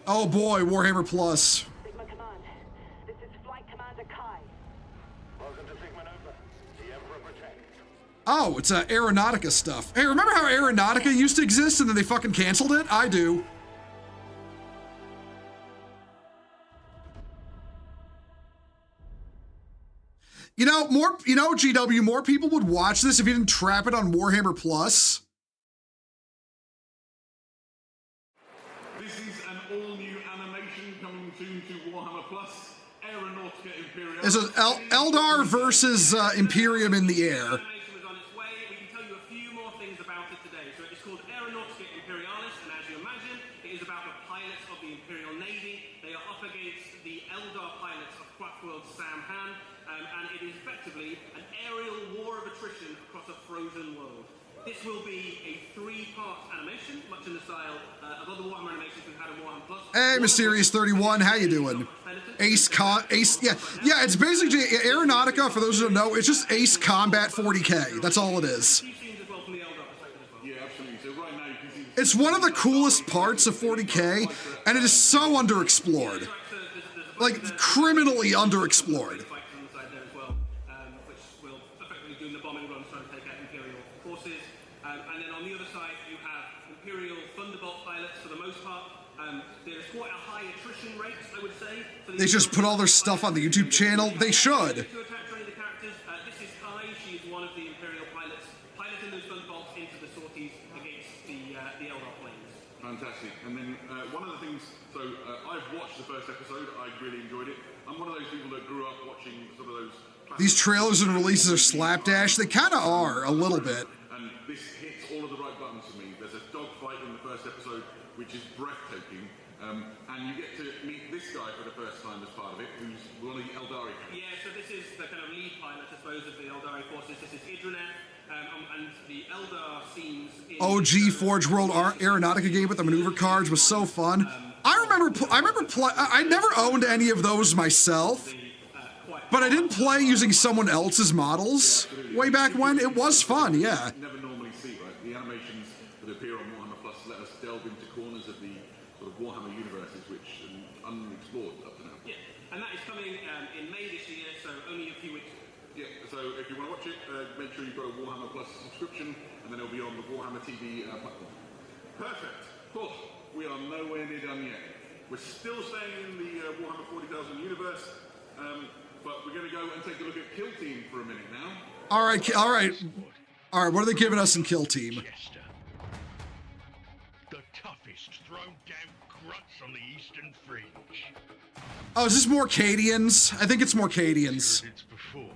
Oh boy, Warhammer Plus. Sigma Command, this is Flight Commander Kai. Welcome to Sigmar Nova. The Emperor protects. Oh, it's Aeronautica stuff. Hey, remember how Aeronautica used to exist and then they fucking canceled it? I do. You know, GW, more people would watch this if you didn't trap it on Warhammer Plus. This is an all-new animation coming soon to Warhammer Plus. Aeronautica Imperial. There's an Eldar versus Imperium in the air. Animation was on its way. We can tell you a few more things about it today. So it's called Aeronautica Imperialis, and as you imagine, it is about the pilots of the Imperial Navy. They are up against the Eldar pilots of Quackworld's Sam Han, and it is effectively an aerial war of attrition across a frozen world. This will be a 3-part animation, much in the style of other Warhammer animations we've had in Warhammer Plus. Hey, Mysterious31, how you doing? Ace, yeah, it's basically Aeronautica, for those who don't know, it's just Ace Combat 40K. That's all it is. Yeah, absolutely. So right now you can see It's one of the coolest parts of 40K, and it is so underexplored. Like, criminally underexplored. And then on the other side, you have Imperial Thunderbolt pilots for the most part. There's quite a high attrition rate, I would say. They just put all their stuff on the YouTube channel. They should. To attack any of the characters. This is Kai. She is one of the Imperial pilots, piloting those Thunderbolts into the sorties against the Eldar planes. fantastic. And then one of the things, so I've watched the first episode. I really enjoyed it. I'm one of those people that grew up watching sort of those. These trailers and releases are slapdash. They kind of are, a little bit. And this hits all of the right buttons for me. There's a dogfight in the first episode, which is breathtaking. And you get to meet this guy for the first time as part of it, who's one of the Eldari. Yeah, so this is the kind of lead pilot, I suppose, of the Eldari forces. This is Idrinet, and the Eldar scenes in OG Forge World Aeronautica game with the maneuver cards was so fun. I never owned any of those myself, but I did play using someone else's models way back when. It was fun, yeah. Never normally see, right? The animations that appear on Warhammer Plus let us delve into corners of the sort of Warhammer universes which are unexplored up to now. Yeah, and that is coming in May this year, so only a few weeks. Yeah, so if you want to watch it, make sure you've got a Warhammer Plus subscription, and then it'll be on the Warhammer TV platform. Perfect. Oh, we are nowhere near done yet. We're still staying in the Warhammer 40,000 universe, but we're going to go and take a look at Kill Team for a minute now. All right. What are they giving us in Kill Team? The toughest thrown down grunts on the Eastern Fringe. Oh, is this more Cadians? I think it's more Cadians. Before.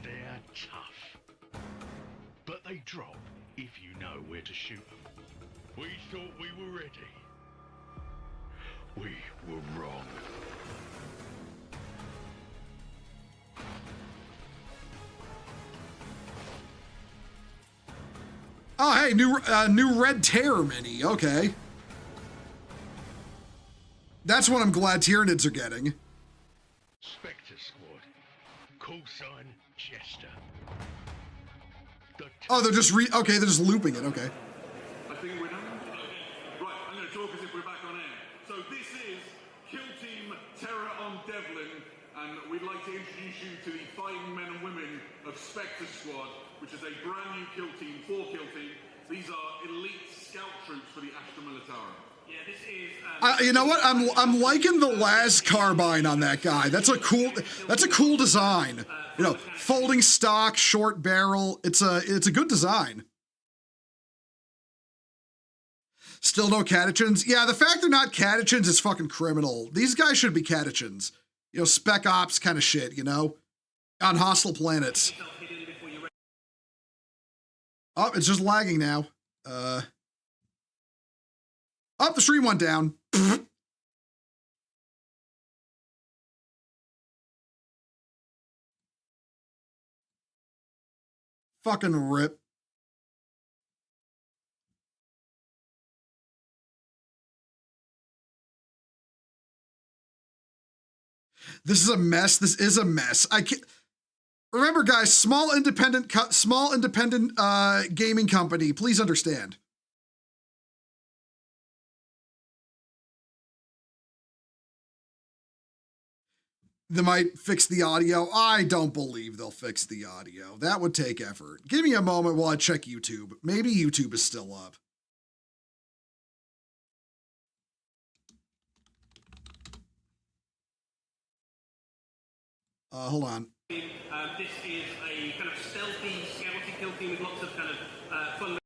They're tough. But they drop if you know where to shoot them. We thought we were ready. We were wrong. Oh, hey, new Red Terror mini. Okay. That's what I'm glad Tyranids are getting. Spectre Squad. Call sign Jester. Oh, they're just they're just looping it. Okay. I think we're done. Right, I'm going to talk as if we're back on air. So this is Kill Team Terror on Devlin, and we'd like to introduce you to the fighting men and women of Spectre Squad, which is a brand new kill team for Kill Team. These are elite scout troops for the Astra Militarum. Yeah, this is. You know what? I'm liking the las carbine on that guy. That's a cool design. You know, folding stock, short barrel. It's a good design. Still no catechins. Yeah, the fact they're not catechins is fucking criminal. These guys should be catechins. You know, spec ops kind of shit. You know, on hostile planets. Oh, it's just lagging now. Oh, the stream went down. Fucking rip. This is a mess. This is a mess. I can't. Remember, guys, small independent gaming company. Please understand. They might fix the audio. I don't believe they'll fix the audio. That would take effort. Give me a moment while I check YouTube. Maybe YouTube is still up. Hold on. This is a kind of stealthy, scouty kill team with lots of kind of fun.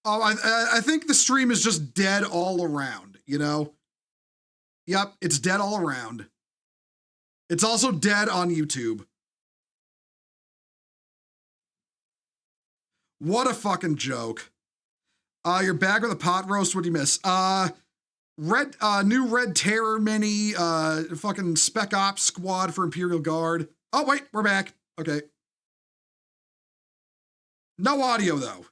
Oh, I think the stream is just dead all around, you know? Yep, it's dead all around. It's also dead on YouTube. What a fucking joke. You're back with a pot roast. What do you miss? New Red Terror mini, fucking Spec Ops squad for Imperial Guard. Oh, wait, we're back. Okay. No audio, though.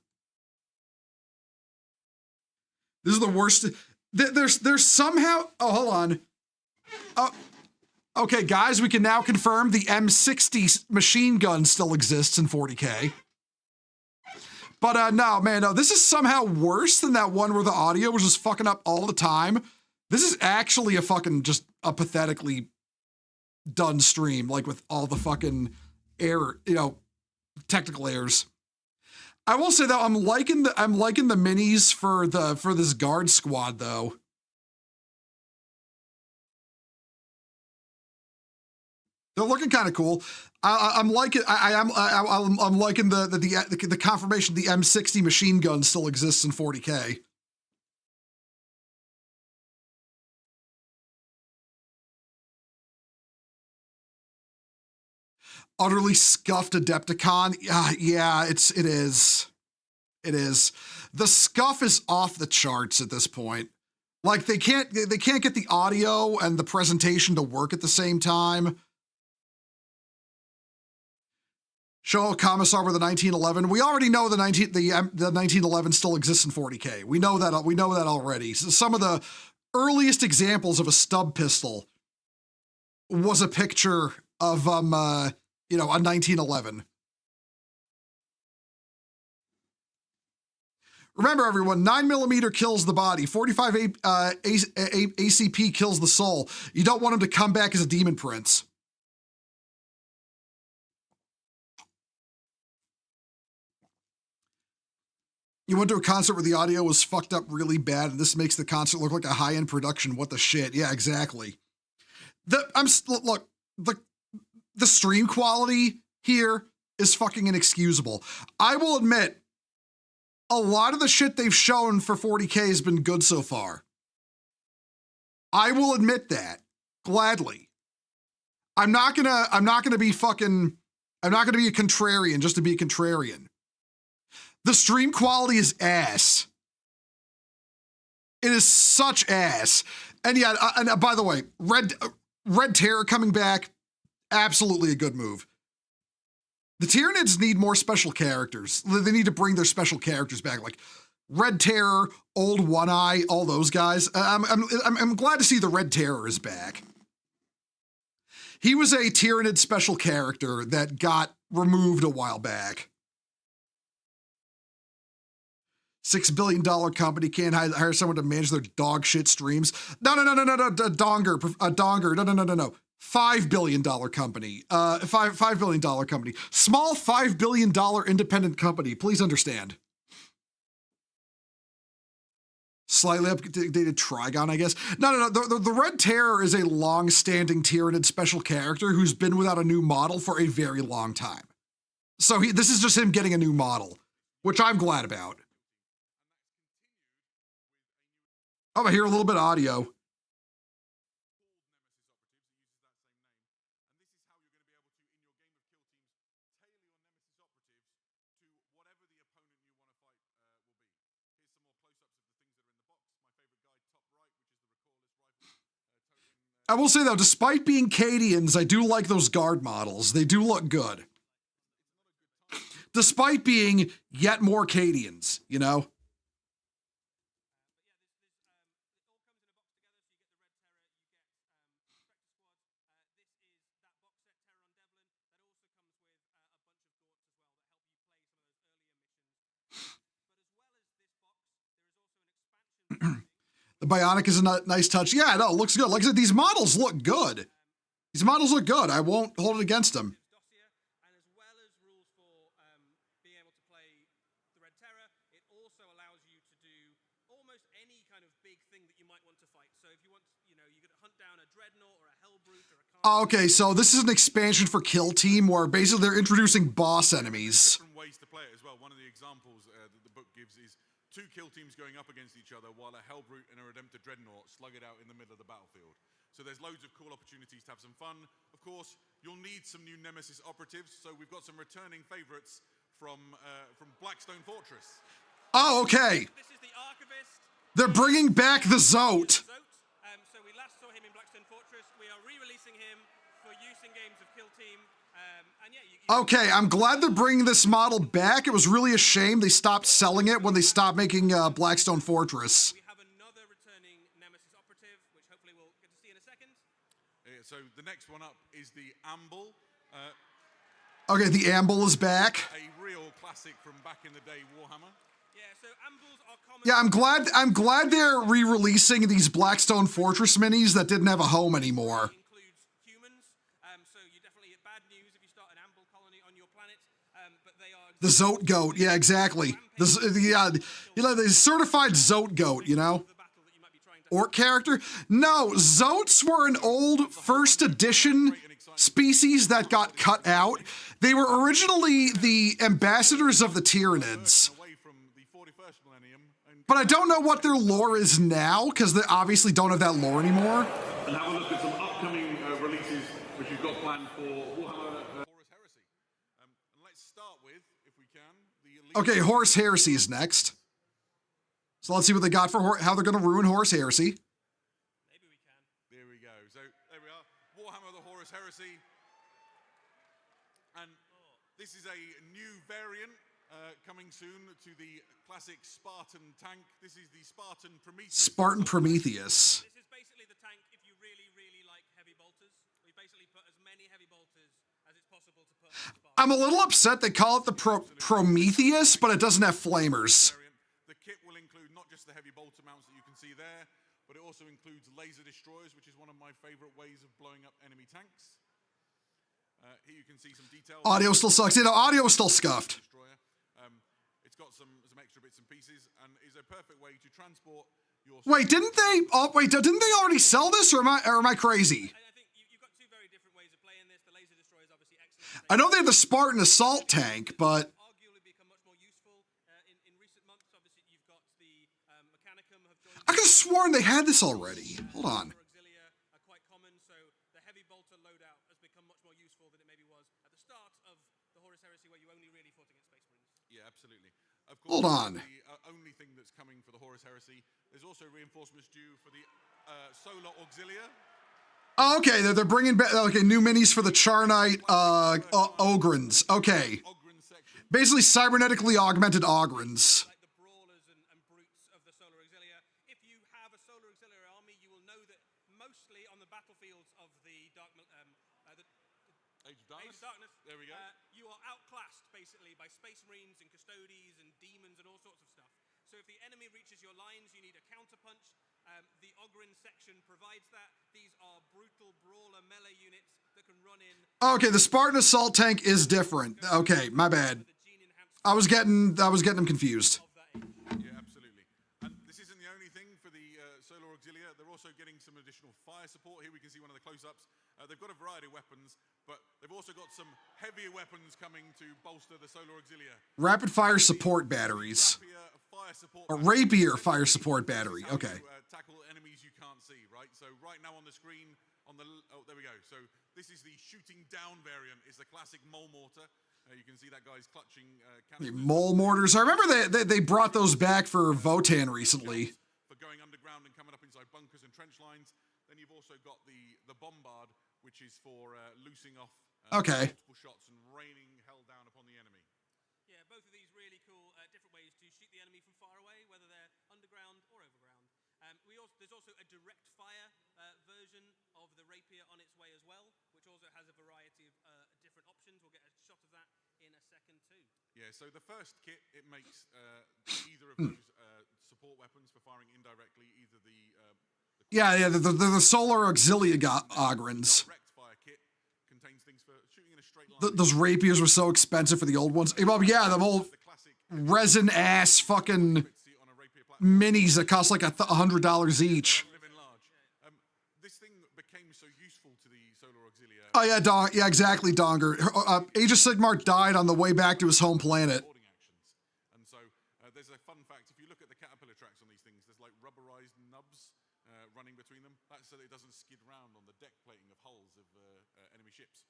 This is the worst. There's somehow. Oh, hold on. Oh, okay, guys, we can now confirm the M60 machine gun still exists in 40K. But no, man, no. This is somehow worse than that one where the audio was just fucking up all the time. This is actually a fucking just a pathetically done stream, like with all the fucking error, you know, technical errors. I will say though, I'm liking the minis for this guard squad though. They're looking kind of cool. I'm liking the confirmation the M60 machine gun still exists in 40K. Utterly scuffed Adepticon. Yeah, it is. It is. The scuff is off the charts at this point. Like they can't get the audio and the presentation to work at the same time. Show Commissar with the 1911. We already know the 1911 still exists in 40K. We know that already. So some of the earliest examples of a stub pistol was a picture of a 1911. Remember, everyone, 9mm kills the body. 45 ACP kills the soul. You don't want him to come back as a demon prince. You went to a concert where the audio was fucked up really bad, and this makes the concert look like a high-end production. What the shit? Yeah, exactly. The stream quality here is fucking inexcusable. I will admit, a lot of the shit they've shown for 40K has been good so far. I will admit that gladly. I'm not gonna be a contrarian just to be a contrarian. The stream quality is ass. It is such ass. And yeah, and by the way, Red Terror coming back, absolutely a good move. The Tyranids need more special characters. They need to bring their special characters back, like Red Terror, Old One Eye, all those guys. I'm glad to see the Red Terror is back. He was a Tyranid special character that got removed a while back. $6 billion company can't hire someone to manage their dog shit streams. No, Donger. No. $5 billion company. $5 billion company. Small $5 billion independent company. Please understand. Slightly updated Trigon, I guess. No. The Red Terror is a long-standing Tyranid special character who's been without a new model for a very long time. So this is just him getting a new model, which I'm glad about. Oh, I hear a little bit of audio. I will say though, despite being Cadians, I do like those guard models. They do look good. Despite being yet more Cadians, you know? The bionic is a nice touch. Yeah, no, it looks good. Like I said, these models look good. These models look good. I won't hold it against them. And as well as rules for being able to play the Red Terror, it also allows you to do almost any kind of big thing that you might want to fight. So if you want, you know, you could hunt down a Dreadnought or a Hellbrute or a... Okay, so this is an expansion for Kill Team where basically they're introducing boss enemies. Different ways to play it as well. One of the examples that the book gives is 2 kill teams going up against each other while a Hellbrute and a Redemptor Dreadnought slug it out in the middle of the battlefield. So there's loads of cool opportunities to have some fun. Of course, you'll need some new Nemesis operatives, so we've got some returning favorites from Blackstone Fortress. Oh, okay. This is the Archivist. They're bringing back the Zote. So we last saw him in Blackstone Fortress. We are re-releasing him for use in games of Kill Team. And yeah, Okay, I'm glad they're bringing this model back. It was really a shame they stopped selling it when they stopped making Blackstone Fortress. We have another returning Nemesis operative, which hopefully we'll get to see in a second. So the next one up is the Amble. Okay, the Amble is back. A real classic from back in the day Warhammer. Yeah, so Ambles are common. Yeah, I'm glad they're re-releasing these Blackstone Fortress minis that didn't have a home anymore. Includes humans, so you definitely get bad news if you start an Amble colony on your planet. But they are The Zote Goat, yeah, exactly. The certified Zote Goat, you know? Orc character? No, Zotes were an old first edition species that got cut out. They were originally the ambassadors of the Tyranids. But I don't know what their lore is now, because they obviously don't have that lore anymore. And have a look at some upcoming releases which you've got planned for Warhammer Horus Heresy. And let's start with, if we can, the Okay, Horus Heresy is next. So let's see what they got for how they're going to ruin Horus Heresy. Maybe we can. There we go. So there we are. Warhammer the Horus Heresy. And this is a new variant coming soon to the classic Spartan tank. This is the Spartan Prometheus. Spartan Prometheus. This is basically the tank if you really, really like heavy bolters. We basically put as many heavy bolters as it's possible to put on Spartan. I'm a little upset they call it the Prometheus, but it doesn't have flamers. The kit will include not just the heavy bolter mounts that you can see there, but it also includes laser destroyers, which is one of my favorite ways of blowing up enemy tanks. Here you can see some details. Audio still sucks. You know, audio is still scuffed. It's got some extra bits and pieces, and is a perfect way to transport your... Wait, didn't they? Oh, wait, didn't they already sell this, or am I crazy? I think you've got 2 very different ways of playing this. The laser destroyer is obviously excellent. I know they have the Spartan assault tank, but Arguably become much more useful in recent months. Obviously, you've got the Mechanicum have joined. I could have sworn they had this already. Hold on. Auxilia are quite common, so the heavy bolter loadout has become much more useful than it maybe was at the start of the Horus Heresy, where you only really fought against Space Marines. Yeah, absolutely. Of course, Hold on. The only thing that's coming for the Horus Heresy, there's also reinforcements due for the Solar Auxilia. Oh, okay, they're bringing back new minis for the Charnite Ogrins. Okay, basically cybernetically augmented Ogrins. Like the brawlers and brutes of the Solar Auxilia. If you have a Solar Auxiliary army, you will know that mostly on the battlefields of the Age of Darkness. There we go. You are outclassed basically by Space Marines and Custodies and Demons and all sorts of stuff. So if the enemy reaches your lines, you need a counterpunch. The Ogren section provides that. These are brutal brawler melee units that can run in. Okay, the Spartan assault tank is different. Okay, my bad. I was getting them confused. Yeah, absolutely. And this isn't the only thing for the Solar Auxilia. They're also getting some additional fire support. Here we can see one of the close-ups. They've got a variety of weapons, but they've also got some heavier weapons coming to bolster the Solar Auxilia. Rapid fire support batteries. Rapier fire support battery. Okay. Tackle enemies you can't see, right? So right now on the screen, there we go. So this is the shooting down variant. It's the classic mole mortar. You can see that guy's clutching The mole mortars. I remember they brought those back for Votan recently. For going underground and coming up inside bunkers and trench lines. Then you've also got the bombard, which is for loosing off multiple shots and raining hell down upon the enemy. Yeah, both of these really cool different ways to shoot the enemy from far away, whether they're underground or overground. There's also a direct fire version of the Rapier on its way as well, which also has a variety of different options. We'll get a shot of that in a second too. Yeah, so the first kit, it makes either of those support weapons for firing indirectly, either Yeah, they're the solar auxilia ogrins. direct fire kit contains things for shooting in a straight line. Those rapiers were so expensive for the old ones. Hey, Bob, yeah, the whole resin ass fucking minis that cost like $100 each. This thing became so useful to the solar auxilia. Oh yeah, yeah, exactly, Donger. Age of Sigmar died on the way back to his home planet. And so there's a fun fact. If you look at the caterpillar tracks on these things, there's like rubberized nubs running between them. That's so that it doesn't skid around on the deck plating of hulls of enemy ships.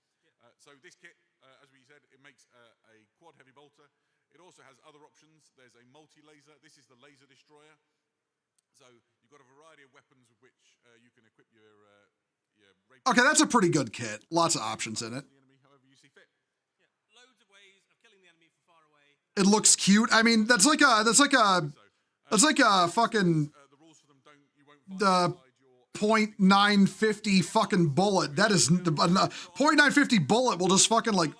So this kit, as we said, it makes a quad heavy bolter. It also has other options. There's a multi-laser. This is the laser destroyer. So you've got a variety of weapons with which you can equip your Okay, that's a pretty good kit. Lots of options in it. however you see fit. Loads of ways of killing the enemy from far away. It looks cute. I mean, that's like a fucking the .950 fucking bullet. That is .950 bullet will just fucking like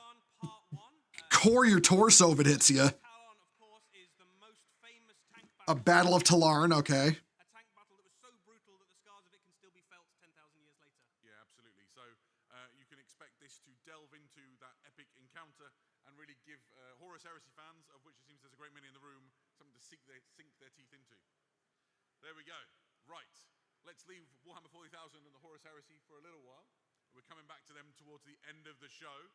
core your torso if it hits you. A Battle of Talarn, okay. A tank battle that was so brutal that the scars of it can still be felt 10,000 years later. Yeah, absolutely. So you can expect this to delve into that epic encounter and really give Horus Heresy fans, of which it seems there's a great many in the room, something to sink their teeth into. There we go. Right. Let's leave Warhammer 40,000 and the Horus Heresy for a little while. We're coming back to them towards the end of the show.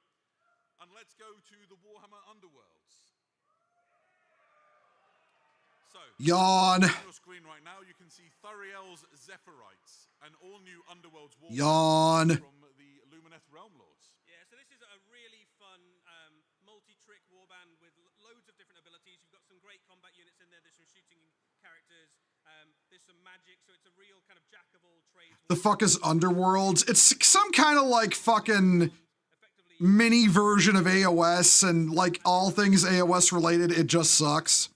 And let's go to the Warhammer Underworlds. So, yawn. On your screen right now, you can see Thuriel's Zephyrite, an all-new Underworld's war yawn from the Lumineth Realm Lords. Yeah, so this is a really fun multi-trick warband with loads of different abilities. You've got some great combat units in there. There's some shooting characters. There's some magic, so it's a real kind of jack of all trades. The fuck is Underworlds? It's some kind of like fucking mini version of AOS, and like all things AOS related, it just sucks.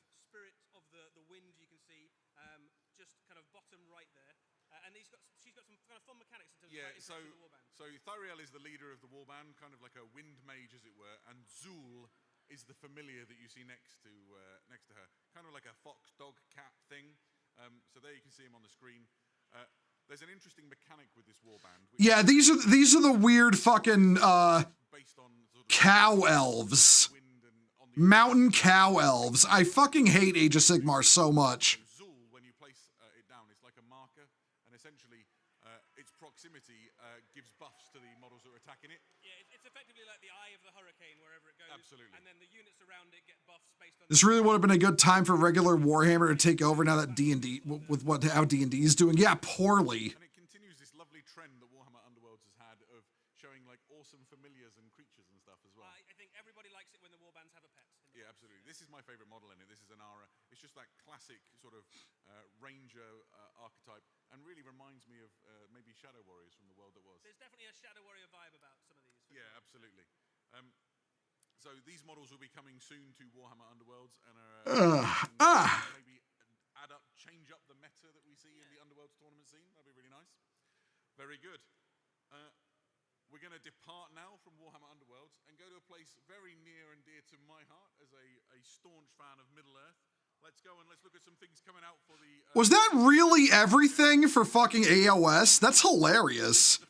So Thuriel is the leader of the warband, kind of like a wind mage, as it were, and Zool is the familiar that you see next to her, kind of like a fox, dog, cat thing. So there you can see him on the screen. There's an interesting mechanic with this warband. Yeah, these are the weird fucking cow elves, mountain cow elves. I fucking hate Age of Sigmar so much. Zool, when you place it down, it's like a marker, and essentially its proximity gives buffs to the models that are attacking it. Yeah, it's effectively like the eye of the hurricane wherever it goes. Absolutely. And then the units around it get buffs based on... This really would have been a good time for regular Warhammer to take over now that D&D, with how D&D is doing. Yeah, poorly. And it continues this lovely trend that Warhammer Underworlds has had of showing like awesome familiars and creatures and stuff as well. I think everybody likes it when the warbands have a pet. Yeah, absolutely. This is my favorite model in it. This is an Ara. It's just that classic sort of ranger archetype, and really reminds me of maybe Shadow Warriors from the world that was. There's definitely a Shadow Warrior vibe about some of these. Yeah, absolutely. So these models will be coming soon to Warhammer Underworlds, and maybe change up the meta that we see in the Underworlds tournament scene. That'd be really nice. Very good. We're going to depart now from Warhammer Underworlds and go to a place very near and dear to my heart as a staunch fan of Middle-earth. Let's go and let's look at some things coming out for the... Was that really everything for fucking AOS? That's hilarious.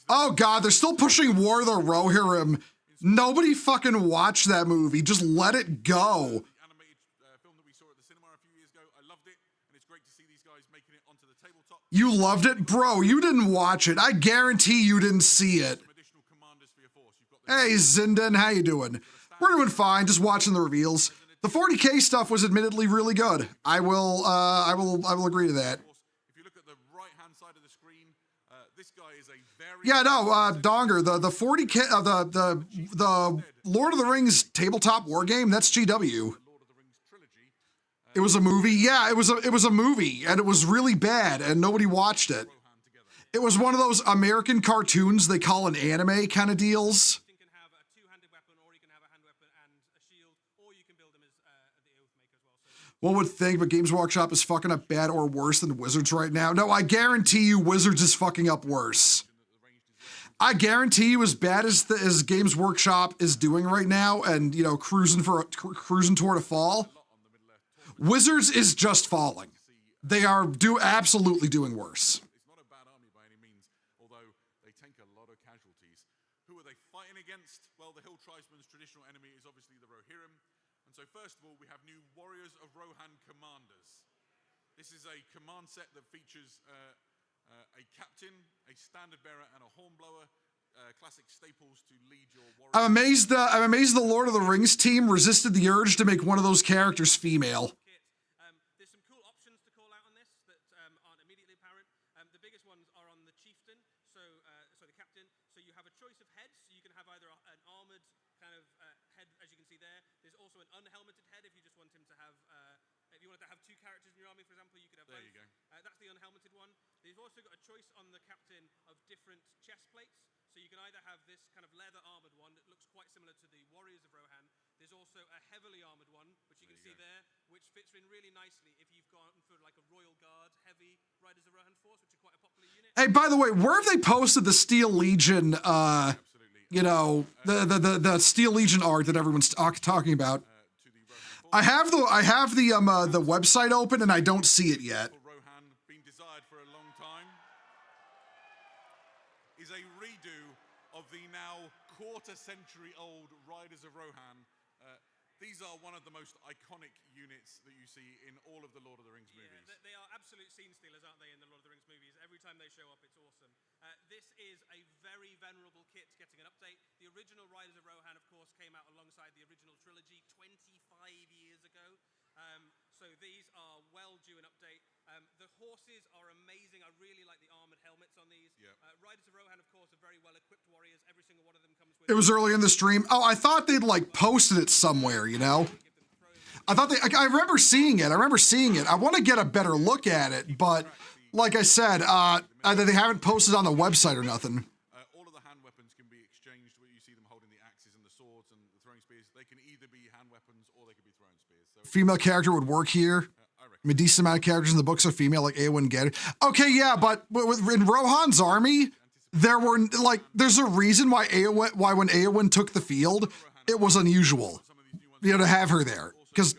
Oh god, they're still pushing War of the Rohirrim. Nobody fucking watched that movie. Just let it go. The animated film that we saw at the cinema a few years ago, I loved it, and it's great to see these guys making it onto the tabletop. You loved it? Bro, you didn't watch it. I guarantee you didn't see it. Hey, Zindan, how you doing? We're doing fine, just watching the reveals. The 40K stuff was admittedly really good. I will agree to that. If you look at the right-hand side of the screen, this guy is a very... Yeah, no, Donger, the 40K, the Lord of the Rings tabletop war game, that's GW. It was a movie. Yeah, it was a movie, and it was really bad, and nobody watched it. It was one of those American cartoons they call an anime kind of deals. You can have a two-handed weapon, or you can have a hand weapon and a shield, or you can build them as the Oath Maker as well. So One would think, but Games Workshop is fucking up bad or worse than Wizards right now. No, I guarantee you Wizards is fucking up worse. I guarantee you as bad as Games Workshop is doing right now, and, you know, cruising toward a fall, Wizards is just falling. They are absolutely doing worse. It's not a bad army by any means, although they take a lot of casualties. Who are they fighting against? Well, the Hill Tribesmen's traditional enemy is obviously the Rohirrim. And so first of all, we have new Warriors of Rohan Commanders. This is a command set that features a captain, a standard bearer, and a hornblower. Classic staples to lead your warriors. I'm amazed the Lord of the Rings team resisted the urge to make one of those characters female. There's some cool options to call out on this that aren't immediately apparent. The biggest ones are on the chieftain, so the captain. So you have a choice of heads. So you can have either an armored kind of head, as you can see there. There's also an unhelmeted head if you just want him to have. If you wanted to have two characters in your army, for example, you could have both. There you go. That's the unhelmeted one. They've also got a choice on the captain of different chest plates. So you can either have this kind of leather armored one that looks quite similar to the Warriors of Rohan. There's also a heavily armored one, which you can see there, which fits in really nicely if you've gone for like a Royal Guard heavy Riders of Rohan force, which are quite a popular unit. Hey, by the way, where have they posted the Steel Legion, you know, the Steel Legion art that everyone's talking about? I have the website open and I don't see it yet. Rohan, been desired for a long time, is a redo of the now quarter-century-old Riders of Rohan. These are one of the most iconic units that you see in all of the Lord of the Rings movies. Yeah, they are absolute scene stealers, aren't they, in the Lord of the Rings movies? Every time they show up, it's awesome. This is a very venerable kit getting an update. The original Riders of Rohan, of course, came out alongside the original trilogy 25 years ago. So these are well due an update. The horses are amazing. I really like the armored helmets on these. Yep. Riders of Rohan, of course, are very well equipped warriors. Every single one of them comes with. It was early in the stream. Oh, I thought they'd like posted it somewhere, you know? I remember seeing it. I want to get a better look at it, but like I said, either they haven't posted on the website or nothing. All of the hand weapons can be exchanged where you see them holding the axes and the swords and the throwing spears. They can either be hand weapons or they can be throwing spears. So Female character would work here. I mean, a decent amount of characters in the books are female, like Eowyn get it. Okay, yeah, but in Rohan's army, there's a reason why when Eowyn took the field, it was unusual, you know, to have her there. Because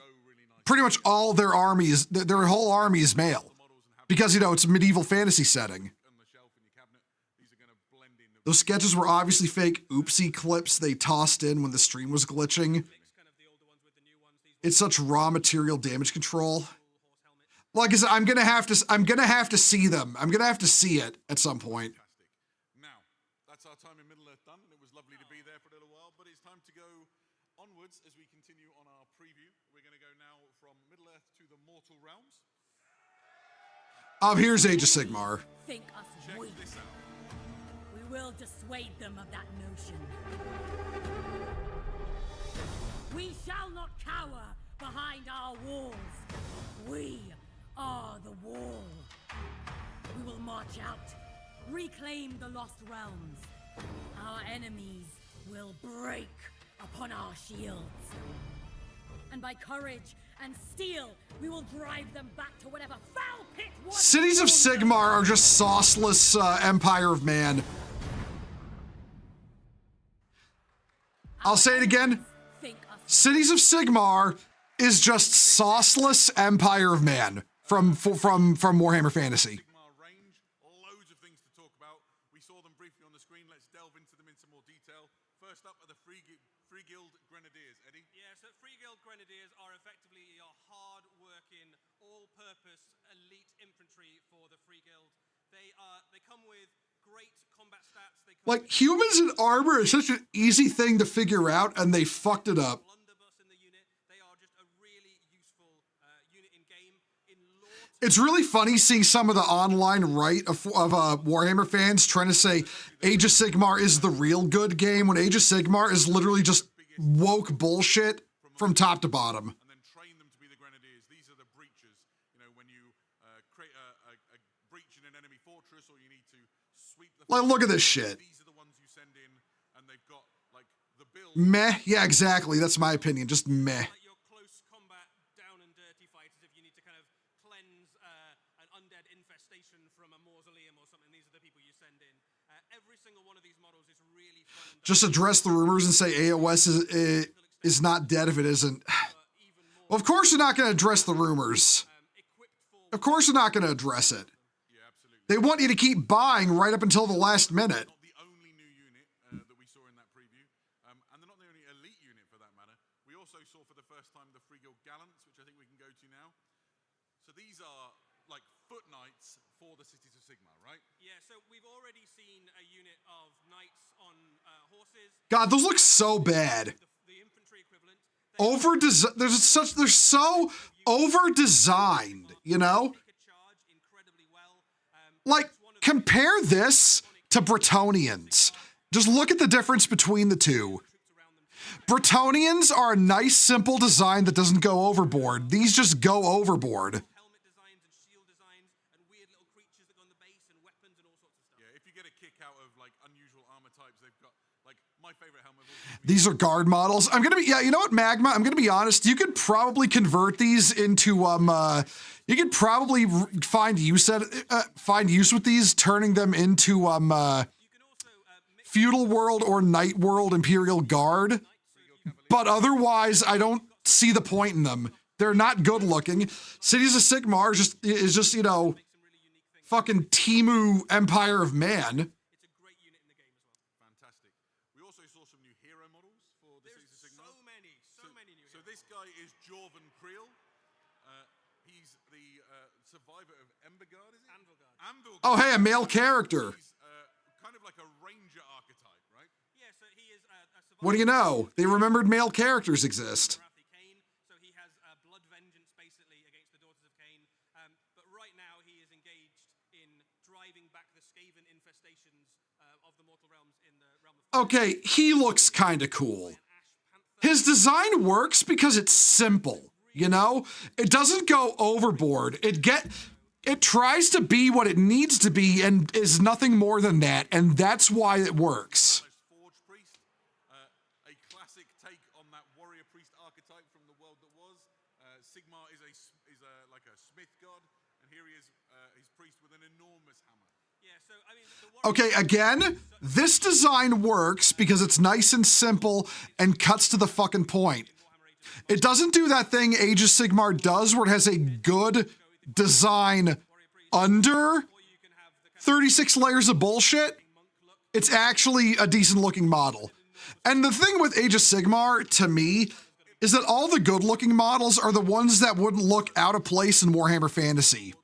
pretty much all their armies, their whole army is male. Because, you know, it's a medieval fantasy setting. Those sketches were obviously fake oopsie clips they tossed in when the stream was glitching. It's such raw material damage control. Like I said, I'm gonna have to see them. I'm gonna have to see it at some point. now, that's our time in Middle-earth done, and it was lovely to be there for a little while, but it's time to go onwards as we continue on our preview. We're gonna go now from Middle-earth to the Mortal Realms. Here's Age of Sigmar. Think us weak. We will dissuade them of that notion. We shall not cower behind our walls. We are the wall. We will march out, reclaim the lost realms. Our enemies will break upon our shields. And by courage and steel, we will drive them back to whatever foul pit was. Cities of Sigmar are just sauceless Empire of Man. I'll say it again. Cities of Sigmar is just sauceless Empire of Man from Warhammer Fantasy. Sigmar range, loads of things to talk about. We saw them briefly on the screen. Let's delve into them in some more detail. First up are the Free Guild Grenadiers. Eddie? Yeah, so Free Guild Grenadiers are effectively your hard-working, all-purpose elite infantry for the Free Guild. They come with great combat stats. Like, humans in armor is such an easy thing to figure out, and they fucked it up. It's really funny seeing some of the online right of Warhammer fans trying to say Age of Sigmar is the real good game when Age of Sigmar is literally just woke bullshit from top to bottom. And then train them to be the Grenadiers. These are the breachers. You know, when you create a breach in an enemy fortress or you need to sweep the... Like, look at this shit. These are the ones you send in and they've got, like, the build... Meh. Yeah, exactly. That's my opinion. Just meh. Just address the rumors and say AOS is not dead if it isn't. Well, of course they're not going to address the rumors. Of course they're not going to address it. They want you to keep buying right up until the last minute. Not the only new unit that we saw in that preview, and they're not the only elite unit for that matter. We also saw for the first time the Free Guild Gallants, which I think we can go to now. So these are like foot knights for the cities of Sigmar, right? Yeah, so we've already seen a unit of knights on horses. God, those look so bad. The infantry equivalent. They're so over-designed, you know? Like, compare this to Bretonnians. Just look at the difference between the two. Bretonnians are a nice, simple design that doesn't go overboard. These just go overboard. Helmet designs and shield designs and weird little creatures that go on the base and weapons and all sorts of stuff. Yeah, if you get a kick out of like unusual armor types, they've got like my favorite helmet. These are guard models. I'm gonna be, yeah, you know what, Magma? I'm gonna be honest. You could probably convert these into you could probably find use with these, turning them into feudal world or night world Imperial Guard. But otherwise, I don't see the point in them. They're not good looking. Cities of Sigmar is just you know, fucking Timu Empire of Man. Oh, hey, a male character. Kind of like a ranger archetype, right? Yeah, so he is a survivor. What do you know? They remembered male characters exist. So he has blood vengeance basically against the daughters of Cain. But right now he is engaged in driving back the Skaven infestations of the mortal realms in the realm of... Okay, he looks kind of cool. His design works because it's simple, you know? It doesn't go overboard. It tries to be what it needs to be and is nothing more than that, and that's why it works. Forge priest, a classic take on that warrior priest archetype from the world that was. Sigmar is like a smith god, and here he is, his priest with an enormous hammer. Yeah, so I mean, Okay, again, this design works because it's nice and simple and cuts to the fucking point. It doesn't do that thing Age of Sigmar does where it has a good design under 36 layers of bullshit. It's actually a decent looking model. And the thing with Age of Sigmar, to me, is that all the good looking models are the ones that wouldn't look out of place in Warhammer Fantasy.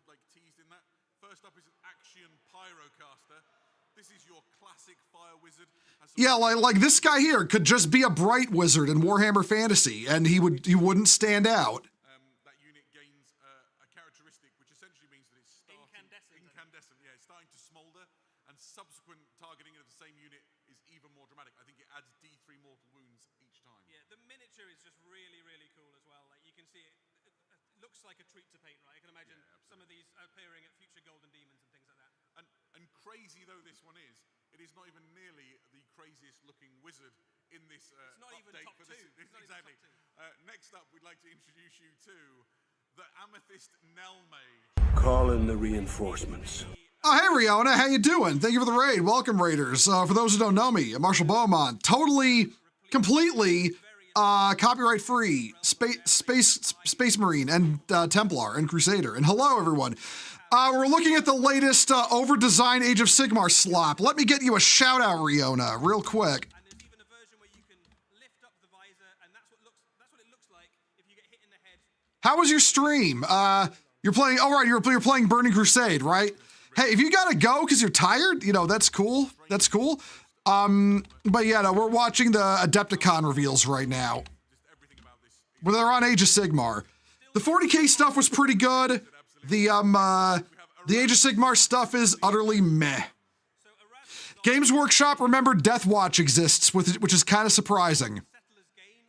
Yeah, like this guy here could just be a bright wizard in Warhammer Fantasy, and he wouldn't stand out. That unit gains a characteristic which essentially means that it's incandescent. Yeah, it's starting to smolder, and subsequent targeting of the same unit is even more dramatic. I think it adds D3 mortal wounds each time. Yeah, the miniature is just really, really cool as well. Like you can see it looks like a treat to paint, right? I can imagine some of these appearing at future Golden Demons and things like that. And crazy though this one is, it is not even nearly the craziest looking wizard in this it's not update even top for this. two. Exactly. Next up, we'd like to introduce you to the Amethyst Nell Mage. Call in the reinforcements. Oh, hey, Riona, how you doing? Thank you for the raid. Welcome, Raiders. For those who don't know me, I'm Marshall Beaumont. Totally, completely copyright-free Space Marine and Templar and Crusader. And hello, everyone. We're looking at the latest over-designed Age of Sigmar slop. Let me get you a shout-out, Riona, real quick. And there's even a version where you can lift up the visor, and that's what it looks like if you get hit in the head. How was your stream? You're playing, oh right, you're playing Burning Crusade, right? Hey, if you gotta go because you're tired, you know, that's cool. That's cool. But yeah, no, we're watching the Adepticon reveals right now. Where they're on Age of Sigmar. The 40k stuff was pretty good. The Age of Sigmar stuff is utterly meh. Games Workshop remembered Death Watch exists, which is kind of surprising.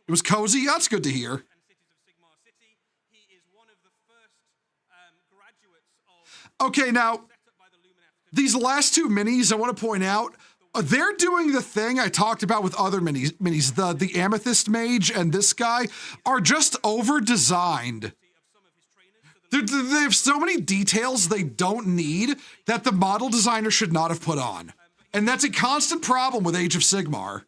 It was cozy. That's good to hear. Okay, now, these last two minis, I want to point out, they're doing the thing I talked about with other minis. The Amethyst Mage and this guy are just over-designed. They have so many details they don't need that the model designer should not have put on. And that's a constant problem with Age of Sigmar.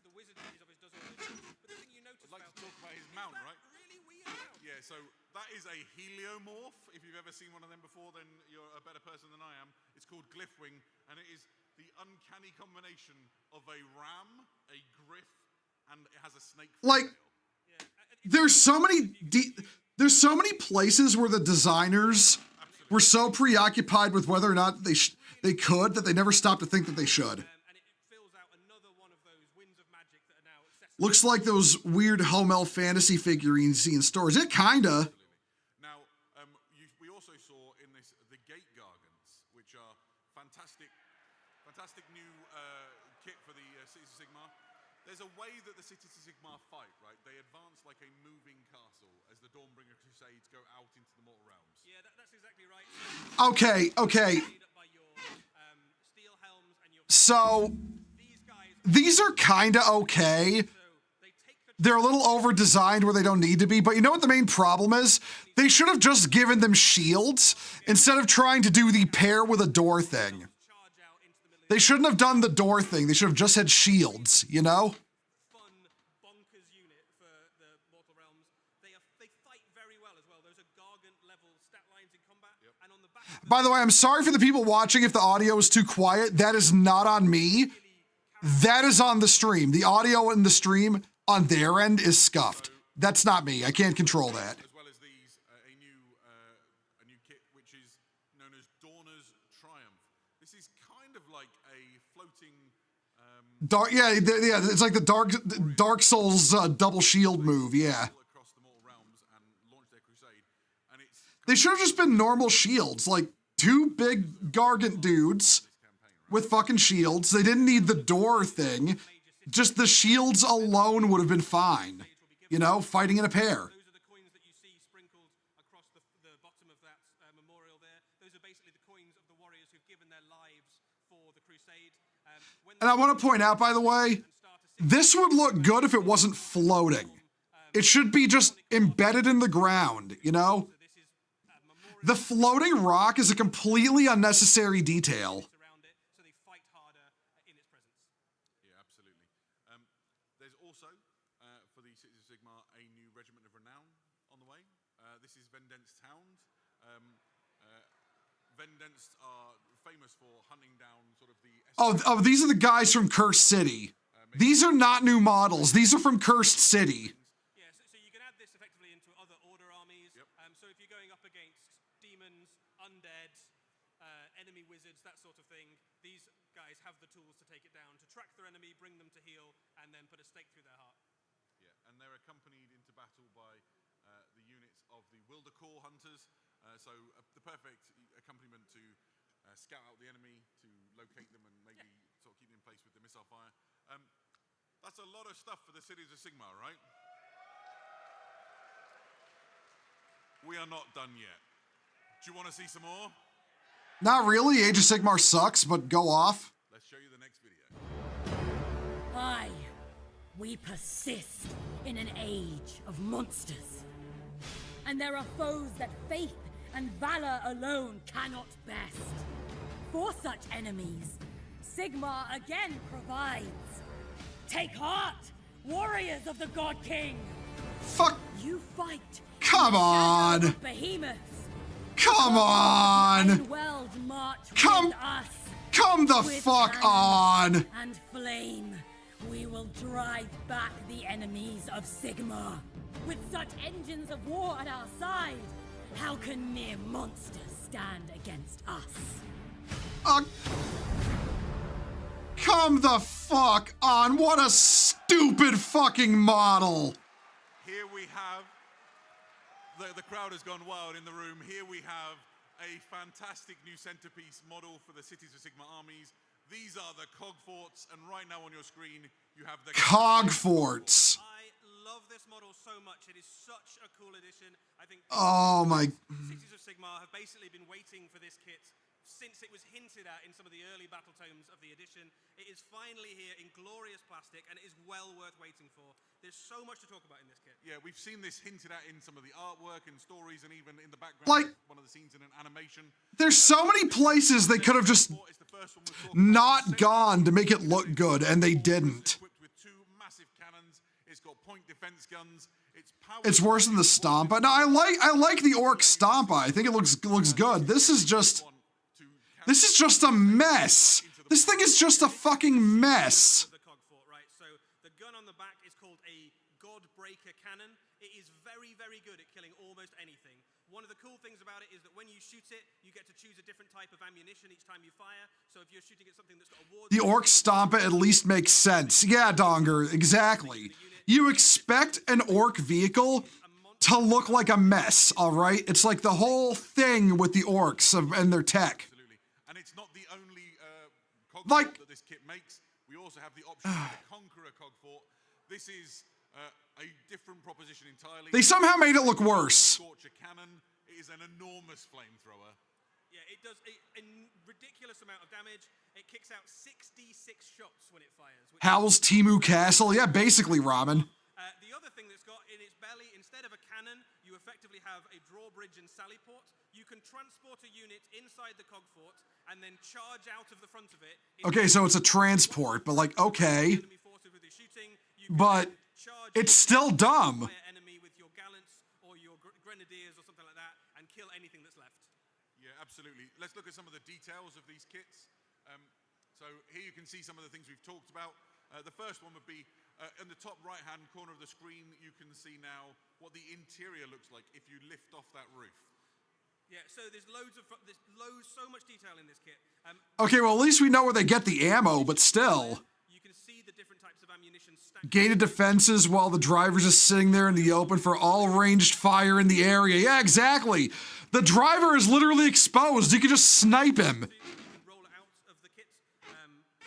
Yeah, Yeah, so that is a heliomorph. If you've ever seen one of them before, then you're a better person than I am. It's called Glyphwing, and it is the uncanny combination of a ram, a griff, and it has a snake. Like, there's so many places where the designers were so preoccupied with whether or not they could that they never stopped to think that they should. Looks like those weird home elf fantasy figurines you see in stores. It kinda. Now, we also saw in this the Gate Gargants, which are fantastic new kit for the Cities of Sigmar. There's a way that the Cities of Sigmar fight, right? They advance like a moving castle as the Dawnbringer Crusades go out into the mortal realms. Yeah, that's exactly right. Okay. So these are kinda okay. They're a little over-designed where they don't need to be, but you know what the main problem is? They should have just given them shields instead of trying to do the pair with a door thing. They shouldn't have done the door thing. They should have just had shields, you know? Fun, bonkers unit for the Mortal Realms. They fight very well as well. Those are Gargant-level stat lines in combat. And on the back By the way, I'm sorry for the people watching if the audio is too quiet. That is not on me. That is on the stream. The audio in the stream on their end is scuffed. That's not me. I can't control that. As well as these, a new kit which is known as Dawners Triumph. This is kind of like a floating. Dark, yeah. It's like the Dark Souls double shield move. Yeah. Across the mortal realms and launch their crusade, and it's. They should have just been normal shields, like two big Gargant dudes with fucking shields. They didn't need the door thing. Just the shields alone would have been fine. You know, fighting in a pair. Those are the coins that you see sprinkled across the bottom of that memorial there. Those are basically the coins of the warriors who've given their lives for the crusade. And I want to point out, by the way, this would look good if it wasn't floating. It should be just embedded in the ground, you know? The floating rock is a completely unnecessary detail. Vendenst are famous for hunting down sort of the... Oh, these are the guys from Cursed City. These are not new models. These are from Cursed City. Yeah, so you can add this effectively into other Order armies. Yep. So if you're going up against demons, undead, enemy wizards, that sort of thing, these guys have the tools to take it down, to track their enemy, bring them to heel, and then put a stake through their heart. Yeah, and they're accompanied into battle by the units of the Wildercore Hunters. So the perfect accompaniment to scout out the enemy, to locate them, and maybe sort of keep them in place with the missile fire. That's a lot of stuff for the Cities of Sigmar, right? We are not done yet. Do you want to see some more? Not really. Age of Sigmar sucks, but go off. Let's show you the next video. Aye, we persist in an age of monsters. And there are foes that faith and valor alone cannot best. For such enemies, Sigmar again provides. Take heart, warriors of the God King. Fuck. You fight. Come on. Behemoths. Come on. Come the fuck on. And flame. We will drive back the enemies of Sigmar. With such engines of war at our side, how can mere monsters stand against us? Come the fuck on. What a stupid fucking model. Here we have, the crowd has gone wild in the room. Here we have a fantastic new centerpiece model for the Cities of Sigmar armies. These are the Cog Forts, and right now on your screen, you have the Cog Forts. I love this model so much. It is such a cool addition. I think Cities of Sigmar have basically been waiting for this kit since it was hinted at in some of the early battle tomes of the edition. It is finally here in glorious plastic, and it is well worth waiting for. There's so much to talk about in this kit. Yeah, we've seen this hinted at in some of the artwork and stories, and even in the background, like one of the scenes in an animation. There's so many places they could have just not gone to make it look good, and they didn't. Equipped with two massive cannons. It's got point defense guns. It's worse than the Stompa. No, I like the Orc Stompa. I think it looks good. This is just a mess. This thing is just a fucking mess. The Cogfort, right? So the gun on the back is called a Godbreaker cannon. It is very, very good at killing almost anything. One of the cool things about it is that when you shoot it, you get to choose a different type of ammunition each time you fire. So if you're shooting at something that's got a ward... The Orc Stompa at least makes sense. Yeah, Donger, exactly. You expect an Orc vehicle to look like a mess, all right? It's like the whole thing with the Orcs and their tech. Absolutely. And it's not the only Cogfort that this kit makes. We also have the option of the Conqueror Cogfort. This is a different proposition entirely. They somehow made it look worse. Torture cannon. It is an enormous flamethrower. Yeah, it does a ridiculous amount of damage. It kicks out 66 shots when it fires. Howl's Timu Castle. Yeah, basically, Ramen. The other thing that's got in its belly, instead of a cannon, you effectively have a drawbridge and sally port. You can transport a unit inside the Cogfort and then charge out of the front of it. Okay, so it's a transport, but like, okay. But it's still dumb. Enemy with your gallants or your grenadiers or something like that and kill anything that's left. Yeah, absolutely. Let's look at some of the details of these kits. So here you can see some of the things we've talked about. The first one would be in the top right-hand corner of the screen, you can see now what the interior looks like if you lift off that roof. Yeah, so there's so much detail in this kit. Okay, well, at least we know where they get the ammo, but still. You can see the different types of ammunition stacked. Gated defenses while the driver's just sitting there in the open for all ranged fire in the area. Yeah, exactly. The driver is literally exposed. You can just snipe him. Roll it out of the kit,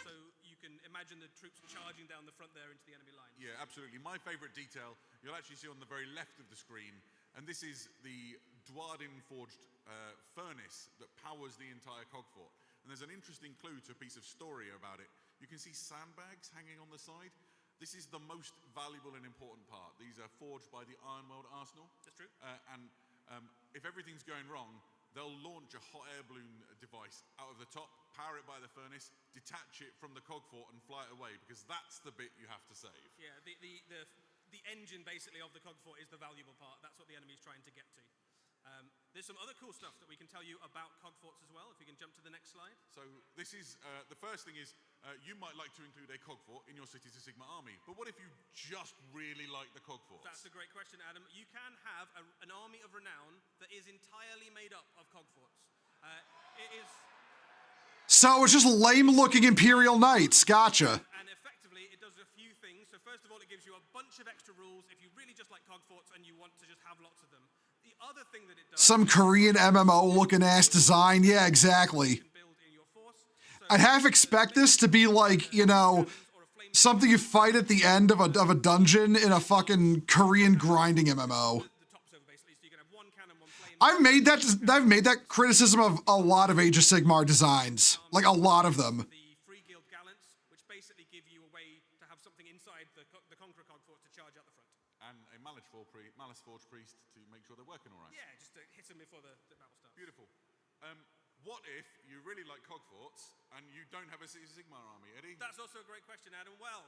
so you can imagine the troops charging down the front there into the enemy line. Yeah, absolutely. My favorite detail you'll actually see on the very left of the screen, and this is the Dwarden forged furnace that powers the entire Cogfort. And there's an interesting clue to a piece of story about it. You can see sandbags hanging on the side. This is the most valuable and important part. These are forged by the Ironworld Arsenal. That's true. And if everything's going wrong, they'll launch a hot air balloon device out of the top, power it by the furnace, detach it from the Cogfort and fly it away, because that's the bit you have to save. Yeah, the engine basically of the Cogfort is the valuable part. That's what the enemy's trying to get to. There's some other cool stuff that we can tell you about Cogforts as well, if we can jump to the next slide. So this is, the first thing is, you might like to include a Cogfort in your Cities of Sigmar army, but what if you just really like the Cogforts? That's a great question, Adam. You can have an army of renown that is entirely made up of Cogforts. It is... So it's just lame-looking Imperial Knights. Gotcha. And effectively, it does a few things. So first of all, it gives you a bunch of extra rules if you really just like Cogforts and you want to just have lots of them. The other thing that it does... Some Korean MMO-looking ass design. Yeah, exactly. I'd half expect this to be like, you know, something you fight at the end of a dungeon in a fucking Korean grinding MMO. I've made that criticism of a lot of Age of Sigmar designs. Like, a lot of them. The Free Guild Gallants, which basically give you a way to have something inside the Conqueror Cogfort to charge out the front. And a Malice Forge Priest to make sure they're working all right. Yeah, just to hit them before the battle starts. Beautiful. What if you really like Cogforts and you don't have a Cities of Sigmar army, Eddie? That's also a great question, Adam. Well,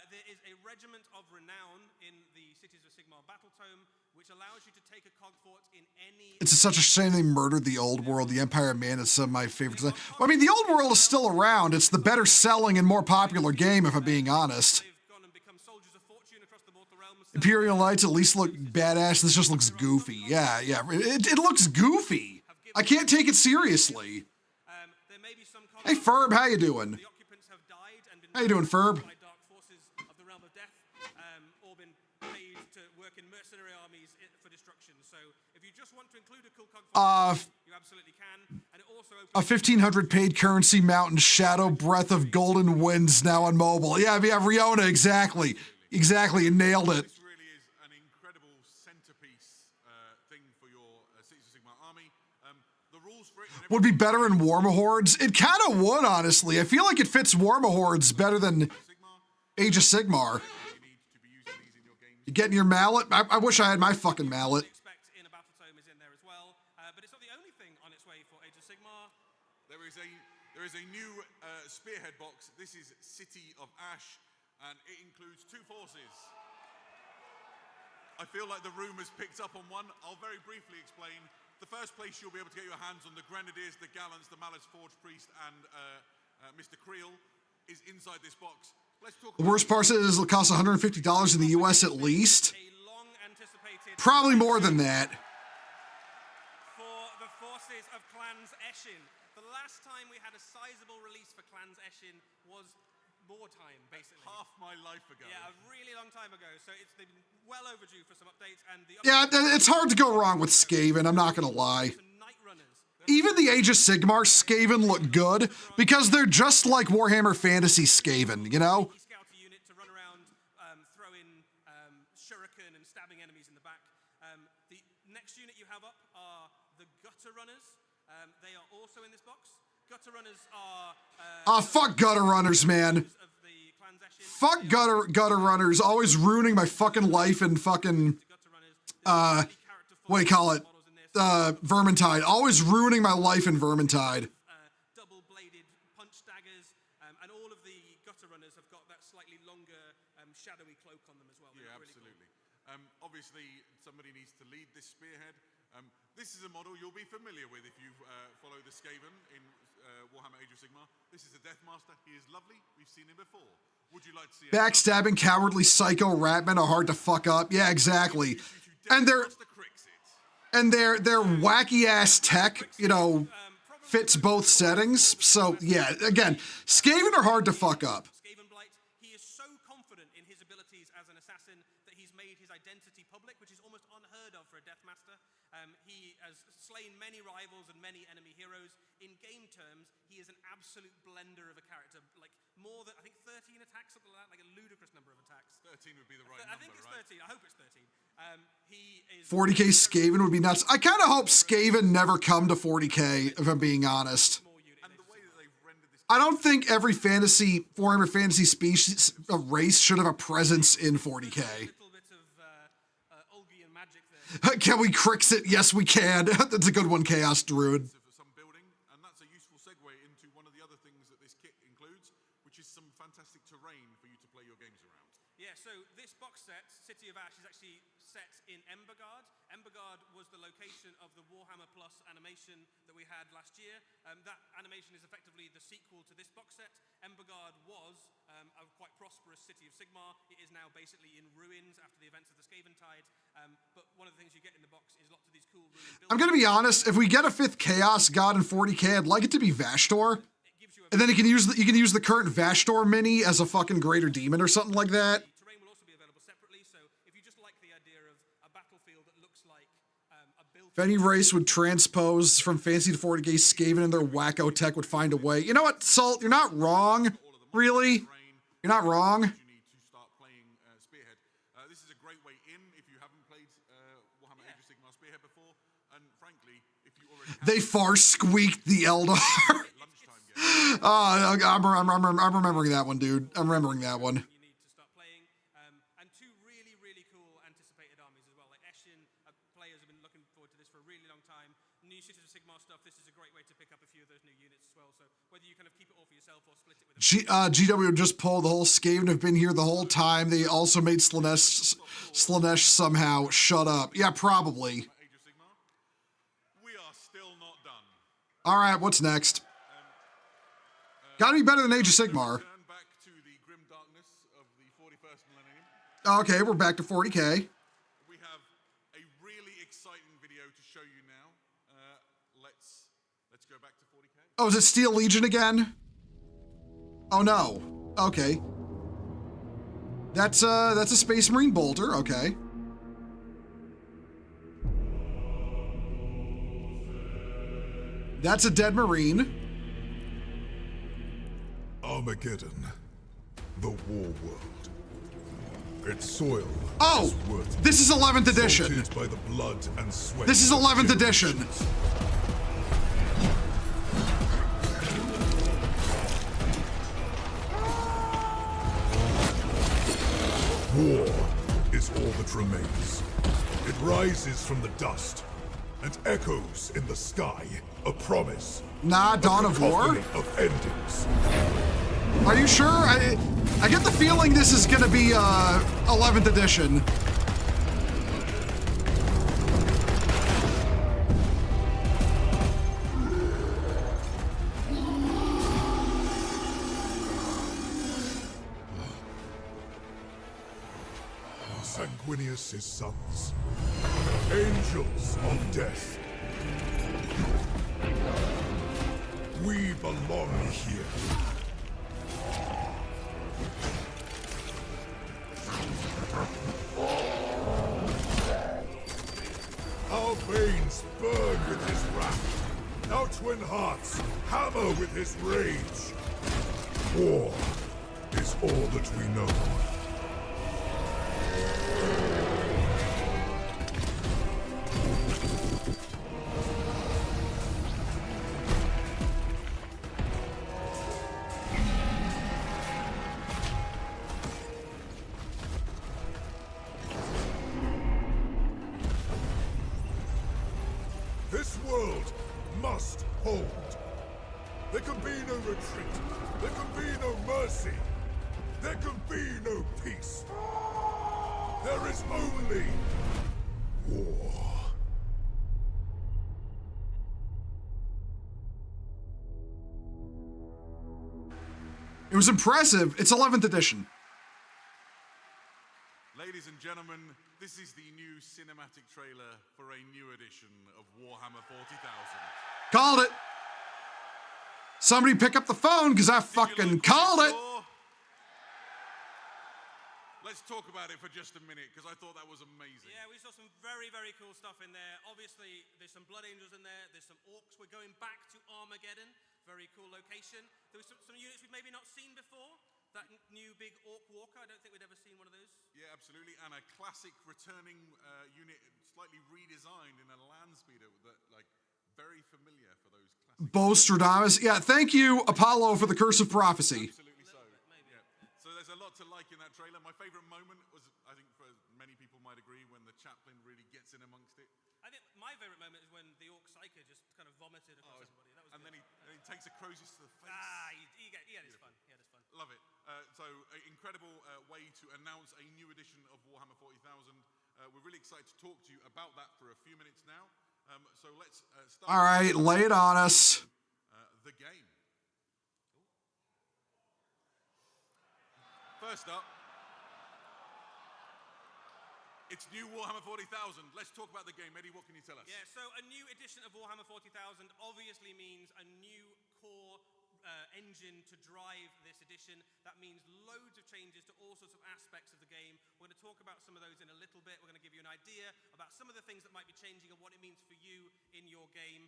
there is a regiment of renown in the Cities of Sigmar battle tome, which allows you to take a Cogfort in any... It's such a shame they murdered the Old World. The Empire of Man is some of my favorites. Well, I mean, the Old World is still around. It's the better selling and more popular game, if I'm being honest. Imperial Knights at least look badass. This just looks goofy. Yeah. It looks goofy. I can't take it seriously. Hey, Ferb, how you doing? How you doing, Ferb? A 1,500 paid currency mountain shadow breath of golden winds now on mobile. Yeah, Riona, exactly. Exactly, you nailed it. This really is an incredible centerpiece thing for your Cities of Sigmar army. The rules for it would be better in Warmahordes. It kind of would, honestly. I feel like it fits Warmahordes better than Age of Sigmar. You getting your mallet? I wish I had my fucking mallet. There is a new spearhead box. This is City of Ash, and it includes 2 forces. I feel like the room has picked up on one. I'll very briefly explain. The first place you'll be able to get your hands on the Grenadiers, the Gallants, the Malice Forge Priest, and Mr. Creel is inside this box. Let's talk. The worst part is it'll cost $150 in the US at least. Probably more than that. For the forces of Clans Eshin. The last time we had a sizable release for Clans Eshin was more time, basically. Half my life ago. Yeah, a really long time ago. So they've been well overdue for some updates. And Yeah, it's hard to go wrong with Skaven, I'm not gonna lie. Even the Age of Sigmar Skaven look good because they're just like Warhammer Fantasy Skaven, you know? Scouter unit to run around, throwing shuriken and stabbing enemies in the back. The next unit you have up are the Gutter Runners. They are also in this box. Gutter Runners are... Oh, fuck Gutter Runners, man. Fuck Gutter Runners, always ruining my fucking life and fucking... what do you call it? Vermintide. Always ruining my life in Vermintide. Double-bladed punch daggers, and all of the Gutter Runners have got that slightly longer, shadowy cloak on them as well. Yeah, absolutely. Really cool. Obviously, somebody needs to lead this spearhead. This is a model you'll be familiar with if you follow the Skaven in Warhammer Age of Sigmar. This is a Deathmaster. He is lovely. We've seen him before. Would you like to see Backstabbing, cowardly, psycho ratmen are hard to fuck up. Yeah, exactly. And their wacky ass tech, you know, fits both settings. So yeah, again, Skaven are hard to fuck up. Skaven Blight, he is so confident in his abilities as an assassin that he's made his identity public, which is almost unheard of for a Deathmaster. He has slain many rivals and many enemy heroes. In game terms, he is an absolute blender of a character, like more than, I think 13 attacks, something like that, like a ludicrous number of attacks. 13 would be the right number, I think it's 13. I hope it's 13. He is 40k Skaven would be nuts. I kind of hope Skaven never come to 40k, if I'm being honest. I don't think every Warhammer Fantasy species of race should have a presence in 40k. Can we crix it? Yes, we can. That's a good one, Chaos Druid. Some building, and that's a useful segue into one of the other things that this kit includes, which is some fantastic terrain for you to play your games around. Yeah, so this box set, City of Ash, is actually set in Embergard. Embergard was the location of the Warhammer Plus animation that we had last year. That animation is effectively the sequel to this box set. Embergard was a quite prosperous city of Sigmar. It is now basically in ruins after the events of the Skaventide. But one of the things you get in the box is lots of these cool ruin buildings. I'm gonna be honest, if we get a 5th Chaos God in 40k, I'd like it to be Vashtor. And then you can use the current Vashtor mini as a fucking greater demon or something like that. Terrain will also be available separately, so if you just like the idea of a battlefield that looks like a build... If any race would transpose from Fantasy to 40k, Skaven and their wacko tech would find a way. You know what, Salt, you're not wrong. Really? You're not wrong. You need to start playing Spearhead. This is a great way in if you haven't played Warhammer Age of Sigmar Spearhead before, and frankly, if you already have... They far squeaked the Eldar. I'm remembering that one, dude. I'm remembering that one. You need to start playing, and two really, really cool anticipated armies as well. Like Eshin, players have been looking forward to this for a really long time. New Cities of Sigmar stuff, this is a great way to pick up a few of those new units as well. So whether you kind of keep it all for yourself or split it with GW just pulled the whole Skaven have been here the whole time. They also made Slaanesh somehow. Shut up. Yeah, probably. We are still not done. All right, what's next? Gotta be better than Age of Sigmar. Turn back to the grim darkness of the 41st millennium. Okay, we're back to 40k. We have a really exciting video to show you now. Let's go back to 40k. Oh, is it Steel Legion again? Oh no. Okay. That's a Space Marine bolter. Okay. That's a dead Marine. Armageddon, the war world. Its soil. Oh, this is 11th edition. By the blood and sweat. This is 11th edition. War is all that remains. It rises from the dust and echoes in the sky. A promise. Nah, Dawn of War? Of endings. Are you sure? I get the feeling this is gonna be 11th edition. Sanguinius' sons. Angels of death. We belong here. Our veins burn with his wrath. Our twin hearts hammer with his rage. War is all that we know. This world must hold. There can be no retreat. There can be no mercy. There can be no peace. There is only war. It was impressive. It's 11th edition. Ladies and gentlemen, this is the new cinematic trailer for a new edition of Warhammer 40,000. Called it. Somebody pick up the phone, because I fucking called it. Let's talk about it for just a minute, because I thought that was amazing. Yeah, we saw some very, very cool stuff in there. Obviously, there's some Blood Angels in there. There's some Orcs. We're going back to Armageddon. Very cool location. There was some units we've maybe not seen before. That new big Orc Walker. I don't think we'd ever seen one of those. Yeah, absolutely. And a classic returning unit, slightly redesigned in a land speeder that, like, very familiar for those classic. Bo Stradamus. Yeah, thank you, Apollo, for the Curse of Prophecy. Absolutely so. Yeah. So there's a lot to like in that trailer. My favorite moment was, I think for many people might agree, when the chaplain really gets in amongst it. I think my favorite moment is when the Orc Psyker just kind of vomited across everybody. That was and then he takes a Crozius to the face. He had his fun. He had his fun. Love it. So, an incredible way to announce a new edition of Warhammer 40,000. We're really excited to talk to you about that for a few minutes now. So let's start. All right, lay it on us. The game. First up, it's new Warhammer 40,000. Let's talk about the game. Eddie, what can you tell us? Yeah, so a new edition of Warhammer 40,000 obviously means a new core engine to drive this edition. That means loads of changes to all sorts of aspects of the game. We're going to talk about some of those in a little bit. We're going to give you an idea about some of the things that might be changing and what it means for you in your game.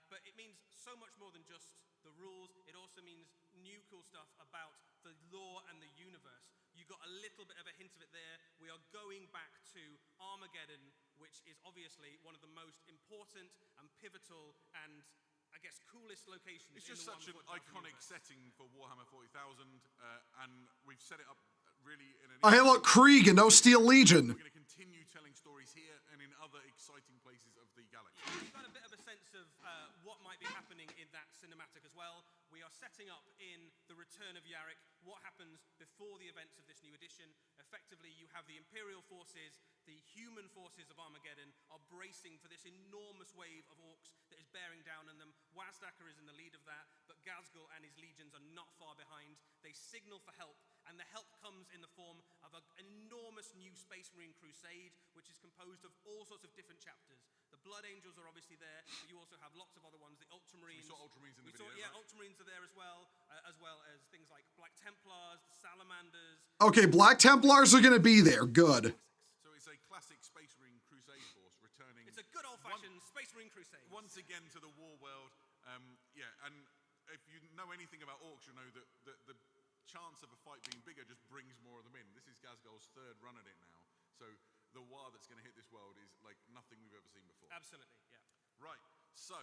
But it means so much more than just the rules. It also means new cool stuff about the lore and the universe. You got a little bit of a hint of it there. We are going back to Armageddon, which is obviously one of the most important and pivotal and, I guess, coolest locations. It's just such an iconic setting for Warhammer 40,000, and we've set it up really in an... Oh, hey, look, Krieg and no Steel Legion. We're going to continue telling stories here and in other exciting places of the galaxy. We've got a bit of a sense of what might be happening in that cinematic as well. We are setting up in the return of Yarrick what happens before the events of this new edition. Effectively, you have the Imperial forces, the human forces of Armageddon are bracing for this enormous wave of Orcs that is bearing down on them. Wazdacker is in the lead of that, but Ghazghkull and his legions are not far behind. They signal for help, and the help comes in the form of an enormous new Space Marine crusade, which is composed of all sorts of different chapters. The Blood Angels are obviously there, but you also have lots of other ones. The Ultramarines. So we saw Ultramarines in the video, yeah, right? Ultramarines are there as well as things like Black Templars, the Salamanders. Okay, Black Templars are going to be there. Good. So it's a classic Space Marine crusade force returning. It's a good old-fashioned Space Marine crusade. Once again to the war world. Yeah, and if you know anything about Orcs, you know that the chance of a fight being bigger just brings more of them in. This is Ghazghkull's third run at it now. So the war that's going to hit this world is like nothing we've ever seen before. Absolutely, yeah. Right, so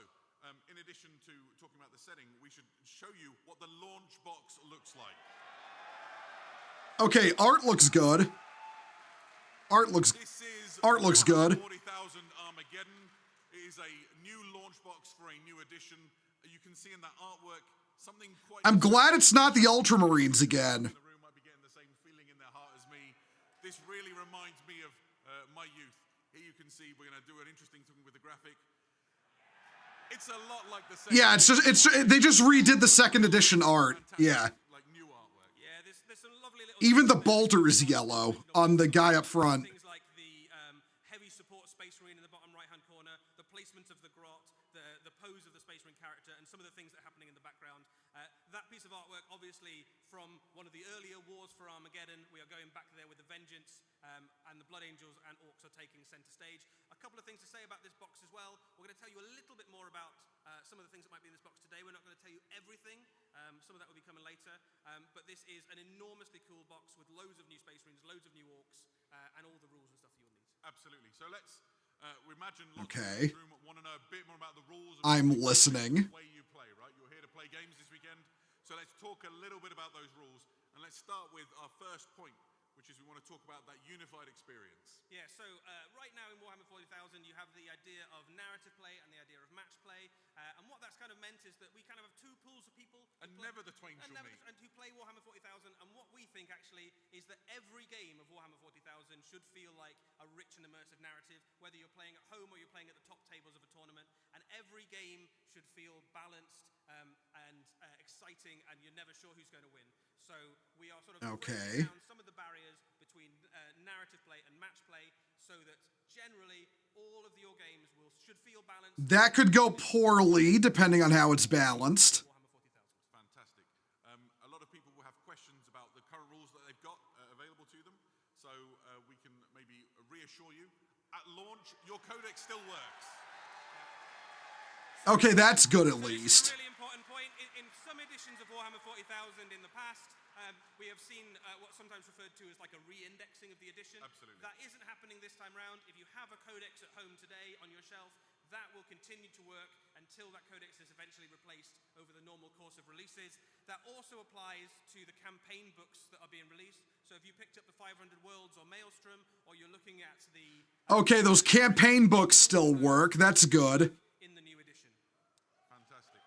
in addition to talking about the setting, we should show you what the launch box looks like. Okay, art looks good. Art looks good. 40,000 Armageddon. It is a new launch box for a new edition. You can see in that artwork something quite... I'm glad it's not the Ultramarines again. In the room might be getting the same feeling in their heart as me. This really reminds me of my youth. Here you can see we're going to do an interesting thing with the graphic. It's a lot like the second. Yeah, they just redid the second edition art. Yeah. Like new artwork. Yeah, there's some lovely little... Even the bolter is yellow on the guy up front. Things like placement of the grot, the pose of the Space Marine character, and some of the things that are happening in the background. That piece of artwork, obviously, from one of the earlier Wars for Armageddon. We are going back there with the Vengeance, and the Blood Angels and Orcs are taking center stage. A couple of things to say about this box as well. We're going to tell you a little bit more about some of the things that might be in this box today. We're not going to tell you everything. Some of that will be coming later. But this is an enormously cool box with loads of new Space Marines, loads of new Orcs, and all the rules and stuff that you'll need. Absolutely. So let's we imagine lots Okay. of room want to know a bit more about the rules. I'm listening. The way you play, right? You're here to play games this weekend. So let's talk a little bit about those rules. And let's start with our first point, which is we want to talk about that unified experience. Yeah, so right now in Warhammer 40,000, you have the idea of narrative play and the idea of match play. And what that's kind of meant is that we kind of have two pools of people. And never the twain shall meet. And who play Warhammer 40,000. And what we think, actually, is that every game of Warhammer 40,000 should feel like a rich and immersive narrative, whether you're playing at home or you're playing at the top tables of a tournament. And every game should feel balanced and exciting, and you're never sure who's going to win. So we are sort of breaking down some of the barriers between narrative play and match play, so that generally all of your games should feel balanced. That could go poorly depending on how it's balanced. Fantastic. A lot of people will have questions about the current rules that they've got available to them, so we can maybe reassure you. At launch, your codex still works. Okay, that's good at least. This is a really important point. In some editions of Warhammer 40,000 in the past, we have seen what's sometimes referred to as like a re-indexing of the edition. Absolutely. That isn't happening this time round. If you have a codex at home today on your shelf, that will continue to work until that codex is eventually replaced over the normal course of releases. That also applies to the campaign books that are being released. So if you picked up the 500 Worlds or Maelstrom, or you're looking at the... Okay, those campaign books still work. That's good. In the new edition. Fantastic.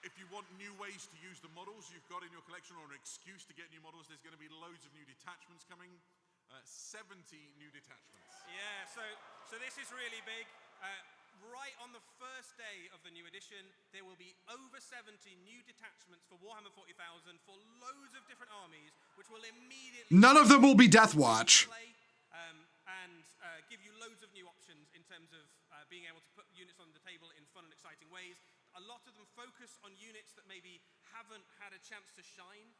If you want new ways to use the models you've got in your collection, or an excuse to get new models, there's going to be loads of new detachments coming. 70 new detachments. Yeah, so this is really big. Right on the first day of the new edition, there will be over 70 new detachments for Warhammer 40,000 for loads of different armies, which will immediately... None of them will be Death Watch. And give you loads of new options in terms of being able to put units on the table in fun and exciting ways. A lot of them focus on units that maybe haven't had a chance to shine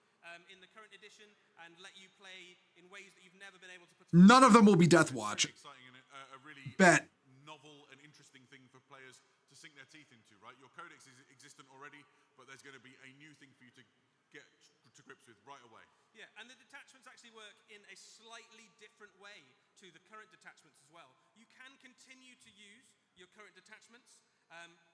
in the current edition, and let you play in ways that you've never been able to put together. None of them will be Death Watch. Exciting and a really Bet. novel and interesting thing for players to sink their teeth into, right? Your codex is existent already, but there's going to be a new thing for you to get to grips with right away. Yeah, and the detachments actually work in a slightly different way to the current detachments as well. You can continue to use your current detachments,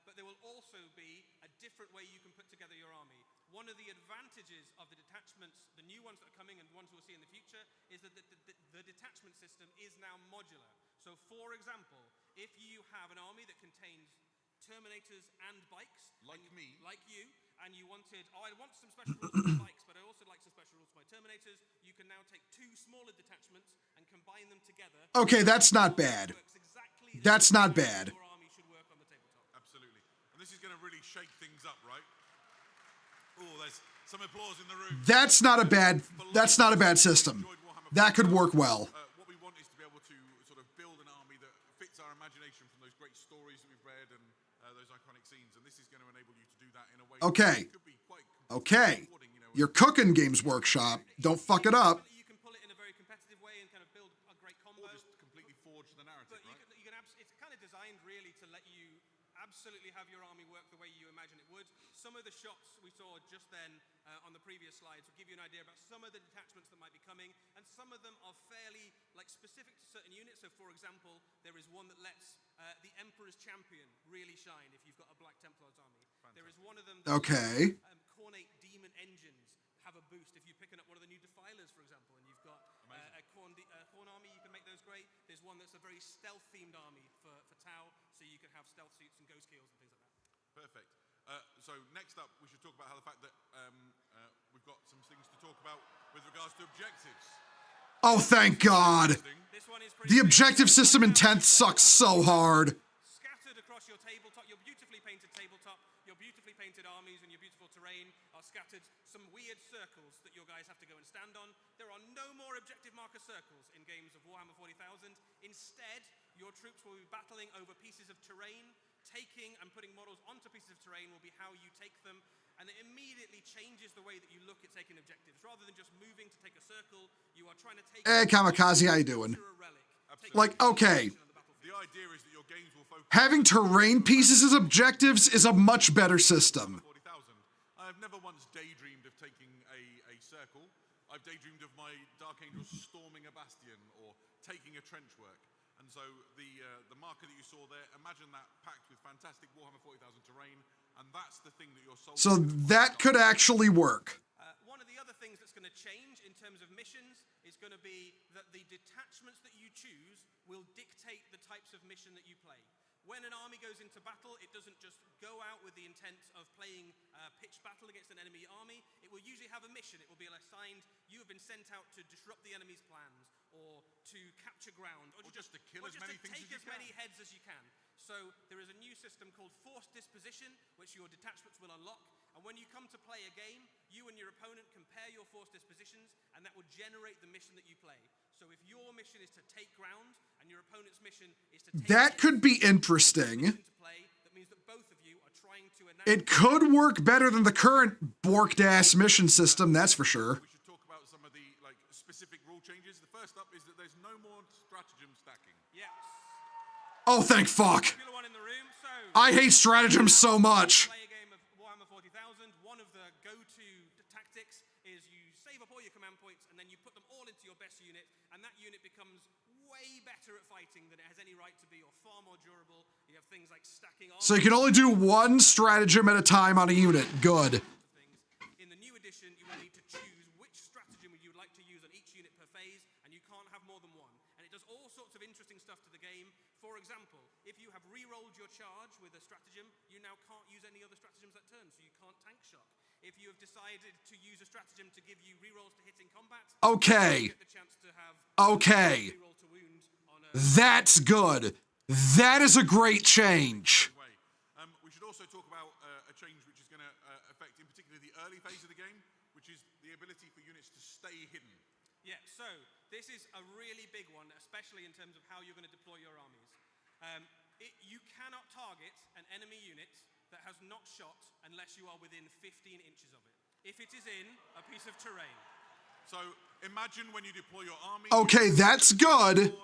but there will also be a different way you can put together your army. One of the advantages of the detachments, the new ones that are coming and ones we'll see in the future, is that the detachment system is now modular. So for example, if you have an army that contains Terminators and bikes, like me, like you, and you wanted, I want some special rules for my bikes, but I also like some special rules for my Terminators, you can now take two smaller detachments and combine them together. Okay, that's not bad. That's not bad. Your army should work on the tabletop. Absolutely. And this is going to really shake things up, right? Oh, there's some applause in the room. That's not a bad system. That could work well. What we want is to be able to sort of build an army that fits our imagination from those great stories that we've read and those iconic scenes, and this is going to enable you to do that in a way that could be quite rewarding, you know. You're cooking, Games Workshop. Don't fuck it up. You can pull it in a very competitive way and kind of build a great combo. Or just completely forge the narrative, but right? it's kind of designed really to let you absolutely have your army work the way you imagine it would. Some of the shots we saw just then on the previous slides will give you an idea about some of the detachments that might be coming, and some of them are fairly specific to certain units. So for example, there is one that lets the Emperor's Champion really shine if you've got a Black Templar's army. Fantastic. There is one of them that lets, Cornate Demon Engines have a boost if you're picking up one of the new Defilers, for example, and you've got a Khorne army, you can make those great. There's one that's a very stealth-themed army for Tau, so you can have stealth suits and ghost kills and things like that. Perfect. So next up, we should talk about how the fact that we've got some things to talk about with regards to objectives. Oh, thank God. The objective system in 10th sucks so hard. Scattered across your tabletop, your beautifully painted tabletop, your your beautifully painted armies and your beautiful terrain are scattered some weird circles that your guys have to go and stand on. There are no more objective marker circles in games of Warhammer 40,000. Instead, your troops will be battling over pieces of terrain. Taking and putting models onto pieces of terrain will be how you take them, and it immediately changes the way that you look at taking objectives. Rather than just moving to take a circle, you are trying to take... Hey, Kamikaze, how you doing? Like, okay. The idea is that your games will focus... Having terrain pieces as objectives is a much better system. 40,000. I've never once daydreamed of taking a circle. I've daydreamed of my Dark Angels storming a bastion or taking a trench work. And so the marker that you saw there, imagine that packed with fantastic Warhammer 40,000 terrain, and that's the thing that your soldiers... So that could actually work. One of the other things that's going to change in terms of missions is going to be that the detachments that you choose will dictate the types of mission that you play. When an army goes into battle, it doesn't just go out with the intent of playing pitched battle against an enemy army. It will usually have a mission. It will be assigned, you have been sent out to disrupt the enemy's plans, or to capture ground, or just to kill as many things as you can. Take as many heads as you can. So there is a new system called forced disposition, which your detachments will unlock. And when you come to play a game, you and your opponent compare your forced dispositions, and that will generate the mission that you play. So if your mission is to take ground, and your opponent's mission is to take... That could be interesting. That means that both of you are trying to... It could work better than the current borked-ass mission system, that's for sure. We should talk about some of the specific rule changes. The first up is that there's no more stratagem stacking. Yes. Oh, thank fuck. I hate stratagems so much. Play a game of Warhammer 40,000. One of the go-to tactics is you save up all your command points and then you put them all into your best unit, and that unit becomes way better at fighting than it has any right to be, or far more durable. You have things like stacking armor. So you can only do one stratagem at a time on a unit. Good. In the new edition, you will need to choose which stratagem you would like to use on each unit per phase, and you can't have more than one. And it does all sorts of interesting stuff to the game. For example, if you have re-rolled your charge with a stratagem, you now can't use any other stratagems that turn, so you can't tank shock. If you have decided to use a stratagem to give you re-rolls to hit in combat, okay. you get the chance to have okay. re-roll to wound on a... That's good. That is a great change. We should also talk about a change which is going to affect, in particular, the early phase of the game, which is the ability for units to stay hidden. Yeah, so this is a really big one, especially in terms of how you're going to deploy your armies. You cannot target an enemy unit that has not shot unless you are within 15 inches of it, if it is in a piece of terrain. So imagine when you deploy your army... Okay, that's good.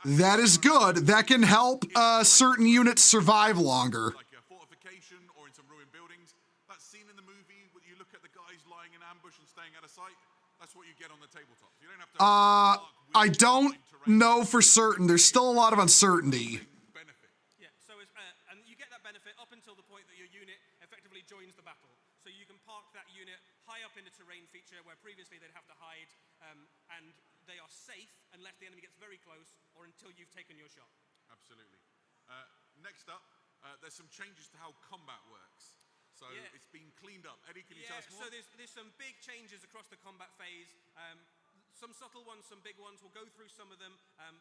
That is good. That can help certain units survive longer. Like a fortification or in some ruined buildings. That scene in the movie where you look at the guys lying in ambush and staying out of sight, that's what you get on the tabletop. You don't have to... I don't know for certain. There's still a lot of uncertainty. Yeah, so and you get that benefit up until the point that your unit effectively joins the battle. So you can park that unit high up in the terrain feature where previously they'd have to hide, and they are safe unless the enemy gets very close or until you've taken your shot. Absolutely. Next up, there's some changes to how combat works. So it's been cleaned up. Eddie, can you tell us more? So there's some big changes across the combat phase. Some subtle ones, some big ones. We'll go through some of them,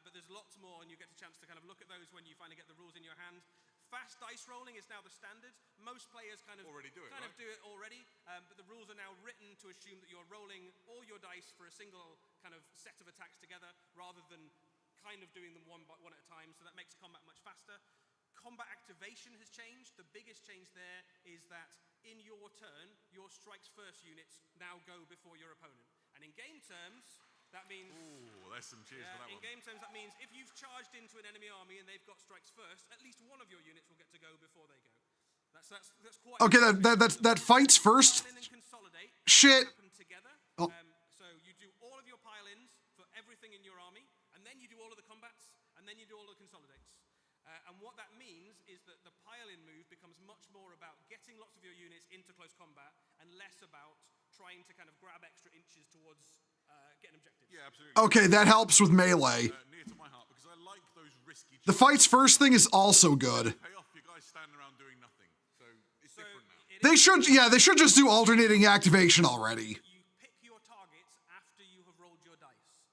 but there's lots more, and you get a chance to kind of look at those when you finally get the rules in your hand. Fast dice rolling is now the standard. Most players kind of do it already, but the rules are now written to assume that you're rolling all your dice for a single kind of set of attacks together, rather than kind of doing them one at a time. So that makes combat much faster. Combat activation has changed. The biggest change there is that in your turn, your strikes first units now go before your opponent. And in game terms, that means... Ooh, there's some cheers for that one. In game terms, that means if you've charged into an enemy army and they've got strikes first, at least one of your units will get to go before they go. That's quite... Okay, that fights first. Shit. Together. Oh. So you do all of your pile-ins for everything in your army, and then you do all of the combats, and then you do all of the consolidates. And what that means is that the pile-in move becomes much more about getting lots of your units into close combat and less about trying to kind of grab extra inches towards getting objectives. Yeah, absolutely. Okay, that helps with melee. Near to my heart, because I like those risky... The fights first thing is also good. Pay off your guys standing around doing nothing. So it's different now. They should just do alternating activation already. You pick your targets after you have rolled your dice.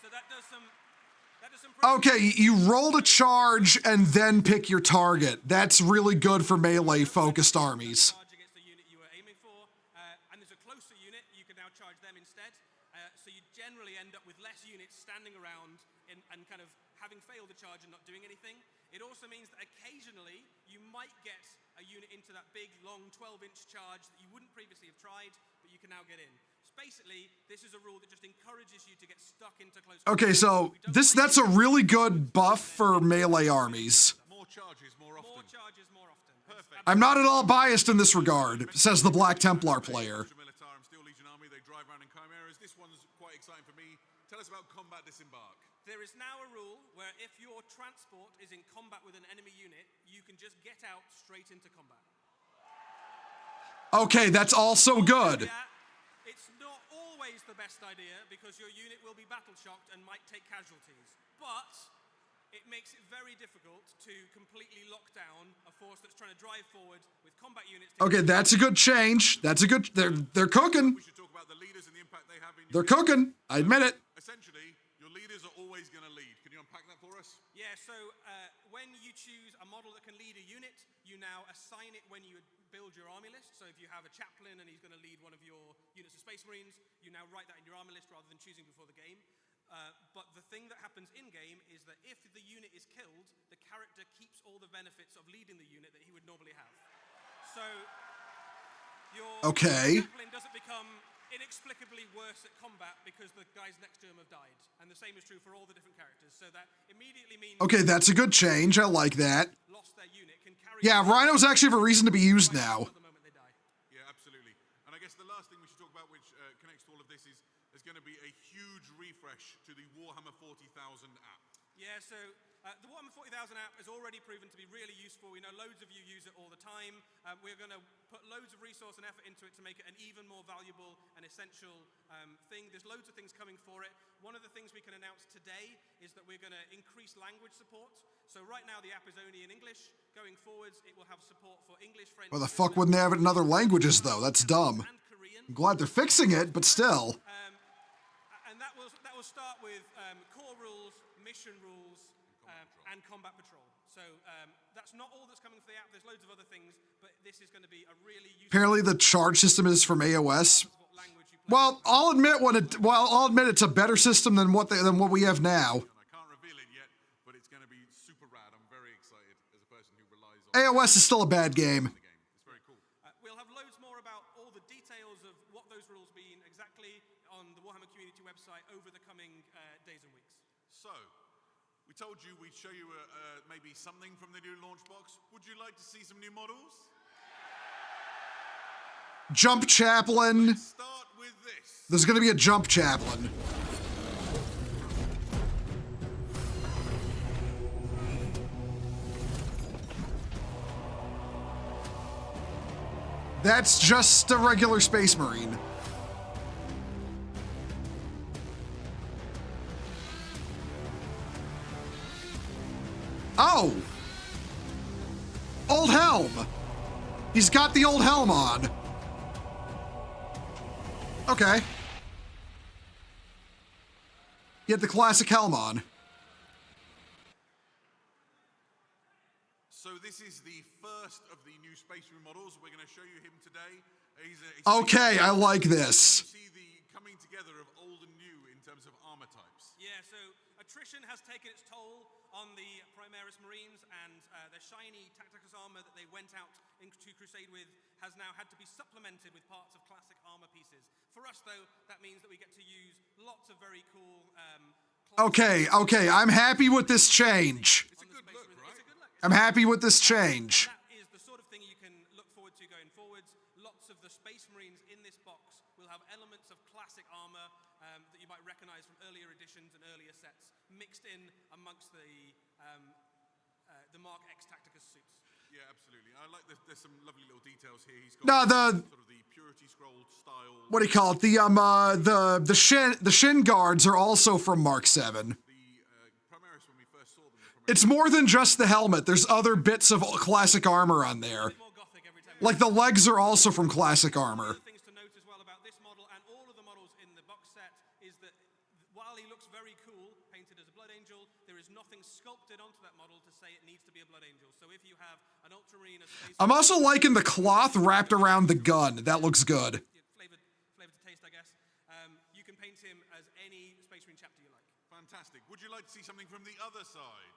So that does some Okay, you rolled a charge and then pick your target. That's really good for melee-focused armies. Charge against the unit you were aiming for, and there's a closer unit, you can now charge them instead. So you generally end up with less units standing around and kind of having failed the charge and not doing anything. It also means that occasionally you might get a unit into that big, long 12-inch charge that you wouldn't previously have tried, but you can now get in. Basically, this is a rule that just encourages you to get stuck into close. Okay, so that's a really good buff for melee armies. More charges more often. More charges more often. Perfect. I'm not at all biased in this regard, says the Black Templar player. Steel Legion Army, they drive around in chimeras. This one's quite exciting for me. Tell us about combat disembark. There is now a rule where if your transport is in combat with an enemy unit, you can just get out straight into combat. Okay, that's also good. Yeah, it's not always the best idea because your unit will be battle shocked and might take casualties, but it makes it very difficult to completely lock down a force that's trying to drive forward with combat units. Okay, that's a good change. That's a good. They're cooking. We should talk about the leaders and the impact they have in. They're cooking. I admit it. Essentially, your leaders are always going to lead. Can you unpack that for us? Yeah. So when you choose a model that can lead a unit, you now assign it when you build your army list. So if you have a chaplain and he's going to lead one of your units of Space Marines, you now write that in your army list rather than choosing before the game. But the thing that happens in-game is that if the unit is killed, the character keeps all the benefits of leading the unit that he would normally have. So your chaplain doesn't become inexplicably worse at combat because the guys next to him have died. And the same is true for all the different characters. So that immediately means... Okay, that's a good change. I like that. ...lost their unit can carry... Yeah, rhinos actually have a reason to be used now. Yeah, absolutely. And I guess the last thing we should talk about, which connects to all of this, is there's going to be a huge refresh to the Warhammer 40,000 app. Yeah, so the Warhammer 40,000 app has already proven to be really useful. We know loads of you use it all the time. We're going to put loads of resource and effort into it to make it an even more valuable and essential thing. There's loads of things coming for it. One of the things we can announce today is that we're going to increase language support. So right now the app is only in English. Going forwards, it will have support for English, French... Well, the fuck wouldn't they have it in other languages, though? That's dumb. I'm glad they're fixing it, but still. And that will start with core rules, mission rules, and combat patrol. So that's not all that's coming for the app. There's loads of other things, but this is going to be a really useful... Apparently the charge system is from AOS. Well, I'll admit it's a better system than what we have now. I can't reveal it yet, but it's going to be super rad. I'm very excited as a person who relies on... AOS is still a bad game. It's very cool. We'll have loads more about all the details of what those rules mean exactly on the Warhammer community website over the coming days and weeks. So, we told you we'd show you maybe something from the new launch box. Would you like to see some new models? Jump Chaplain. Let's start with this. There's going to be a Jump Chaplain. That's just a regular Space Marine. Oh! Old helm! He's got the old helm on. Okay. He had the classic helm on. So this is the first of the new Space Marine models. We're going to show you him today. Okay, I like this. You see the coming together of old and new in terms of armor types. Yeah, so attrition has taken its toll on the Primaris Marines, and their shiny Tacticus armor that they went out into Crusade with has now had to be supplemented with parts of classic armor pieces. For us, though, that means that we get to use lots of very cool... Okay, I'm happy with this change. It's a good look, right? I'm happy with this change. That is the sort of thing you can look forward to going forwards. Lots of the Space Marines in this box will have elements of classic armor that you might recognize from earlier editions and earlier sets, mixed in amongst the Mark X Tacticus suits. Yeah, absolutely. I like there's some lovely little details here. He's got sort of the Purity Scroll style. What do you call it? The shin guards are also from Mark 7. Primaris, when we first saw them, It's more than just the helmet. There's other bits of classic armor on there. Like the legs are also from classic armor. Things to note as well about this model and all of the models in the box set is that while he looks very cool, painted as a Blood Angel, there is not sculpted onto that model to say it needs to be a Blood Angel. So if you have an Ultramarine, a Space I'm also liking the cloth wrapped around the gun. That looks good. Flavor to taste, I guess. You can paint him as any Space Marine chapter you like. Fantastic. Would you like to see something from the other side?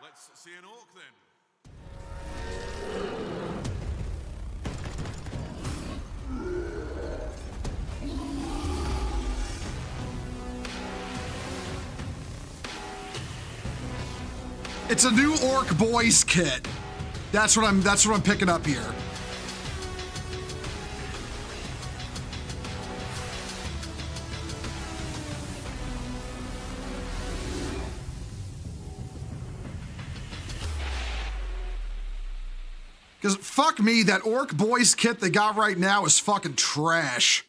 Let's see an orc then. It's a new Orc Boys kit. That's what I'm picking up here. Because fuck me, that Orc Boys kit they got right now is fucking trash.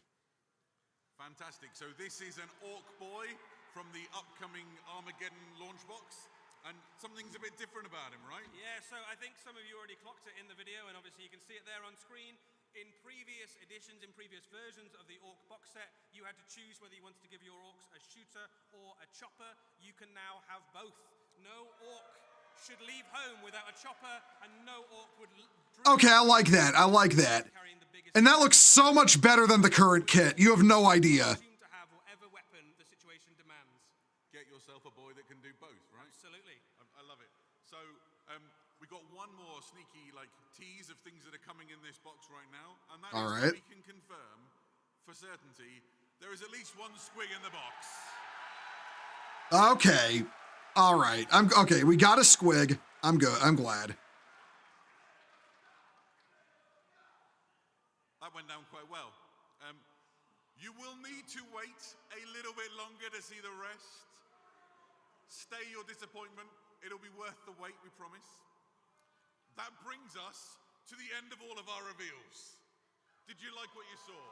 Fantastic. So this is an Orc Boy from the upcoming Armageddon launch box. And something's a bit different about him, right? Yeah, so I think some of you already clocked it in the video, and obviously you can see it there on screen. In previous editions, in previous versions of the Orc box set, you had to choose whether you wanted to give your Orcs a shooter or a chopper. You can now have both. No Orc should leave home without a chopper, and no Orc would... Okay, I like that. I like that. And that looks so much better than the current kit. You have no idea. ...to have whatever weapon the situation demands. Get yourself a boy that can do both, right? Absolutely. I love it. So, we got one more sneaky, tease of things that are coming in this box right now. And that All is right. we can confirm, for certainty, there is at least one squig in the box. Okay. All right. Okay, we got a squig. I'm good. I'm glad. That went down quite well. You will need to wait a little bit longer to see the rest. Stay your disappointment. It'll be worth the wait, we promise. That brings us to the end of all of our reveals. Did you like what you saw?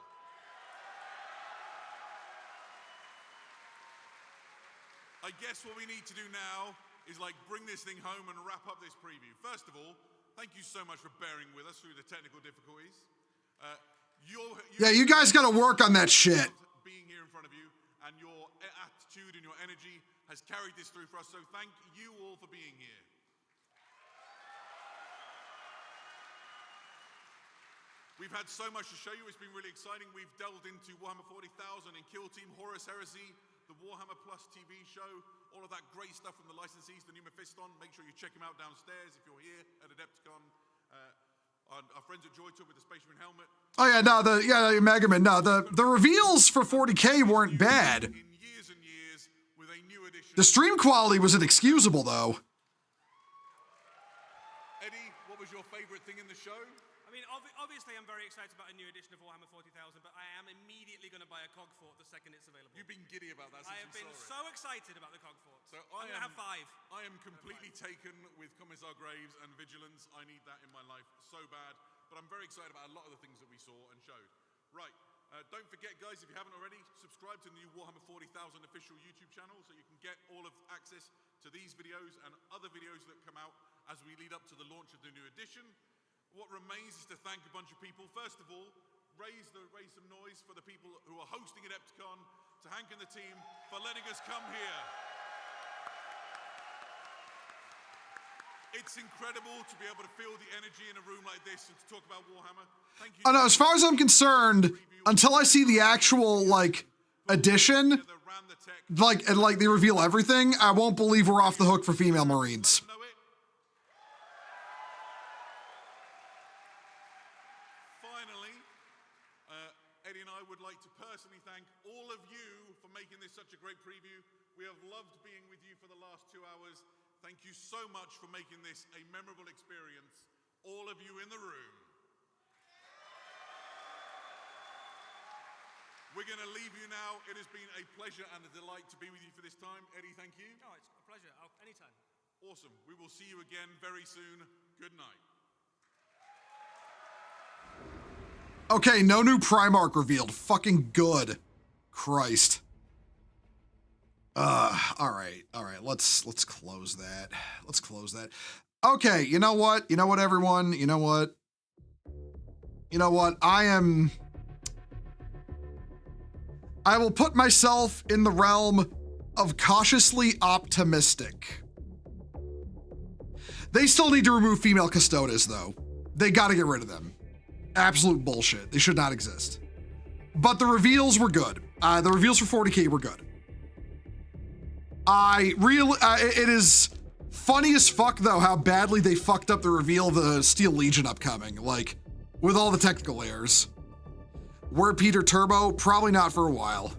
I guess what we need to do now is bring this thing home and wrap up this preview. First of all, thank you so much for bearing with us through the technical difficulties. Yeah, you guys got to work on that shit. Being here in front of you and your attitude and your energy has carried this through for us, so thank you all for being here. We've had so much to show you, it's been really exciting. We've delved into Warhammer 40,000 and Kill Team, Horus Heresy, the Warhammer Plus TV show, all of that great stuff from the licensees, the new Mephiston. Make sure you check him out downstairs if you're here at Adepticon. Our friends at Joy Tour with the Space Marine helmet. Oh yeah, no, Mega Man, no, the reveals for 40K weren't bad. In years and years with a new edition. The stream quality was inexcusable though. Eddie, what was your favorite thing in the show? I mean, obviously I'm very excited about a new edition of Warhammer 40,000, but I am immediately going to buy a Cog Fort the second it's available. You've been giddy about that since I have been saw so excited about the Cog Fort. So I'm going to have 5. I am completely taken with Commissar Graves and Vigilance. I need that in my life so bad. But I'm very excited about a lot of the things that we saw and showed. Right, don't forget guys, if you haven't already, subscribe to the new Warhammer 40,000 official YouTube channel so you can get all of access to these videos and other videos that come out as we lead up to the launch of the new edition. What remains is to thank a bunch of people. First of all, raise some noise for the people who are hosting Adepticon, to Hank and the team for letting us come here. It's incredible to be able to feel the energy in a room like this and to talk about Warhammer. Thank you. Oh no, as far as I'm concerned, until I see the actual edition, and they reveal everything, I won't believe we're off the hook for female Marines. Finally, Eddie and I would like to personally thank all of you for making this such a great preview. We have loved being with you for the last 2 hours. Thank you so much for making this a memorable experience, all of you in the room. We're going to leave you now. It has been a pleasure and a delight to be with you for this time. Eddie, thank you. Oh, it's a pleasure. Anytime. Awesome. We will see you again very soon. Good night. Okay, no new Primarch revealed. Fucking good. Christ. All right. Let's close that. Let's close that. Okay, you know what? You know what, everyone? You know what? I will put myself in the realm of cautiously optimistic. They still need to remove female custodes, though. They gotta get rid of them. Absolute bullshit. They should not exist. But the reveals were good. The reveals for 40K were good. It is funny as fuck, though, how badly they fucked up the reveal of the Steel Legion upcoming, like, with all the technical layers. Word Peter Turbo? Probably not for a while.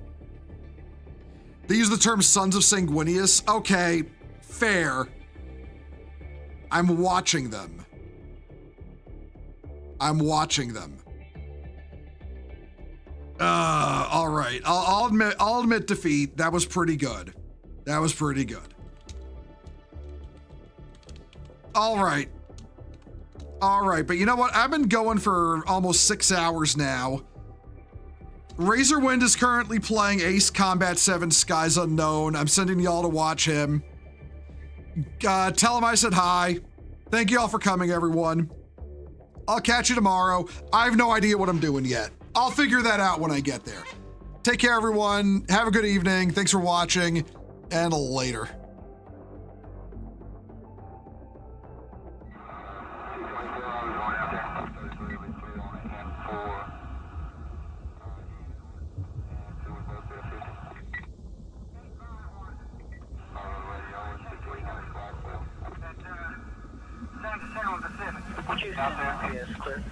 They use the term Sons of Sanguinius. Okay, fair. I'm watching them. I'm watching them. All right. I'll admit defeat. That was pretty good. That was pretty good. All right. All right, but you know what? I've been going for almost 6 hours now. Razorwind is currently playing Ace Combat 7 Skies Unknown. I'm sending y'all to watch him. Tell him I said hi. Thank you all for coming, everyone. I'll catch you tomorrow. I have no idea what I'm doing yet. I'll figure that out when I get there. Take care, everyone. Have a good evening. Thanks for watching, and later. Out there, yes, clear.